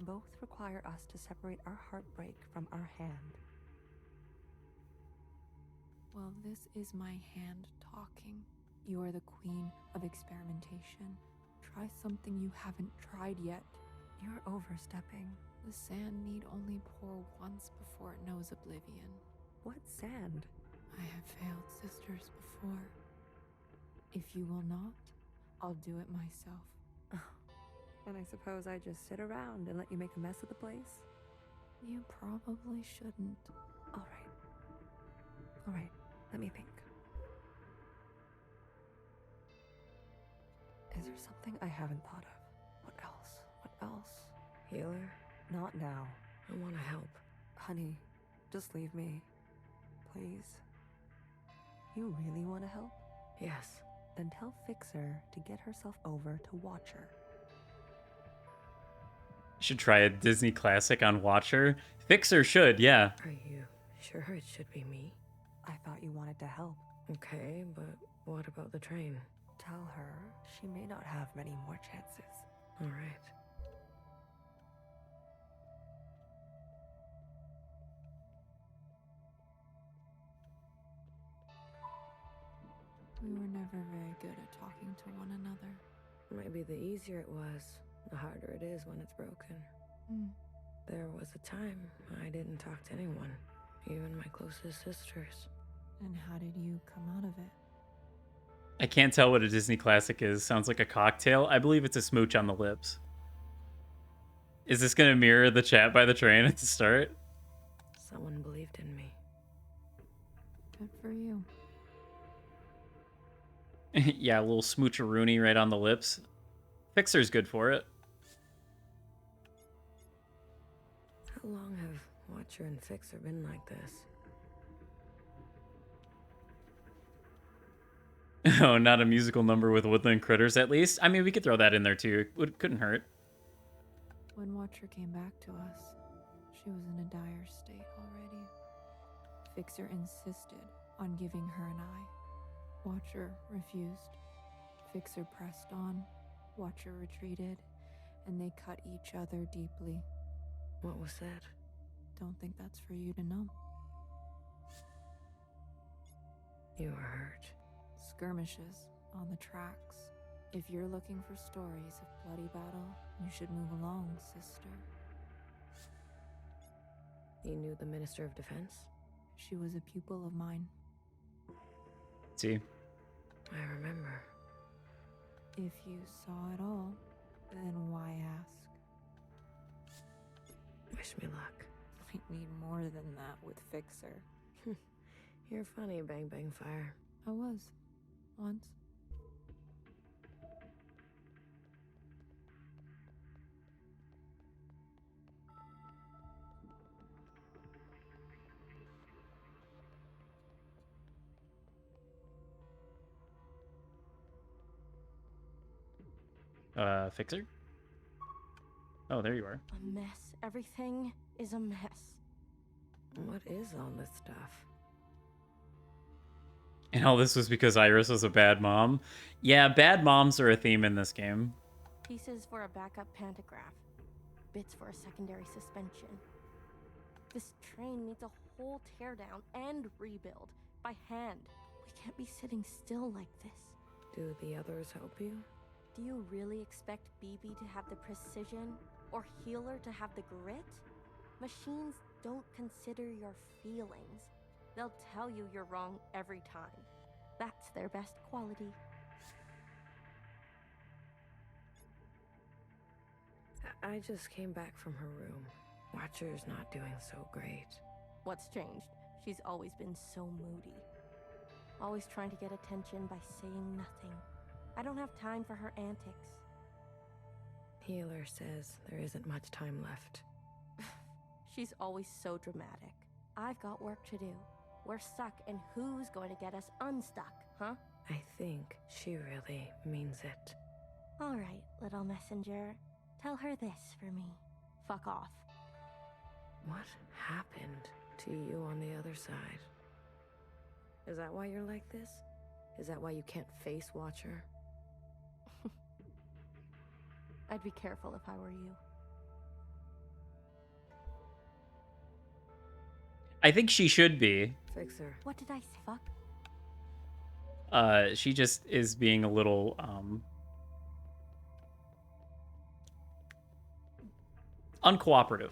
Both require us to separate our heartbreak from our hand. Well, this is my hand talking. You are the queen of experimentation. Try something you haven't tried yet. You're overstepping. The sand need only pour once before it knows oblivion. What sand? I have failed sisters before. If you will not, I'll do it myself. And I suppose I just sit around and let you make a mess of the place? You probably shouldn't. All right, let me think. Is there something I haven't thought of? What else? Healer? Not now. I want to help. Honey, just leave me. Please. You really want to help? Yes. Then tell Fixer to get herself over to Watcher. Should try a Disney classic on Watcher. Fixer should, yeah. Are you sure it should be me? I thought you wanted to help. Okay, but what about the train? Tell her she may not have many more chances. All right. We were never very good at talking to one another. Maybe the easier it was, the harder it is when it's broken. There was a time I didn't talk to anyone, even my closest sisters. And how did you come out of it? I can't tell what a Disney classic is. Sounds like a cocktail. I believe it's a smooch on the lips. Is this going to mirror the chat by the train at the start? Someone believed in me. Good for you. Yeah, a little smoocheroonie right on the lips. Fixer's good for it. How long have Watcher and Fixer been like this? Oh, not a musical number with woodland critters, at least? I mean, we could throw that in there, too. It couldn't hurt. When Watcher came back to us, she was in a dire state already. Fixer insisted on giving her an eye. Watcher refused. Fixer pressed on. Watcher retreated, and they cut each other deeply. What was said? Don't think that's for you to know. You were hurt. Skirmishes on the tracks. If you're looking for stories of bloody battle, you should move along, sister. You knew the Minister of Defense? She was a pupil of mine. See? I remember. If you saw it all, then why ask? Wish me luck. I need more than that with Fixer. You're funny, Bang Bang Fire. I was. Once. Fixer? Oh, there you are. A mess. Everything is a mess. What is all this stuff? And all this was because Iris was a bad mom? Yeah, bad moms are a theme in this game. Pieces for a backup pantograph. Bits for a secondary suspension. This train needs a whole teardown and rebuild by hand. We can't be sitting still like this. Do the others help you? Do you really expect BB to have the precision or Healer to have the grit? Machines don't consider your feelings. They'll tell you you're wrong every time. That's their best quality. I just came back from her room. Watcher's not doing so great. What's changed? She's always been so moody. Always trying to get attention by saying nothing. I don't have time for her antics. Healer says there isn't much time left. She's always so dramatic. I've got work to do. We're stuck, and who's going to get us unstuck, huh? I think she really means it. All right, little messenger. Tell her this for me. Fuck off. What happened to you on the other side? Is that why you're like this? Is that why you can't face Watcher? I'd be careful if I were you. I think she should be. Fixer. What did I say? Fuck. She just is being a little, uncooperative.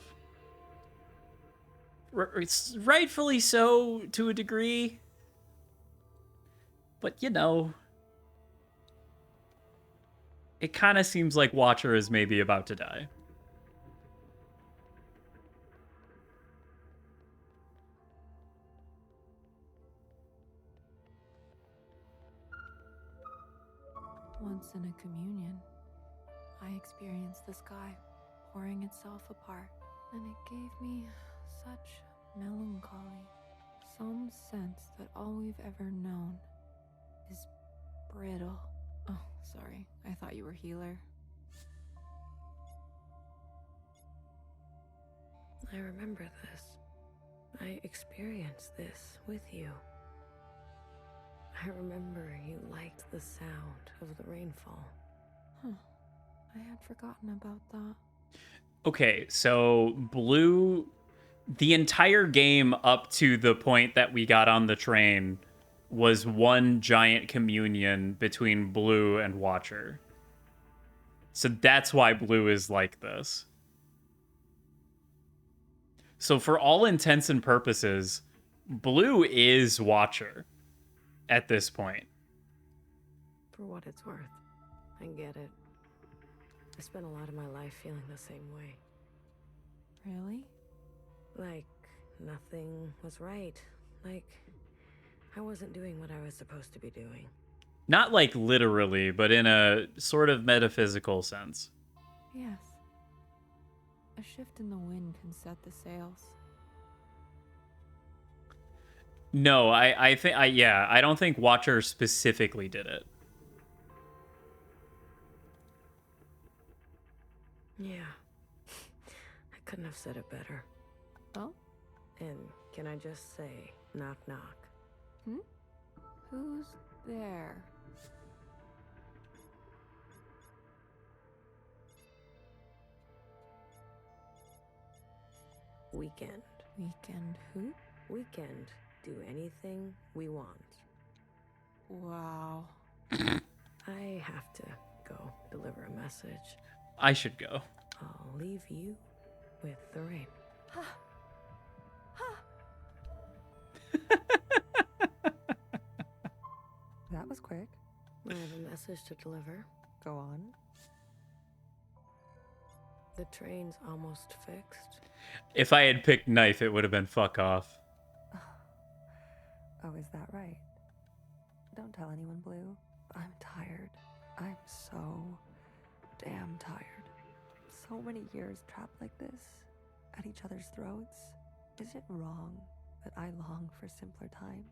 It's rightfully so to a degree. But, you know, it kind of seems like Watcher is maybe about to die. Once in a communion, I experienced the sky pouring itself apart, and it gave me such melancholy. Some sense that all we've ever known is brittle. Oh, sorry. I thought you were healer. I remember this. I experienced this with you. I remember you liked the sound of the rainfall. Huh. I had forgotten about that. Okay, so Blue, the entire game up to the point that we got on the train was one giant communion between Blue and Watcher. So that's why Blue is like this. So for all intents and purposes, Blue is Watcher at this point. For what it's worth, I get it. I spent a lot of my life feeling the same way. Really? Like, nothing was right. Like, I wasn't doing what I was supposed to be doing. Not like literally, but in a sort of metaphysical sense. Yes. A shift in the wind can set the sails. No, I think I don't think Watcher specifically did it. Yeah. I couldn't have said it better. Oh? And can I just say, knock knock? Hmm? Who's there? Weekend. Weekend who? Weekend. Do anything we want. Wow. I have to go deliver a message. I should go. I'll leave you with the rain. That was quick. I have a message to deliver. Go on. The train's almost fixed. If I had picked knife, it would have been fuck off. Oh, is that right? Don't tell anyone, Blue. I'm tired. I'm so damn tired. So many years trapped like this, at each other's throats. Is it wrong that I long for simpler times?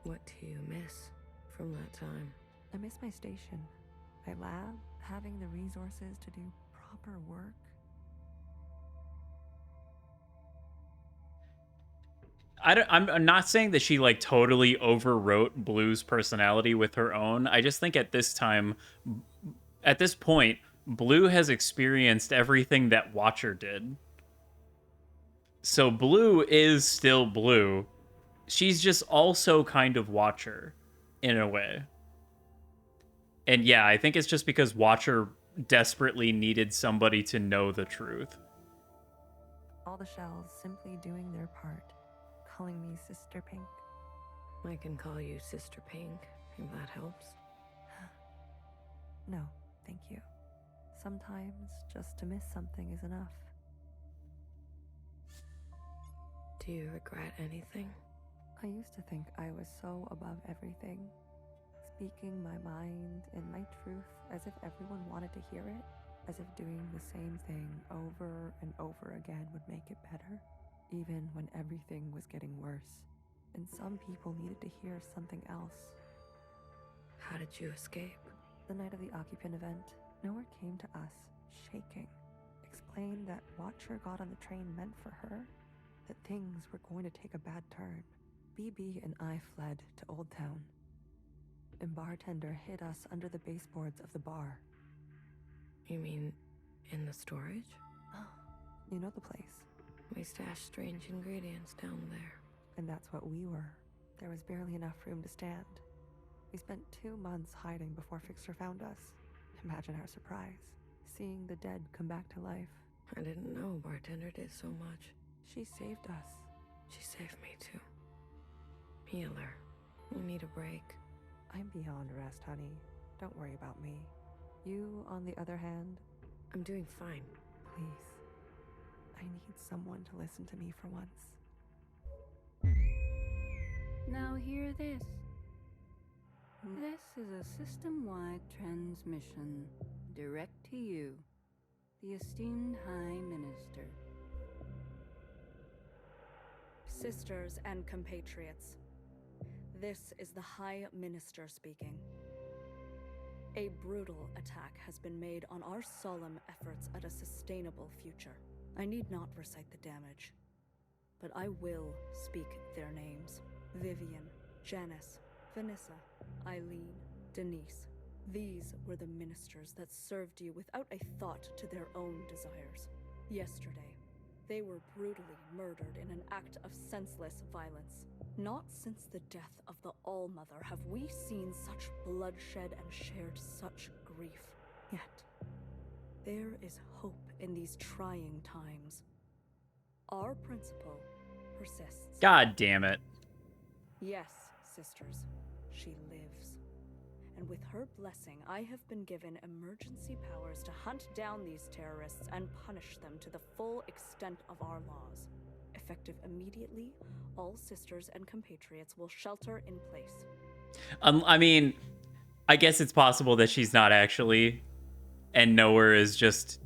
What do you miss from that time? I miss my station, my lab, having the resources to do proper work. I'm not saying that she like totally overwrote Blue's personality with her own. I just think at this point, Blue has experienced everything that Watcher did. So Blue is still Blue. She's just also kind of Watcher in a way. And yeah, I think it's just because Watcher desperately needed somebody to know the truth. All the shells simply doing their part, calling me Sister Pink. I can call you Sister Pink, if that helps. No, thank you. Sometimes just to miss something is enough. Do you regret anything? I used to think I was so above everything, speaking my mind and my truth as if everyone wanted to hear it, as if doing the same thing over and over again would make it better, even when everything was getting worse, and some people needed to hear something else. How did you escape? The night of the occupant event, Nowhere came to us, shaking, explained that what Watcher got on the train meant for her, that things were going to take a bad turn. BB and I fled to Old Town. A bartender hid us under the baseboards of the bar. You mean in the storage? You know the place. We stashed strange ingredients down there. And that's what we were. There was barely enough room to stand. We spent 2 months hiding before Fixer found us. Imagine our surprise, Seeing the dead come back to life. I didn't know Bartender did so much. She saved us. She saved me too. Healer, you need a break. I'm beyond rest, honey. Don't worry about me. You, on the other hand... I'm doing fine. Please. I need someone to listen to me for once. Now hear this. This is a system-wide transmission, direct to you, the esteemed High Minister. Sisters and compatriots, this is the High Minister speaking. A brutal attack has been made on our solemn efforts at a sustainable future. I need not recite the damage, but I will speak their names. Vivian, Janice, Vanessa, Eileen, Denise. These were the ministers that served you without a thought to their own desires. Yesterday, they were brutally murdered in an act of senseless violence. Not since the death of the All-Mother have we seen such bloodshed and shared such grief. Yet, there is hope in these trying times. Our principle persists. God damn it. Yes, sisters, she lives. And with her blessing, I have been given emergency powers to hunt down these terrorists and punish them to the full extent of our laws. Effective immediately, all sisters and compatriots will shelter in place. I mean, I guess it's possible that she's not actually, and Nowhere is just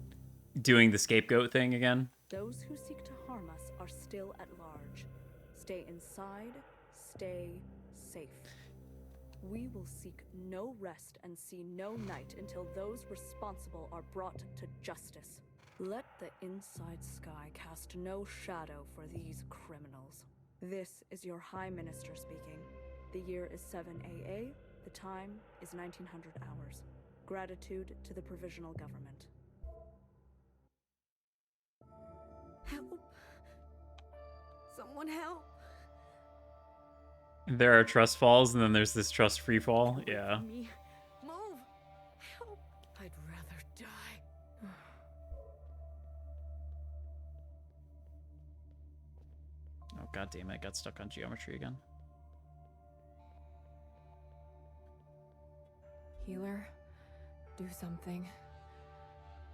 doing the scapegoat thing again. Those who seek to harm us are still at large. Stay inside, stay safe. We will seek no rest and see no night until those responsible are brought to justice. Let the inside sky cast no shadow for these criminals. This is your High Minister speaking. The year is 7 AA, the time is 1900 hours. Gratitude to the Provisional Government. Help! Someone help! There are trust falls, and then there's this trust free fall. Yeah. Me. Move! Help! I'd rather die. Oh, god damn it. I got stuck on geometry again. Healer, do something.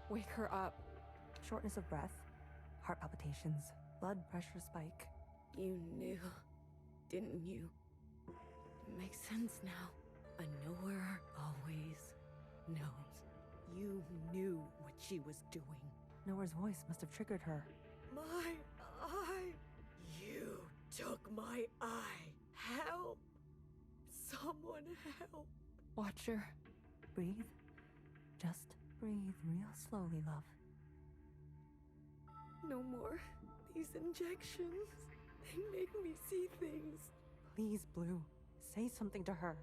Wake her up. Shortness of breath, heart palpitations, blood pressure spike. You knew, didn't you? It makes sense now. A knower always knows. You knew what she was doing. Nowhere's voice must have triggered her. My eye! You took my eye! Help! Someone help! Watcher. Breathe. Just breathe real slowly, love. No more. These injections. They make me see things. Please, Blue. Say something to her.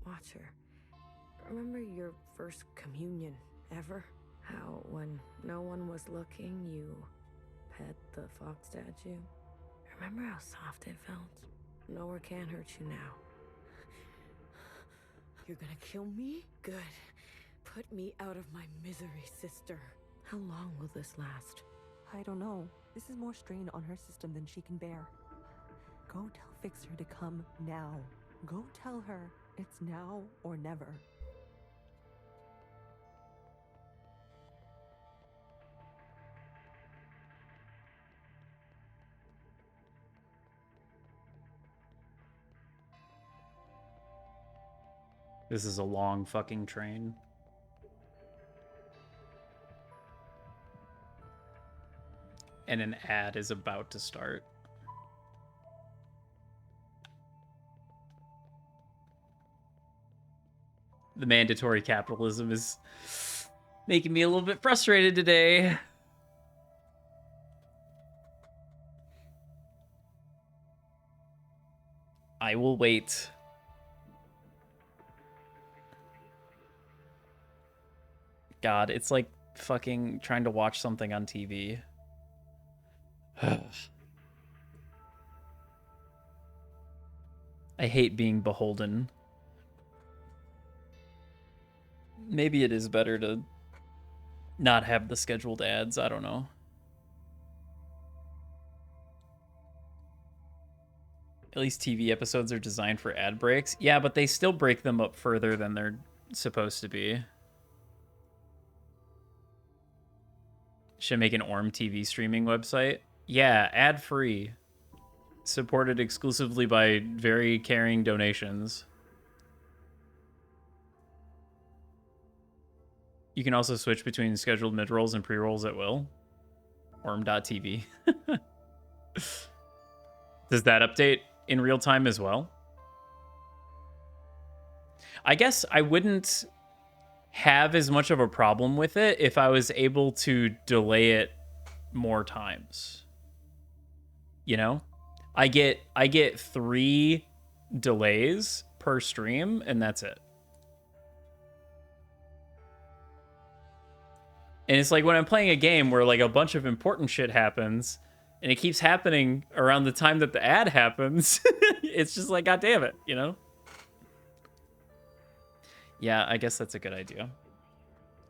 Watcher, remember your first communion ever? How, when no one was looking, you pet the fox statue? Remember how soft it felt? Nowhere can hurt you now. You're gonna kill me? Good. Put me out of my misery, sister. How long will this last? I don't know. This is more strain on her system than she can bear. Go tell Fixer to come now. Go tell her it's now or never. This is a long fucking train. And an ad is about to start. The mandatory capitalism is making me a little bit frustrated today. I will wait. God, it's like fucking trying to watch something on TV. I hate being beholden. Maybe it is better to not have the scheduled ads. I don't know. At least TV episodes are designed for ad breaks. Yeah, but they still break them up further than they're supposed to be. Should make an ORM TV streaming website. Yeah, ad-free. Supported exclusively by very caring donations. You can also switch between scheduled mid-rolls and pre-rolls at will. ORM.tv. Does that update in real time as well? I guess I wouldn't have as much of a problem with it if I was able to delay it more times. You know? I get 3 delays per stream and that's it. And it's like when I'm playing a game where like a bunch of important shit happens and it keeps happening around the time that the ad happens, it's just like, God damn it, you know? Yeah, I guess that's a good idea.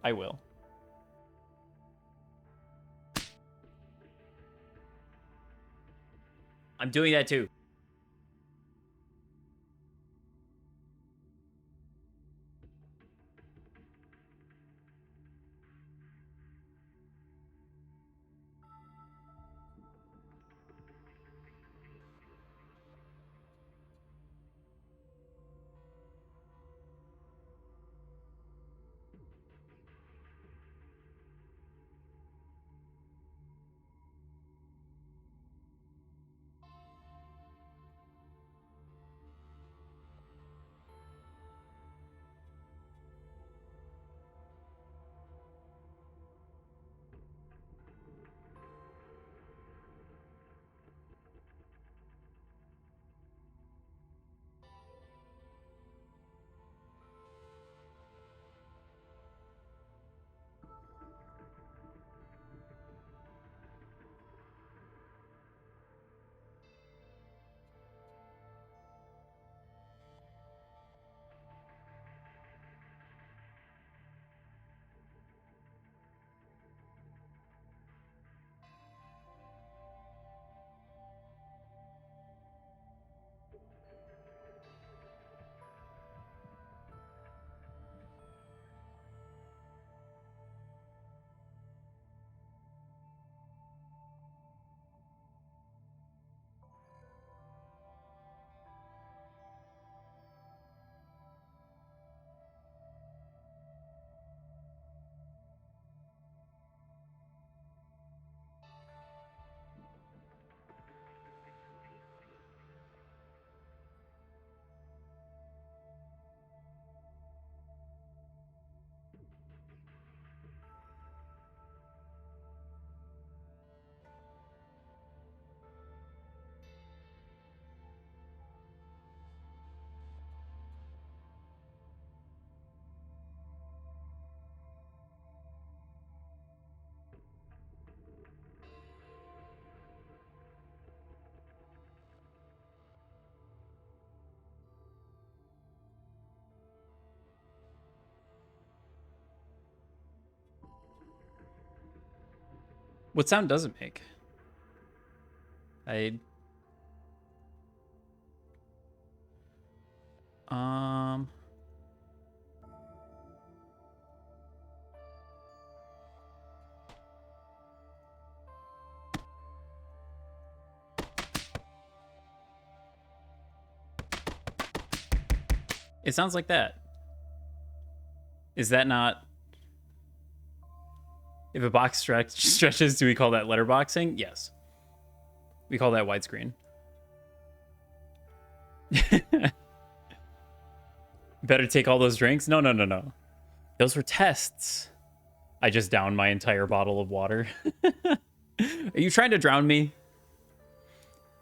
I will. I'm doing that too. What sound does it make? It sounds like that. Is that not... If a box stretches, do we call that letterboxing? Yes. We call that widescreen. Better take all those drinks? No, no, no, no. Those were tests. I just downed my entire bottle of water. Are you trying to drown me?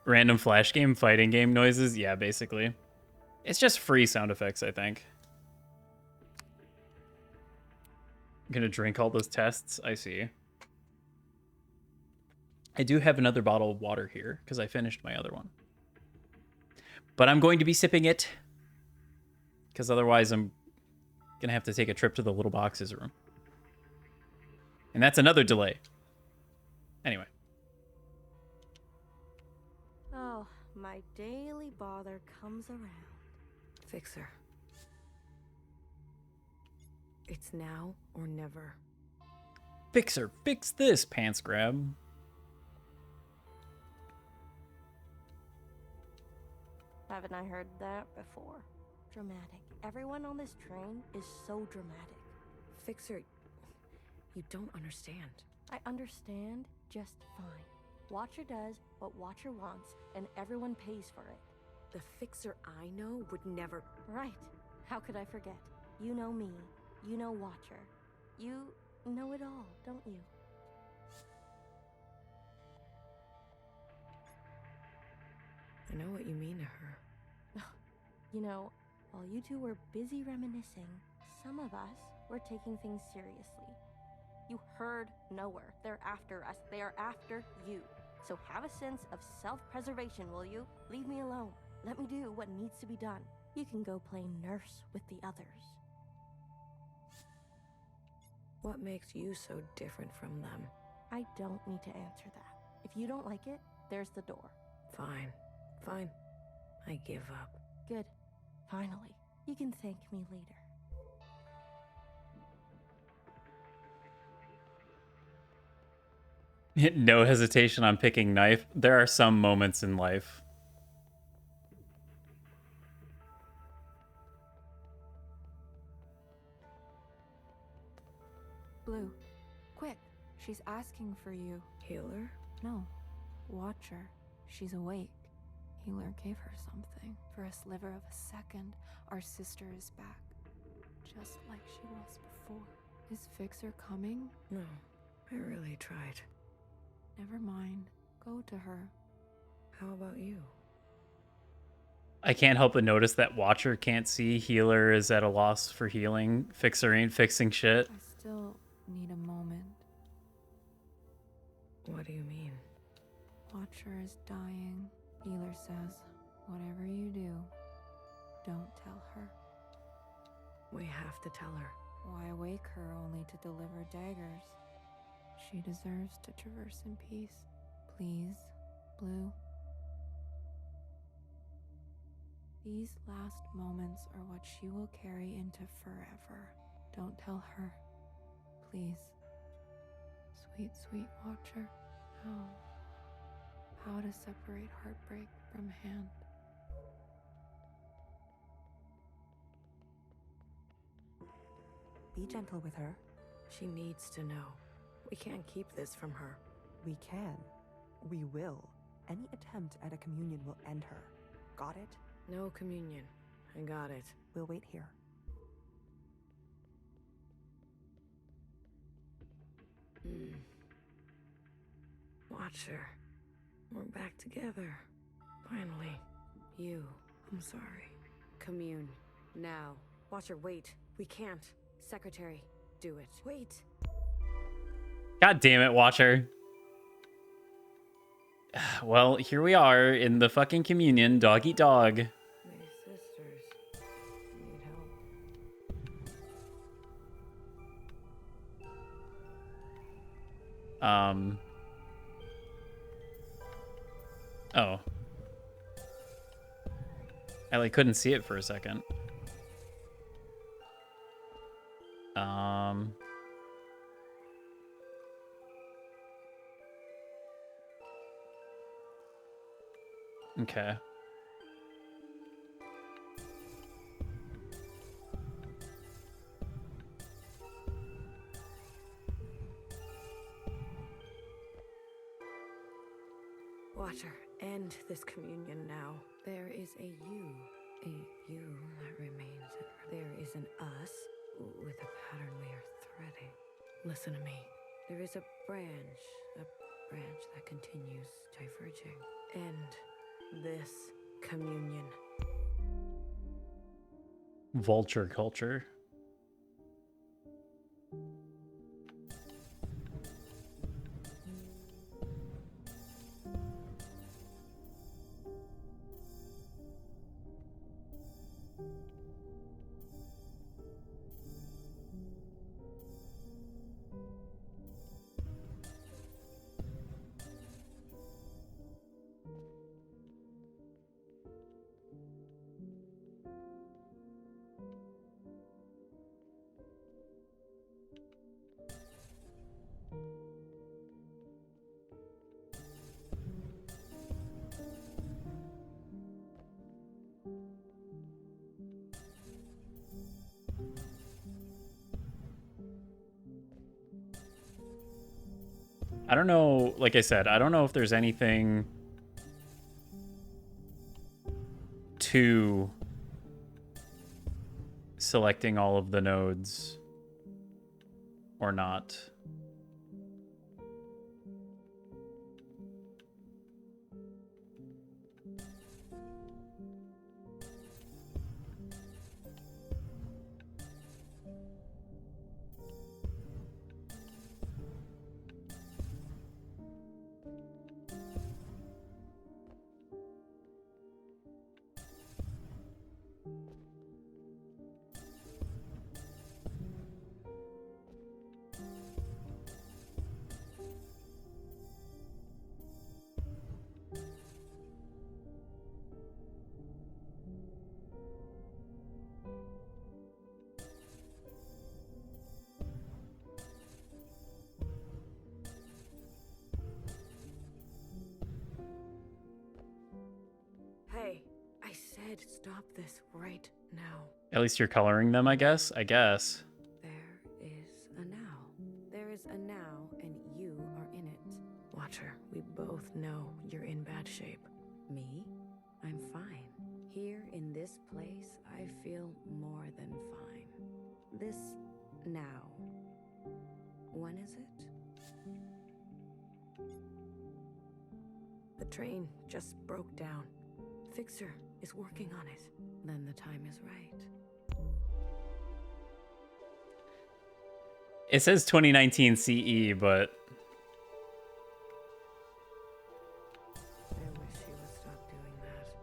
Random flash game, fighting game noises? Yeah, basically. It's just free sound effects, I think. I'm gonna drink all those tests? I see. I do have another bottle of water here, because I finished my other one. But I'm going to be sipping it. Because otherwise I'm going to have to take a trip to the little boxes room. And that's another delay. Anyway. Oh, my daily bother comes around. Fixer. It's now or never. Fixer, fix this, pants grab. Haven't I heard that before? Dramatic. Everyone on this train is so dramatic. Fixer, you don't understand. I understand just fine. Watcher does what Watcher wants, and everyone pays for it. The Fixer I know would never... Right. How could I forget? You know me. You know Watcher. You know it all, don't you? I know what you mean to her. You know, while you two were busy reminiscing, some of us were taking things seriously. You heard nowhere. They're after us. They are after you. So have a sense of self-preservation, will you? Leave me alone. Let me do what needs to be done. You can go play nurse with the others. What makes you so different from them? I don't need to answer that. If you don't like it, there's the door. Fine. Fine. I give up. Good. Finally. You can thank me later. No hesitation on picking knife. There are some moments in life. Blue, quick. She's asking for you. Healer? No. Watcher. She's awake. Healer gave her something. For a sliver of a second, our sister is back. Just like she was before. Is Fixer coming? No. I really tried. Never mind. Go to her. How about you? I can't help but notice that Watcher can't see. Healer is at a loss for healing. Fixer ain't fixing shit. I still need a moment. What do you mean? Watcher is dying. Healer says, whatever you do, don't tell her. We have to tell her. Why wake her only to deliver daggers? She deserves to traverse in peace. Please, Blue. These last moments are what she will carry into forever. Don't tell her. Please. Sweet, sweet Watcher. How to separate heartbreak from hand. Be gentle with her. She needs to know. We can't keep this from her. We can. We will. Any attempt at a communion will end her. Got it? No communion. I got it. We'll wait here. Watcher. We're back together. Finally. You. I'm sorry. Commune. Now. Watcher, wait. We can't. Secretary, do it. Wait. God damn it, Watcher. Well, here we are in the fucking communion. Dog eat dog. My sisters need help. Oh. I like couldn't see it for a second. Okay. Watcher, end this communion now. There is a you that remains. There is an us with a pattern we are threading. Listen to me. There is a branch that continues diverging. End this communion. Vulture culture. I don't know, like I said, I don't know if there's anything to selecting all of the nodes or not. Hey, I said stop this right now. At least you're coloring them, I guess. I guess. There is a now. There is a now, and you are in it. Watcher, we both know you're in bad shape. Me? I'm fine. Here in this place, I feel more than fine. This now. When is it? The train just broke down. Fixer is working on it. Then the time is right. It says 2019 CE, but I wish he would stop doing that.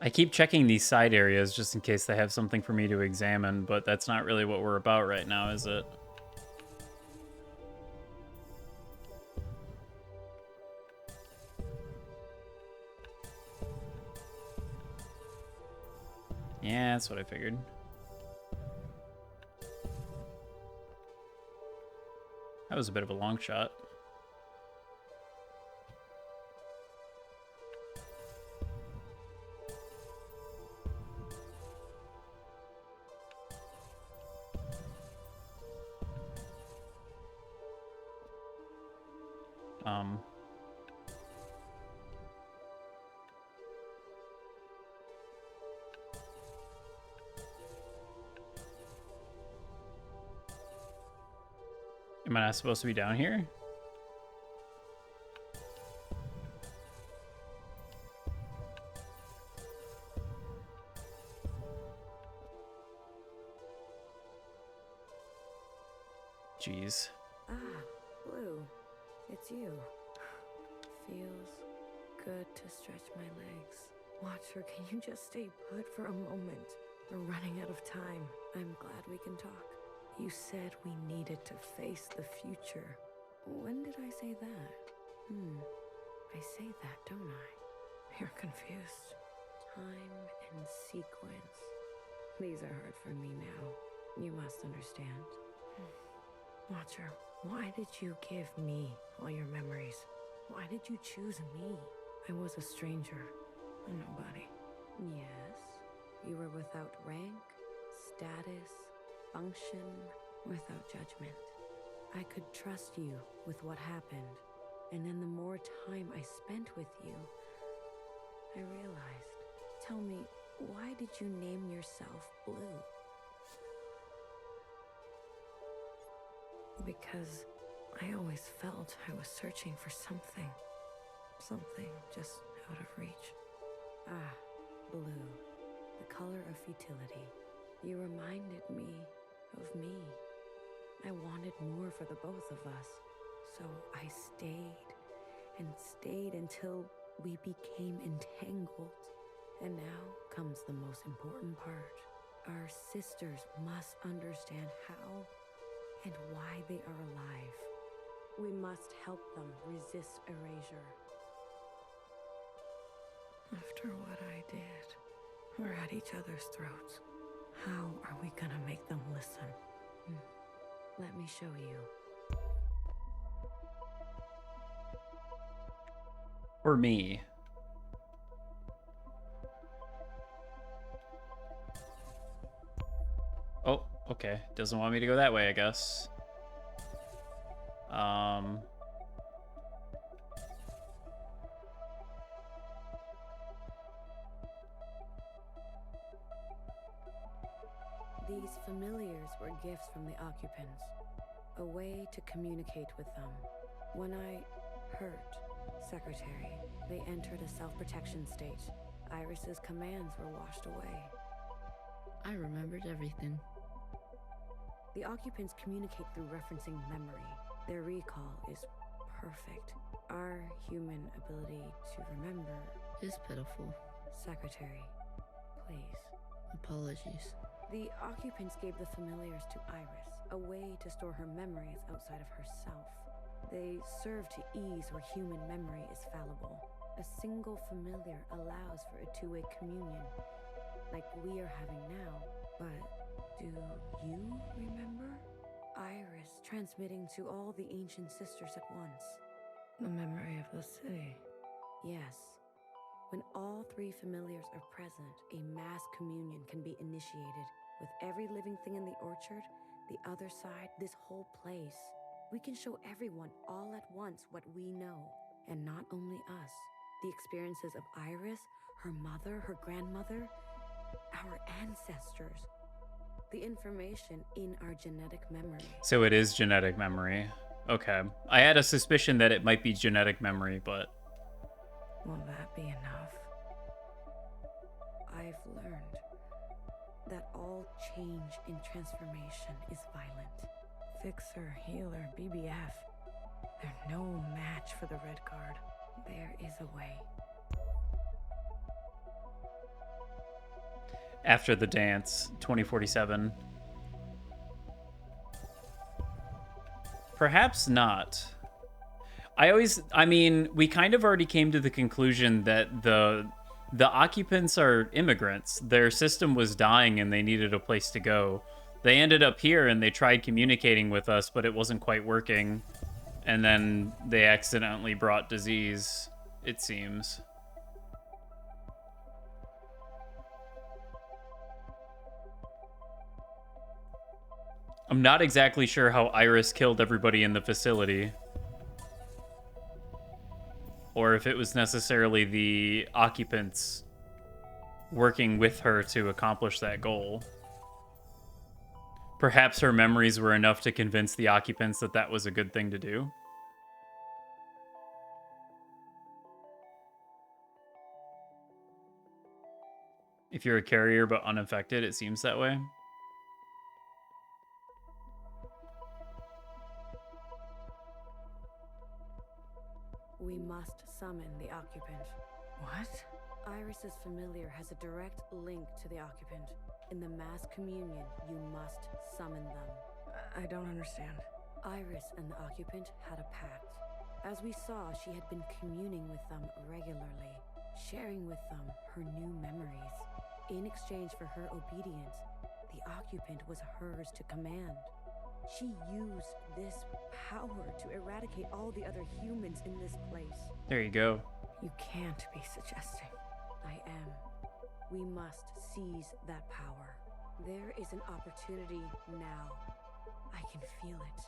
I keep checking these side areas just in case they have something for me to examine, but that's not really what we're about right now, is it? Yeah, that's what I figured. That was a bit of a long shot. Am I not supposed to be down here? Jeez. Ah, Blue. It's you. Feels good to stretch my legs. Watcher, can you just stay put for a moment? We're running out of time. I'm glad we can talk. You said we needed to face the future. When did I say that? I say that, don't I? You're confused. Time and sequence. These are hard for me now. You must understand. Watcher, why did you give me all your memories? Why did you choose me? I was a stranger, a nobody. Yes, you were without rank, status, function, without judgment. I could trust you with what happened, and then the more time I spent with you, I realized. Tell me, why did you name yourself Blue? Because I always felt I was searching for something. Something just out of reach. Ah, blue. The color of futility. You reminded me of me. I wanted more for the both of us. So I stayed and stayed until we became entangled. And now comes the most important part. Our sisters must understand how and why they are alive. We must help them resist erasure. After what I did, we're at each other's throats. How are we gonna make them listen? Let me show you. Or me. Oh, okay. Doesn't want me to go that way, I guess. These familiars were gifts from the occupants, a way to communicate with them. When I hurt Secretary, they entered a self-protection state. Iris's commands were washed away. I remembered everything. The occupants communicate through referencing memory. Their recall is perfect. Our human ability to remember is pitiful. Secretary, please. Apologies. The occupants gave the familiars to Iris, a way to store her memories outside of herself. They serve to ease where human memory is fallible. A single familiar allows for a two-way communion, like we are having now. But do you remember? Iris transmitting to all the ancient sisters at once. The memory of the city. Yes. When all three familiars are present, a mass communion can be initiated. With every living thing in the orchard, the other side, this whole place. We can show everyone all at once what we know. And not only us. The experiences of Iris, her mother, her grandmother, our ancestors. The information in our genetic memory. So it is genetic memory. Okay. I had a suspicion that it might be genetic memory, but... Will that be enough? I've learned that all change in transformation is violent. Fixer, healer, BBF. They're no match for the Red Guard. There is a way. After the dance, 2047. Perhaps not. I mean, we kind of already came to the conclusion that the occupants are immigrants. Their system was dying and they needed a place to go. They ended up here and they tried communicating with us, but it wasn't quite working. And then they accidentally brought disease, it seems. I'm not exactly sure how Iris killed everybody in the facility. Or if it was necessarily the occupants working with her to accomplish that goal. Perhaps her memories were enough to convince the occupants that that was a good thing to do. If you're a carrier but unaffected, it seems that way. We must summon the occupant. What? Iris's familiar has a direct link to the occupant. In the mass communion, you must summon them. I don't understand. Iris and the occupant had a pact. As we saw, she had been communing with them regularly, sharing with them her new memories. In exchange for her obedience, the occupant was hers to command. She used this power to eradicate all the other humans in this place. There you go. You can't be suggesting. I am. We must seize that power. There is an opportunity now. I can feel it.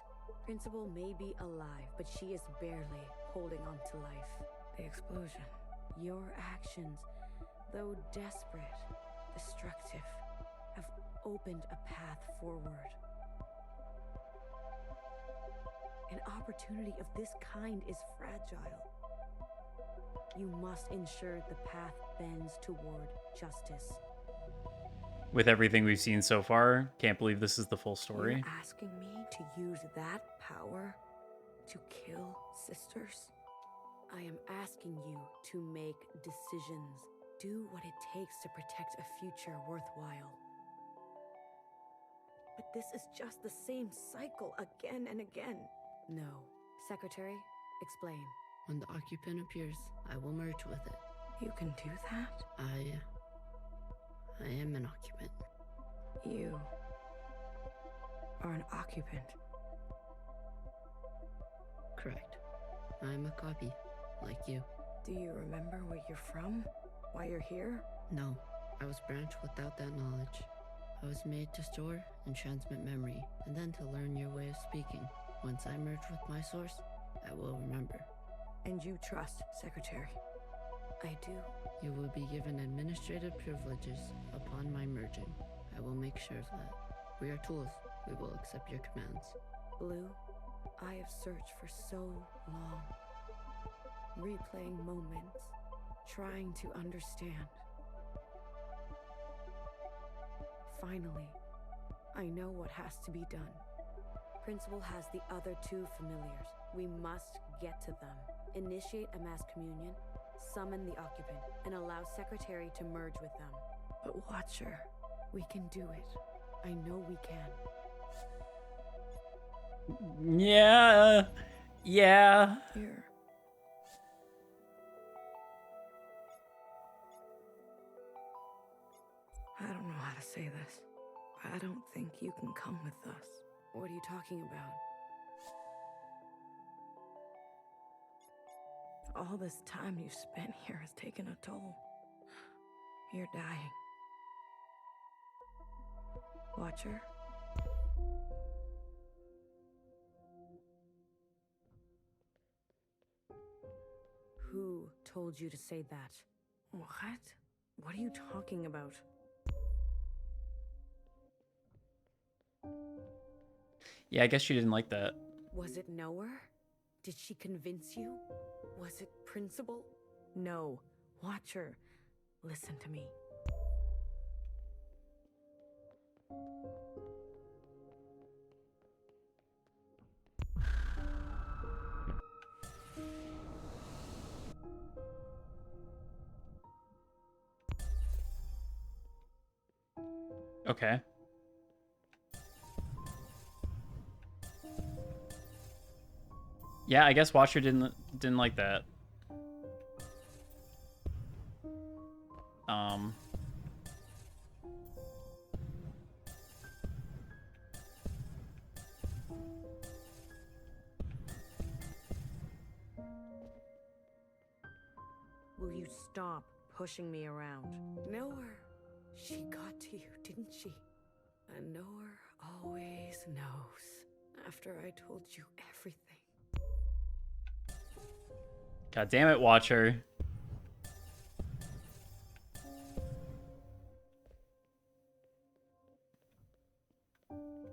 Principal may be alive, but she is barely holding on to life. The explosion. Your actions, though desperate, destructive, have opened a path forward. An opportunity of this kind is fragile. You must ensure the path bends toward justice. With everything we've seen so far, can't believe this is the full story. You're asking me to use that power to kill sisters? I am asking you to make decisions. Do what it takes to protect a future worthwhile. But this is just the same cycle again and again. No. Secretary, explain. When the occupant appears, I will merge with it. You can do that? I am an occupant. You are an occupant. Correct. I'm a copy, like you. Do you remember where you're from? Why you're here? No, I was branched without that knowledge. I was made to store and transmit memory, and then to learn your way of speaking. Once I merge with my source, I will remember. And you trust, Secretary? I do. You will be given administrative privileges upon my merging. I will make sure of that. We are tools. We will accept your commands. Blue, I have searched for so long. Replaying moments, trying to understand. Finally, I know what has to be done. Principal has the other two familiars. We must get to them. Initiate a mass communion, summon the occupant, and allow Secretary to merge with them. But Watcher, we can do it. I know we can. Yeah. Yeah. Here. I don't know how to say this, but I don't think you can come with us. What are you talking about? All this time you've spent here has taken a toll. You're dying. Watcher? Who told you to say that? What? What are you talking about? Yeah, I guess she didn't like that. Was it Noah? Did she convince you? Was it Principal? No. Watcher, listen to me. Okay. Yeah, I guess Watcher didn't like that. Will you stop pushing me around? Noah, she got to you, didn't she? And Noah always knows. After I told you everything. God damn it, Watcher.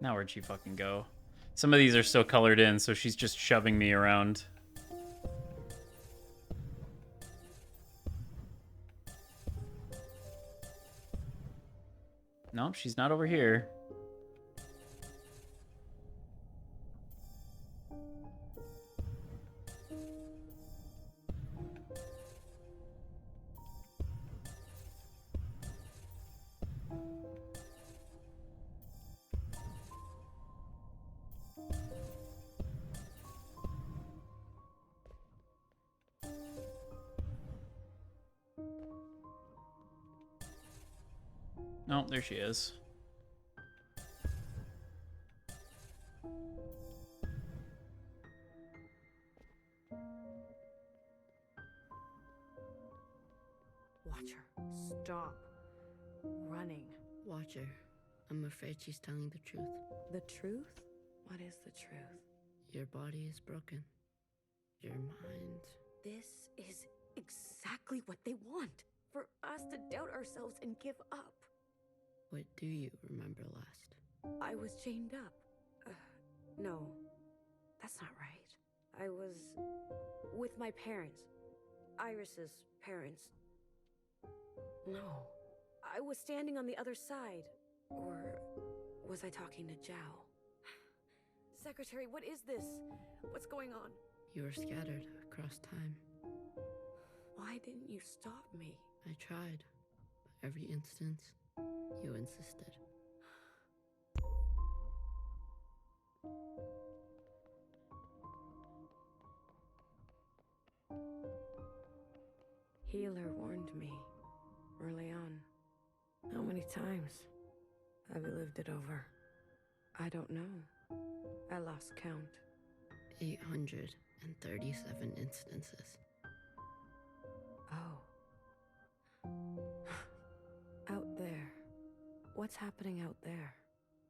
Now where'd she fucking go? Some of these are still colored in, so she's just shoving me around. Nope, she's not over here. No, there she is. Watcher, stop running. Watcher, I'm afraid she's telling the truth. The truth? What is the truth? Your body is broken. Your mind. This is exactly what they want. For us to doubt ourselves and give up. What do you remember last? I was chained up. No, that's not right. I was with my parents. Iris's parents. No, I was standing on the other side. Or was I talking to Zhao? Secretary, what is this? What's going on? You were scattered across time. Why didn't you stop me? I tried. But every instance, you insisted. Healer warned me early on. How many times have you lived it over? I don't know. I lost count. 837 instances. Oh. Out there. What's happening out there?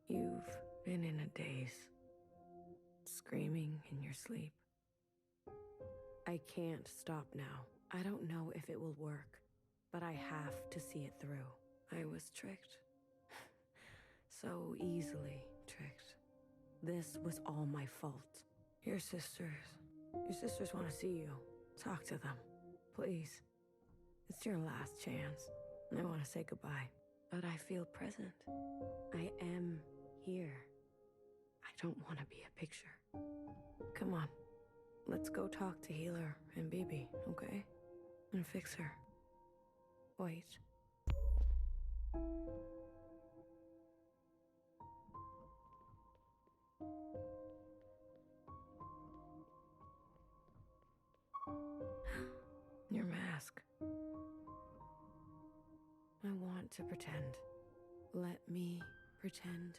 You've been in a daze. Screaming in your sleep. I can't stop now. I don't know if it will work, but I have to see it through. I was tricked. So easily tricked. This was all my fault. Your sisters want to see you. Talk to them, please. It's your last chance. I want to say goodbye, but I feel present. I am here. I don't want to be a picture. Come on, let's go talk to Healer and Bibi, okay? And fix her. Wait. Your mask. I want to pretend. Let me pretend.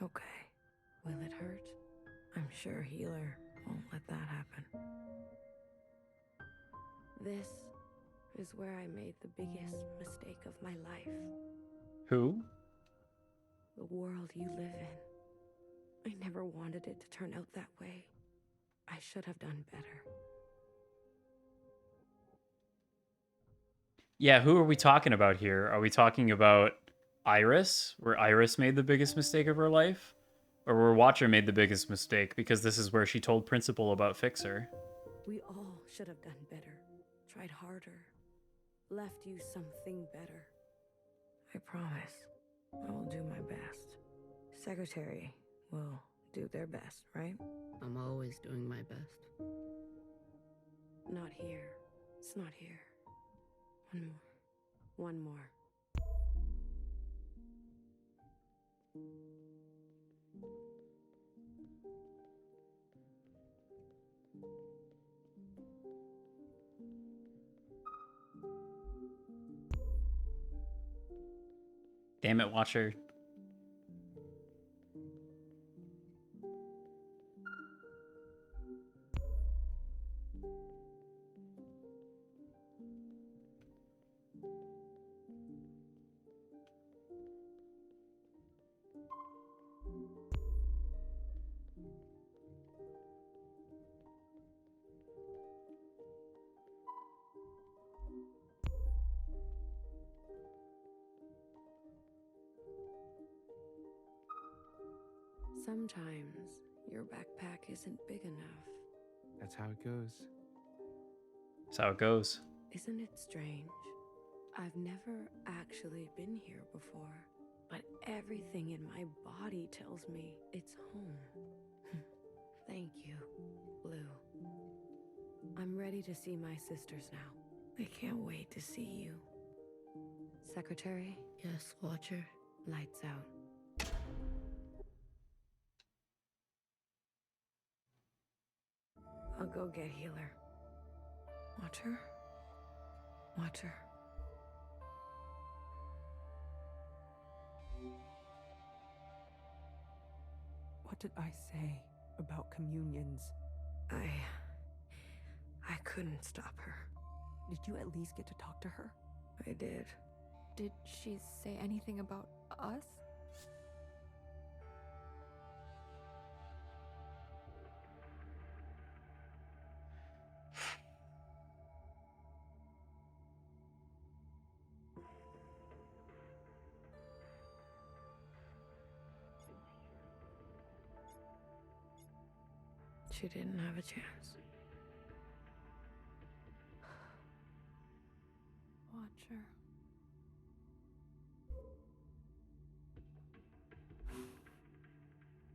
Okay. Will it hurt? I'm sure Healer won't let that happen. This is where I made the biggest mistake of my life. Who? The world you live in. I never wanted it to turn out that way. I should have done better. Yeah, who are we talking about here? Are we talking about Iris, where Iris made the biggest mistake of her life? Or where Watcher made the biggest mistake because this is where she told Principal about Fixer? We all should have done better. Tried harder. Left you something better. I promise. I will do my best. Secretary will do their best, right? I'm always doing my best. Not here. It's not here. One more. One more. Damn it, Watcher. Sometimes your backpack isn't big enough. That's how it goes. That's how it goes. Isn't it strange? I've never actually been here before, but everything in my body tells me it's home. Thank you, Blue. I'm ready to see my sisters now. I can't wait to see you. Secretary? Yes, Watcher. Lights out. I'll go get Healer. Watcher? Watcher. What did I say about communions? I couldn't stop her. Did you at least get to talk to her? I did. Did she say anything about us? She didn't have a chance. Watcher.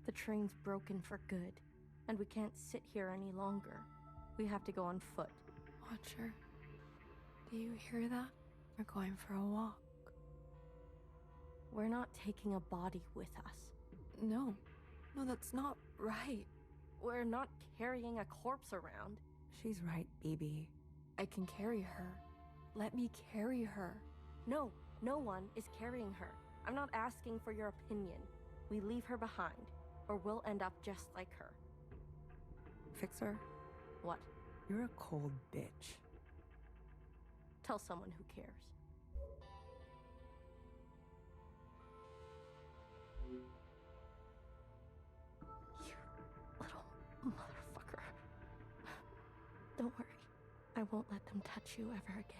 The The train's broken for good, and we can't sit here any longer. We have to go on foot. Watcher, do you hear that? We're going for a walk. We're not taking a body with us. No, that's not right. We're not carrying a corpse around. She's right, BB. I can carry her. Let me carry her. No, no one is carrying her. I'm not asking for your opinion. We leave her behind, or we'll end up just like her. Fixer? What? You're a cold bitch. Tell someone who cares. You little motherfucker. Don't worry. I won't let them touch you ever again.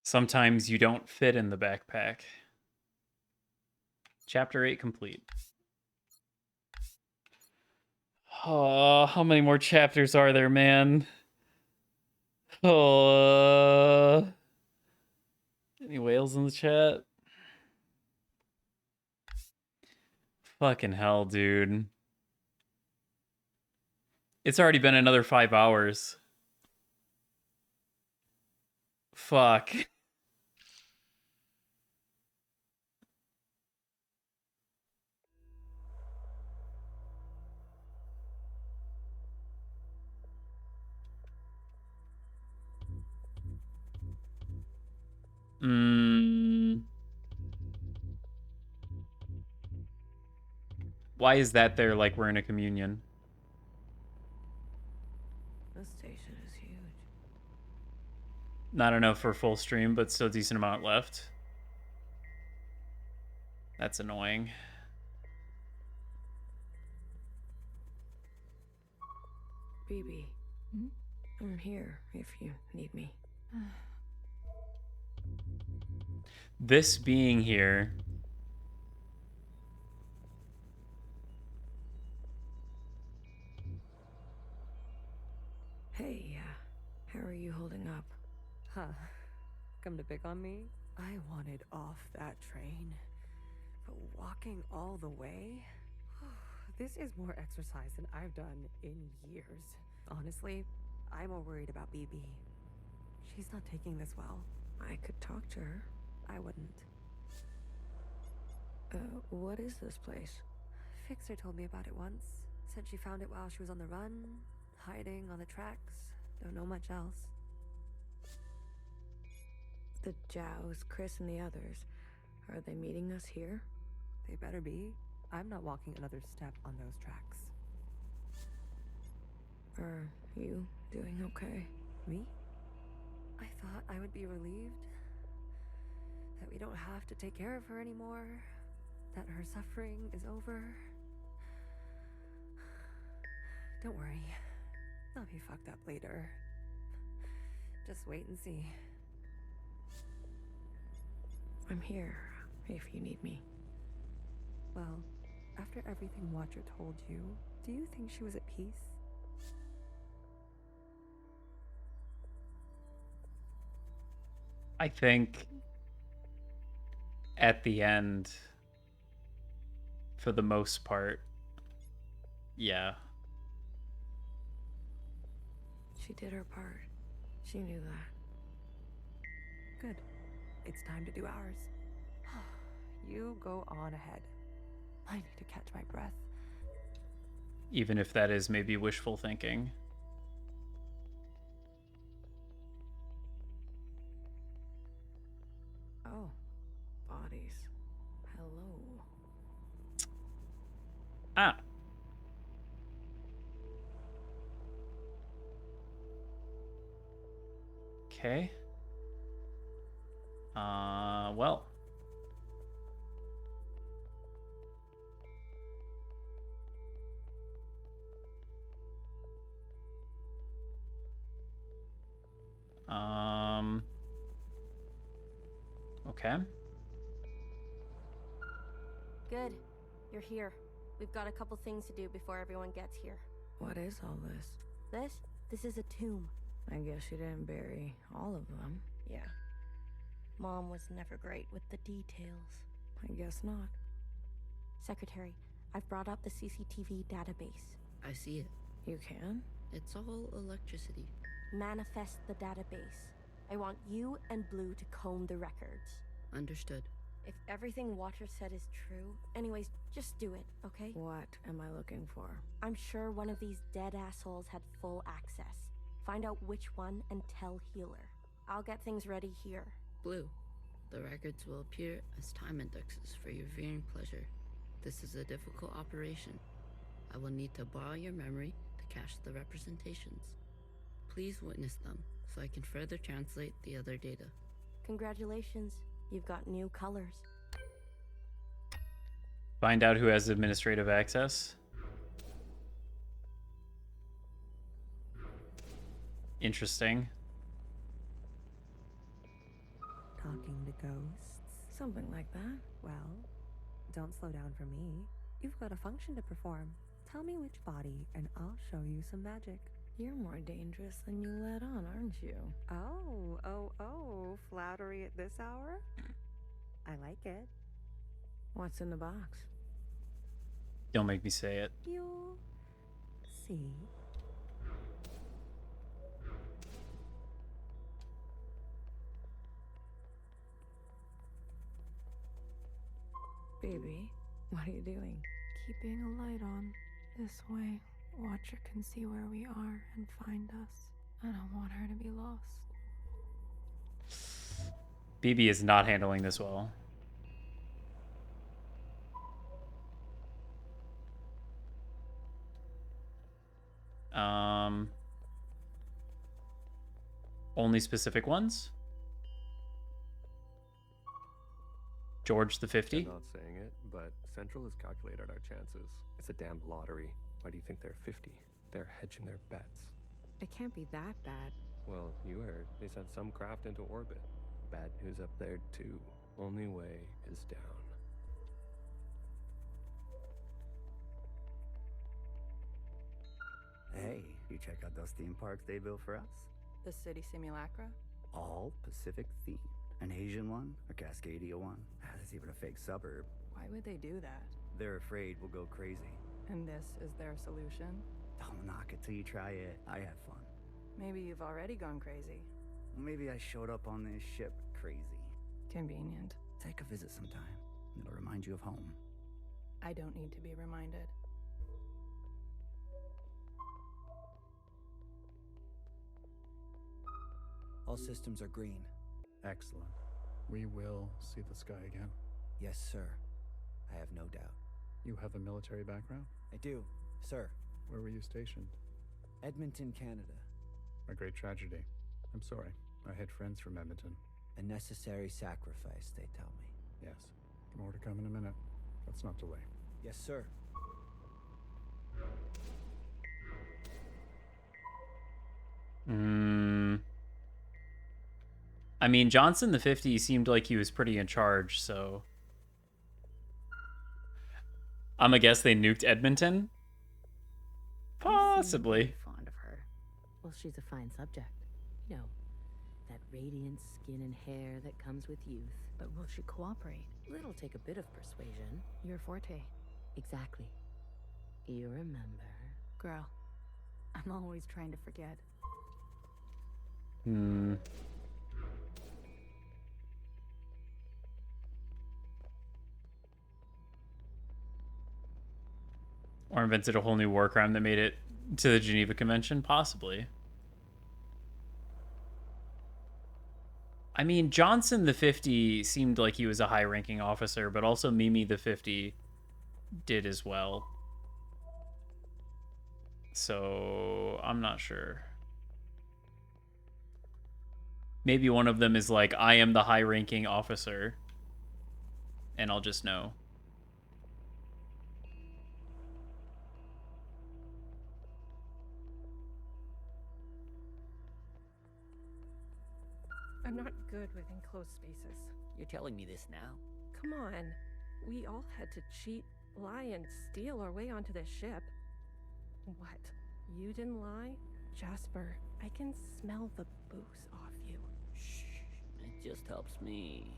Sometimes you don't fit in the backpack. Chapter 8 complete. Oh, how many more chapters are there, man? Oh, any whales in the chat? Fucking hell, dude. It's already been another 5 hours. Fuck. Why is that there like we're in a communion? This station is huge. Not enough for full stream, but still a decent amount left. That's annoying. BB. I'm here if you need me. This being here. Hey, how are you holding up? Huh. Come to pick on me? I wanted off that train. But walking all the way? This is more exercise than I've done in years. Honestly, I'm more worried about BB. She's not taking this well. I could talk to her. I wouldn't. What is this place? Fixer told me about it once. Said she found it while she was on the run, hiding on the tracks. Don't know much else. The Jows, Chris, and the others. Are they meeting us here? They better be. I'm not walking another step on those tracks. Are you doing okay? Me? I thought I would be relieved that we don't have to take care of her anymore, that her suffering is over. Don't worry, I'll be fucked up later. Just wait and see. I'm here if you need me. Well, after everything Watcher told you, do you think she was at peace? I think at the end, for the most part, yeah. She did her part. She knew that. Good. It's time to do ours. You go on ahead. I need to catch my breath. Even if that is maybe wishful thinking. Oh, bodies. Hello. Ah. Okay. Well. Okay. Good. You're here. We've got a couple things to do before everyone gets here. What is all this? This is a tomb. I guess you didn't bury all of them. Yeah. Mom was never great with the details. I guess not. Secretary, I've brought up the CCTV database. I see it. You can? It's all electricity. Manifest the database. I want you and Blue to comb the records. Understood. If everything Watcher said is true, anyways, just do it, okay? What am I looking for? I'm sure one of these dead assholes had full access. Find out which one and tell Healer. I'll get things ready here. Blue, the records will appear as time indexes for your viewing pleasure. This is a difficult operation. I will need to borrow your memory to cache the representations. Please witness them so I can further translate the other data. Congratulations, you've got new colors. Find out who has administrative access. Interesting. Talking to ghosts? Something like that. Well, don't slow down for me. You've got a function to perform. Tell me which body, and I'll show you some magic. You're more dangerous than you let on, aren't you? Oh, flattery at this hour? I like it. What's in the box? Don't make me say it. You'll see. Baby, what are you doing? Keeping a light on. This way, Watcher can see where we are and find us. I don't want her to be lost. BB is not handling this well. Only specific ones? George the 50? I'm not saying it, but Central has calculated our chances. It's a damn lottery. Why do you think they're 50? They're hedging their bets. It can't be that bad. Well, you heard. They sent some craft into orbit. Bad news up there, too. Only way is down. Hey, you check out those theme parks they built for us? The city simulacra? All Pacific themed. An Asian one, a Cascadia one. There's even a fake suburb. Why would they do that? They're afraid we'll go crazy. And this is their solution? Don't knock it till you try it. I had fun. Maybe you've already gone crazy. Maybe I showed up on this ship crazy. Convenient. Take a visit sometime. It'll remind you of home. I don't need to be reminded. All systems are green. Excellent. We will see the sky again. Yes, sir. I have no doubt. You have a military background? I do, sir. Where were you stationed? Edmonton, Canada. A great tragedy. I'm sorry. I had friends from Edmonton. A necessary sacrifice, they tell me. Yes. More to come in a minute. Let's not delay. Yes, sir. I mean, Johnson the 50 seemed like he was pretty in charge, so I'm gonna guess they nuked Edmonton? Possibly. Fond of her. Well, she's a fine subject. You know, that radiant skin and hair that comes with youth. But will she cooperate? It'll take a bit of persuasion. Your forte. Exactly. You remember. Girl, I'm always trying to forget. Or invented a whole new war crime that made it to the Geneva Convention? Possibly. I mean, Johnson the 50 seemed like he was a high-ranking officer, but also Mimi the 50 did as well. So, I'm not sure. Maybe one of them is like, I am the high-ranking officer, and I'll just know. I'm not good with enclosed spaces. You're telling me this now? Come on. We all had to cheat, lie, and steal our way onto this ship. What? You didn't lie? Jasper, I can smell the booze off you. Shh. It just helps me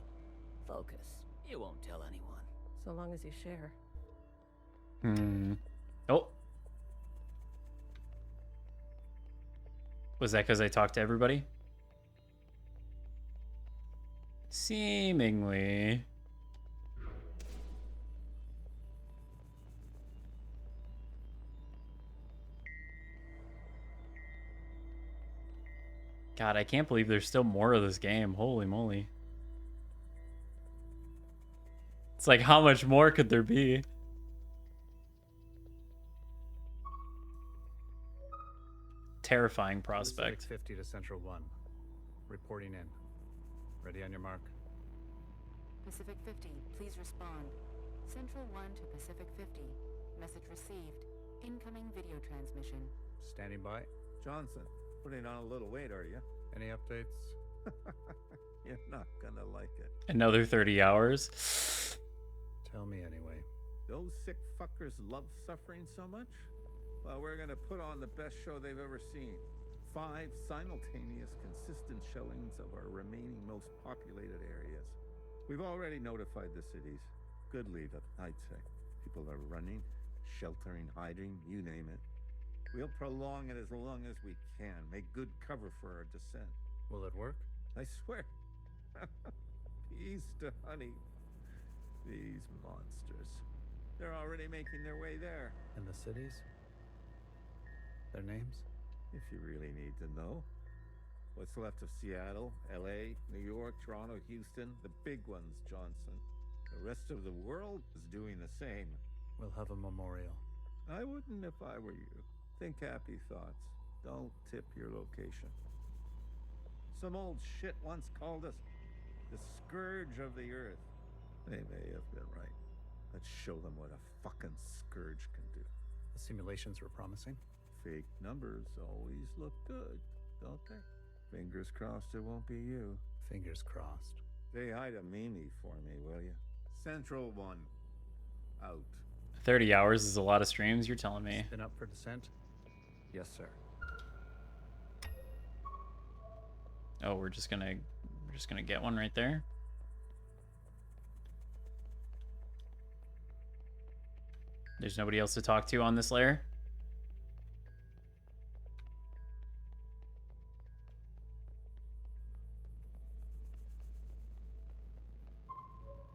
focus. You won't tell anyone. So long as you share. Oh. Was that because I talked to everybody? Seemingly. God, I can't believe there's still more of this game. Holy moly. It's like, how much more could there be? Terrifying prospect. Pacific 50 to Central 1. Reporting in. Ready on your mark. Pacific 50, please respond. Central 1 to Pacific 50. Message received. Incoming video transmission. Standing by. Johnson, putting on a little weight, are you? Any updates? You're not gonna like it. Another 30 hours. Tell me anyway. Those sick fuckers love suffering so much? Well, we're gonna put on the best show they've ever seen. 5 simultaneous, consistent showings of our remaining most populated areas. We've already notified the cities. Good leave it, I'd say. People are running, sheltering, hiding, you name it. We'll prolong it as long as we can. Make good cover for our descent. Will it work? I swear. Peas to honey. These monsters. They're already making their way there. And the cities? Their names? If you really need to know. What's left of Seattle, LA, New York, Toronto, Houston, the big ones, Johnson. The rest of the world is doing the same. We'll have a memorial. I wouldn't if I were you. Think happy thoughts. Don't tip your location. Some old shit once called us the scourge of the earth. They may have been right. Let's show them what a fucking scourge can do. The simulations were promising. Fake numbers always look good, don't they? Fingers crossed it won't be you. Fingers crossed. Say hi to Mimi for me, will you? Central 1. Out. 30 hours is a lot of streams, you're telling me. Been up for descent? Yes, sir. Oh, we're just gonna get one right there. There's nobody else to talk to on this layer.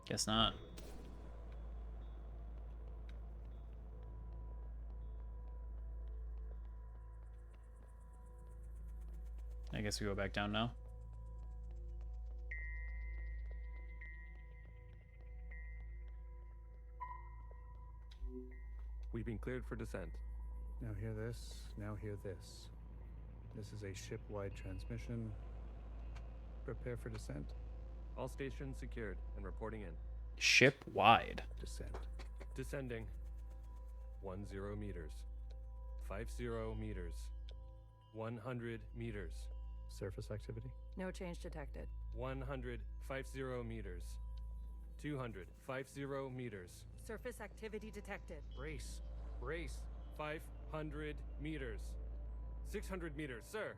Guess not. I guess we go back down now. We've been cleared for descent. Now hear this, now hear this. This is a ship-wide transmission. Prepare for descent. All stations secured and reporting in. Ship-wide. Descent. Descending. 10 meters. 50 meters. 100 meters. Surface activity? No change detected. 150 meters. 250 meters. Surface activity detected. Brace. Brace. 500 meters. 600 meters, sir.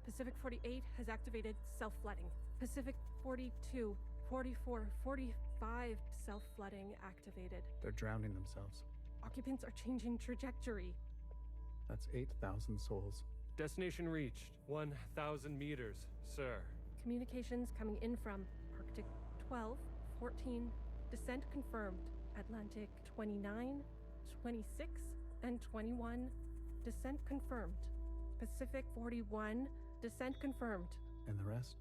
Pacific 48 has activated self-flooding. Pacific 42, 44, 45 self-flooding activated. They're drowning themselves. Occupants are changing trajectory. That's 8,000 souls. Destination reached. 1,000 meters, sir. Communications coming in from Arctic 12, 14, descent confirmed. Atlantic 29, 26, and 21, descent confirmed. Pacific 41, descent confirmed. And the rest?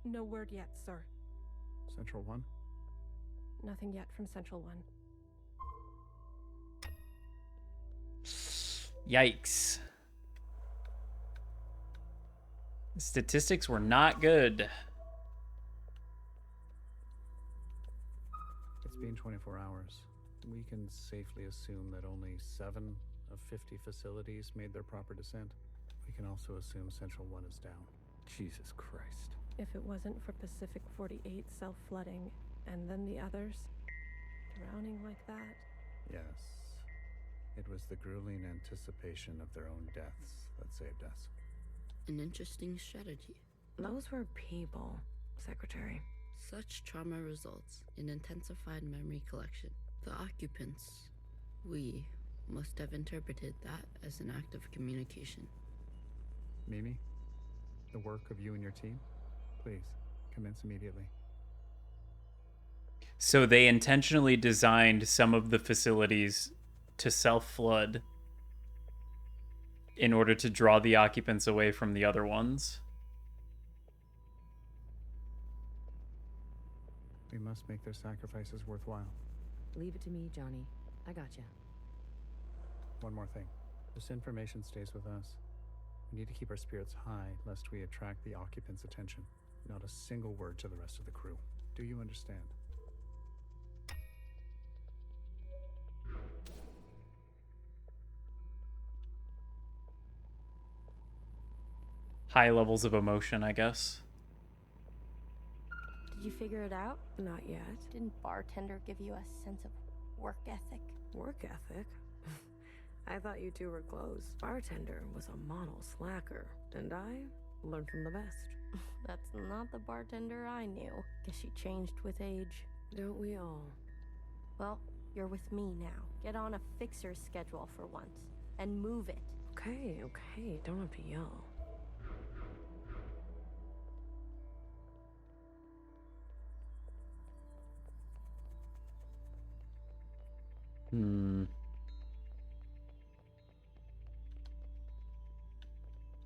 No word yet, sir. Central 1? Nothing yet from Central 1. Yikes. The statistics were not good. It's been 24 hours. We can safely assume that only 7 of 50 facilities made their proper descent. We can also assume Central 1 is down. Jesus Christ. If it wasn't for Pacific 48 self-flooding, and then the others drowning like that. Yes. It was the grueling anticipation of their own deaths that saved us. An interesting strategy. Those were people, Secretary. Such trauma results in intensified memory collection. The occupants, we, must have interpreted that as an act of communication. Mimi, the work of you and your team, please, commence immediately. So they intentionally designed some of the facilities to self-flood in order to draw the occupants away from the other ones. We must make their sacrifices worthwhile. Leave it to me, Johnny. I gotcha. One more thing. This information stays with us. We need to keep our spirits high lest we attract the occupants' attention. Not a single word to the rest of the crew. Do you understand? High levels of emotion, I guess. Did you figure it out? Not yet. Didn't bartender give you a sense of work ethic? Work ethic? I thought you two were close. Bartender was a model slacker, and I learned from the best. That's not the bartender I knew. Guess she changed with age. Don't we all? Well, you're with me now. Get on a fixer's schedule for once, and move it. Okay, don't have to yell.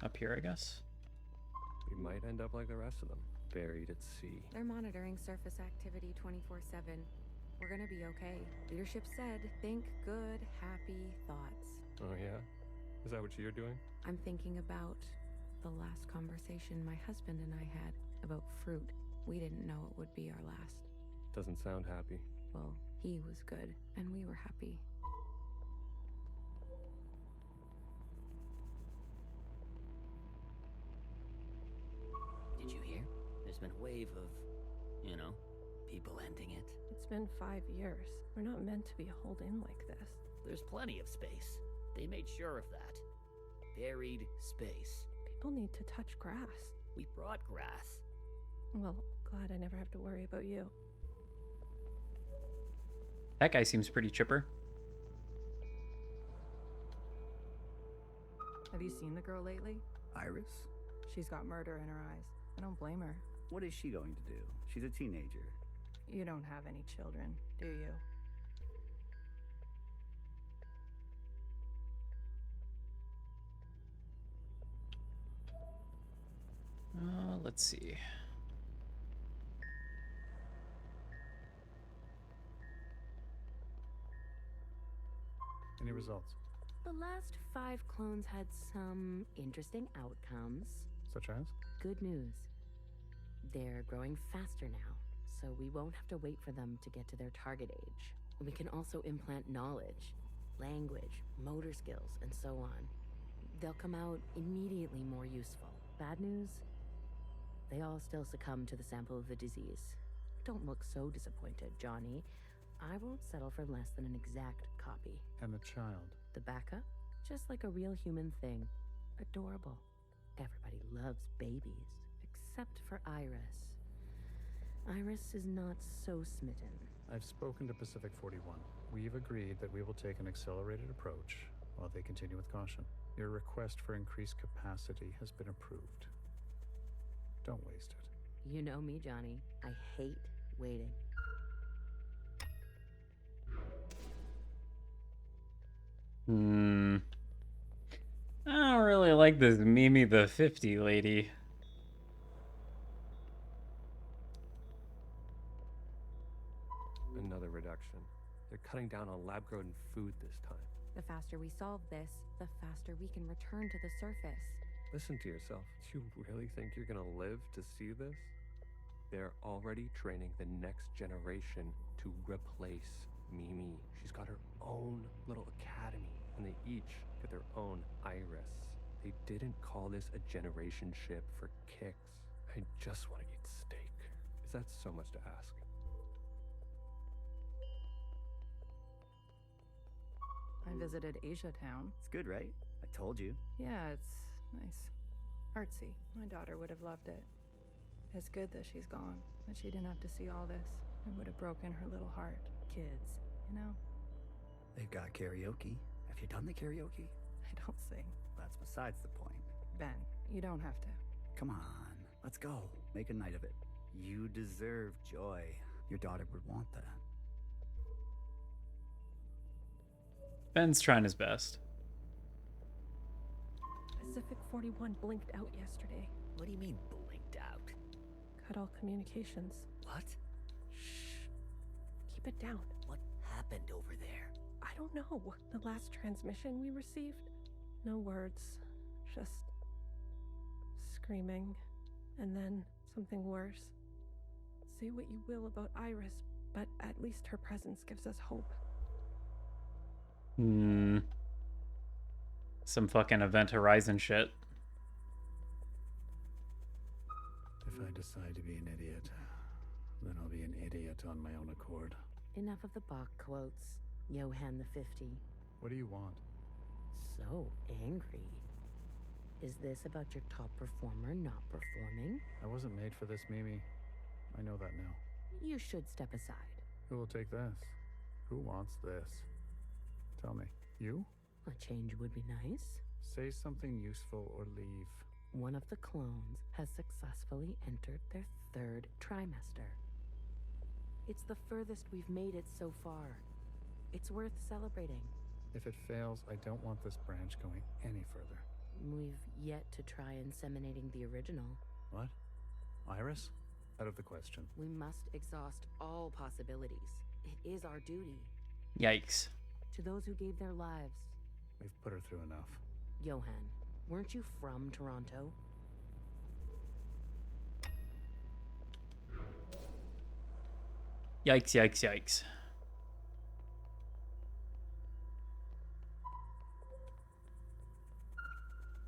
Up here, I guess. We might end up like the rest of them, buried at sea. They're monitoring surface activity 24/7. We're gonna be okay. Leadership said, think good, happy thoughts. Oh yeah? Is that what you're doing? I'm thinking about the last conversation my husband and I had about fruit. We didn't know it would be our last. Doesn't sound happy. Well, he was good, and we were happy. Did you hear? There's been a wave of, people ending it. It's been 5 years. We're not meant to be holed in like this. There's plenty of space. They made sure of that. Buried space. People need to touch grass. We brought grass. Well, glad I never have to worry about you. That guy seems pretty chipper. Have you seen the girl lately? Iris? She's got murder in her eyes. I don't blame her. What is she going to do? She's a teenager. You don't have any children, do you? Let's see. Any results? The last 5 clones had some interesting outcomes. Such as? Good news. They're growing faster now, so we won't have to wait for them to get to their target age. We can also implant knowledge, language, motor skills, and so on. They'll come out immediately more useful. Bad news? They all still succumb to the sample of the disease. Don't look so disappointed, Johnny. I won't settle for less than an exact copy. And the child? The backup? Just like a real human thing. Adorable. Everybody loves babies, except for Iris. Iris is not so smitten. I've spoken to Pacific 41. We've agreed that we will take an accelerated approach while they continue with caution. Your request for increased capacity has been approved. Don't waste it. You know me, Johnny. I hate waiting. I don't really like this Mimi the 50 lady. Another reduction. They're cutting down on lab-grown food this time. The faster we solve this, the faster we can return to the surface. Listen to yourself. Do you really think you're gonna live to see this? They're already training the next generation to replace Mimi. She's got her own little academy, and they each get their own Iris. They didn't call this a generation ship for kicks. I I just want to eat steak. Is that so much to ask? I visited Asia Town. It's good, right? I told you. Yeah, it's nice. Artsy. My daughter would have loved it. It's good that she's gone, that she didn't have to see all this. It would have broken her little heart. Kids, you know? They've got karaoke. Have you done the karaoke? I don't sing. That's besides the point. Ben, you don't have to. Come on, let's go. Make a night of it. You deserve joy. Your daughter would want that. Ben's trying his best. Pacific 41 blinked out yesterday. What do you mean, blinked out? Cut all communications. What? Shh. Keep it down. What happened over there? I don't know. The last transmission we received? No words. Just screaming. And then something worse. Say what you will about Iris, but at least her presence gives us hope. Some fucking Event Horizon shit. If I decide to be an idiot, then I'll be an idiot on my own accord. Enough of the Bach quotes, Johann the 50. What do you want? So angry. Is this about your top performer not performing? I wasn't made for this, Mimi. I know that now. You should step aside. Who will take this? Who wants this? Tell me. You? A change would be nice. Say something useful or leave. One of the clones has successfully entered their 3rd trimester. It's the furthest we've made it so far. It's worth celebrating. If it fails, I don't want this branch going any further. We've yet to try inseminating the original. What? Iris? Out of the question. We must exhaust all possibilities. It is our duty. Yikes. To those who gave their lives. We've put her through enough. Johann, weren't you from Toronto? Yikes, yikes, yikes.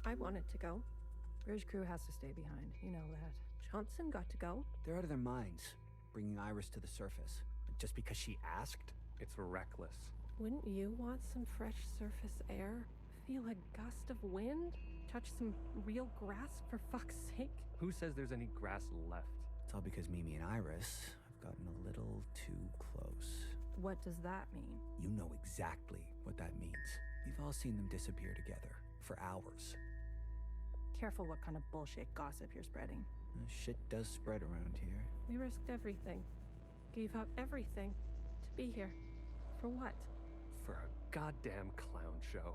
I wanted to go. Bridge crew has to stay behind. You know that. Johnson got to go. They're out of their minds, bringing Iris to the surface. Just because she asked? It's reckless. Wouldn't you want some fresh surface air? Feel a gust of wind? Touch some real grass, for fuck's sake? Who says there's any grass left? It's all because Mimi and Iris have gotten a little too close. What does that mean? You know exactly what that means. We've all seen them disappear together for hours. Careful what kind of bullshit gossip you're spreading. Shit does spread around here. We risked everything. Gave up everything to be here. For what? For a goddamn clown show.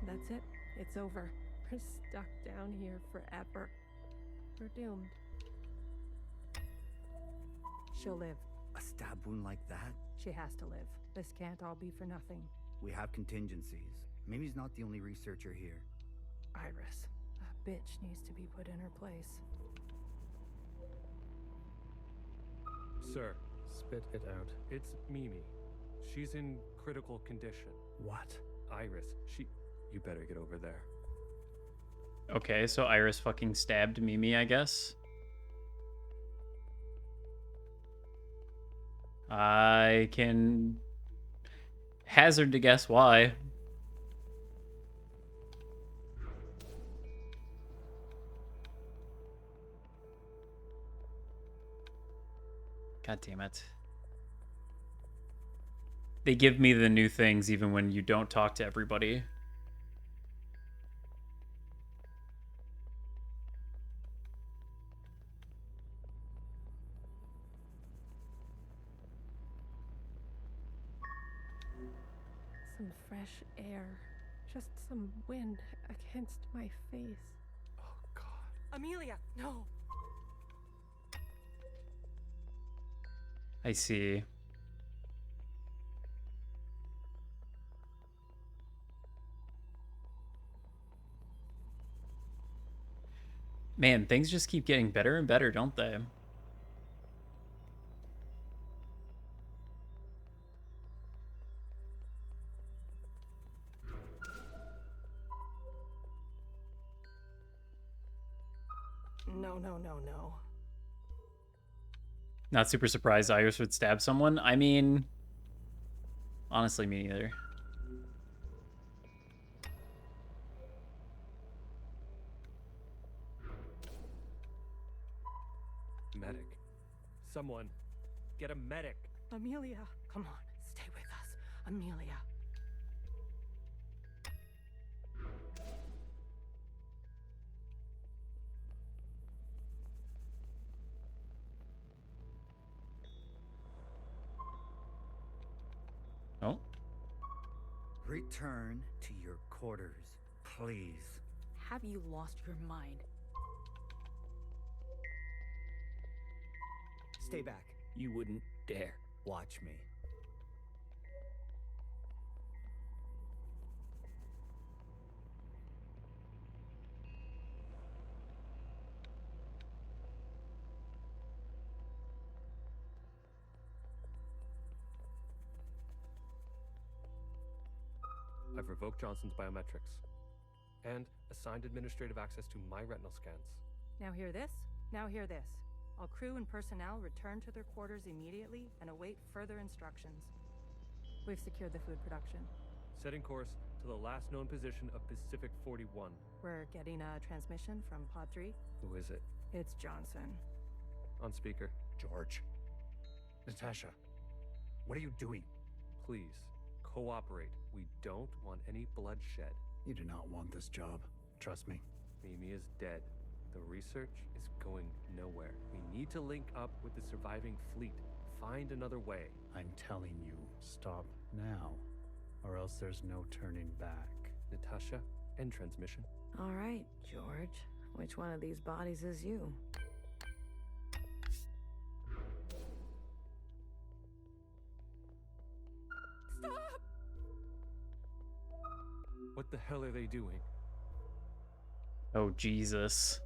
That's it. It's over. We're stuck down here forever. We're doomed. She'll live. A stab wound like that? She has to live. This can't all be for nothing. We have contingencies. Mimi's not the only researcher here. Iris. That bitch needs to be put in her place. Sir. Spit it out. It's Mimi. She's in critical condition. What? Iris, You better get over there. Okay, so Iris fucking stabbed Mimi, I guess. I can hazard to guess why. God damn it. They give me the new things even when you don't talk to everybody. Some fresh air. Just some wind against my face. Oh, God. Amelia, no! I see. Man, things just keep getting better and better, don't they? No. Not super surprised Iris would stab someone. I mean, honestly, me neither. Medic. Someone. Get a medic. Amelia, come on, stay with us. Amelia. Oh. Return to your quarters, please. Have you lost your mind? Stay back. You wouldn't dare. Watch me. I've revoked Johnson's biometrics and assigned administrative access to my retinal scans. Now hear this. Now hear this. All crew and personnel return to their quarters immediately and await further instructions. We've secured the food production. Setting course to the last known position of Pacific 41. We're getting a transmission from Pod 3. Who is it? It's Johnson. On speaker. George. Natasha. What are you doing? Please, cooperate. We don't want any bloodshed. You do not want this job. Trust me. Mimi is dead. The research is going nowhere. We need to link up with the surviving fleet. Find another way. I'm telling you, stop now, or else there's no turning back. Natasha, end transmission. All right, George. Which one of these bodies is you? Stop! What the hell are they doing? Oh, Jesus.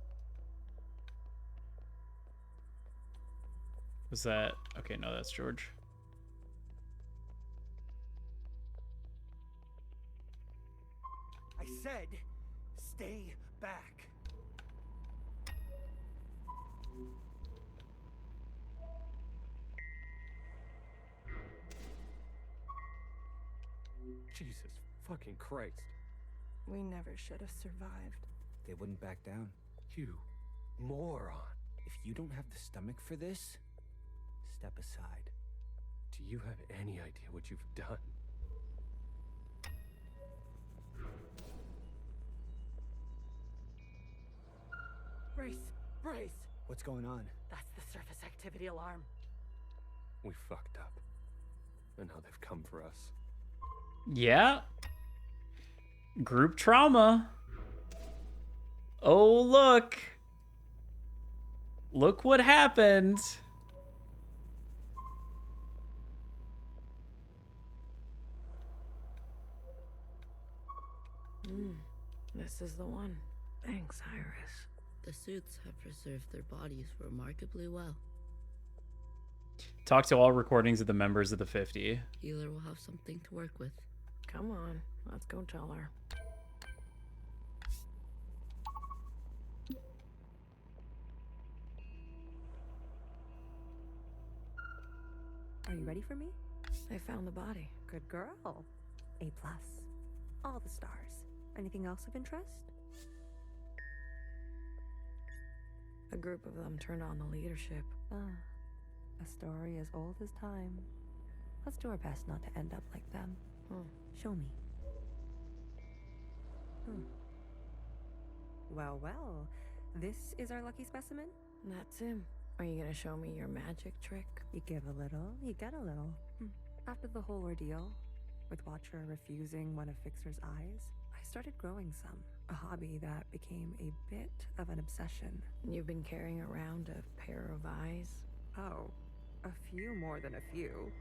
Was that... Okay, no, that's George. I said, stay back. Jesus fucking Christ. We never should have survived. They wouldn't back down. You moron. If you don't have the stomach for this, step aside. Do you have any idea what you've done? Brace! What's going on? That's the surface activity alarm. We fucked up. And now they've come for us. Yeah. Group trauma. Oh, look. Look what happened. This is the one. Thanks, Iris. The suits have preserved their bodies remarkably well. Talk to all recordings of the members of the 50. Healer will have something to work with. Come on, let's go tell her. Are you ready for me? I found the body. Good girl. A+. All the stars. Anything else of interest? A group of them turned on the leadership. A story as old as time. Let's do our best not to end up like them. Show me. Well. This is our lucky specimen? That's him. Are you gonna show me your magic trick? You give a little, you get a little. After the whole ordeal, with Watcher refusing one of Fixer's eyes, I started growing some. A hobby that became a bit of an obsession. You've been carrying around a pair of eyes? Oh, a few more than a few.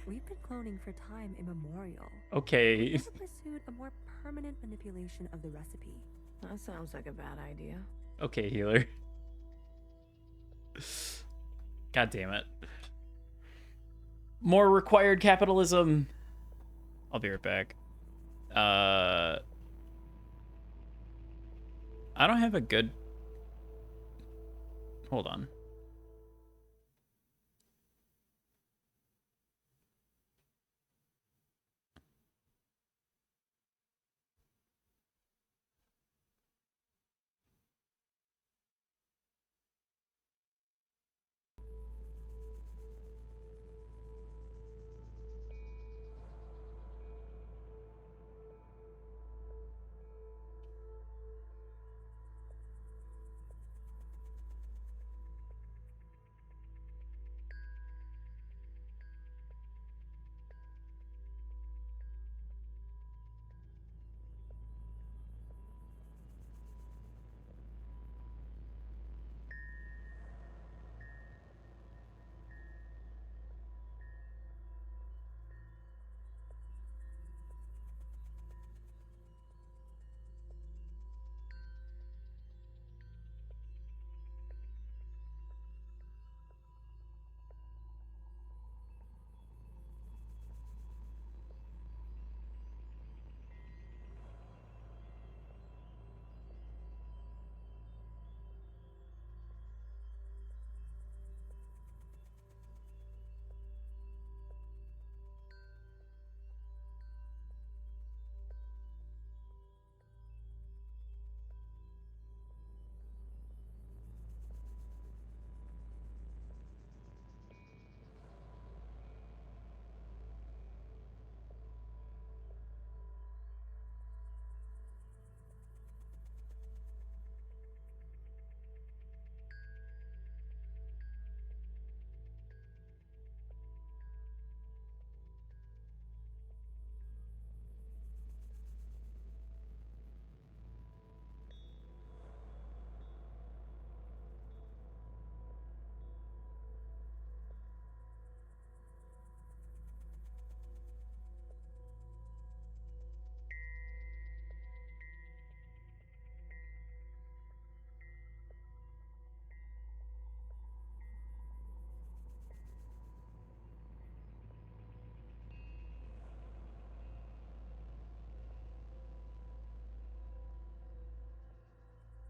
We've been cloning for time immemorial. Okay. We've never pursued a more permanent manipulation of the recipe. That sounds like a bad idea. Okay, healer. God damn it. More required capitalism. I'll be right back. I don't have a good... Hold on.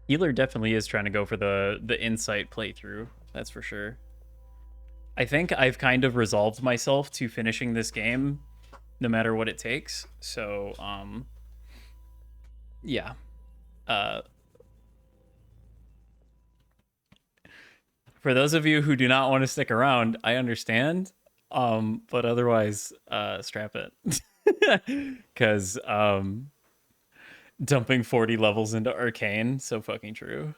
Healer definitely is trying to go for the insight playthrough. That's for sure. I think I've kind of resolved myself to finishing this game no matter what it takes. So, yeah. For those of you who do not want to stick around, I understand. But otherwise, strap it. Because dumping 40 levels into Arcane, so fucking true.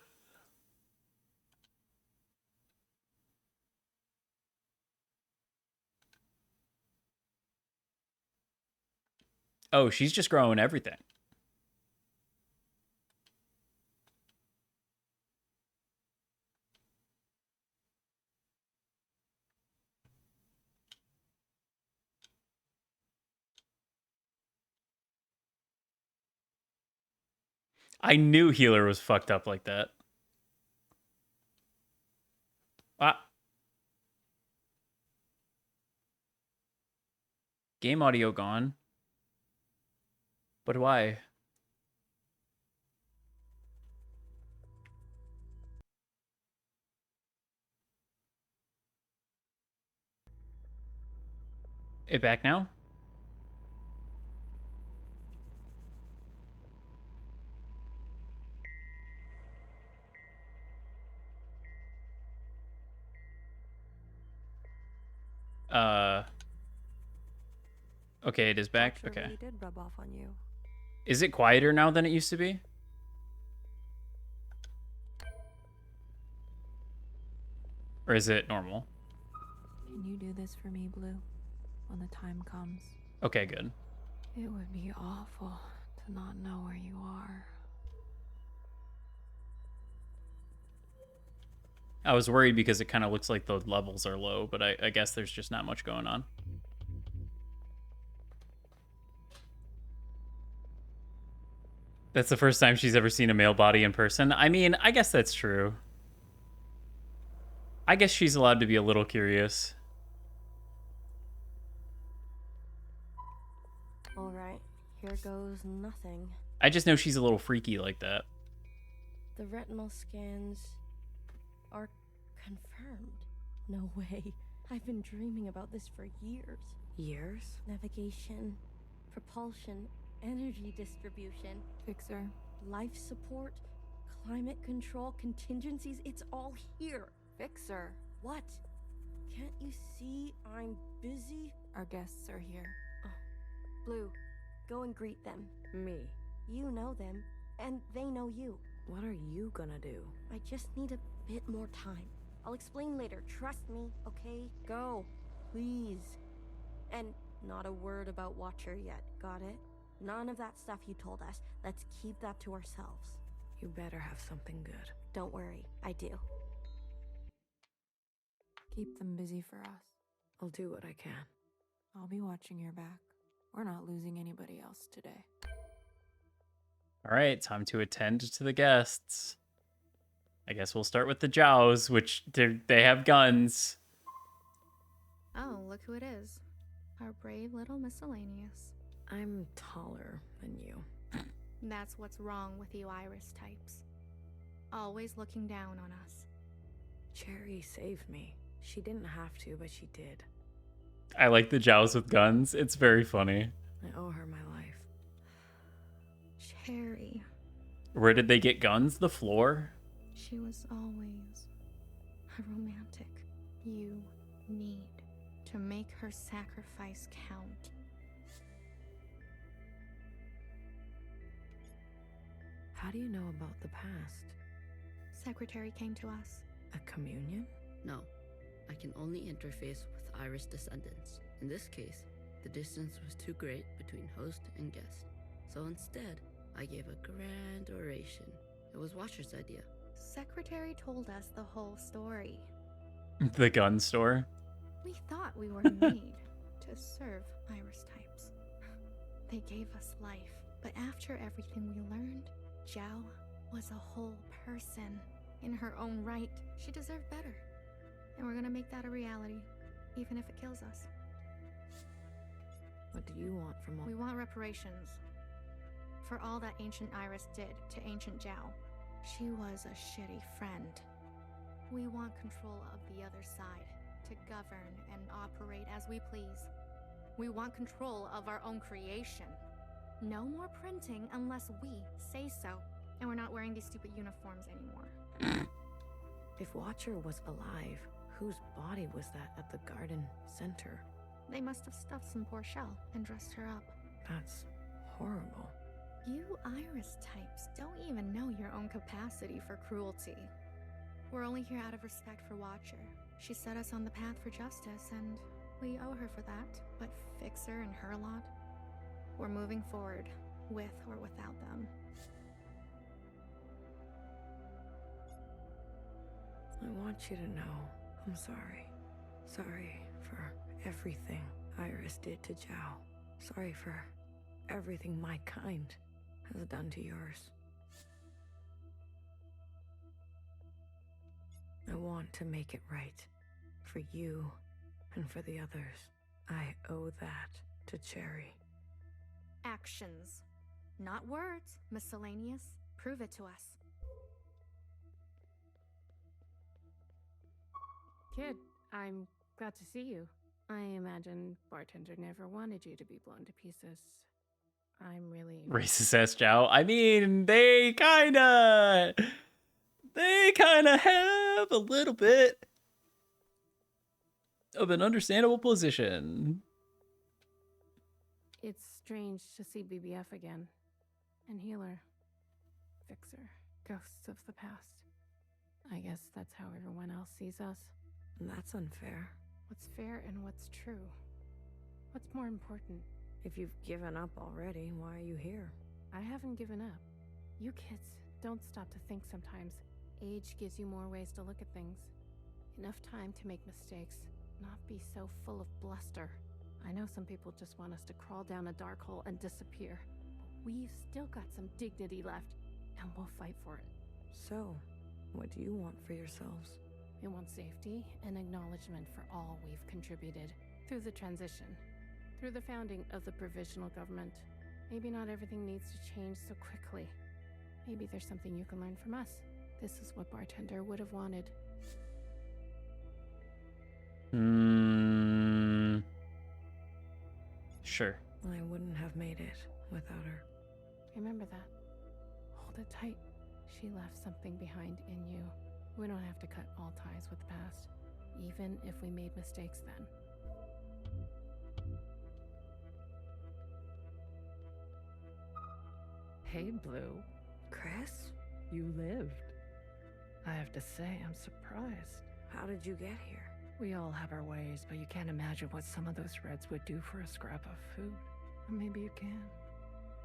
Oh, she's just growing everything. I knew healer was fucked up like that. Ah. Game audio gone. But why? It back now? Okay, it is back. Okay. Really did rub off on you. Is it quieter now than it used to be? Or is it normal? Can you do this for me, Blue? When the time comes. Okay, good. It would be awful to not know where you are. I was worried because it kind of looks like the levels are low, but I guess there's just not much going on. That's the first time she's ever seen a male body in person. I mean, I guess that's true. I guess she's allowed to be a little curious. All right, here goes nothing. I just know she's a little freaky like that. The retinal scans are confirmed. No way. I've been dreaming about this for years. Years? Navigation, propulsion, energy distribution, Fixer. life support, climate control, contingencies. It's all here. Fixer. What? Can't you see I'm busy? Our guests are here. Blue, go and greet them. Me. You know them, and they know you. What are you gonna do? I just need a bit more time. I'll explain later. Trust me, okay? Go, please. And not a word about Watcher yet, got it? None of that stuff you told us. Let's keep that to ourselves. You better have something good. Don't worry, I do. Keep them busy for us. I'll do what I can. I'll be watching your back. We're not losing anybody else today. All right, time to attend to the guests. I guess we'll start with the Jows, which they have guns. Oh, look who it is. Our brave little miscellaneous. I'm taller than you. That's what's wrong with you Iris types. Always looking down on us. Cherry saved me. She didn't have to, but she did. I like the Jows with guns. It's very funny. I owe her my life. Cherry. Where did they get guns? The floor? She was always a romantic. You need to make her sacrifice count. How do you know about the past? Secretary came to us. A communion? No, I can only interface with Iris descendants. In this case, the distance was too great between host and guest. So instead, I gave a grand oration. It was Watcher's idea. Secretary told us the whole story. The gun store? We thought we were made to serve Iris types. They gave us life, but after everything we learned, Zhao was a whole person. In her own right, she deserved better. And we're gonna make that a reality, even if it kills us. What do you want from all? We want reparations for all that ancient Iris did to ancient Zhao. She was a shitty friend. We want control of the other side, to govern and operate as we please. We want control of our own creation. No more printing unless we say so. And we're not wearing these stupid uniforms anymore. If Watcher was alive, whose body was that at the garden center? They must have stuffed some poor shell and dressed her up. That's horrible. You Iris types don't even know your own capacity for cruelty. We're only here out of respect for Watcher. She set us on the path for justice, and we owe her for that. But Fixer and her lot, we're moving forward, with or without them. I want you to know I'm sorry. Sorry for everything Iris did to Zhao. Sorry for everything my kind has done to yours. I want to make it right. For you and for the others. I owe that to Cherry. Actions. Not words, miscellaneous. Prove it to us. Kid, I'm glad to see you. I imagine bartender never wanted you to be blown to pieces. I'm really Racist ass Zhao. I mean, they kinda have a little bit of an understandable position. It's strange to see BBF again. And Healer. Fixer. Ghosts of the past. I guess that's how everyone else sees us. That's unfair. What's fair and what's true? What's more important? If you've given up already, why are you here? I haven't given up. You kids don't stop to think sometimes. Age gives you more ways to look at things. Enough time to make mistakes, not be so full of bluster. I know some people just want us to crawl down a dark hole and disappear. We've still got some dignity left, and we'll fight for it. So, what do you want for yourselves? I want safety and acknowledgement for all we've contributed through the transition, through the founding of the provisional government. Maybe not everything needs to change so quickly. Maybe there's something you can learn from us. This is what Bartender would have wanted. Sure. I wouldn't have made it without her. Remember that. Hold it tight. She left something behind in you. We don't have to cut all ties with the past, even if we made mistakes then. Hey, Blue. Chris? You lived. I have to say, I'm surprised. How did you get here? We all have our ways, but you can't imagine what some of those Reds would do for a scrap of food. Or maybe you can.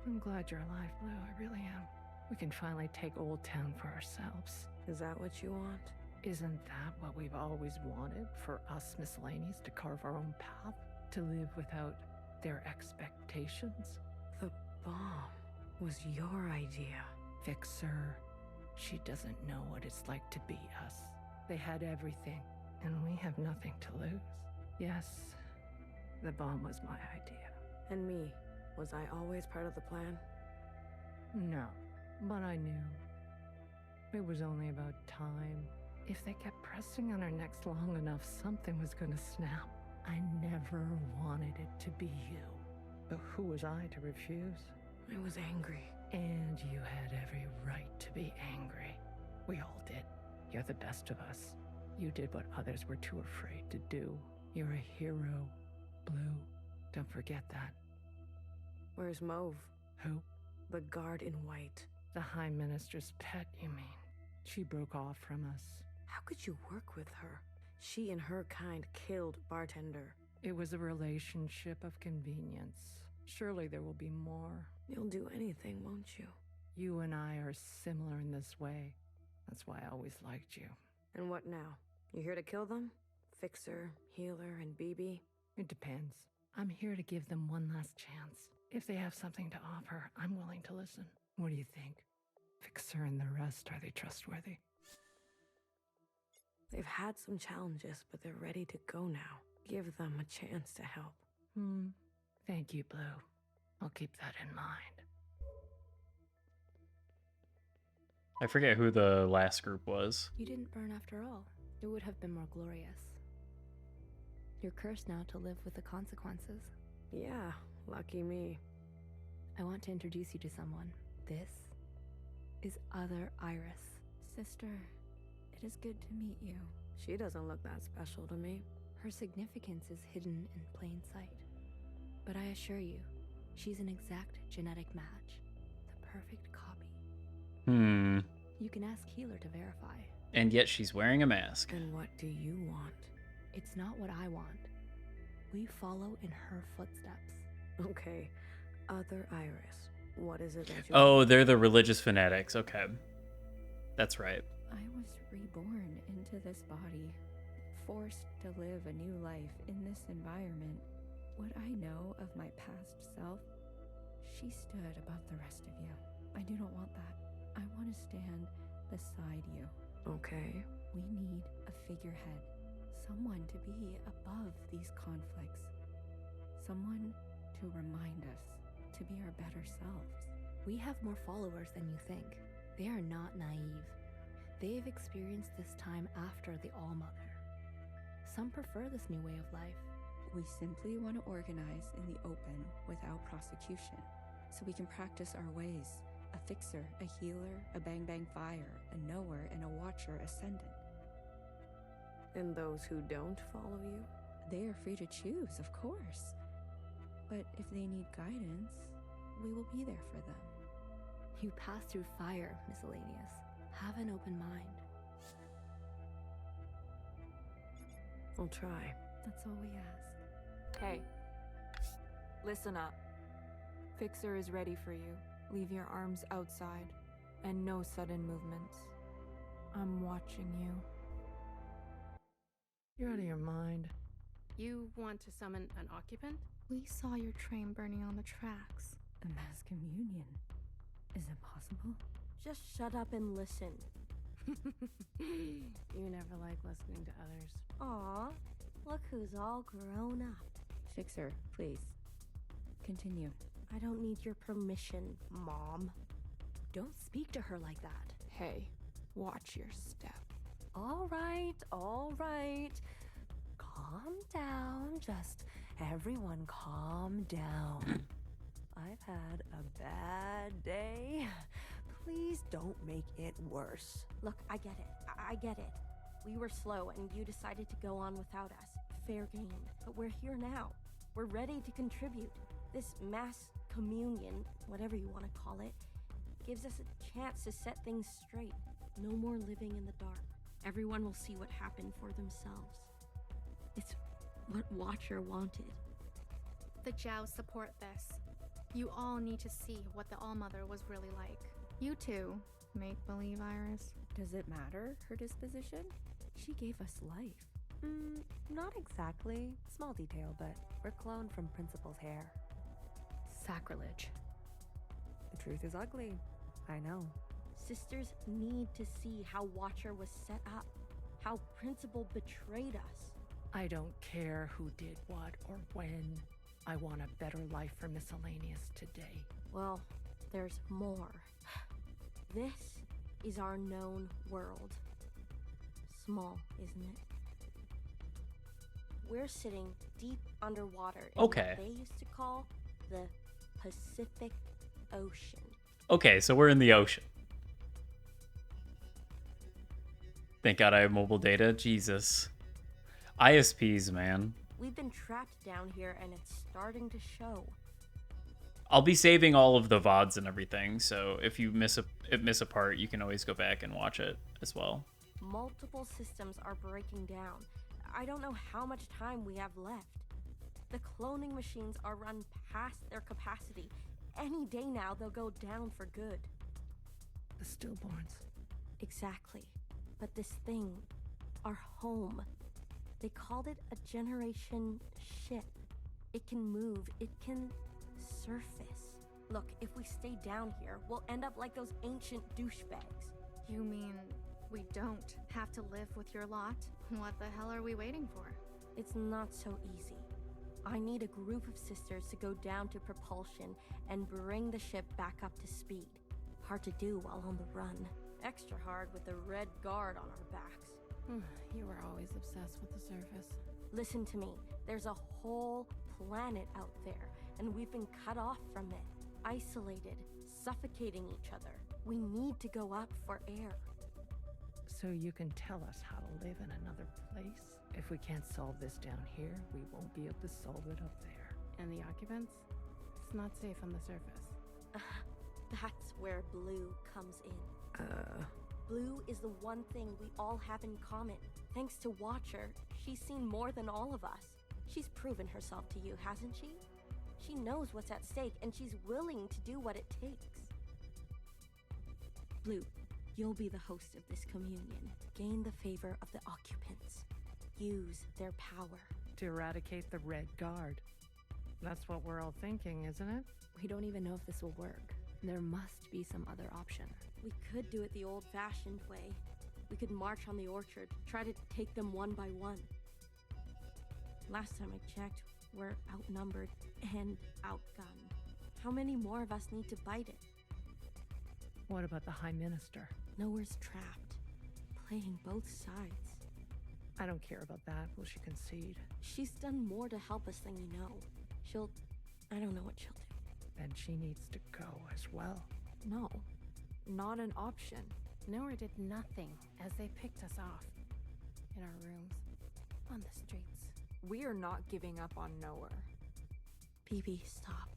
I'm glad you're alive, Blue. I really am. We can finally take Old Town for ourselves. Is that what you want? Isn't that what we've always wanted? For us miscellaneous to carve our own path? To live without their expectations? The bomb was your idea. Fixer. She doesn't know what it's like to be us. They had everything, and we have nothing to lose. Yes, the bomb was my idea. And me? Was I always part of the plan? No, but I knew. It was only about time. If they kept pressing on our necks long enough, something was gonna snap. I never wanted it to be you. But who was I to refuse? I was angry. And you had every right to be angry. We all did. You're the best of us. You did what others were too afraid to do. You're a hero, Blue. Don't forget that. Where's Mauve? Who? The guard in white. The High Minister's pet, you mean? She broke off from us. How could you work with her? She and her kind killed Bartender. It was a relationship of convenience. Surely there will be more. You'll do anything, won't you? You and I are similar in this way. That's why I always liked you. And what now? You here to kill them? Fixer, Healer, and BB? It depends. I'm here to give them one last chance. If they have something to offer, I'm willing to listen. What do you think? Fixer and the rest, are they trustworthy? They've had some challenges, but they're ready to go now. Give them a chance to help. Thank you, Blue. I'll keep that in mind. I forget who the last group was. You didn't burn after all. It would have been more glorious. You're cursed now to live with the consequences. Yeah, lucky me. I want to introduce you to someone. This is Other Iris. Sister, it is good to meet you. She doesn't look that special to me. Her significance is hidden in plain sight. But I assure you, she's an exact genetic match. The perfect copy. You can ask Healer to verify. And yet she's wearing a mask. And what do you want? It's not what I want. We follow in her footsteps. Okay, Other Iris. What is it that you Oh, they're the religious fanatics. Okay. That's right. I was reborn into this body, forced to live a new life in this environment. What I know of my past self, she stood above the rest of you. I do not want that. I want to stand beside you. Okay. We need a figurehead. Someone to be above these conflicts. Someone to remind us to be our better selves. We have more followers than you think. They are not naive. They've experienced this time after the All-Mother. Some prefer this new way of life. We simply want to organize in the open without prosecution, so we can practice our ways. A fixer, a healer, a bang-bang fire, a knower, and a watcher ascendant. And those who don't follow you? They are free to choose, of course. But if they need guidance, we will be there for them. You pass through fire, Miscellaneous. Have an open mind. I'll try. That's all we ask. Hey, listen up. Fixer is ready for you. Leave your arms outside, and no sudden movements. I'm watching you. You're out of your mind. You want to summon an occupant? We saw your train burning on the tracks. A mass communion. Is it possible? Just shut up and listen. You never like listening to others. Aw, look who's all grown up. Fixer, please. Continue. I don't need your permission, Mom. Don't speak to her like that. Hey, watch your step. All right, all right. Calm down. Just everyone calm down. I've had a bad day. Please don't make it worse. Look, I get it. I get it. We were slow and you decided to go on without us. Fair game. But we're here now. We're ready to contribute. This mass communion, whatever you want to call it, gives us a chance to set things straight. No more living in the dark. Everyone will see what happened for themselves. It's what Watcher wanted. The Jows support this. You all need to see what the All-Mother was really like. You too, make-believe Iris. Does it matter, her disposition? She gave us life. Not exactly. Small detail, but we're cloned from Principal's hair. Sacrilege. The truth is ugly. I know. Sisters need to see how Watcher was set up. How Principal betrayed us. I don't care who did what or when. I want a better life for Miscellaneous today. Well, there's more. This is our known world. Small, isn't it? We're sitting deep underwater in Okay. what they used to call the Pacific Ocean. Okay, so we're in the ocean. Thank God I have mobile data. Jesus. ISPs, man. We've been trapped down here and it's starting to show. I'll be saving all of the VODs and everything, so if you miss a part, you can always go back and watch it as well. Multiple systems are breaking down. I don't know how much time we have left. The cloning machines are run past their capacity. Any day now, they'll go down for good. The stillborns. Exactly. But this thing, our home, they called it a generation ship. It can move, it can surface. Look, if we stay down here, we'll end up like those ancient douchebags. You mean we don't have to live with your lot? What the hell are we waiting for? It's not so easy. I need a group of sisters to go down to propulsion and bring the ship back up to speed. Hard to do while on the run. Extra hard with the red guard on our backs. You were always obsessed with the surface. Listen to me. There's a whole planet out there, and we've been cut off from it. Isolated, suffocating each other. We need to go up for air. So you can tell us how to live in another place? If we can't solve this down here, we won't be able to solve it up there. And the occupants? It's not safe on the surface. That's where Blue comes in. Blue is the one thing we all have in common. Thanks to Watcher, she's seen more than all of us. She's proven herself to you, hasn't she? She knows what's at stake, and she's willing to do what it takes. Blue, you'll be the host of this communion. Gain the favor of the occupants. Use their power. To eradicate the Red Guard. That's what we're all thinking, isn't it? We don't even know if this will work. There must be some other option. We could do it the old-fashioned way. We could march on the orchard, try to take them one by one. Last time I checked, we're outnumbered and outgunned. How many more of us need to bite it? What about the High Minister? Nowhere's trapped. Playing both sides. I don't care about that. Will she concede? She's done more to help us than you know. I don't know what she'll do. Then she needs to go as well. No, not an option. Nowhere did nothing as they picked us off. In our rooms. On the streets. We are not giving up on Nowhere. BB, stop.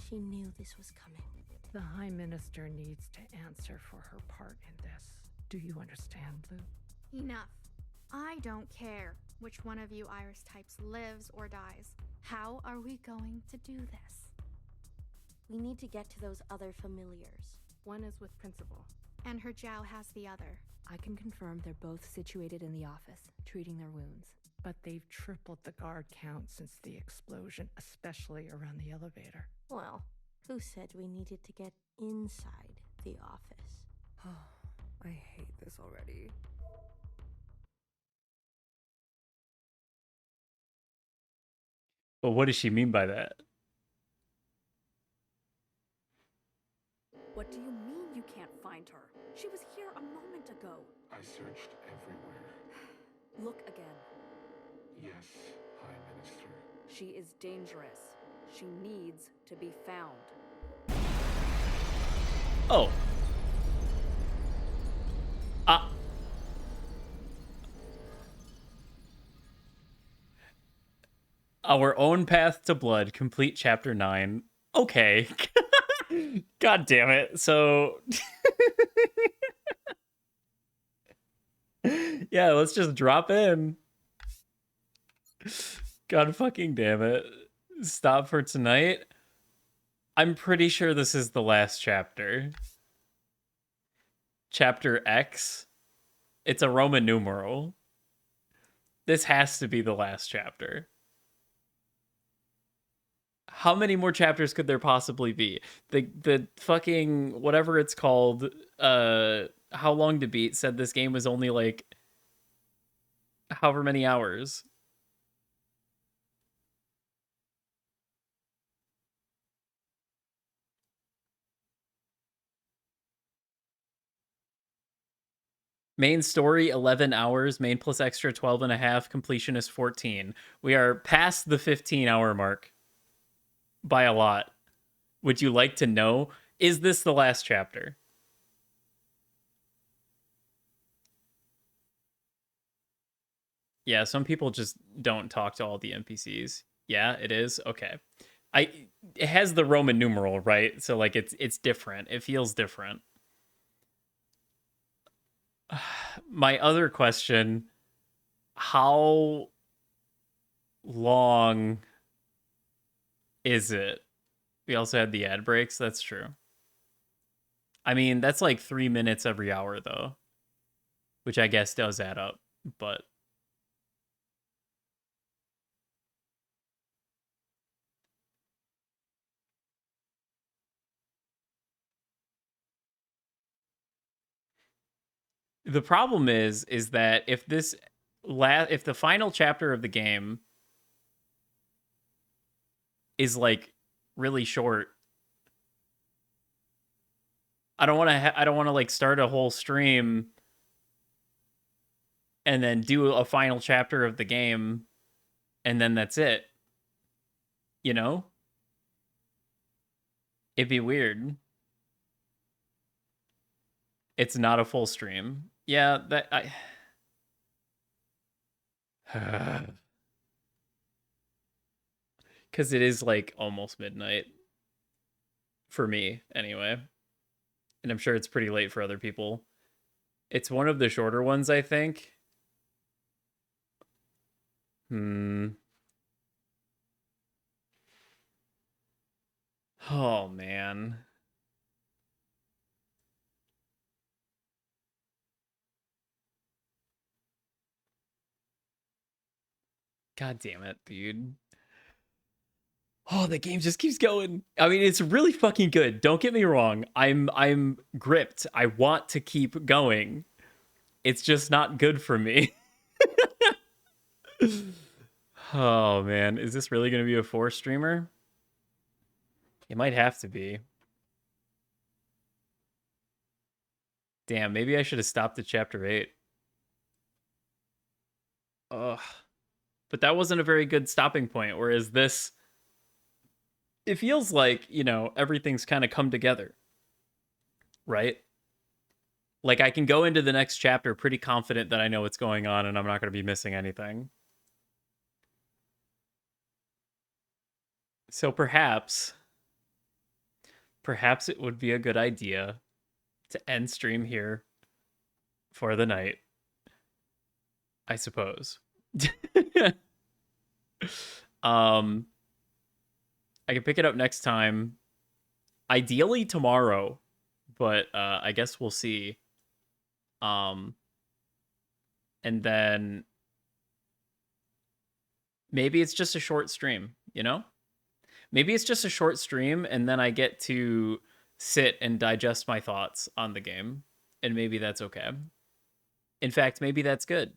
She knew this was coming. The High Minister needs to answer for her part in this. Do you understand, Blue? Enough. I don't care which one of you Iris types lives or dies. How are we going to do this? We need to get to those other familiars. One is with Principal. And her Jow has the other. I can confirm they're both situated in the office, treating their wounds. But they've tripled the guard count since the explosion, especially around the elevator. Well, Who said we needed to get inside the office? I hate this already. But what does she mean by that? What do you mean you can't find her? She was here a moment ago. I searched everywhere. Look again. Yes, High Minister. She is dangerous. She needs to be found. Oh. Our Own Path to Blood, complete chapter 9. Okay. God damn it. So yeah, let's just drop in. God fucking damn it. Stop for tonight. I'm pretty sure this is the last chapter. Chapter X. It's a Roman numeral. This has to be the last chapter. How many more chapters could there possibly be? The fucking whatever it's called, How Long to Beat said this game was only like however many hours. Main story 11 hours, main plus extra 12 and a half, completion is 14. We are past the 15-hour mark by a lot. Would you like to know, is this the last chapter? Yeah, some people just don't talk to all the NPCs. Yeah, it is. Okay. It has the Roman numeral, right? So like it's different. It feels different. My other question, how long is it? We also had the ad breaks. That's true. I mean, that's like 3 minutes every hour, though, which I guess does add up, but the problem is that if if the final chapter of the game is like really short, I don't want to like start a whole stream and then do a final chapter of the game and then that's it. You know? It'd be weird. It's not a full stream. Yeah, that I cuz it is like almost midnight for me anyway. And I'm sure it's pretty late for other people. It's one of the shorter ones, I think. Oh, man. God damn it, dude. Oh, the game just keeps going. I mean, it's really fucking good. Don't get me wrong. I'm gripped. I want to keep going. It's just not good for me. Oh, man. Is this really going to be a 4 streamer? It might have to be. Damn, maybe I should have stopped at chapter 8. Ugh. But that wasn't a very good stopping point, whereas this, it feels like, you know, everything's kind of come together. Right? Like, I can go into the next chapter pretty confident that I know what's going on and I'm not going to be missing anything. So perhaps it would be a good idea to end stream here for the night. I suppose. I can pick it up next time. Ideally tomorrow, but I guess we'll see. And then maybe it's just a short stream, you know? Maybe it's just a short stream and then I get to sit and digest my thoughts on the game, and maybe that's okay. In fact, maybe that's good.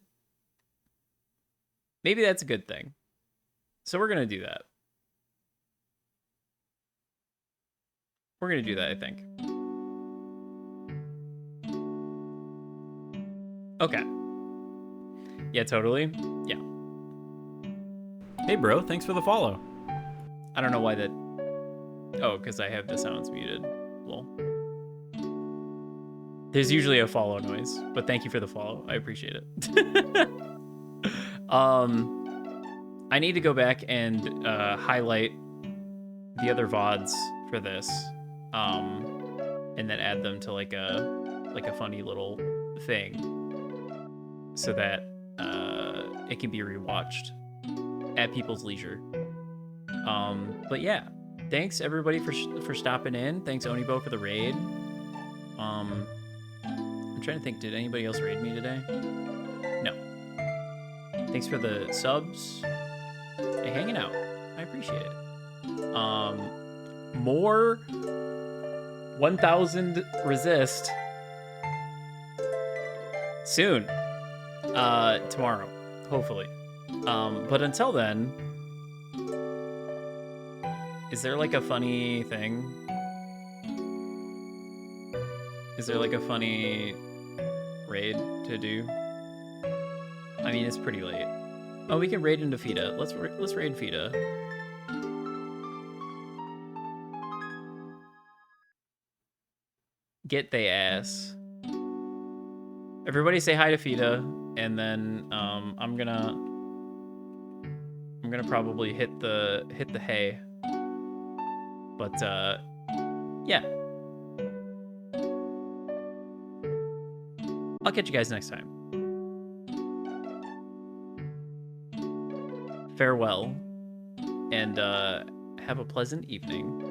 Maybe that's a good thing. So we're going to do that. We're going to do that, I think. Okay. Yeah, totally. Yeah. Hey, bro. Thanks for the follow. I don't know why that... Oh, because I have the sounds muted. Lol. There's usually a follow noise, but thank you for the follow. I appreciate it. I need to go back and highlight the other VODs for this, and then add them to like a funny little thing, so that it can be rewatched at people's leisure. But yeah, thanks everybody for stopping in. Thanks Onibo for the raid. I'm trying to think, did anybody else raid me today? No. Thanks for the subs. Hey, hanging out. I appreciate it. More 1000 resist soon. Tomorrow, hopefully. But until then, is there like a funny thing? Is there like a funny raid to do? I mean, it's pretty late. Oh, we can raid into Fita. Let's raid Fita. Get they ass. Everybody say hi to Fita, and then I'm gonna probably hit the hay. But yeah. I'll catch you guys next time. Farewell, and have a pleasant evening.